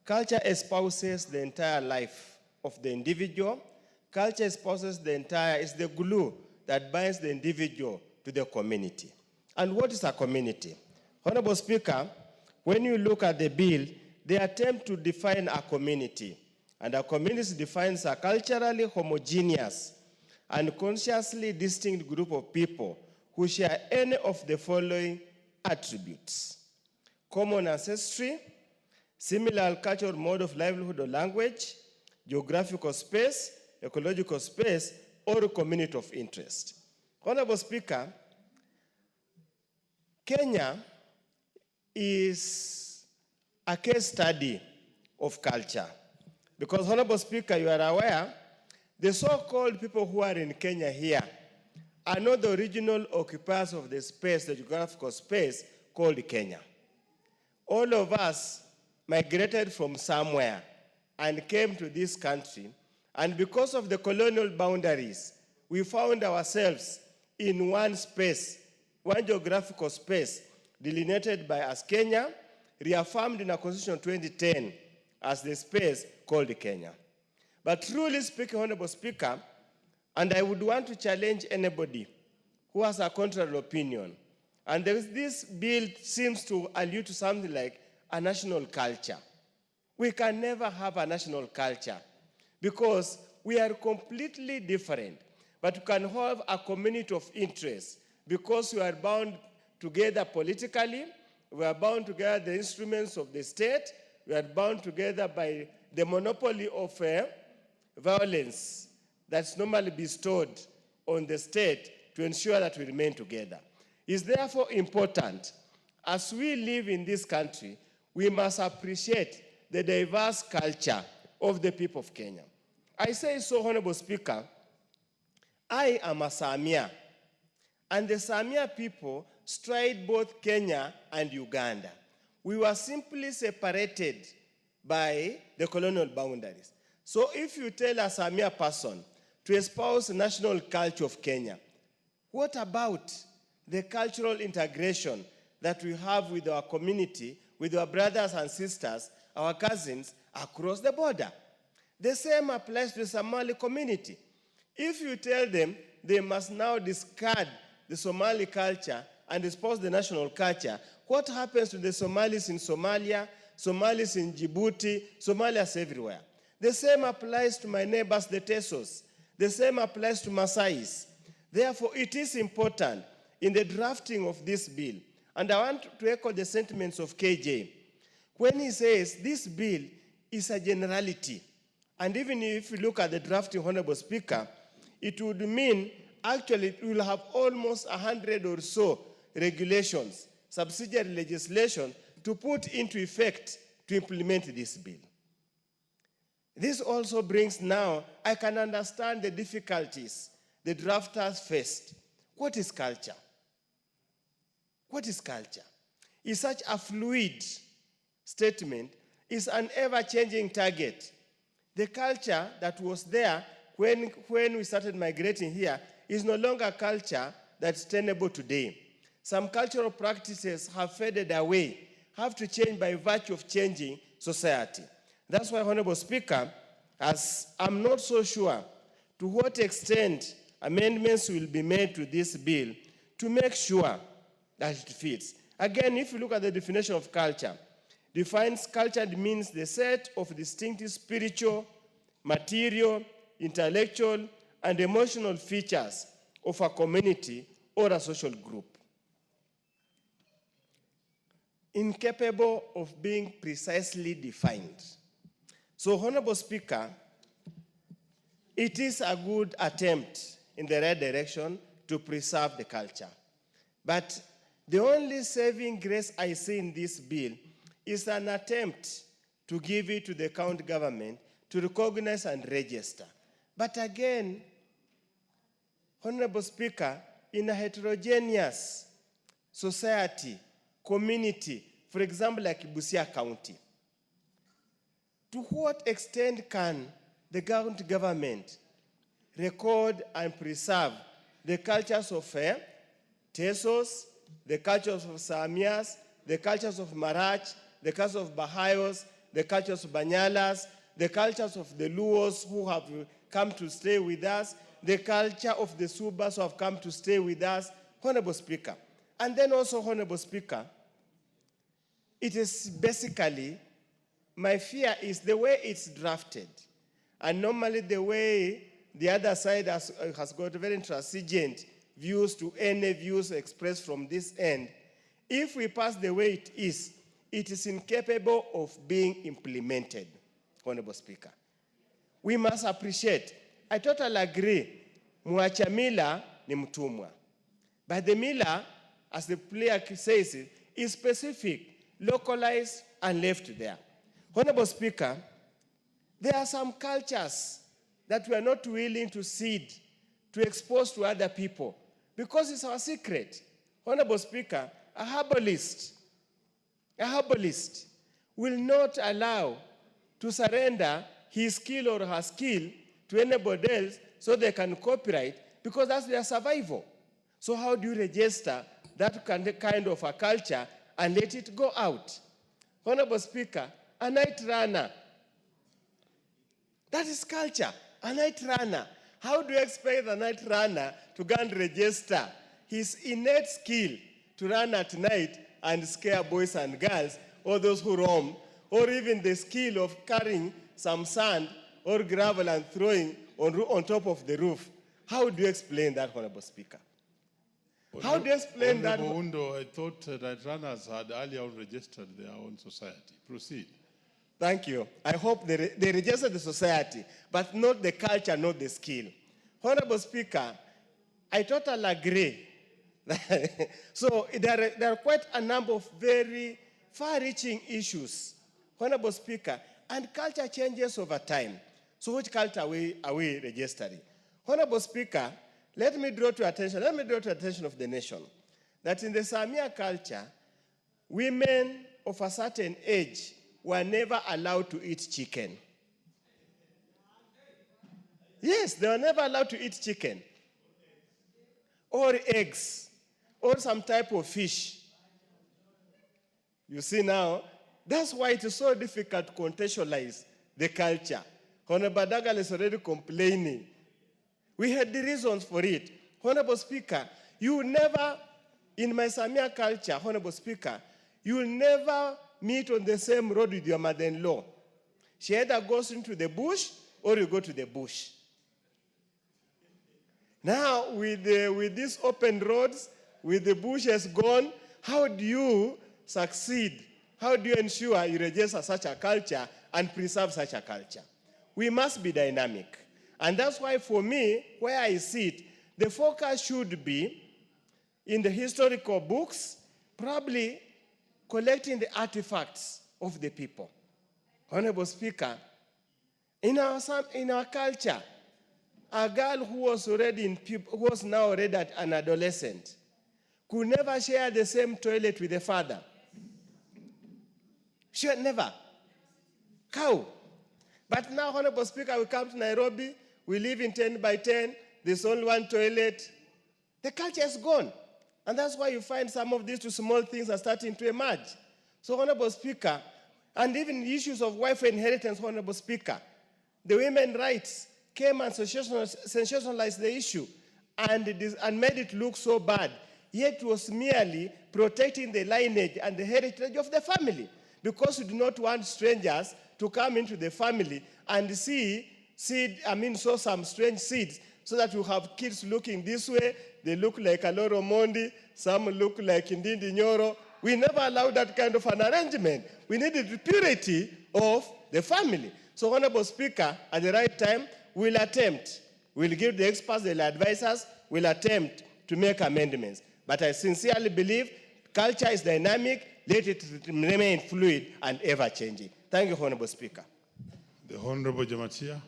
G: culture espouses the entire life of the individual. Culture espouses is the glue that binds the individual to the community. And what is a community? Honorable Speaker, when you look at the bill, they attempt to define a community. And a community defines a culturally homogeneous and consciously distinct group of people who share any of the following attributes: common ancestry, similar cultural mode of livelihood or language, geographical space, ecological space, or community of interest. Honorable Speaker, Kenya is a case study of culture. Because, Honorable Speaker, you are aware, the so-called people who are in Kenya here are not the original occupiers of the space, the geographical space called Kenya. All of us migrated from somewhere and came to this country, and because of the colonial boundaries, we found ourselves in one space, one geographical space, delineated by us Kenya, reaffirmed in our Constitution 2010 as the space called Kenya. But truly speaking, Honorable Speaker, and I would want to challenge anybody who has a contrary opinion, and this bill seems to allude to something like a national culture. We can never have a national culture because we are completely different, but we can have a community of interest because we are bound together politically, we are bound together the instruments of the state, we are bound together by the monopoly of violence that's normally bestowed on the state to ensure that we remain together. It's therefore important, as we live in this country, we must appreciate the diverse culture of the people of Kenya. I say so, Honorable Speaker, I am a Samia, and the Samia people stride both Kenya and Uganda. We were simply separated by the colonial boundaries. So if you tell a Samia person to espouse the national culture of Kenya, what about the cultural integration that we have with our community, with our brothers and sisters, our cousins across the border? The same applies to the Somali community. If you tell them they must now discard the Somali culture and espouse the national culture, what happens to the Somalis in Somalia, Somalis in Djibouti, Somalians everywhere? The same applies to my neighbors, the Tesos. The same applies to Masais. Therefore, it is important in the drafting of this bill, and I want to echo the sentiments of KJ, when he says this bill is a generality. And even if you look at the drafting, Honorable Speaker, it would mean actually we will have almost 100 or so regulations, subsidiary legislation to put into effect to implement this bill. This also brings now, I can understand the difficulties the drafters faced. What is culture? What is culture? Is such a fluid statement, is an ever-changing target. The culture that was there when we started migrating here is no longer culture that's tenable today. Some cultural practices have faded away, have to change by virtue of changing society. That's why, Honorable Speaker, as I'm not so sure to what extent amendments will be made to this bill to make sure that it fits. Again, if you look at the definition of culture, defines culture means the set of distinctive spiritual, material, intellectual, and emotional features of a community or a social group. Incapable of being precisely defined. So, Honorable Speaker, it is a good attempt in the right direction to preserve the culture. But the only saving grace I see in this bill is an attempt to give it to the county government to recognize and register. But again, Honorable Speaker, in a heterogeneous society, community, for example, like Busia County, to what extent can the county government record and preserve the cultures of Tesos, the cultures of Samias, the cultures of Marach, the cultures of Bahayos, the cultures of Banyalas, the cultures of the Luos who have come to stay with us, the culture of the Subas who have come to stay with us, Honorable Speaker. And then also, Honorable Speaker, it is basically, my fear is the way it's drafted. And normally the way the other side has got very intransigent views to any views expressed from this end. If we pass the way it is incapable of being implemented, Honorable Speaker. We must appreciate, I totally agree, mwacha mila ni mtumwa. But the mila, as the player says, is specific, localized, and left there. Honorable Speaker, there are some cultures that we are not willing to cede, to expose to other people, because it's our secret. Honorable Speaker, a herbalist will not allow to surrender his skill or her skill to anybody else so they can copyright, because that's their survival. So how do you register that kind of a culture and let it go out? Honorable Speaker, a night runner, that is culture, a night runner. How do you expect the night runner to go and register his innate skill to run at night and scare boys and girls, or those who roam, or even the skill of carrying some sand or gravel and throwing on top of the roof? How do you explain that, Honorable Speaker? How do you explain that?
O: Undo, I thought that runners had earlier registered their own society. Proceed.
G: Thank you. I hope they registered the society, but not the culture, not the skill. Honorable Speaker, I totally agree. So there are quite a number of very far-reaching issues, Honorable Speaker, and culture changes over time. So which culture are we registering? Honorable Speaker, let me draw to attention of the nation that in the Samia culture, women of a certain age were never allowed to eat chicken. Yes, they were never allowed to eat chicken, or eggs, or some type of fish. You see now, that's why it is so difficult to contextualize the culture. Honorable Dagal is already complaining. We had the reasons for it. Honorable Speaker, you will never, in my Samia culture, Honorable Speaker, you will never meet on the same road with your mother-in-law. She either goes into the bush or you go to the bush. Now, with these open roads, with the bushes gone, how do you succeed? How do you ensure you register such a culture and preserve such a culture? we must be dynamic. And that's why for me, where I sit, the focus should be in the historical books, probably collecting the artifacts of the people. Honorable Speaker, in our culture, a girl who was now already an adolescent could never share the same toilet with the father. Sure, never. How? But now, Honorable Speaker, we come to Nairobi, we live in 10 by 10, there's only one toilet. The culture is gone. And that's why you find some of these two small things are starting to emerge. So, Honorable Speaker, and even issues of wife inheritance, Honorable Speaker, the women's rights came and sensationalized the issue and made it look so bad. Yet it was merely protecting the lineage and the heritage of the family, because we do not want strangers to come into the family and sow some strange seeds, so that you have kids looking this way, they look like Aloro Mondi, some look like Ndindi Nyoro. We never allow that kind of an arrangement. We needed the purity of the family. So, Honorable Speaker, at the right time, we'll give the experts, the advisors, we'll attempt to make amendments. But I sincerely believe culture is dynamic, let it remain fluid and ever-changing. Thank you, Honorable Speaker.
O: The Honorable Jamatia.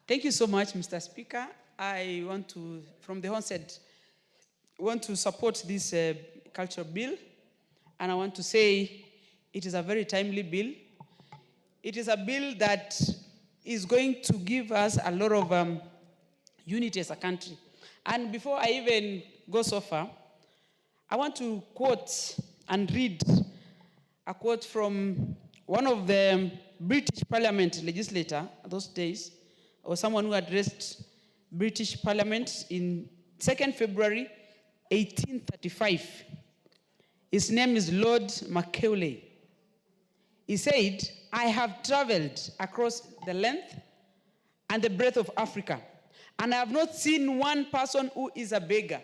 H: Thank you so much, Mr. Speaker. I want to, from the onset, support this culture bill, and I want to say it is a very timely bill. It is a bill that is going to give us a lot of unity as a country. And before I even go so far, I want to quote and read a quote from one of the British Parliament legislator those days, or someone who addressed British Parliament in 2nd February 1835. His name is Lord Macaulay. He said, "I have traveled across the length and the breadth of Africa, and I have not seen one person who is a beggar,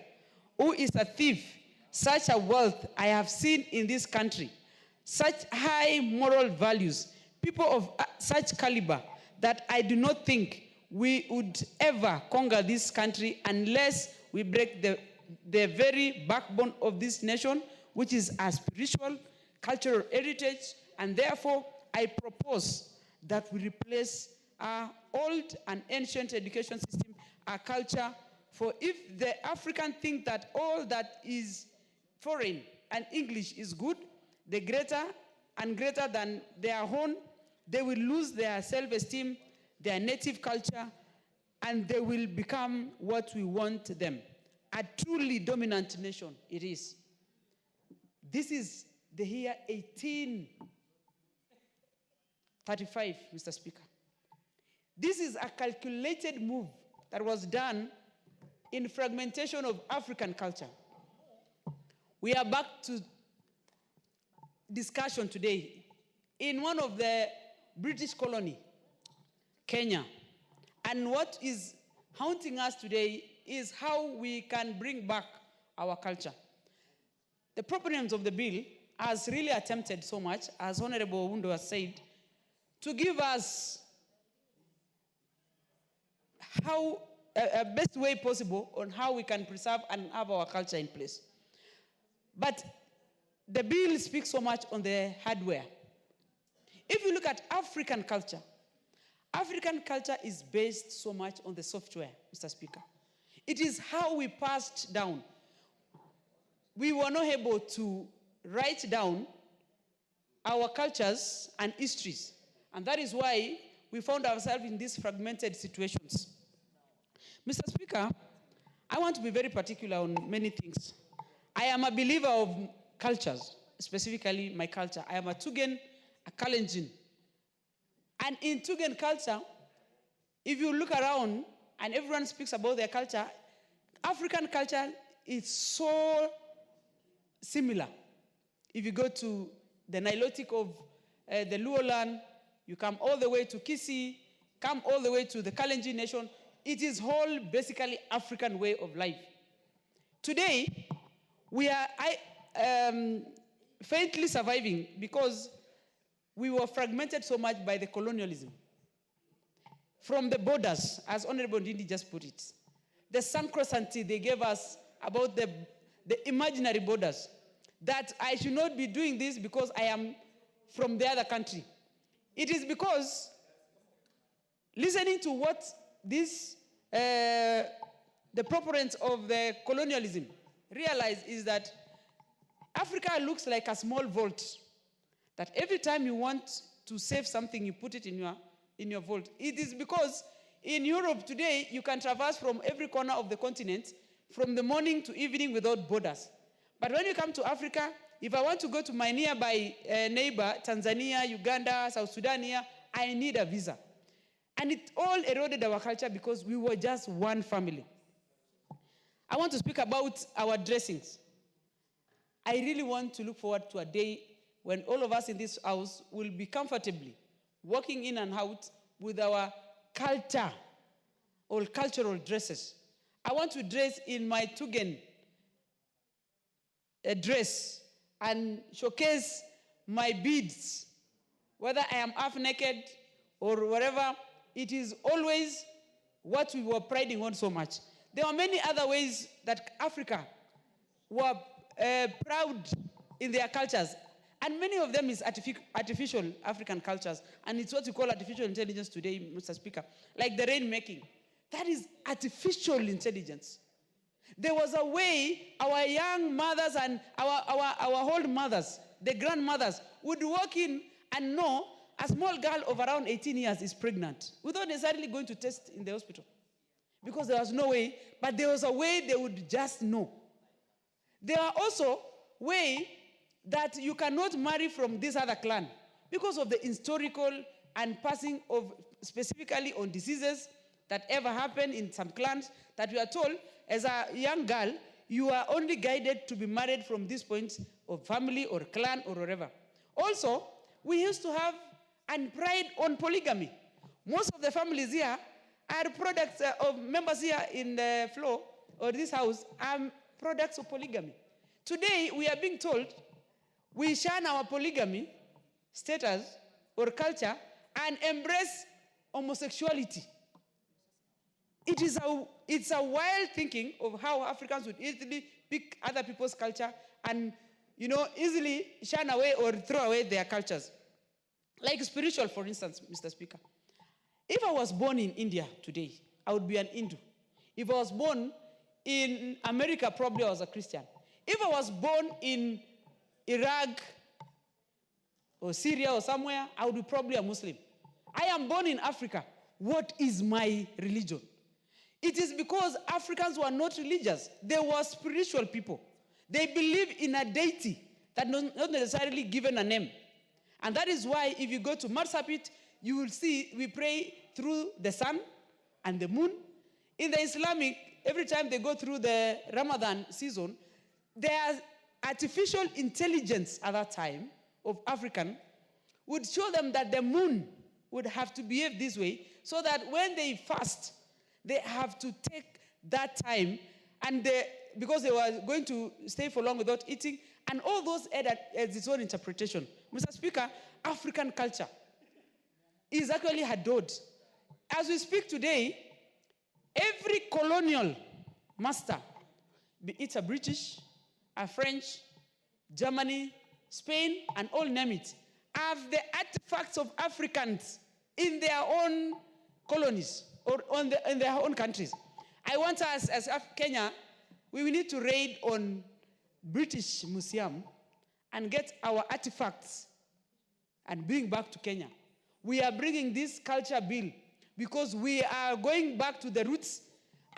H: who is a thief. Such a wealth I have seen in this country, such high moral values, people of such caliber, that I do not think we would ever conquer this country unless we break the very backbone of this nation, which is our spiritual, cultural heritage, and therefore I propose that we replace our old and ancient education system, our culture, for if the African think that all that is foreign and English is good, the greater and greater than their own, they will lose their self-esteem, their native culture, and they will become what we want them. A truly dominant nation it is. This is the year 1835, Mr. Speaker. This is a calculated move that was done in fragmentation of African culture. We are back to discussion today in one of the British colony, Kenya. And what is haunting us today is how we can bring back our culture. The proponents of the bill has really attempted so much, as Honorable Wundo has said, to give us how a best way possible on how we can preserve and have our culture in place. But the bill speaks so much on the hardware. If you look at African culture is based so much on the software, Mr. Speaker. It is how we passed down. We were not able to write down our cultures and histories. And that is why we found ourselves in these fragmented situations. Mr. Speaker, I want to be very particular on many things. I am a believer of cultures, specifically my culture. I am a Tugen, a Kalenjin. And in Tugen culture, if you look around and everyone speaks about their culture, African culture is so similar. If you go to the Nilotic of the Luo land, you come all the way to Kisii, come all the way to the Kalenjin nation, it is all basically African way of life. Today, we are faintly surviving because we were fragmented so much by the colonialism. From the borders, as Honorable Ndindi just put it, the sacrosanctity they gave us about the imaginary borders, that I should not be doing this because I am from the other country. It is because listening to what this, the proponents of the colonialism realize is that Africa looks like a small vault, that every time you want to save something, you put it in your vault. It is because in Europe today, you can traverse from every corner of the continent from the morning to evening without borders. But when you come to Africa, if I want to go to my nearby neighbor, Tanzania, Uganda, South Sudan here, I need a visa. And it all eroded our culture because we were just one family. I want to speak about our dressings. I really want to look forward to a day when all of us in this house will be comfortably walking in and out with our culture or cultural dresses. I want to dress in my Tugen dress and showcase my beads, whether I am half naked or whatever. It is always what we were priding on so much. There are many other ways that Africa were proud in their cultures, and many of them is artificial African cultures, and it's what we call artificial intelligence today, Mr. Speaker, like the rainmaking. That is artificial intelligence. There was a way our young mothers and our old mothers, the grandmothers, would walk in and know a small girl of around 18 years is pregnant without necessarily going to test in the hospital. Because there was no way, but there was a way they would just know. There are also ways that you cannot marry from this other clan because of the historical and passing of specifically on diseases that ever happened in some clans, that you are told as a young girl, you are only guided to be married from this point of family or clan or whatever. Also, we used to have and pride on polygamy. Most of the families here are products of members here in the floor or this house are products of polygamy. Today, we are being told we shun our polygamy status or culture and embrace homosexuality. It's a wild thinking of how Africans would easily pick other people's culture and, easily shun away or throw away their cultures. Like spiritual, for instance, Mr. Speaker. If I was born in India today, I would be an Hindu. If I was born in America, probably I was a Christian. If I was born in Iraq or Syria or somewhere, I would be probably a Muslim. I am born in Africa. What is my religion? It is because Africans were not religious. They were spiritual people. They believe in a deity that not necessarily given a name. And that is why if you go to Marsabit, you will see we pray through the sun and the moon. In the Islamic, every time they go through the Ramadan season, their artificial intelligence at that time of African would show them that the moon would have to behave this way so that when they fast, they have to take that time and because they were going to stay for long without eating, and all those had its own interpretation. Mr. Speaker, African culture is actually adored. As we speak today, every colonial master, be it a British, a French, Germany, Spain, and all name it, have the artifacts of Africans in their own colonies or in their own countries. I want us, as Kenya, we will need to raid on British Museum and get our artifacts and bring back to Kenya. We are bringing this culture bill because we are going back to the roots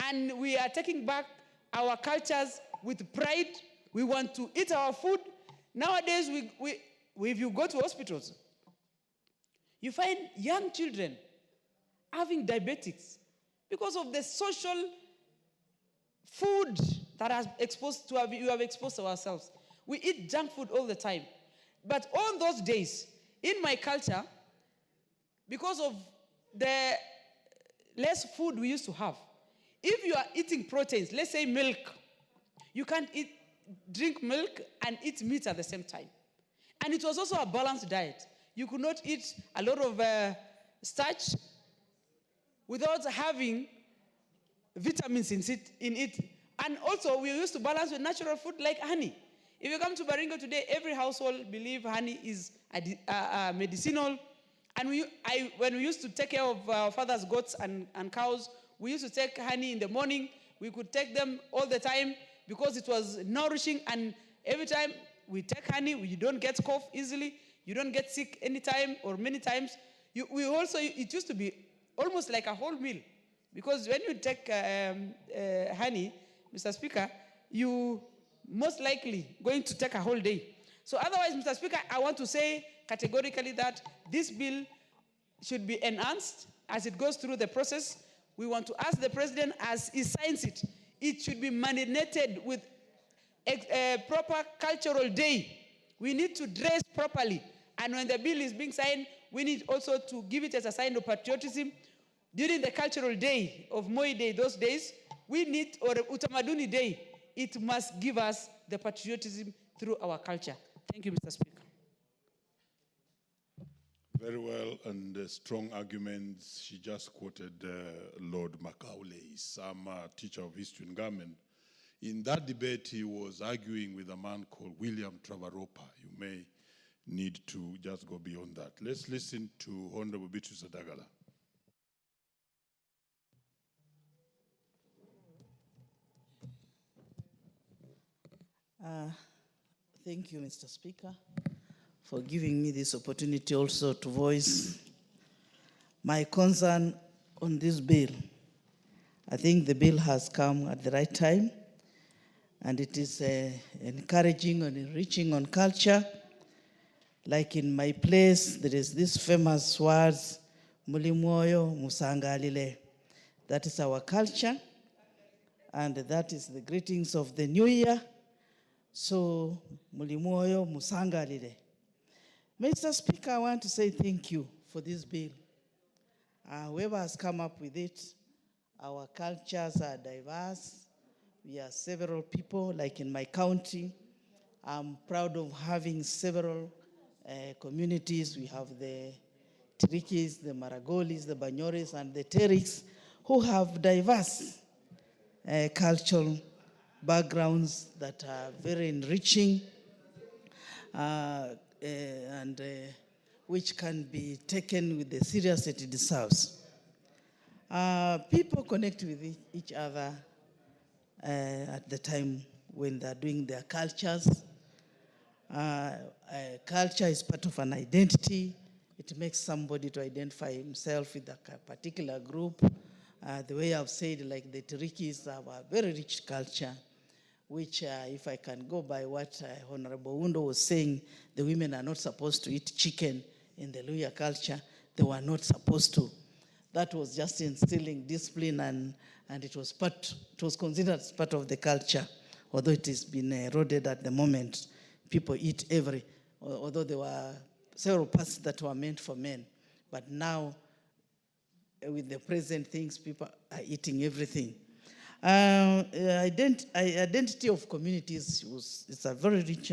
H: and we are taking back our cultures with pride. We want to eat our food. Nowadays, if you go to hospitals, you find young children having diabetics because of the social food that you have exposed ourselves. We eat junk food all the time. But on those days, in my culture, because of the less food we used to have, if you are eating proteins, let's say milk, you can't eat drink milk and eat meat at the same time. And it was also a balanced diet. You could not eat a lot of starch without having vitamins in it. And also, we used to balance with natural food like honey. If you come to Baringo today, every household believes honey is medicinal. And when we used to take care of our father's goats and cows, we used to take honey in the morning. We could take them all the time because it was nourishing. And every time we take honey, you don't get cough easily. You don't get sick anytime or many times. It used to be almost like a whole meal. Because when you take honey, Mr. Speaker, you most likely going to take a whole day. So otherwise, Mr. Speaker, I want to say categorically that this bill should be enhanced as it goes through the process. We want to ask the president, as he signs it, it should be mandated with a proper cultural day. We need to dress properly. And when the bill is being signed, we need also to give it as a sign of patriotism. During the cultural day of Moi Day, those days, we need, or Utamaduni Day, it must give us the patriotism through our culture. Thank you, Mr. Speaker.
O: Very well, and strong arguments. She just quoted Lord Macaulay, some teacher of history in government. In that debate, he was arguing with a man called William Travaropa. You may need to just go beyond that. Let's listen to Honorable Beatrice Adagala.
F: Thank you, Mr. Speaker, for giving me this opportunity also to voice my concern on this bill. I think the bill has come at the right time, and it is encouraging and enriching on culture. Like in my place, there is this famous words, Mulimoyo Musangalile. That is our culture, and that is the greetings of the new year. So, Mulimoyo Musangalile. Mr. Speaker, I want to say thank you for this bill. Whoever has come up with it, our cultures are diverse. We are several people, like in my county. I'm proud of having several communities. We have the Tirikis, the Maragolis, the Banyores, and the Teriks, who have diverse cultural backgrounds that are very enriching and which can be taken with the seriousness it deserves. People connect with each other at the time when they're doing their cultures. Culture is part of an identity. It makes somebody to identify himself with a particular group. The way I've said, like the Tirikis have a very rich culture, which if I can go by what Honorable Undo was saying, the women are not supposed to eat chicken in the Luya culture. They were not supposed to. That was just instilling discipline, and it was considered part of the culture, although it has been eroded at the moment. People eat although there were several parts that were meant for men. But now, with the present things, people are eating everything. Identity of communities is a very rich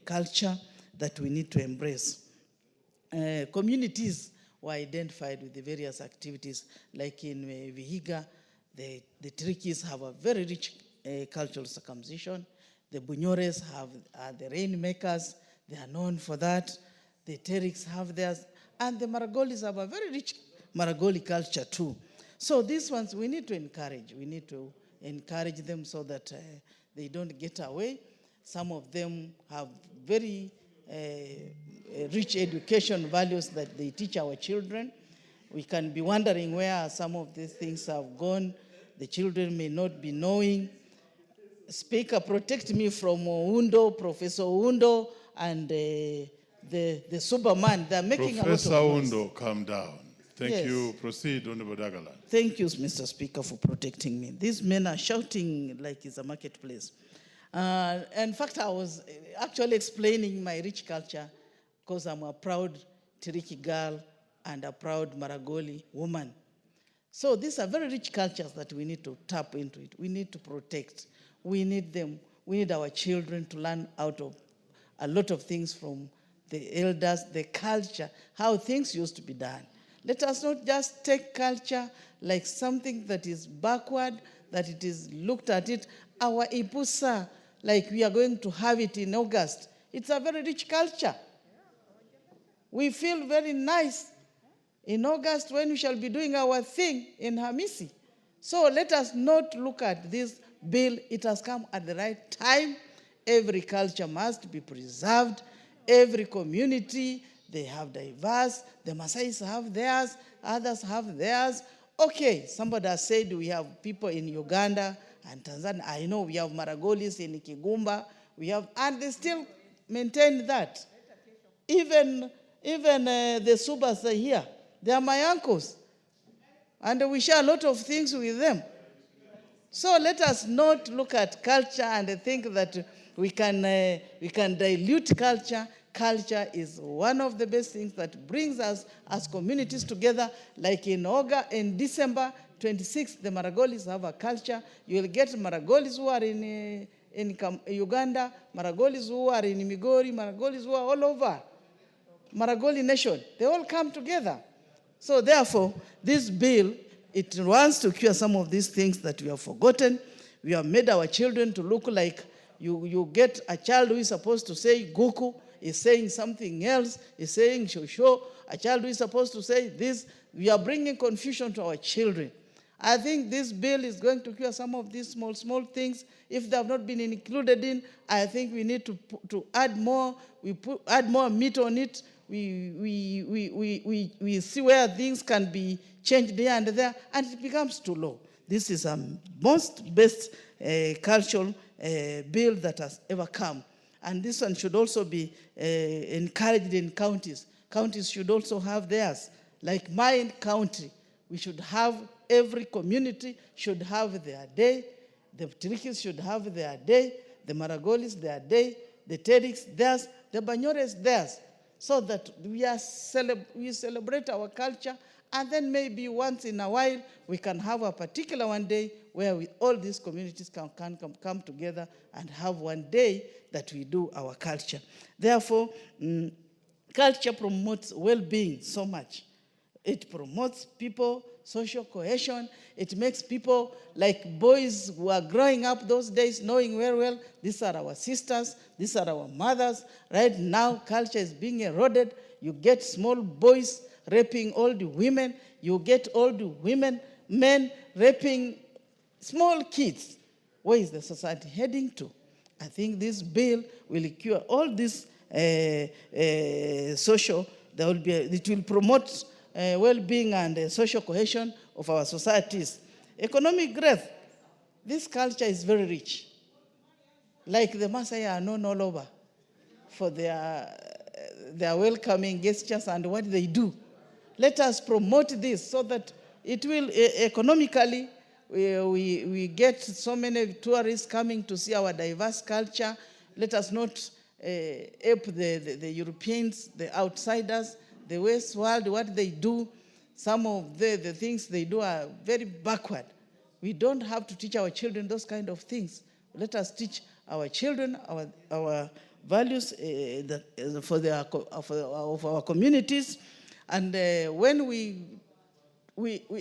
F: culture that we need to embrace. Communities were identified with the various activities, like in Vihiga, the Tirikis have a very rich cultural circumcision. The Bunyores are the rainmakers. They are known for that. The Teriks have theirs. And the Maragolis have a very rich Maragoli culture too. So these ones we need to encourage. We need to encourage them so that they don't get away. Some of them have very rich education values that they teach our children. We can be wondering where some of these things have gone. The children may not be knowing. Speaker, protect me from Undo, Professor Undo, and the Superman. They're making
O: Professor
F: a lot of noise.
O: Undo, calm down. Thank you. Proceed, Honorable Dagala.
F: Thank you, Mr. Speaker, for protecting me. These men are shouting like it's a marketplace. In fact, I was actually explaining my rich culture because I'm a proud Tiriki girl and a proud Maragoli woman. So these are very rich cultures that we need to tap into it. We need to protect. We need them. We need our children to learn out of a lot of things from the elders, the culture, how things used to be done. Let us not just take culture like something that is backward, that it is looked at it. Our Ipusa, like we are going to have it in August, it's a very rich culture. We feel very nice in August when we shall be doing our thing in Hamisi. So let us not look at this bill. It has come at the right time. Every culture must be preserved. Every community, they have diverse. The Maasais have theirs, others have theirs. Okay, somebody has said we have people in Uganda and Tanzania. I know we have Maragolis in Kigumba. We have, and they still maintain that. Even the Subas are here. They are my uncles. And we share a lot of things with them. So let us not look at culture and think that we can dilute culture. Culture is one of the best things that brings us as communities together. Like in December 26th, the Maragolis have a culture. You will get Maragolis who are in Uganda, Maragolis who are in Migori, Maragolis who are all over. Maragoli nation, they all come together. So therefore, this bill, it wants to cure some of these things that we have forgotten. We have made our children to look like you get a child who is supposed to say Goku, is saying something else, is saying Shosho. A child who is supposed to say this. We are bringing confusion to our children. I think this bill is going to cure some of these small things. If they have not been included in, I think we need to add more. Add more meat on it. We see where things can be changed here and there, and it becomes too low. This is a best cultural bill that has ever come. And this one should also be encouraged in counties. Counties should also have theirs. Like my county, we should have, every community should have their day. The Tirikis should have their day. The Maragolis, their day. The Tediks, theirs. The Banyores, theirs. So that we celebrate our culture, and then maybe once in a while we can have a particular one day where all these communities can come together and have one day that we do our culture. Therefore, culture promotes well-being so much. It promotes people, social cohesion. It makes people like boys who are growing up those days knowing very well, these are our sisters, these are our mothers. Right now, culture is being eroded. You get small boys raping old women. You get old men raping small kids. Where is the society heading to? I think this bill will cure all this social. It will promote well-being and social cohesion of our societies. Economic growth. This culture is very rich. Like the Maasai are known all over for their welcoming gestures and what they do. Let us promote this so that it will economically, we get so many tourists coming to see our diverse culture. Let us not ape the Europeans, the outsiders, the West world, what they do. Some of the things they do are very backward. We don't have to teach our children those kind of things. Let us teach our children our values of our communities. And when we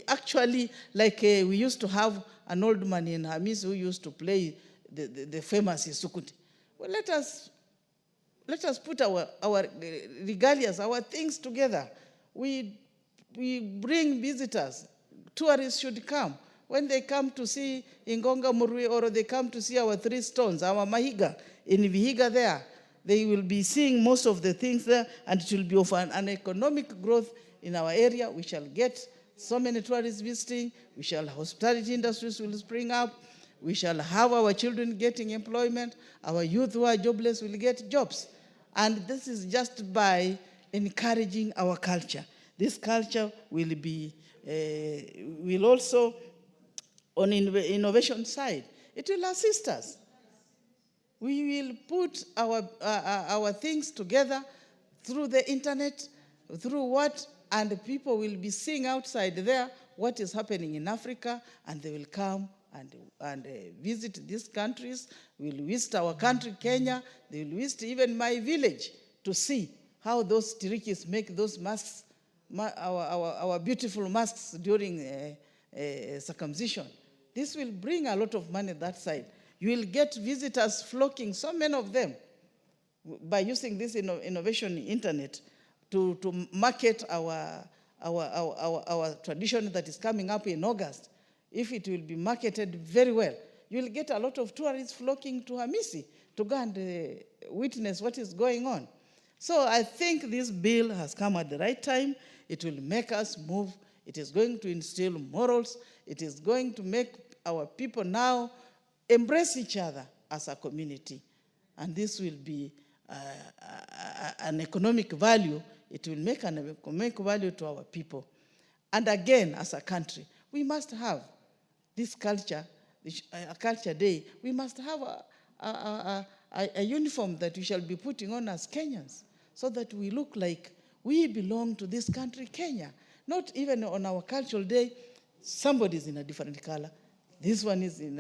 F: actually, like we used to have an old man in Hamis who used to play the famous Isukuti. Well, let us put our regalias, our things together. We bring visitors. Tourists should come. When they come to see Ingonga Murui, or they come to see our 3 stones, our Mahiga, in Vihiga there, they will be seeing most of the things there, and it will be of an economic growth in our area. We shall get so many tourists visiting. We shall, hospitality industries will spring up. We shall have our children getting employment. Our youth who are jobless will get jobs. And this is just by encouraging our culture. This culture will be, will also, on innovation side, it will assist us. We will put our things together through the internet, through what, and people will be seeing outside there what is happening in Africa, and they will come and visit these countries, will visit our country, Kenya, they will visit even my village to see how those Tirikis make those masks, our beautiful masks during circumcision. This will bring a lot of money that side. You will get visitors flocking, so many of them, by using this innovation internet to market our tradition that is coming up in August. If it will be marketed very well, you will get a lot of tourists flocking to Hamisi to go and witness what is going on. So I think this bill has come at the right time. It will make us move. It is going to instill morals. It is going to make our people now embrace each other as a community. And this will be an economic value. It will make an economic value to our people. And again, as a country, we must have this culture, a culture day. We must have a uniform that we shall be putting on as Kenyans, so that we look like we belong to this country, Kenya. Not even on our cultural day, somebody is in a different color. This one is in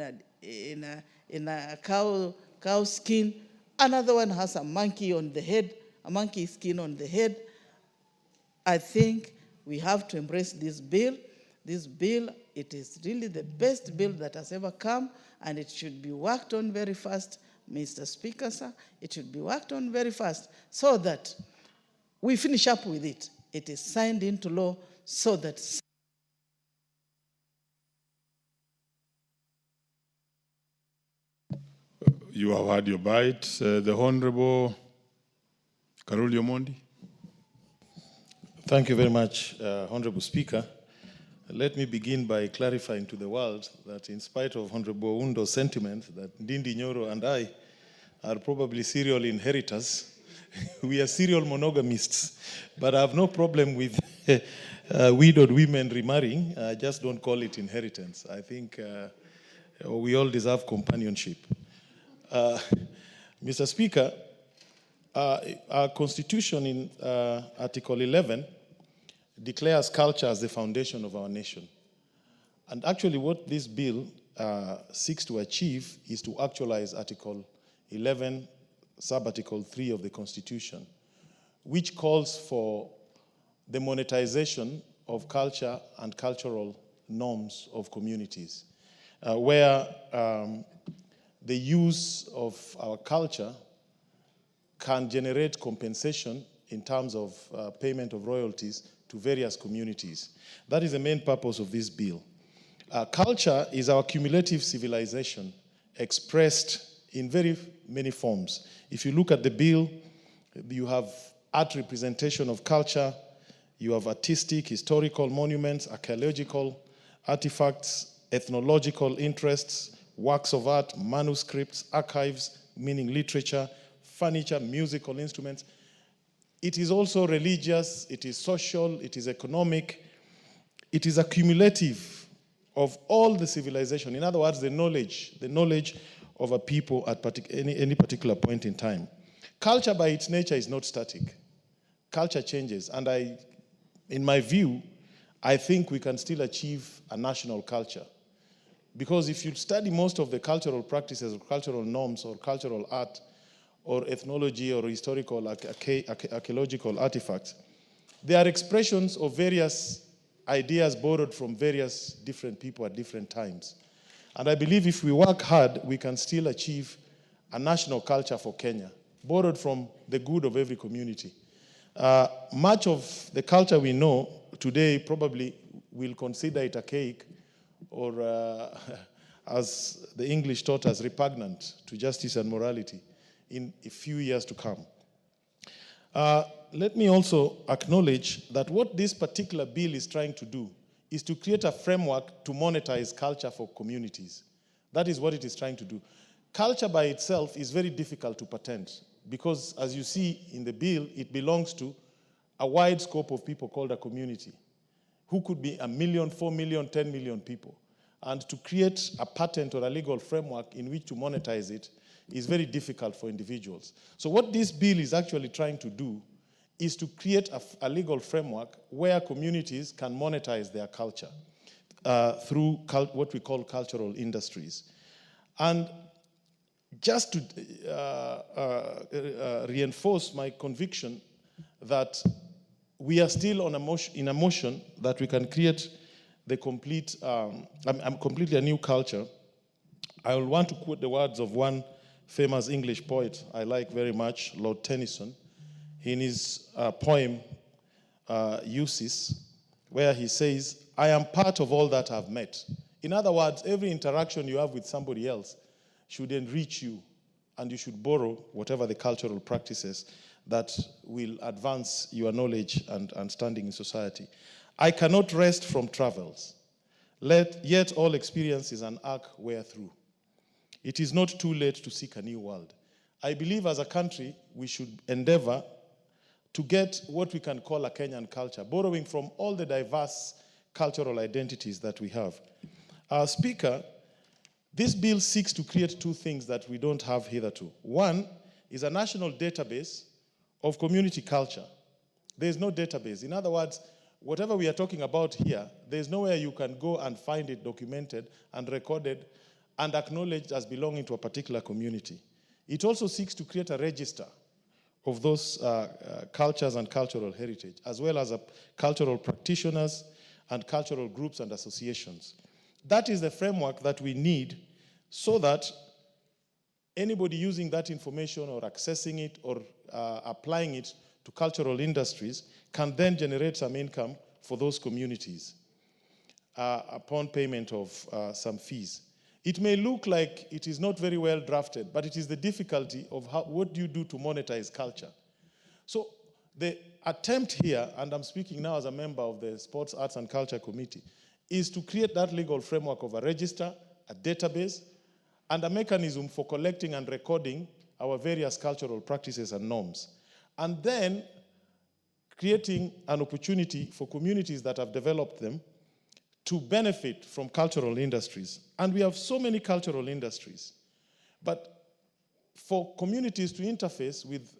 F: a cow skin. Another one has a monkey on the head, a monkey skin on the head. I think we have to embrace this bill. This bill, it is really the best bill that has ever come, and it should be worked on very fast, Mr. Speaker, sir. It should be worked on very fast so that we finish up with it. It is signed into law so that
O: you have had your bite. The Honorable Karuli Omondi.
B: Thank you very much, Honorable Speaker. Let me begin by clarifying to the world that in spite of Honorable Undo's sentiment that Ndindi Nyoro and I are probably serial inheritors, we are serial monogamists, but I have no problem with widowed women remarrying. I just don't call it inheritance. I think we all deserve companionship. Mr. Speaker, our Constitution in Article 11 declares culture as the foundation of our nation. And actually what this bill seeks to achieve is to actualize Article 11, Sub-Article 3 of the Constitution, which calls for the monetization of culture and cultural norms of communities, where the use of our culture can generate compensation in terms of payment of royalties to various communities. That is the main purpose of this bill. Culture is our cumulative civilization expressed in very many forms. If you look at the bill, you have art representation of culture, you have artistic, historical monuments, archaeological artifacts, ethnological interests, works of art, manuscripts, archives, meaning literature, furniture, musical instruments. It is also religious, it is social, it is economic. It is accumulative of all the civilization. In other words, the knowledge of a people at any particular point in time. Culture by its nature is not static. Culture changes, and in my view, I think we can still achieve a national culture. Because if you study most of the cultural practices or cultural norms or cultural art or ethnology or historical archaeological artifacts, they are expressions of various ideas borrowed from various different people at different times. And I believe if we work hard, we can still achieve a national culture for Kenya, borrowed from the good of every community. Much of the culture we know today probably will consider it archaic or, as the English taught us, repugnant to justice and morality in a few years to come. Let me also acknowledge that what this particular bill is trying to do is to create a framework to monetize culture for communities. That is what it is trying to do. Culture by itself is very difficult to patent because, as you see in the bill, it belongs to a wide scope of people called a community, who could be 1 million, 4 million, 10 million people. And to create a patent or a legal framework in which to monetize it is very difficult for individuals. So what this bill is actually trying to do is to create a legal framework where communities can monetize their culture. through what we call cultural industries. And just to reinforce my conviction that we are still on in a motion that we can create the complete, completely a new culture, I will want to quote the words of one famous English poet I like very much, Lord Tennyson, in his poem, Ulysses, where he says, "I am part of all that I've met." In other words, every interaction you have with somebody else should enrich you, and you should borrow whatever the cultural practices that will advance your knowledge and standing in society. I cannot rest from travels, yet all experience is an arc wherethrough. It is not too late to seek a new world. I believe as a country, we should endeavor to get what we can call a Kenyan culture, borrowing from all the diverse cultural identities that we have. Our Speaker, this bill seeks to create two things that we don't have hitherto. One is a national database of community culture. There is no database. In other words, whatever we are talking about here, there's nowhere you can go and find it documented and recorded and acknowledged as belonging to a particular community. It also seeks to create a register of those cultures and cultural heritage, as well as cultural practitioners and cultural groups and associations. That is the framework that we need so that anybody using that information or accessing it or applying it to cultural industries can then generate some income for those communities upon payment of some fees. It may look like it is not very well drafted, but it is the difficulty of what do you do to monetize culture. So the attempt here, and I'm speaking now as a member of the Sports, Arts and Culture Committee, is to create that legal framework of a register, a database, and a mechanism for collecting and recording our various cultural practices and norms. And then creating an opportunity for communities that have developed them to benefit from cultural industries. And we have so many cultural industries. But for communities to interface with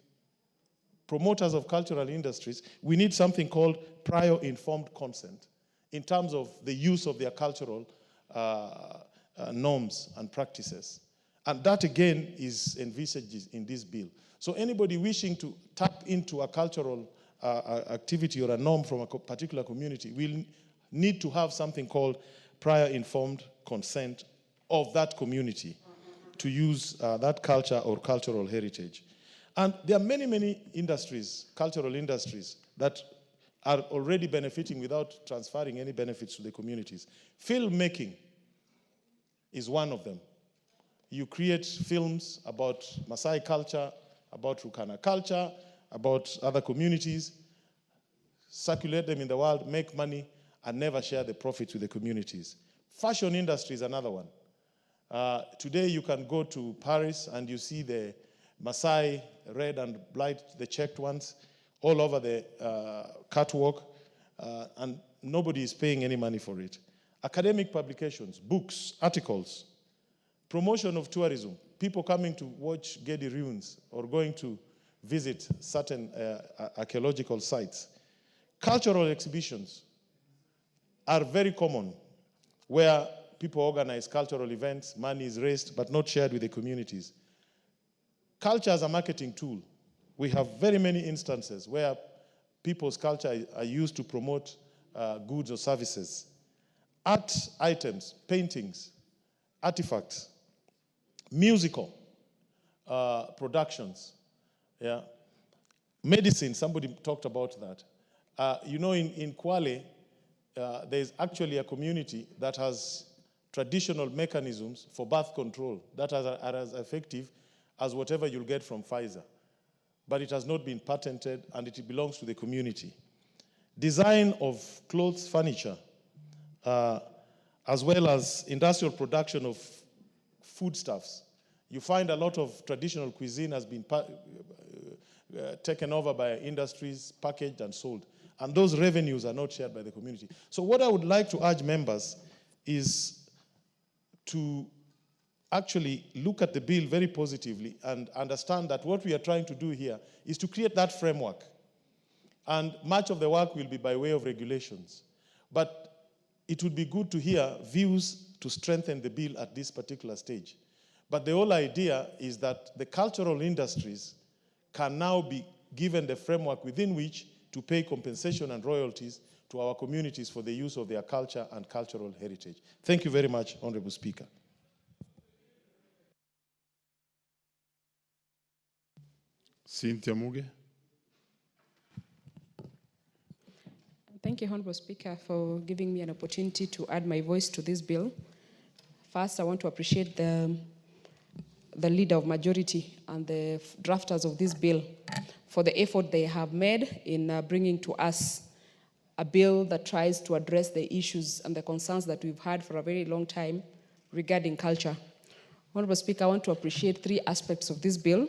B: promoters of cultural industries, we need something called prior informed consent in terms of the use of their cultural norms and practices. And that, again, is envisaged in this bill. So anybody wishing to tap into a cultural activity or a norm from a particular community will need to have something called prior informed consent of that community to use that culture or cultural heritage. And there are many, many industries, cultural industries, that are already benefiting without transferring any benefits to the communities. Filmmaking is one of them. You create films about Maasai culture, about Turkana culture, about other communities, circulate them in the world, make money, and never share the profits with the communities. Fashion industry is another one. Today you can go to Paris and you see the Maasai red and black, the checked ones, all over the catwalk, and nobody is paying any money for it. Academic publications, books, articles, promotion of tourism, people coming to watch Gedi ruins or going to visit certain archaeological sites. Cultural exhibitions are very common, where people organize cultural events, money is raised, but not shared with the communities. Culture as a marketing tool. We have very many instances where people's culture are used to promote goods or services. Art items, paintings, artifacts, musical productions, yeah. Medicine, somebody talked about that. You know, in Kwale, there's actually a community that has traditional mechanisms for birth control that are as effective as whatever you'll get from Pfizer. But it has not been patented, and it belongs to the community. Design of clothes, furniture, as well as industrial production of foodstuffs. You find a lot of traditional cuisine has been taken over by industries, packaged and sold. And those revenues are not shared by the community. So what I would like to urge members is to actually look at the bill very positively and understand that what we are trying to do here is to create that framework. And much of the work will be by way of regulations. But it would be good to hear views to strengthen the bill at this particular stage. But the whole idea is that the cultural industries can now be given the framework within which to pay compensation and royalties to our communities for the use of their culture and cultural heritage. Thank you very much, Honorable Speaker.
O: Cynthia Muge.
K: Thank you, Honorable Speaker, for giving me an opportunity to add my voice to this bill. First, I want to appreciate the leader of majority and the drafters of this bill for the effort they have made in bringing to us a bill that tries to address the issues and the concerns that we've had for a very long time regarding culture. Honorable Speaker, I want to appreciate 3 aspects of this bill.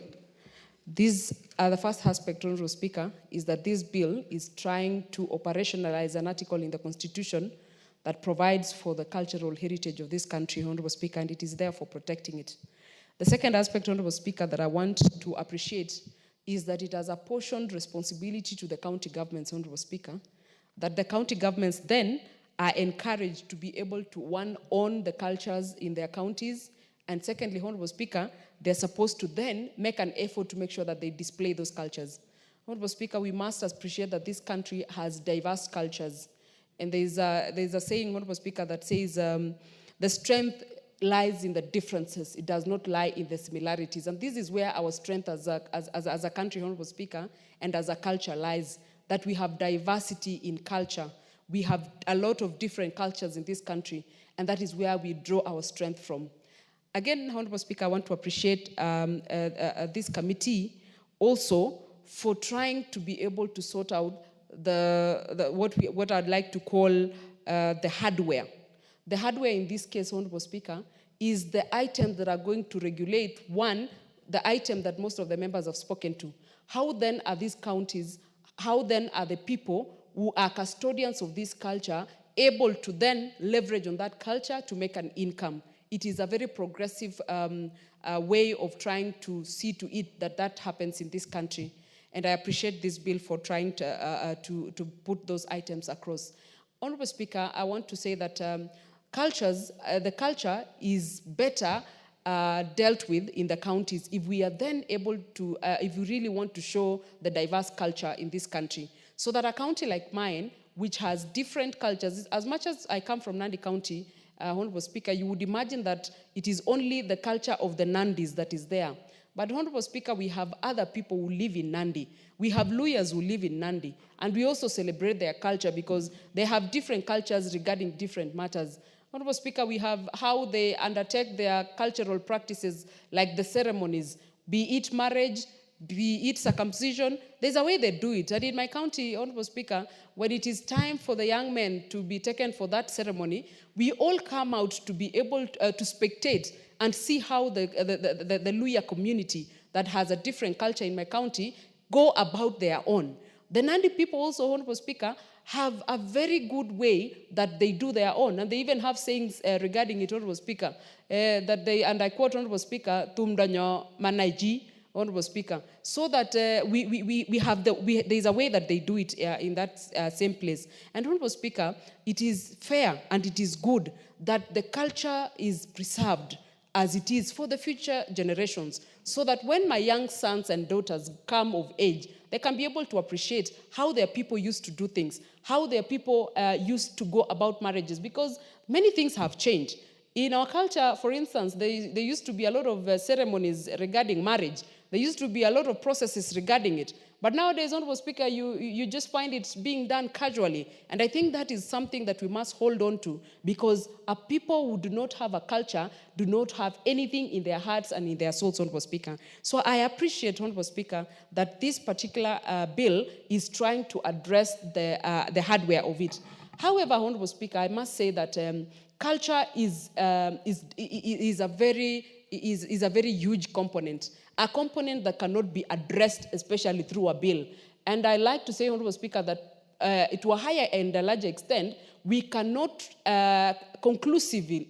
K: The first aspect, Honorable Speaker, is that this bill is trying to operationalize an article in the Constitution that provides for the cultural heritage of this country, Honorable Speaker, and it is there for protecting it. The second aspect, Honorable Speaker, that I want to appreciate is that it has apportioned responsibility to the county governments, Honorable Speaker, that the county governments then are encouraged to be able to, one, own the cultures in their counties, and secondly, Honorable Speaker, they're supposed to then make an effort to make sure that they display those cultures. Honorable Speaker, we must appreciate that this country has diverse cultures. And there's a saying, Honorable Speaker, that says the strength lies in the differences. It does not lie in the similarities. And this is where our strength as a country, Honorable Speaker, and as a culture lies, that we have diversity in culture. We have a lot of different cultures in this country, and that is where we draw our strength from. Again, Honorable Speaker, I want to appreciate this committee also for trying to be able to sort out what I'd like to call the hardware. The hardware in this case, Honorable Speaker, is the items that are going to regulate, one, the item that most of the members have spoken to. How then are these counties, how then are the people who are custodians of this culture able to then leverage on that culture to make an income? It is a very progressive way of trying to see to it that that happens in this country. And I appreciate this bill for trying to put those items across. Honorable Speaker, I want to say that the culture is better dealt with in the counties if we are then able to, if we really want to show the diverse culture in this country. So that a county like mine, which has different cultures, as much as I come from Nandi County, Honorable Speaker, you would imagine that it is only the culture of the Nandis that is there. But Honorable Speaker, we have other people who live in Nandi. We have Luyas who live in Nandi. And we also celebrate their culture because they have different cultures regarding different matters. Honorable Speaker, we have how they undertake their cultural practices, like the ceremonies, be it marriage, be it circumcision. There's a way they do it. And in my county, Honorable Speaker, when it is time for the young men to be taken for that ceremony, we all come out to be able to spectate and see how the Luya community that has a different culture in my county go about their own. The Nandi people also, Honorable Speaker, have a very good way that they do their own. And they even have sayings regarding it, Honorable Speaker, that they, and I quote, Honorable Speaker, Tumdanyo Manaiji, Honorable Speaker, so that there's a way that they do it in that same place. And Honorable Speaker, it is fair and it is good that the culture is preserved as it is for the future generations, so that when my young sons and daughters come of age, they can be able to appreciate how their people used to do things, how their people used to go about marriages, because many things have changed. In our culture, for instance, there used to be a lot of ceremonies regarding marriage. There used to be a lot of processes regarding it. But nowadays, Honorable Speaker, you just find it being done casually. And I think that is something that we must hold on to, because a people who do not have a culture do not have anything in their hearts and in their souls, Honorable Speaker. So I appreciate, Honorable Speaker, that this particular bill is trying to address the hardware of it. However, Honorable Speaker, I must say that culture is a very huge component, a component that cannot be addressed, especially through a bill. And I like to say, Honorable Speaker, that to a higher and a larger extent, we cannot conclusively,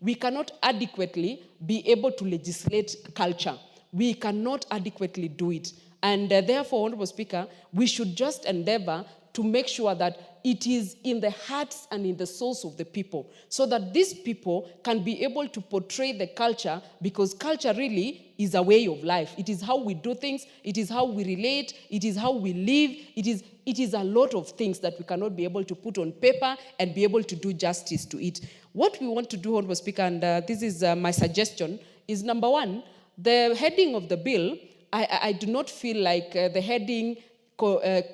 K: we cannot adequately be able to legislate culture. We cannot adequately do it. And therefore, Honorable Speaker, we should just endeavor to make sure that it is in the hearts and in the souls of the people, so that these people can be able to portray the culture, because culture really is a way of life. It is how we do things, it is how we relate, it is how we live, it is a lot of things that we cannot be able to put on paper and be able to do justice to it. What we want to do, Honorable Speaker, and this is my suggestion, is number one, the heading of the bill, I do not feel like the heading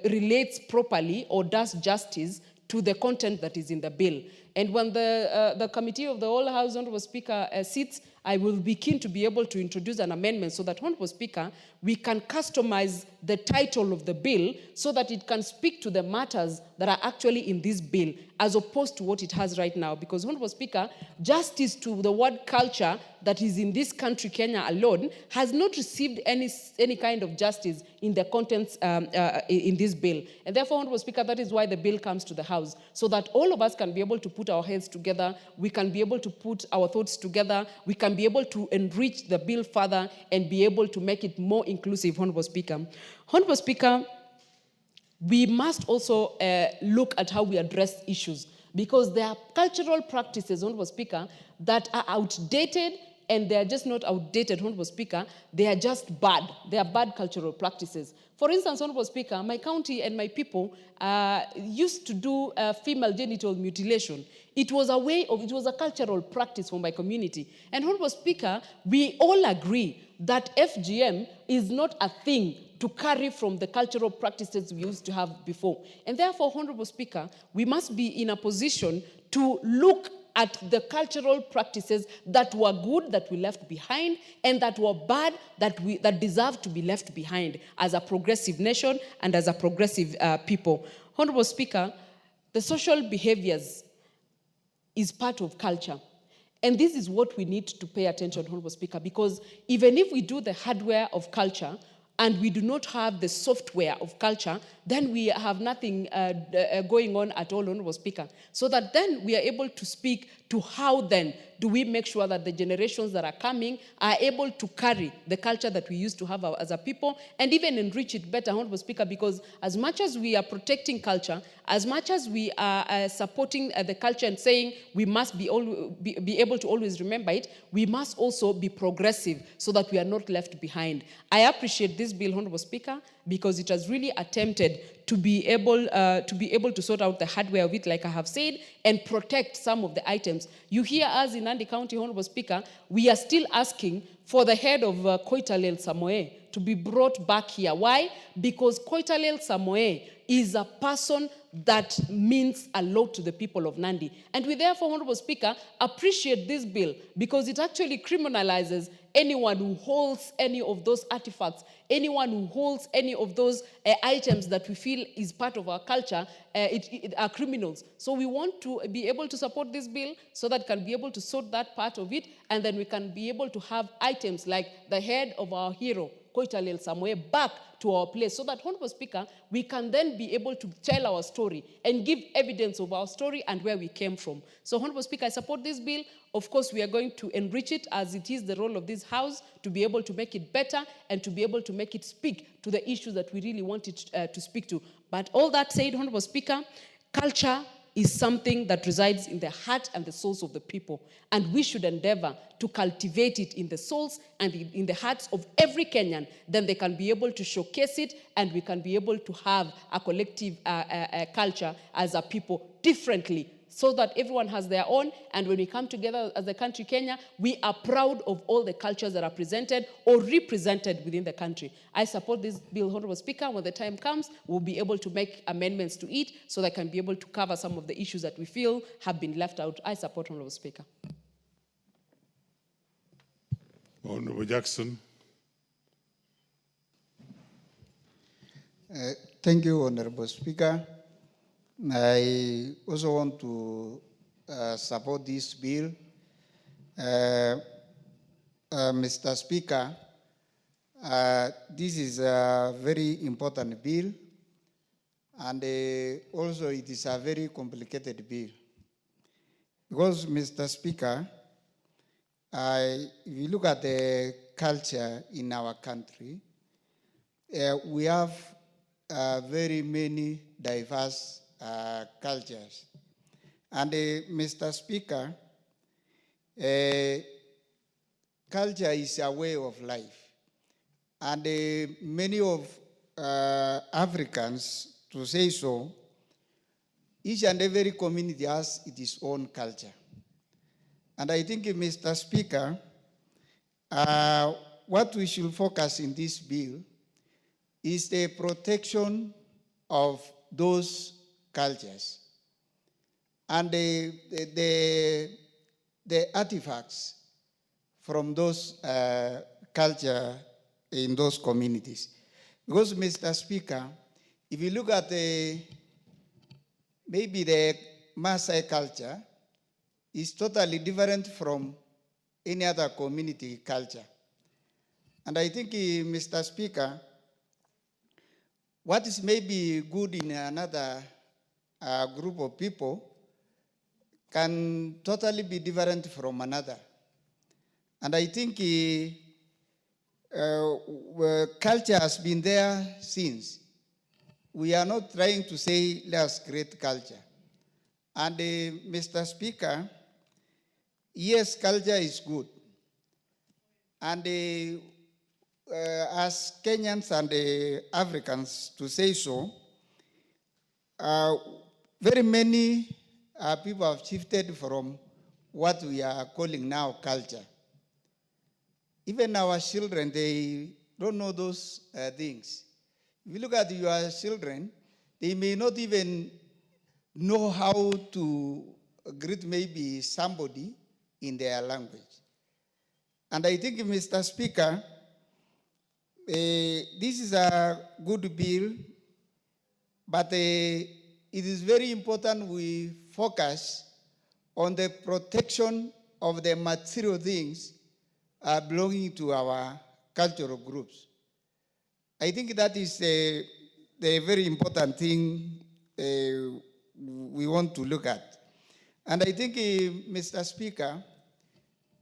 K: relates properly or does justice to the content that is in the bill. And when the committee of the whole House, Honorable Speaker, sits, I will be keen to be able to introduce an amendment so that, Honorable Speaker, we can customize the title of the bill so that it can speak to the matters that are actually in this bill, as opposed to what it has right now. Because, Honorable Speaker, justice to the word culture that is in this country, Kenya alone, has not received any kind of justice in the contents in this bill. And therefore, Honorable Speaker, that is why the bill comes to the House, so that all of us can be able to put our heads together, we can be able to put our thoughts together, we can be able to enrich the bill further and be able to make it more inclusive, Honorable Speaker. Honorable Speaker, we must also look at how we address issues, because there are cultural practices, Honorable Speaker, that are outdated, and they are just not outdated, Honorable Speaker, they are just bad. They are bad cultural practices. For instance, Honorable Speaker, my county and my people used to do female genital mutilation. It was a cultural practice for my community. And Honorable Speaker, we all agree that FGM is not a thing to carry from the cultural practices we used to have before. And therefore, Honorable Speaker, we must be in a position to look at the cultural practices that were good, that we left behind, and that were bad, that deserve to be left behind as a progressive nation and as a progressive people. Honorable Speaker, the social behaviors is part of culture. And this is what we need to pay attention, Honorable Speaker, because even if we do the hardware of culture and we do not have the software of culture, then we have nothing going on at all, Honorable Speaker. So that then we are able to speak to how then do we make sure that the generations that are coming are able to carry the culture that we used to have as a people and even enrich it better, Honorable Speaker, because as much as we are protecting culture, as much as we are supporting the culture and saying we must be able to always remember it, we must also be progressive so that we are not left behind. I appreciate this bill, Honorable Speaker, because it has really attempted to be able to sort out the hardware of it, like I have said, and protect some of the items. You hear us in Nandi County, Honorable Speaker, we are still asking for the head of Koitalel Samoe to be brought back here. Why? Because Koitalel Samoe is a person that means a lot to the people of Nandi. And we therefore, Honorable Speaker, appreciate this bill because it actually criminalizes anyone who holds any of those artifacts, anyone who holds any of those items that we feel is part of our culture, are criminals. So we want to be able to support this bill so that can be able to sort that part of it, and then we can be able to have items like the head of our hero, Koitalel Samoe, back to our place, so that, Honorable Speaker, we can then be able to tell our story and give evidence of our story and where we came from. So, Honorable Speaker, I support this bill. Of course, we are going to enrich it, as it is the role of this House to be able to make it better and to be able to make it speak to the issues that we really want it to speak to. But all that said, Honorable Speaker, culture is something that resides in the heart and the souls of the people. And we should endeavor to cultivate it in the souls and in the hearts of every Kenyan. Then they can be able to showcase it, and we can be able to have a collective culture as a people differently, so that everyone has their own, and when we come together as the country Kenya, we are proud of all the cultures that are presented or represented within the country. I support this bill, Honorable Speaker. When the time comes, we'll be able to make amendments to it so that I can be able to cover some of the issues that we feel have been left out. I support, Honorable Speaker.
O: Honorable Jackson.
L: Thank you, Honorable Speaker. I also want to support this bill. Mr. Speaker, this is a very important bill, and also it is a very complicated bill. Because, Mr. Speaker, if you look at the culture in our country, we have very many diverse cultures. And Mr. Speaker, culture is a way of life. And many of Africans, to say so, each and every community has its own culture. And I think, Mr. Speaker, what we should focus in this bill is the protection of those cultures and the artifacts from those culture in those communities. Because, Mr. Speaker, if you look at maybe the Maasai culture, is totally different from any other community culture. And I think, Mr. Speaker, what is maybe good in another group of people can totally be different from another. And I think culture has been there since. We are not trying to say let's create culture. And Mr. Speaker, yes, culture is good. And as Kenyans and Africans, to say so, very many people have shifted from what we are calling now culture. Even our children, they don't know those things. If you look at your children, they may not even know how to greet maybe somebody in their language. And I think, Mr. Speaker, this is a good bill, but it is very important we focus on the protection of the material things belonging to our cultural groups. I think that is the very important thing we want to look at. And I think, Mr. Speaker,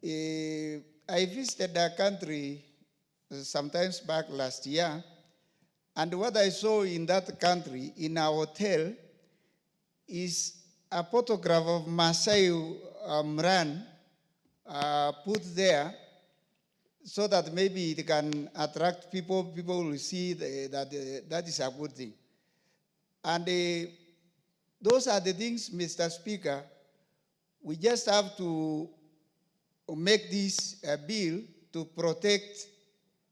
L: I visited a country sometimes back last year, and what I saw in that country, in a hotel, is a photograph of Masai Mran put there so that maybe it can attract people. People will see that is a good thing. And those are the things, Mr. Speaker, we just have to make this bill to protect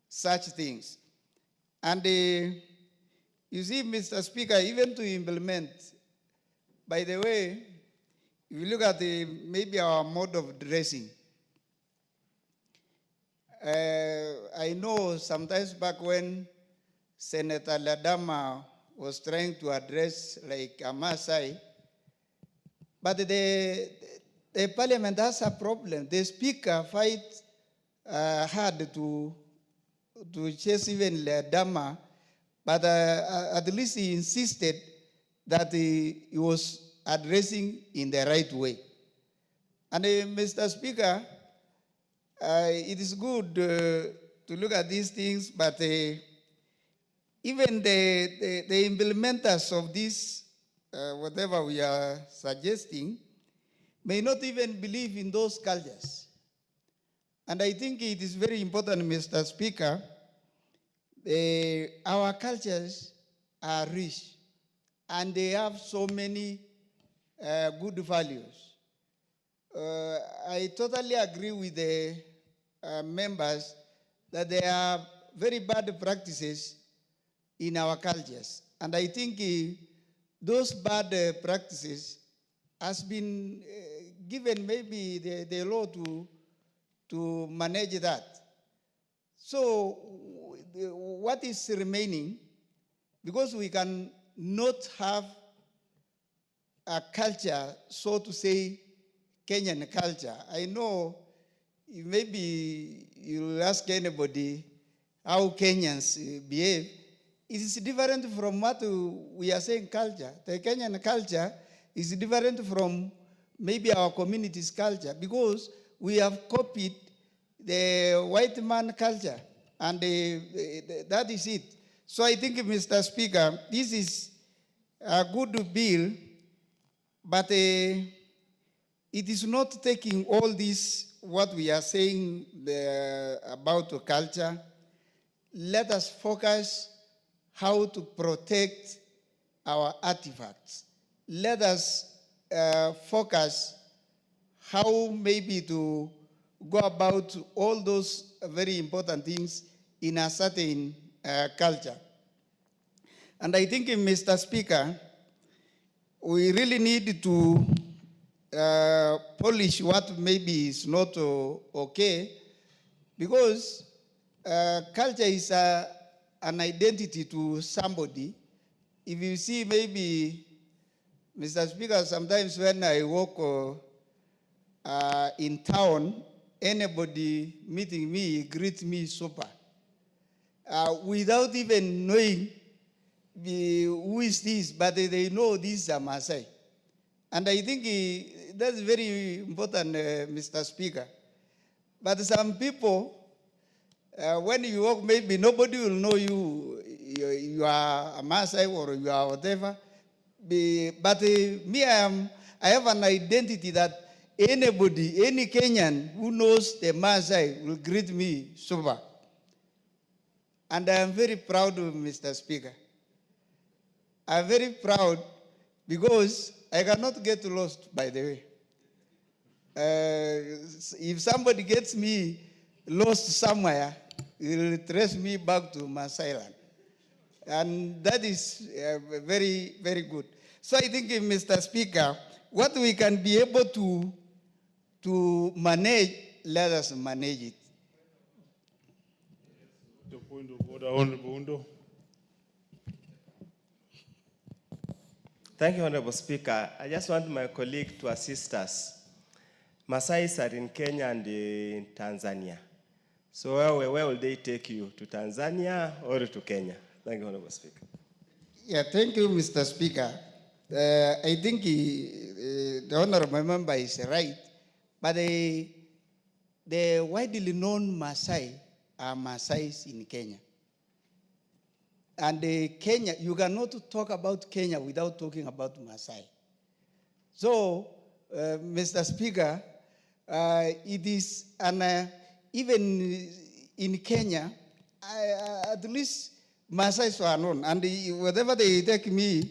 L: such things. And you see, Mr. Speaker, even to implement, by the way, if you look at maybe our mode of dressing, I know sometimes back when Senator Ladama was trying to address like a Maasai, but the parliament has a problem. The speaker fight hard to chase even Ladama, but at least he insisted that he was addressing in the right way. And Mr. Speaker, it is good to look at these things, but even the implementers of this, whatever we are suggesting, may not even believe in those cultures. And I think it is very important, Mr. Speaker, our cultures are rich, and they have so many good values. I totally agree with the members that there are very bad practices in our cultures. And I think those bad practices has been given maybe the law to manage that. So what is remaining, because we can not have a culture, so to say, Kenyan culture. I know maybe you'll ask anybody how Kenyans behave. It is different from what we are saying culture. The Kenyan culture is different from maybe our community's culture because we have copied the white man culture, and that is it. So I think, Mr. Speaker, this is a good bill, but it is not taking all this, what we are saying about culture. Let us focus how to protect our artifacts. Let us focus how maybe to go about all those very important things in a certain culture. And I think, Mr. Speaker, we really need to polish what maybe is not okay, because culture is an identity to somebody. If you see maybe, Mr. Speaker, sometimes when I walk in town, anybody meeting me greets me super. Without even knowing who is this, but they know this is a Maasai. And I think that's very important, Mr. Speaker. But some people, when you walk, maybe nobody will know you are a Maasai or you are whatever. But me, I have an identity that anybody, any Kenyan who knows the Maasai will greet me super. And I am very proud of Mr. Speaker. I'm very proud because I cannot get lost, by the way. If somebody gets me lost somewhere, it will trace me back to Maasai land. And that is very, very good. So I think, Mr. Speaker, what we can be able to manage, let us manage it.
O: The point of order, Honorable Undo.
G: Thank you, Honorable Speaker. I just want my colleague to assist us. Maasais are in Kenya and in Tanzania. So where will they take you? To Tanzania or to Kenya? Thank you, Honorable Speaker.
L: Yeah, thank you, Mr. Speaker. I think the Honorable Member is right, but the widely known Maasai are Maasais in Kenya. And Kenya, you cannot talk about Kenya without talking about Maasai. So, Mr. Speaker, it is, even in Kenya, at least Maasais are known. And whatever they take me,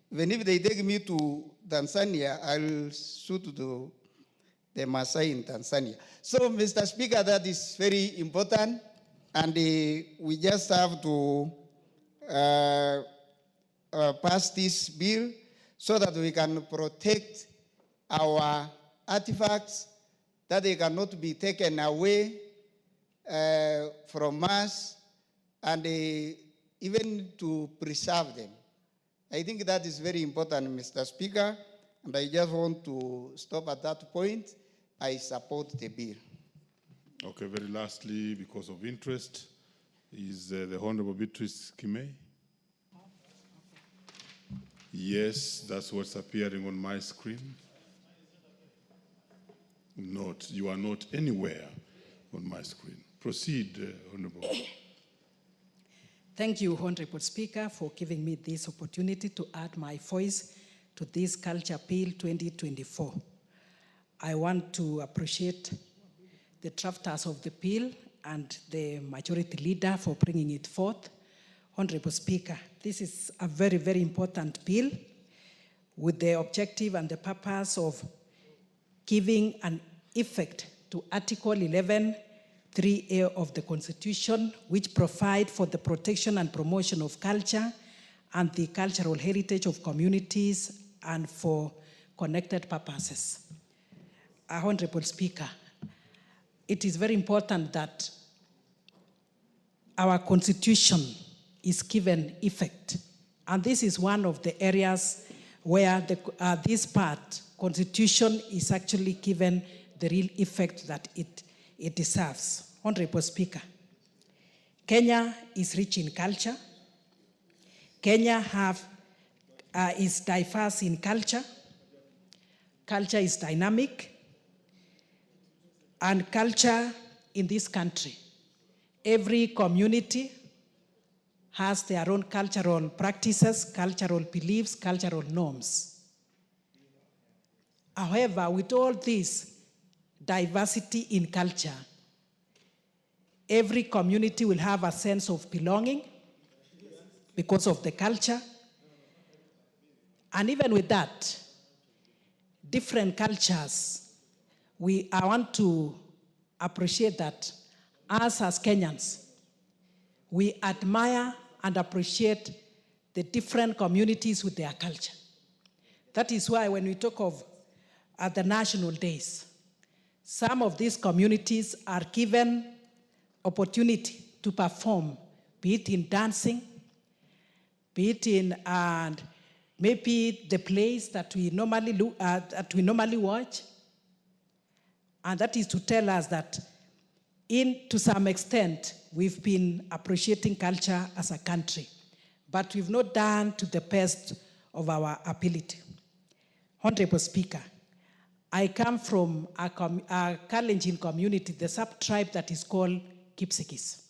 L: even if they take me to Tanzania, I'll shoot to the Maasai in Tanzania. So, Mr. Speaker, that is very important. And we just have to pass this bill so that we can protect our artifacts, that they cannot be taken away from us, and even to preserve them. I think that is very important, Mr. Speaker, and I just want to stop at that point. I support the bill.
O: Okay, very lastly, because of interest, is the Honorable Beatrice Kimei? Yes, that's what's appearing on my screen. Not, you are not anywhere on my screen. Proceed, Honorable.
C: Thank you, Honorable Speaker, for giving me this opportunity to add my voice to this Culture Bill 2024. I want to appreciate the drafters of the bill and the majority leader for bringing it forth. Honorable Speaker, this is a very, very important bill with the objective and the purpose of giving an effect to Article 11(3)(a) of the Constitution, which provide for the protection and promotion of culture and the cultural heritage of communities and for connected purposes. Honorable Speaker, it is very important that our Constitution is given effect. And this is one of the areas where this part, Constitution, is actually given the real effect that it deserves. Honorable Speaker, Kenya is rich in culture. Kenya is diverse in culture. Culture is dynamic. And culture in this country, every community has their own cultural practices, cultural beliefs, cultural norms. However, with all this diversity in culture, every community will have a sense of belonging because of the culture. And even with that, different cultures, I want to appreciate that us as Kenyans, we admire and appreciate the different communities with their culture. That is why when we talk of the national days, some of these communities are given opportunity to perform, be it in dancing, be it in maybe the plays that we normally watch. And that is to tell us that to some extent, we've been appreciating culture as a country, but we've not done to the best of our ability. Honorable Speaker, I come from a Kalenjin community, the sub-tribe that is called Kipsigis,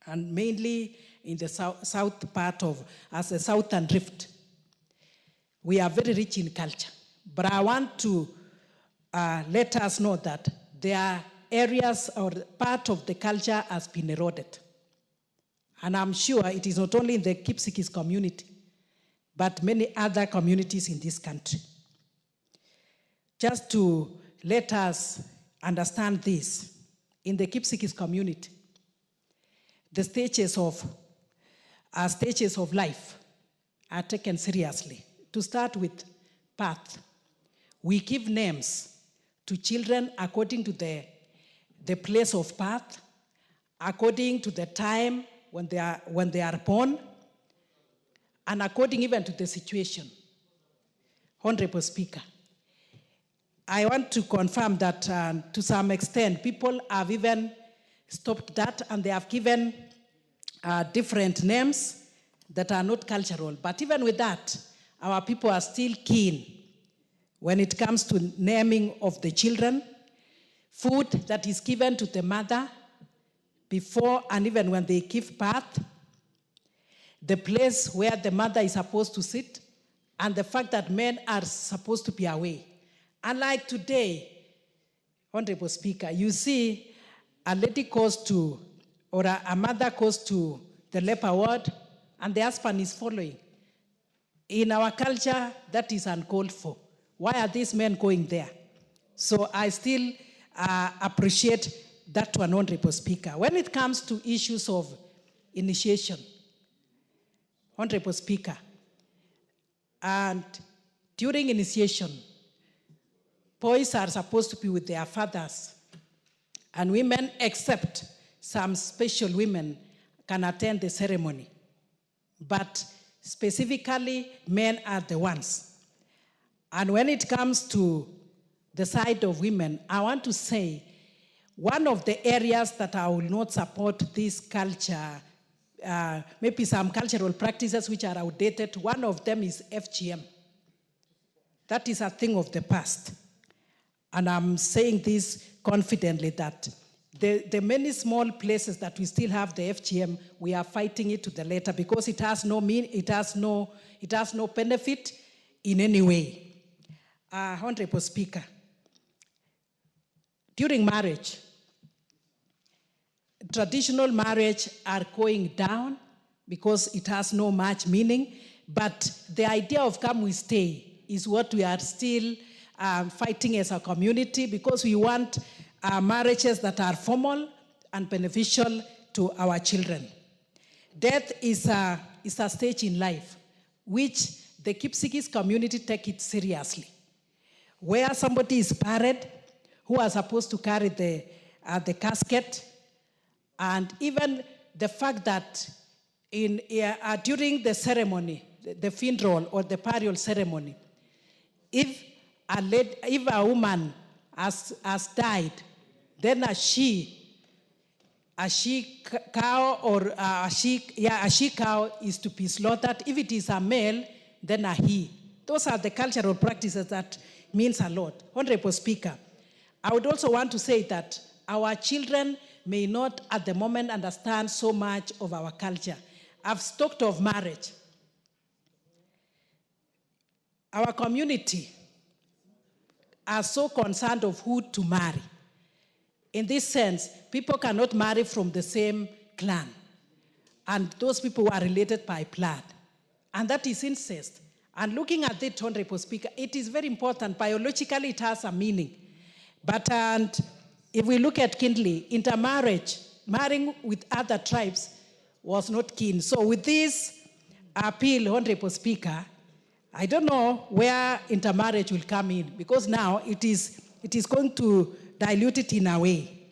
C: and mainly in the south part as a Southern Rift. We are very rich in culture, but I want to let us know that there are areas or part of the culture has been eroded. And I'm sure it is not only in the Kipsigis community, but many other communities in this country. Just to let us understand this, in the Kipsigis community, the stages of life are taken seriously. To start with birth, we give names to children according to the place of birth, according to the time when they are born, and according even to the situation. Honorable Speaker, I want to confirm that to some extent, people have even stopped that and they have given different names that are not cultural. But even with that, our people are still keen when it comes to naming of the children, food that is given to the mother before and even when they give birth, the place where the mother is supposed to sit, and the fact that men are supposed to be away. Unlike today, Honorable Speaker, you see a lady goes to, or a mother goes to the labor ward, and the husband is following. In our culture, that is uncalled for. Why are these men going there? So I still appreciate that one, Honorable Speaker. When it comes to issues of initiation, Honorable Speaker, and during initiation, boys are supposed to be with their fathers, and women, except some special women, can attend the ceremony. But specifically, men are the ones. And when it comes to the side of women, I want to say one of the areas that I will not support this culture, maybe some cultural practices which are outdated, one of them is FGM. That is a thing of the past. And I'm saying this confidently that the many small places that we still have the FGM, we are fighting it to the letter because it has no benefit in any way. Honorable Speaker, during marriage, traditional marriage are going down because it has no much meaning, but the idea of come we stay is what we are still fighting as a community because we want marriages that are formal and beneficial to our children. Death is a stage in life which the Kipsigis community take it seriously. Where somebody is buried, who are supposed to carry the casket, and even the fact that during the ceremony, the funeral or the burial ceremony, if a woman has died, then a she cow or a she cow is to be slaughtered. If it is a male, then a he. Those are the cultural practices that means a lot. Honorable Speaker, I would also want to say that our children may not at the moment understand so much of our culture. I've talked of marriage. Our community are so concerned of who to marry. In this sense, people cannot marry from the same clan. And those people are related by blood. And that is incest. And looking at it, Honorable Speaker, it is very important. Biologically, it has a meaning. But and if we look at kindly, intermarriage, marrying with other tribes was not keen. So with this appeal, Honorable Speaker, I don't know where intermarriage will come in, because now it is going to dilute it in a way.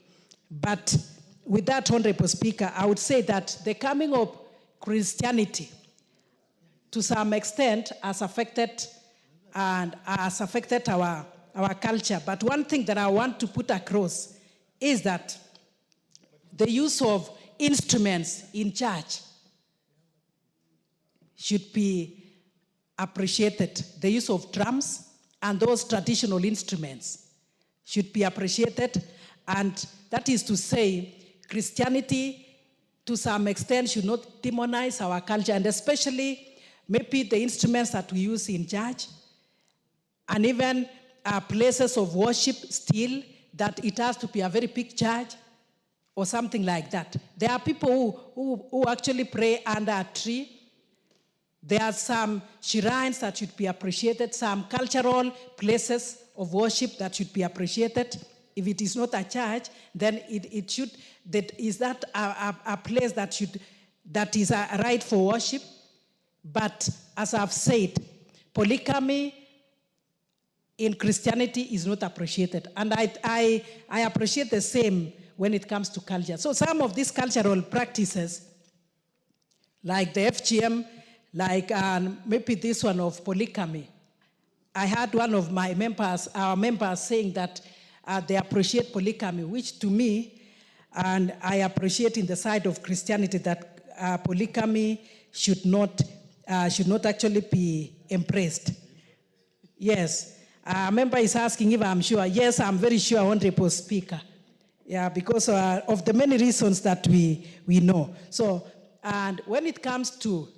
C: But with that, Honorable Speaker, I would say that the coming of Christianity, to some extent, has affected our culture. But one thing that I want to put across is that the use of instruments in church should be appreciated. The use of drums and those traditional instruments should be appreciated. And that is to say, Christianity, to some extent, should not demonize our culture, and especially maybe the instruments that we use in church, and even places of worship still, that it has to be a very big church or something like that. There are people who actually pray under a tree. There are some shrines that should be appreciated, some cultural places of worship that should be appreciated. If it is not a church, then it should, is that a place that is a right for worship? But as I've said, polygamy in Christianity is not appreciated. And I appreciate the same when it comes to culture. So some of these cultural practices, like the FGM, like maybe this one of polygamy, I had one of my members, our members, saying that they appreciate polygamy, which to me, and I appreciate in the side of Christianity, that polygamy should not actually be embraced. Yes. A member is asking if I'm sure. Yes, I'm very sure, Honorable Speaker. Yeah, because of the many reasons that we know. So, and when it comes to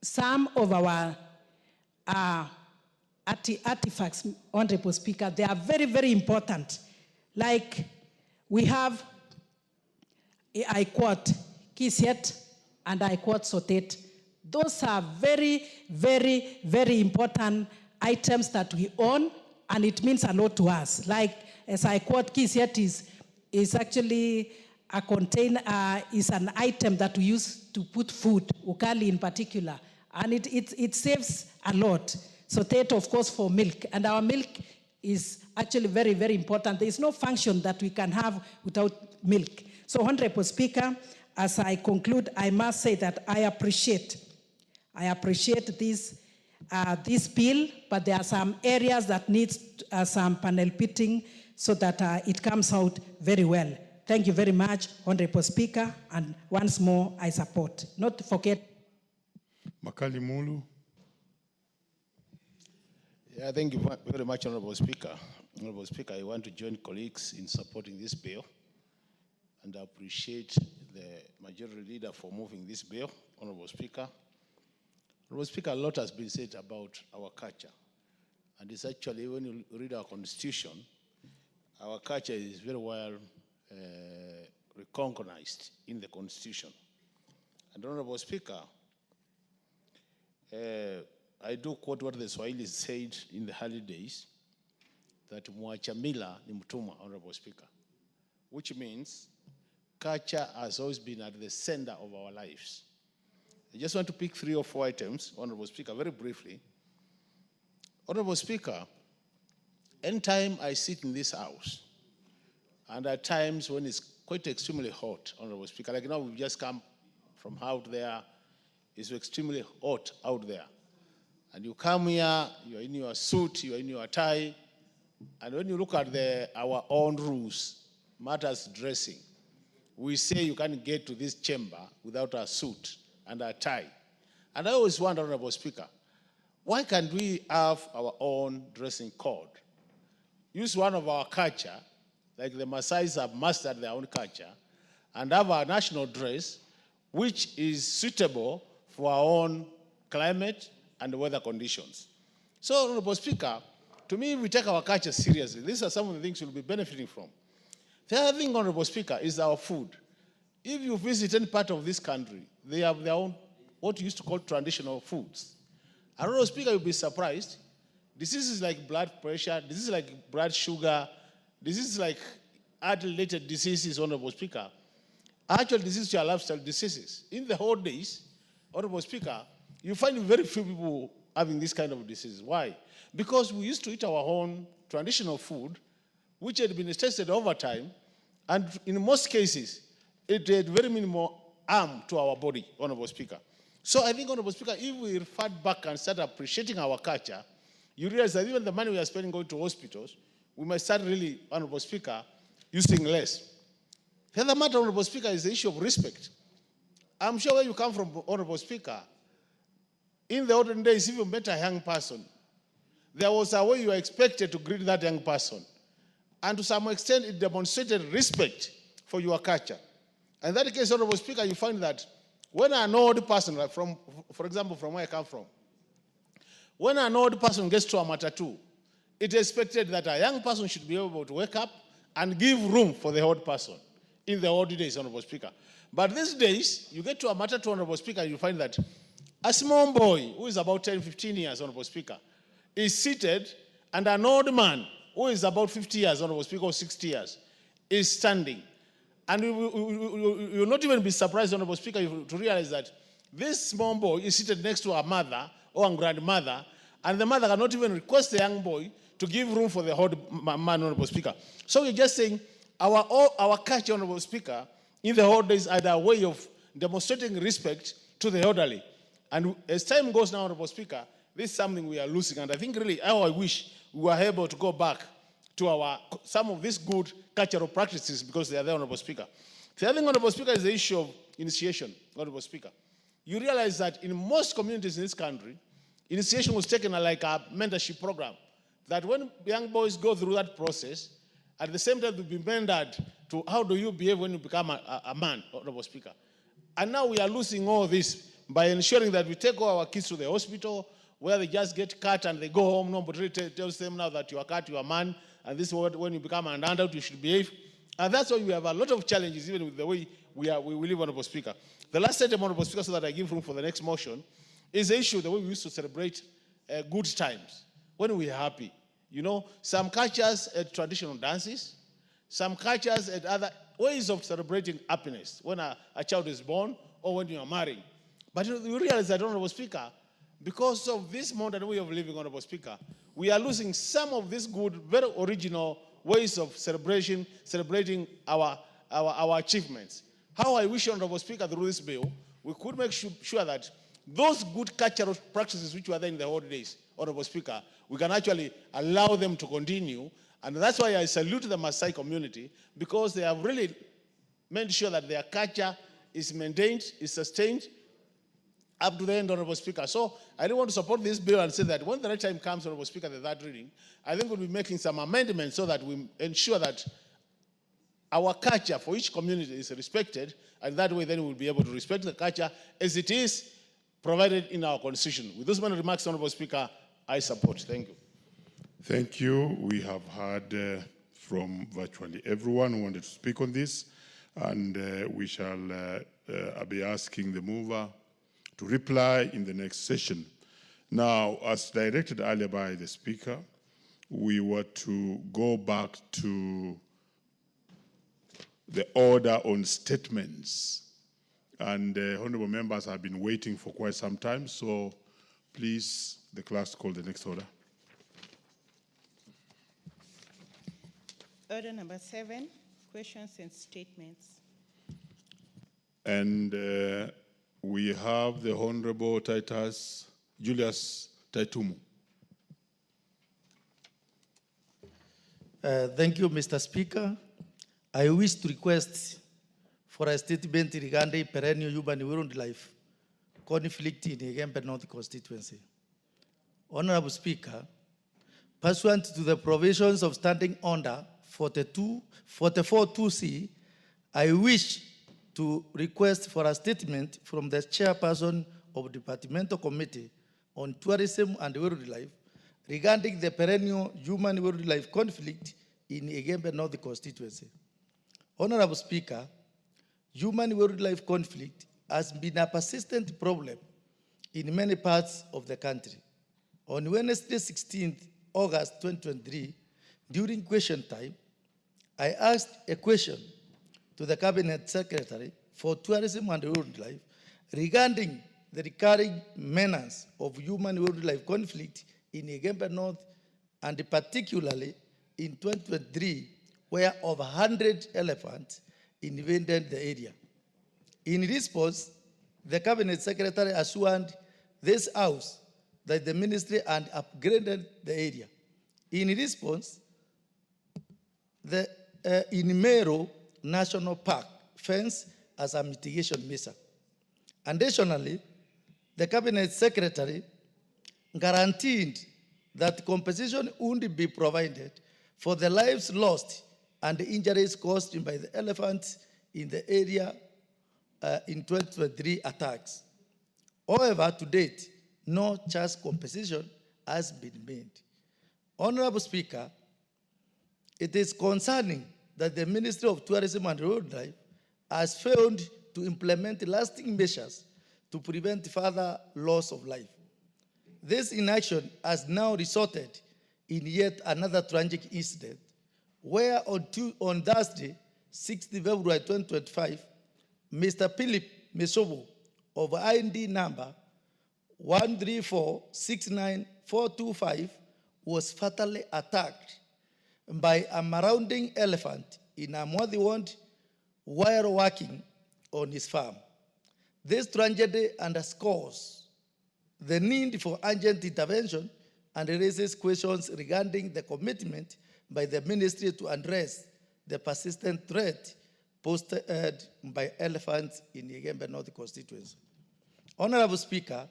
C: some of our artifacts, Honorable Speaker, they are very, very important. Like we have, I quote, Kisiet and I quote Sotet. Those are very, very, very important items that we own, and it means a lot to us. Like, as I quote, Kisiet is actually a container, is an item that we use to put food, ukali in particular, and it saves a lot. Sotet, of course, for milk, and our milk is actually very, very important. There is no function that we can have without milk. So, Honorable Speaker, as I conclude, I must say that I appreciate this bill, but there are some areas that need some panel beating so that it comes out very well. Thank you very much, Honorable Speaker, and once more, I support. Not to forget.
O: Makali Mulu.
E: Yeah, thank you very much, Honorable Speaker. Honorable Speaker, I want to join colleagues in supporting this bill, and I appreciate the majority leader for moving this bill, Honorable Speaker. Honorable Speaker, a lot has been said about our culture, and it's actually, when you read our constitution, our culture is very well recognized in the constitution. And Honorable Speaker, I do quote what the Swahili said in the early days, that mwacha mila ni mtumwa, Honorable Speaker, which means culture has always been at the center of our lives. I just want to pick 3 or 4 items, Honorable Speaker, very briefly. Honorable Speaker, anytime I sit in this house, and at times when it's quite extremely hot, Honorable Speaker, like now we've just come from out there, it's extremely hot out there. And you come here, you're in your suit, you're in your tie, and when you look at our own rules, matters dressing, we say you can't get to this chamber without a suit and a tie. And I always wonder, Honorable Speaker, why can't we have our own dressing code? Use one of our culture like the Maasais have mastered their own culture, and have a national dress which is suitable for our own climate and weather conditions. So, Honorable Speaker, to me, if we take our culture seriously, these are some of the things we'll be benefiting from. The other thing, Honorable Speaker, is our food. If you visit any part of this country, they have their own, what you used to call traditional foods. And Honorable Speaker, you'll be surprised. Diseases like blood pressure, diseases like blood sugar, diseases like heart-related diseases, Honorable Speaker, are actual diseases which are lifestyle diseases. In the old days, Honorable Speaker, you find very few people having this kind of disease. Why? Because we used to eat our own traditional food, which had been tested over time, and in most cases, it had very minimal harm to our body, Honorable Speaker. So I think, Honorable Speaker, if we refer back and start appreciating our culture, you realize that even the money we are spending going to hospitals, we might start really, Honorable Speaker, using less. The other matter, Honorable Speaker, is the issue of respect. I'm sure where you come from, Honorable Speaker, in the olden days, if you met a young person, there was a way you were expected to greet that young person. And to some extent, it demonstrated respect for your culture. In that case, Honorable Speaker, you find that when an old person, like for example, from where I come from, when an old person gets to a matatu, it is expected that a young person should be able to wake up and give room for the old person in the old days, Honorable Speaker. But these days, you get to a matatu, Honorable Speaker, you find that a small boy who is about 10, 15 years, Honorable Speaker, is seated, and an old man who is about 50 years, Honorable Speaker, or 60 years, is standing. And you will not even be surprised, Honorable Speaker, to realize that this small boy is seated next to a mother or a grandmother, and the mother cannot even request the young boy to give room for the old man, Honorable Speaker. So you're just saying our culture, Honorable Speaker, in the old days had a way of demonstrating respect to the elderly. And as time goes now, Honorable Speaker, this is something we are losing. And I think really how I wish we were able to go back to some of these good cultural practices because they are there, Honorable Speaker. The other thing, Honorable Speaker, is the issue of initiation, Honorable Speaker. You realize that in most communities in this country, initiation was taken like a mentorship program. That when young boys go through that process, at the same time they'll be mentored to how do you behave when you become a man, Honorable Speaker. And now we are losing all this by ensuring that we take all our kids to the hospital where they just get cut and they go home. Nobody tells them now that you are cut, you are a man, and this is what, when you become an adult, you should behave. And that's why we have a lot of challenges, even with the way we live, Honorable Speaker. The last item, Honorable Speaker, so that I give room for the next motion, is the issue the way we used to celebrate good times, when we are happy. You know, some cultures had traditional dances, some cultures had other ways of celebrating happiness, when a child is born or when you are married. But you realize that, Honorable Speaker, because of this modern way of living, Honorable Speaker, we are losing some of these good, very original ways of celebrating our achievements. How I wish, Honorable Speaker, through this bill, we could make sure that those good cultural practices which were there in the old days, Honorable Speaker, we can actually allow them to continue. And that's why I salute the Maasai community, because they have really made sure that their culture is maintained, is sustained, up to the end, Honorable Speaker. So I don't want to support this bill and say that when the right time comes, Honorable Speaker, the third reading, I think we'll be making some amendments so that we ensure that our culture for each community is respected, and that way then we'll be able to respect the culture as it is provided in our Constitution. With those many remarks, Honorable Speaker, I support. Thank you.
O: Thank you. We have heard from virtually everyone who wanted to speak on this, and we shall be asking the mover to reply in the next session. Now, as directed earlier by the Speaker, we were to go back to the order on statements. And honorable members have been waiting for quite some time, so please, the clerk, call the next order.
S: Order number 7, questions and statements.
O: And we have the Honorable Titus Julius Taitumu.
M: Thank you, Mr. Speaker. I wish to request for a statement regarding perennial human wildlife conflict in Igembe North constituency. Honorable Speaker, pursuant to the provisions of Standing Order 44-2C, I wish to request for a statement from the chairperson of Departmental Committee on Tourism and Wildlife regarding the perennial human-wildlife conflict in Igembe North constituency. Honorable Speaker, human-wildlife conflict has been a persistent problem in many parts of the country. On Wednesday, 16th August 2023, during question time, I asked a question to the Cabinet Secretary for Tourism and Wildlife regarding the recurring menace of human-wildlife conflict in Igembe North, and particularly in 2023, where over 100 elephants invaded the area. In response, the Cabinet Secretary assured this House that the ministry had upgraded the area. In response, the Inimero National Park fence as a mitigation measure. Additionally, the Cabinet Secretary guaranteed that compensation would be provided for the lives lost and the injuries caused by the elephants in the area in 2023 attacks. However, to date, no just compensation has been made. Honorable Speaker, it is concerning that the Ministry of Tourism and Wildlife has failed to implement lasting measures to prevent further loss of life. This inaction has now resulted in yet another tragic incident where on Thursday, 6th February 2025, Mr. Philip Mesobo of IND number 134-69425 was fatally attacked by a marauding elephant in a Mwadhiwand while working on his farm. This tragedy underscores the need for urgent intervention and raises questions regarding the commitment by the ministry to address the persistent threat posed by elephants in Igembe North constituency. Honorable Speaker,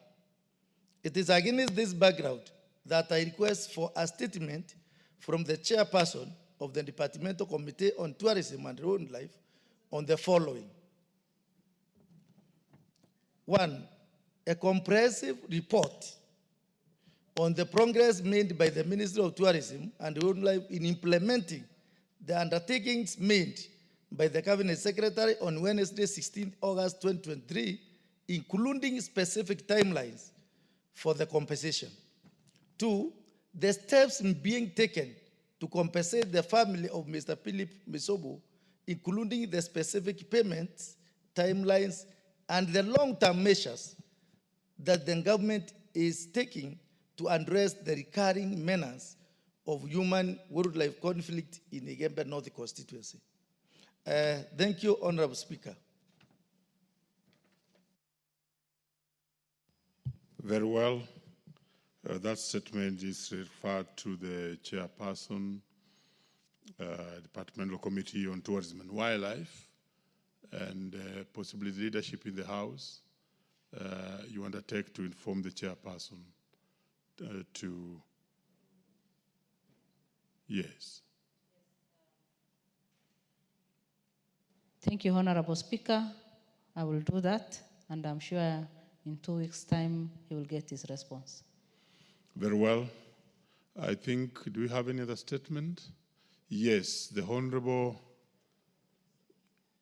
M: it is against this background that I request for a statement from the chairperson of the Departmental Committee on Tourism and Wildlife on the following. 1, a comprehensive report on the progress made by the Ministry of Tourism and Wildlife in implementing the undertakings made by the Cabinet Secretary on Wednesday, 16 August 2023, including specific timelines for the compensation. 2, the steps being taken to compensate the family of Mr. Philip Mesobo, including the specific payments, timelines, and the long-term measures that the government is taking to address the recurring menace of human-wildlife conflict in Igembe North constituency. Thank you, Honorable Speaker.
O: Very well. That statement is referred to the chairperson, Departmental Committee on Tourism and Wildlife, and possibly the leadership in the House. You undertake to inform the chairperson yes.
D: Thank you, Honorable Speaker. I will do that, and I'm sure in 2 weeks' time he will get his response.
O: Very well. I think, do we have any other statement? Yes, the Honorable,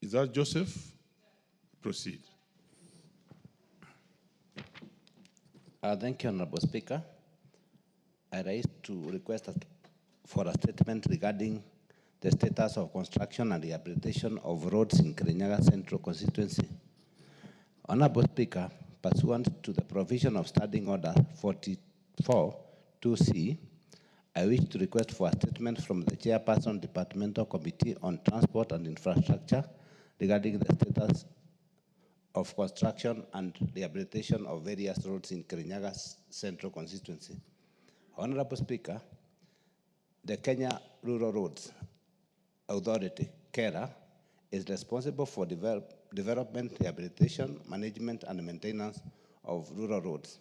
O: is that Joseph? Proceed.
N: Thank you, Honorable Speaker. I rise to request for a statement regarding the status of construction and rehabilitation of roads in Kirinyaga Central constituency. Honorable Speaker, pursuant to the provision of Standing Order 44-2C, I wish to request for a statement from the Chairperson, Departmental Committee on Transport and Infrastructure regarding the status of construction and rehabilitation of various roads in Kirinyaga Central constituency. Honorable Speaker, the Kenya Rural Roads Authority, KERA, is responsible for development, rehabilitation, management, and maintenance of rural roads.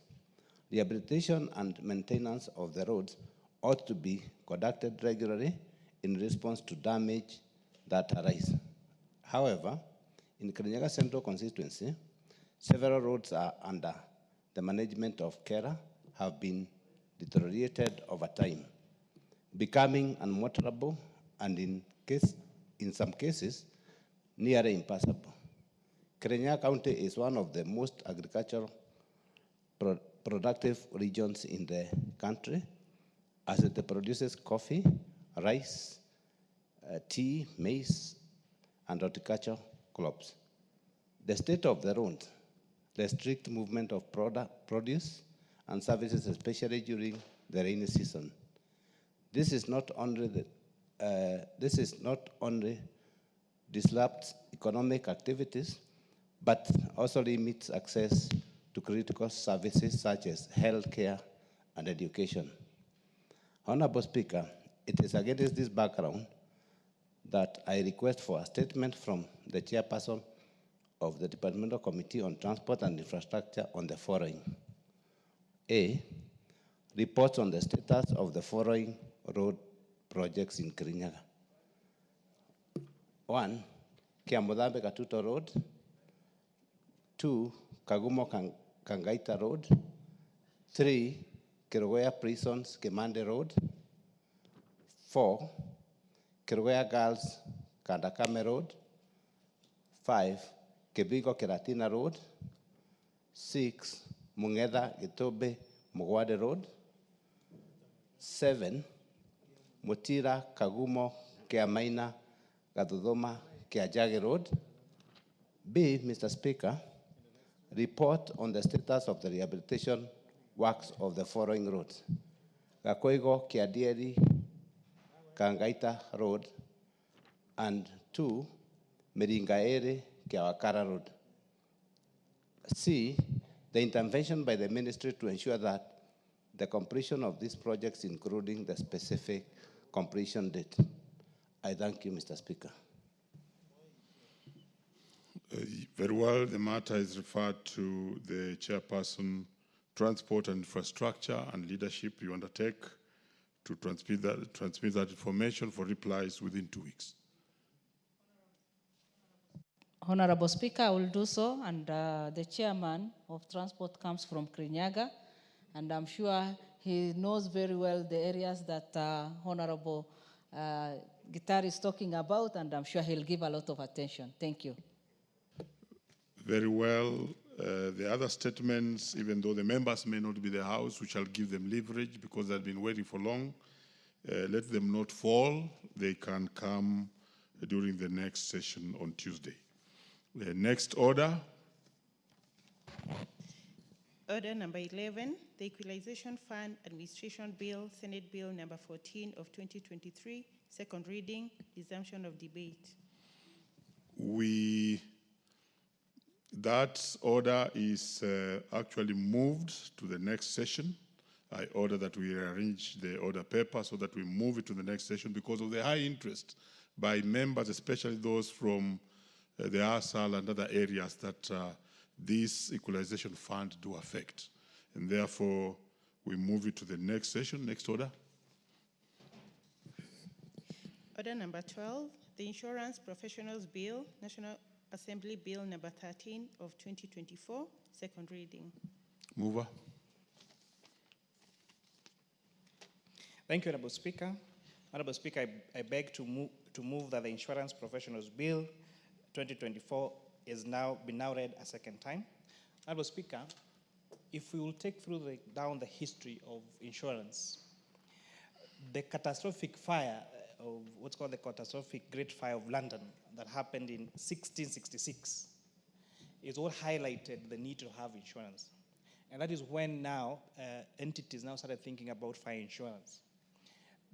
N: Rehabilitation and maintenance of the roads ought to be conducted regularly in response to damage that arise. However, in Kirinyaga Central constituency, several roads are under the management of KERA have been deteriorated over time, becoming unmotorable and in some cases, nearly impassable. Kirinyaga County is one of the most agricultural productive regions in the country, as it produces coffee, rice, tea, maize, and horticultural crops. The state of the roads, the strict movement of produce and services, especially during the rainy season. This is not only disrupts economic activities, but also limits access to critical services such as healthcare and education. Honorable Speaker, it is against this background that I request for a statement from the chairperson of the Departmental Committee on Transport and Infrastructure on the following. A, reports on the status of the following road projects in Kirinyaga. 1, Kiamudambe Katuto Road. 2, Kagumo Kangaita Road. 3, Kerugoya Prisons Kemande Road. 4, Kerugoya Girls Kandakame Road. 5, Kebigo Keratina Road. 6, Mungeda Gitobe Mugwade Road. 7, Mutira Kagumo Keamaina Gadudoma Keajage Road. B, Mr. Speaker, report on the status of the rehabilitation works of the following roads. Gakoigo Kiadieri Kangaita Road, and 2, Meringaere Kiawakara Road. C, the intervention by the ministry to ensure that the completion of these projects, including the specific completion date. I thank you, Mr. Speaker.
O: Very well, the matter is referred to the chairperson, Transport and Infrastructure and Leadership. You undertake to transmit that information for replies within 2 weeks.
D: Honorable Speaker, I will do so, and the chairman of transport comes from Kirinyaga, and I'm sure he knows very well the areas that Honorable Gitar is talking about, and I'm sure he'll give a lot of attention. Thank you.
O: Very well. The other statements, even though the members may not be in the House, we shall give them leverage because they've been waiting for long. Let them not fall. They can come during the next session on Tuesday. The next order.
P: Order number 11, the Equalization Fund Administration Bill, Senate Bill number 14 of 2023, second reading, resumption of debate.
O: That order is actually moved to the next session. I order that we arrange the order paper so that we move it to the next session because of the high interest by members, especially those from the ASAL and other areas that this equalization fund do affect. And therefore, we move it to the next session. Next order.
P: Order number 12, the Insurance Professionals Bill, National Assembly Bill number 13 of 2024, second reading.
O: Mover.
V: Thank you, Honorable Speaker. Honorable Speaker, I beg to move that the Insurance Professionals Bill 2024 is now read a second time. Honorable Speaker, if we will take down the history of insurance, the catastrophic fire of what's called the catastrophic Great Fire of London that happened in 1666 is what highlighted the need to have insurance. And that is when now entities now started thinking about fire insurance.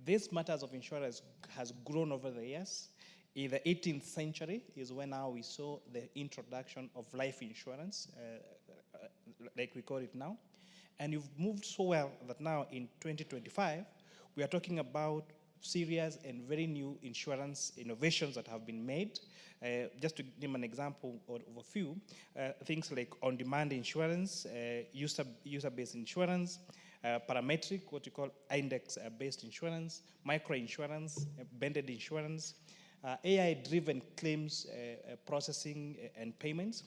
V: These matters of insurance has grown over the years. In the 18th century is when now we saw the introduction of life insurance, like we call it now. And you've moved so well that now in 2025, we are talking about serious and very new insurance innovations that have been made. Just to name an example of a few, things like on-demand insurance, user-based insurance, parametric, what you call index-based insurance, micro-insurance, banded insurance, AI-driven claims processing and payments,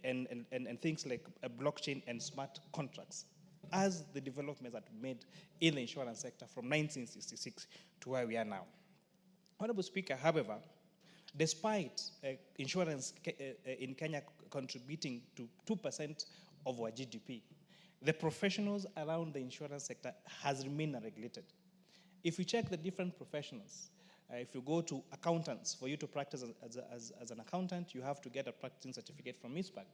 V: and things like blockchain and smart contracts, as the developments that made in the insurance sector from 1966 to where we are now. Honorable Speaker, however, despite insurance in Kenya contributing to 2% of our GDP, the professionals around the insurance sector has remained unregulated. If you check the different professionals, if you go to accountants, for you to practice as an accountant, you have to get a practicing certificate from ISPAC.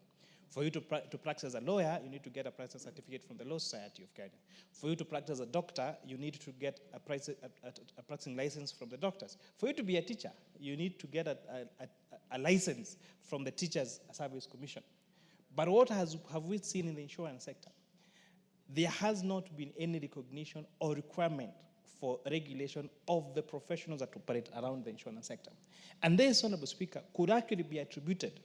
V: For you to practice as a lawyer, you need to get a practicing certificate from the Law Society of Kenya. For you to practice as a doctor, you need to get a practicing license from the doctors. For you to be a teacher, you need to get a license from the Teachers Service Commission. But what have we seen in the insurance sector? There has not been any recognition or requirement for regulation of the professionals that operate around the insurance sector. And this, Honorable Speaker, could actually be attributed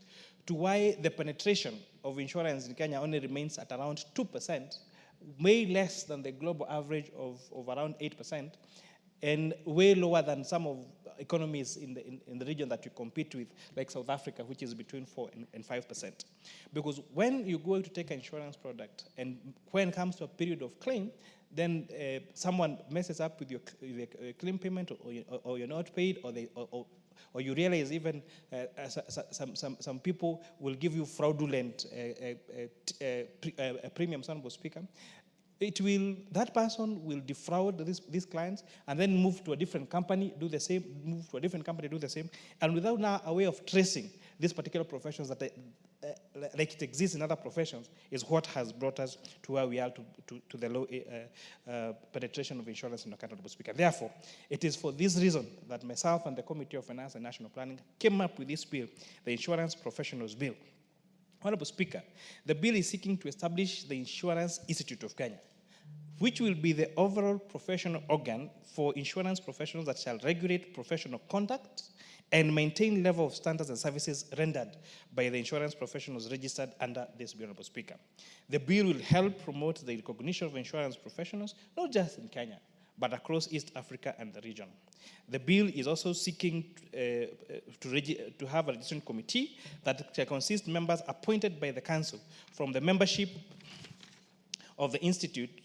V: to why the penetration of insurance in Kenya only remains at around 2%, way less than the global average of around 8%, and way lower than some of economies in the region that we compete with, like South Africa, which is between 4 and 5%. Because when you go to take an insurance product, and when it comes to a period of claim, then someone messes up with your claim payment, or you're not paid, or you realize even some people will give you fraudulent premiums, Honorable Speaker. That person will defraud these clients and then move to a different company, do the same, move to a different company, do the same, and without now a way of tracing these particular professions that like it exists in other professions, is what has brought us to where we are, to the low penetration of insurance in the country, Honorable Speaker. Therefore, it is for this reason that myself and the Committee of Finance and National Planning came up with this bill, the Insurance Professionals Bill. Honorable Speaker, the bill is seeking to establish the Insurance Institute of Kenya, which will be the overall professional organ for insurance professionals that shall regulate professional conduct and maintain level of standards and services rendered by the insurance professionals registered under this bill, Honorable Speaker. The bill will help promote the recognition of insurance professionals, not just in Kenya, but across East Africa and the region. The bill is also seeking to have a registration committee that shall consist of members appointed by the council from the membership of the institute,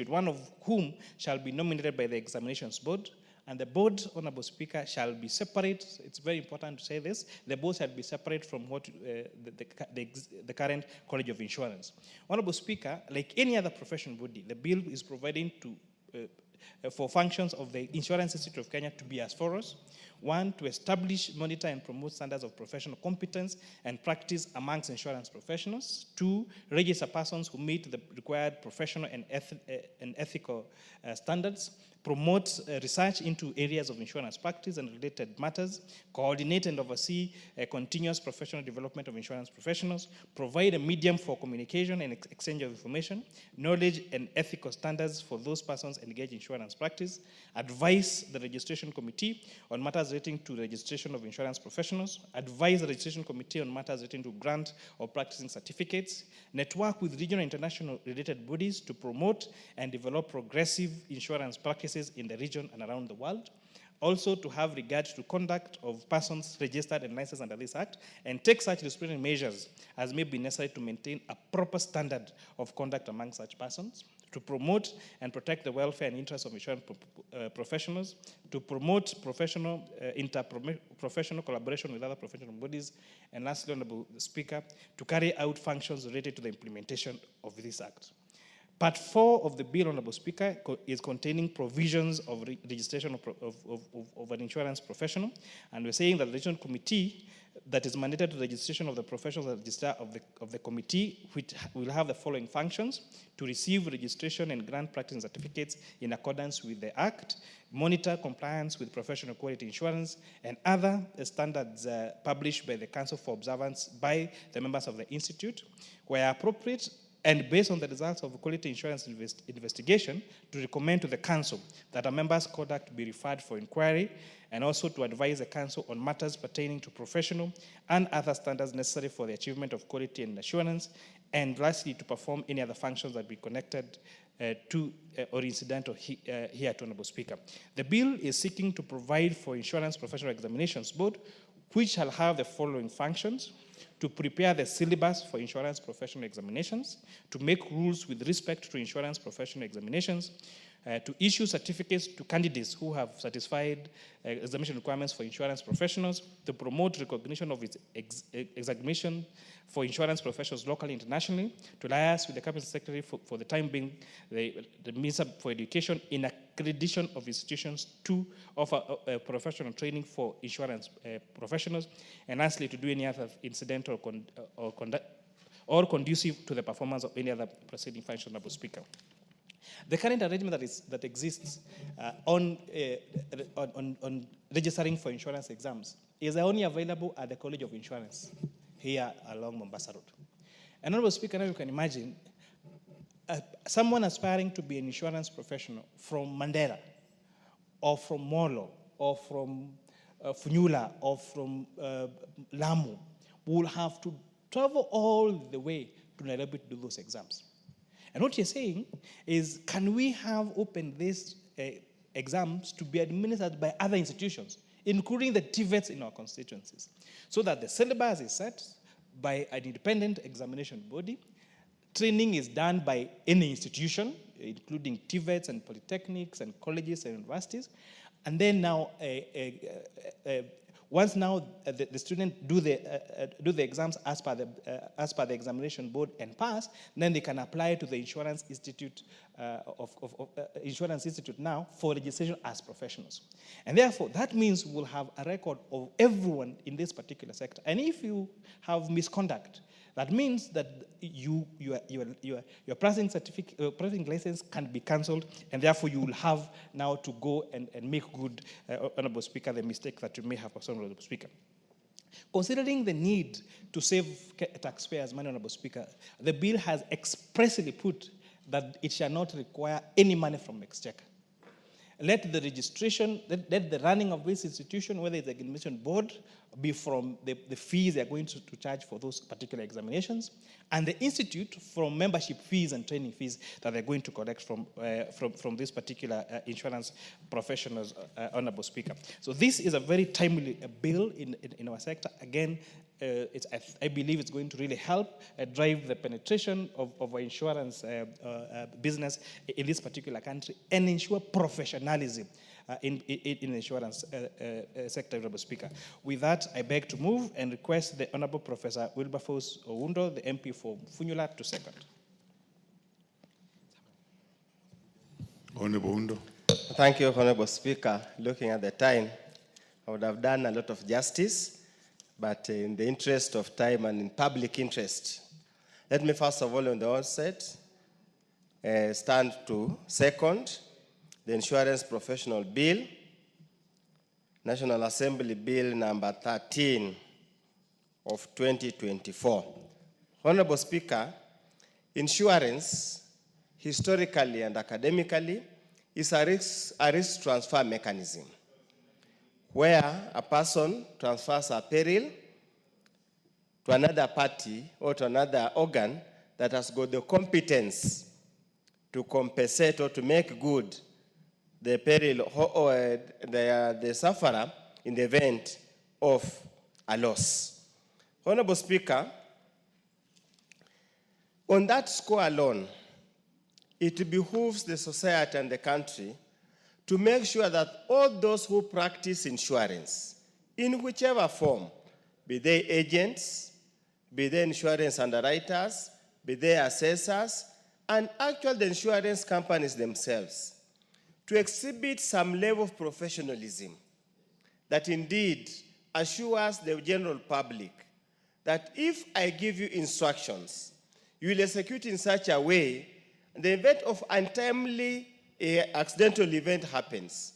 V: one of whom shall be nominated by the examinations board. And the board, Honorable Speaker, shall be separate. It's very important to say this. The board shall be separate from what the current College of Insurance. Honorable Speaker, like any other professional body, the bill is providing for functions of the Insurance Institute of Kenya to be as follows. 1, to establish, monitor, and promote standards of professional competence and practice amongst insurance professionals. 2, register persons who meet the required professional and ethical standards. Promote research into areas of insurance practice and related matters. Coordinate and oversee continuous professional development of insurance professionals. Provide a medium for communication and exchange of information, knowledge, and ethical standards for those persons engaged in insurance practice. Advise the registration committee on matters relating to registration of insurance professionals. Advise the registration committee on matters relating to grant or practicing certificates. Network with regional and international related bodies to promote and develop progressive insurance practices in the region and around the world. Also to have regard to conduct of persons registered and licensed under this act, and take such disciplinary measures as may be necessary to maintain a proper standard of conduct among such persons. To promote and protect the welfare and interests of insurance professionals. To promote professional, interprofessional collaboration with other professional bodies. And lastly, Honorable Speaker, to carry out functions related to the implementation of this act. Part 4 of the bill, Honorable Speaker, is containing provisions of registration of an insurance professional. And we're saying that the registration committee that is mandated to the registration of the professionals register of the committee, which will have the following functions: to receive registration and grant practice certificates in accordance with the Act, monitor compliance with professional quality insurance, and other standards published by the Council for observance by the members of the Institute, where appropriate, and based on the results of a quality insurance investigation, to recommend to the Council that a member's conduct be referred for inquiry, and also to advise the Council on matters pertaining to professional and other standards necessary for the achievement of quality and assurance, and lastly, to perform any other functions that be connected or incidental here to Honorable Speaker. The bill is seeking to provide for Insurance Professional Examinations Board, which shall have the following functions: to prepare the syllabus for insurance professional examinations, to make rules with respect to insurance professional examinations, to issue certificates to candidates who have satisfied examination requirements for insurance professionals, to promote recognition of its examination for insurance professionals locally and internationally, to liaise with the Cabinet Secretary for the time being, the Minister for Education in accreditation of institutions to offer professional training for insurance professionals, and lastly, to do any other incidental or conducive to the performance of any other proceeding function, Honorable Speaker. The current arrangement that exists on registering for insurance exams is only available at the College of Insurance here along Mombasa Road. And Honorable Speaker, now you can imagine someone aspiring to be an insurance professional from Mandera, or from Molo, or from Funyula, or from Lamu will have to travel all the way to Nairobi to do those exams. And what you're saying is, can we have opened these exams to be administered by other institutions, including the TVETs in our constituencies, so that the syllabus is set by an independent examination body, training is done by any institution, including TVETs and polytechnics and colleges and universities, and then now once now the student do the exams as per the examination board and pass, then they can apply to the Insurance Institute Insurance Institute now for registration as professionals. And therefore, that means we'll have a record of everyone in this particular sector. And if you have misconduct, that means that your pricing certificate, pricing license can be cancelled, and therefore you will have now to go and make good, Honourable Speaker, the mistake that you may have, Honourable Speaker. Considering the need to save taxpayers' money, Honourable Speaker, the bill has expressly put that it shall not require any money from Exchequer. Let the registration, let the running of this institution, whether it's the examination board, be from the fees they're going to charge for those particular examinations, and the institute from membership fees and training fees that they're going to collect from this particular insurance professionals, Honourable Speaker. So this is a very timely bill in our sector. Again, I believe it's going to really help drive the penetration of our insurance business in this particular country and ensure professionalism in the insurance sector, Honourable Speaker. With that, I beg to move and request the Honourable Professor Wilberforce Oundo, the MP for Funyula, to second.
G: Honourable Oundo. Thank you, Honourable Speaker. Looking at the time, I would have done a lot of justice, but in the interest of time and in public interest, let me first of all, on the onset, stand to second the Insurance Professional Bill, National Assembly Bill number 13 of 2024. Honorable Speaker, insurance, historically and academically, is a risk transfer mechanism where a person transfers a peril to another party or to another organ that has got the competence to compensate or to make good the peril or the sufferer in the event of a loss. Honorable Speaker, on that score alone, it behooves the society and the country to make sure that all those who practice insurance, in whichever form, be they agents, be they insurance underwriters, be they assessors, and actually the insurance companies themselves, to exhibit some level of professionalism that indeed assures the general public that if I give you instructions, you will execute in such a way, in the event of untimely accidental event happens,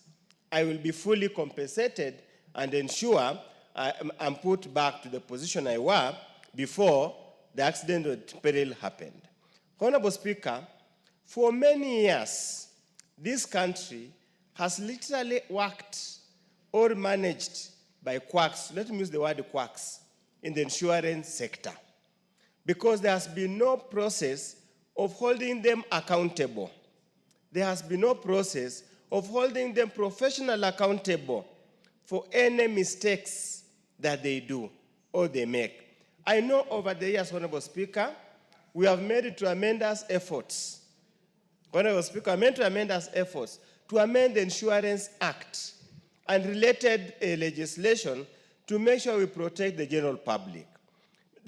G: I will be fully compensated and ensure I'm put back to the position I was before the accident or peril happened. Honorable Speaker, for many years, this country has literally worked or managed by quacks, let me use the word quacks, in the insurance sector, because there has been no process of holding them accountable there has been no process of holding them professionally accountable for any mistakes that they do or they make. I know over the years, Honorable Speaker, we have made tremendous efforts. Honorable Speaker, I made tremendous efforts to amend the Insurance Act and related legislation to make sure we protect the general public.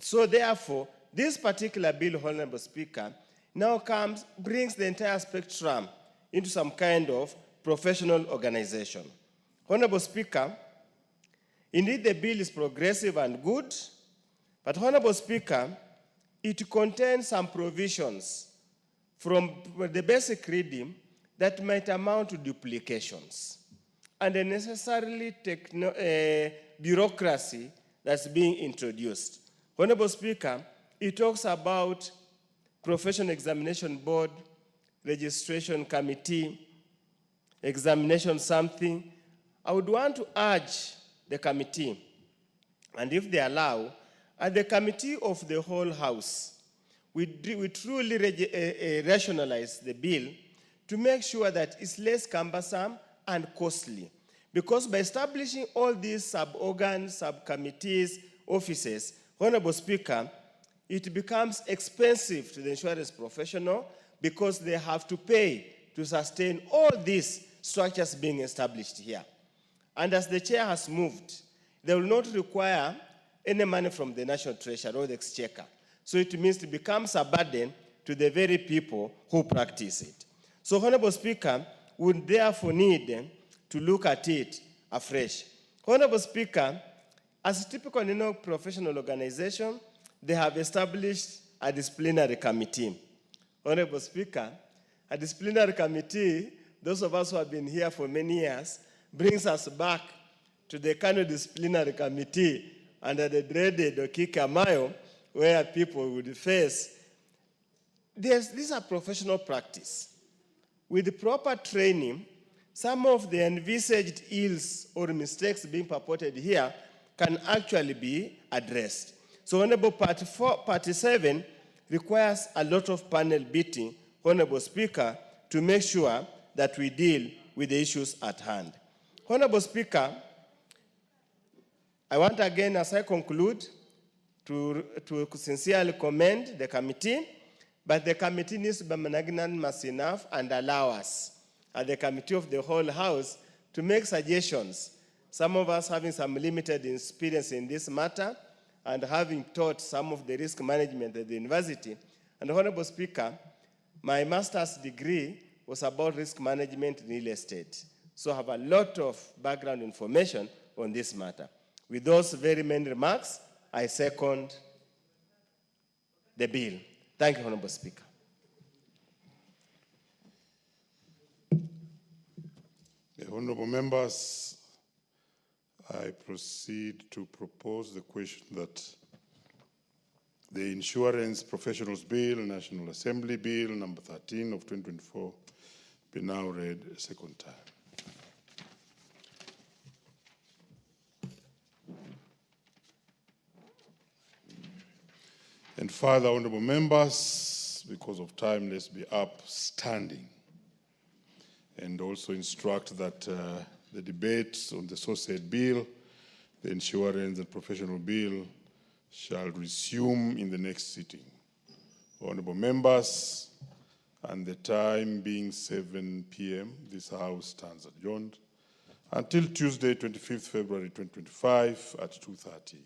G: So therefore, this particular bill, Honorable Speaker, now brings the entire spectrum into some kind of professional organization. Honorable Speaker, indeed the bill is progressive and good, but Honorable Speaker, it contains some provisions from the basic reading that might amount to duplications and unnecessarily bureaucracy that's being introduced. Honorable Speaker, it talks about Professional Examination Board, Registration Committee, Examination something. I would want to urge the committee, and if they allow, at the committee of the whole House, we truly rationalize the bill to make sure that it's less cumbersome and costly. Because by establishing all these sub-organs, subcommittees, offices, Honorable Speaker, it becomes expensive to the insurance professional because they have to pay to sustain all these structures being established here. And as the chair has moved, they will not require any money from the National Treasury or the Exchequer. So it means it becomes a burden to the very people who practice it. So, Honorable Speaker, we would therefore need to look at it afresh. Honorable Speaker, as a typical professional organization, they have established a disciplinary committee. Honorable Speaker, a disciplinary committee, those of us who have been here for many years, brings us back to the Kano Disciplinary Committee under the dreaded Okika Mayo, where people would face. These are professional practice. With the proper training, some of the envisaged ills or mistakes being purported here can actually be addressed. So Honorable Party 7 requires a lot of panel beating, Honorable Speaker, to make sure that we deal with the issues at hand. Honorable Speaker, I want again, as I conclude, to sincerely commend the committee, but the committee needs to be magnanimous enough and allow us, at the committee of the whole House, to make suggestions. Some of us having some limited experience in this matter and having taught some of the risk management at the university. And Honorable Speaker, my master's degree was about risk management in real estate. So I have a lot of background information on this matter. With those very many remarks, I second the bill. Thank you, Honorable Speaker.
O: Honorable members, I proceed to propose the question that the Insurance Professionals Bill, National Assembly Bill, number 13 of 2024, be now read a second time. And further, honorable members, because of time, let's be upstanding and also instruct that the debates on the said bill, the Insurance and Professional Bill, shall resume in the next sitting. Honorable members, and the time being 7 p.m., this House stands adjourned until Tuesday, 25th February 2025 at 2:30.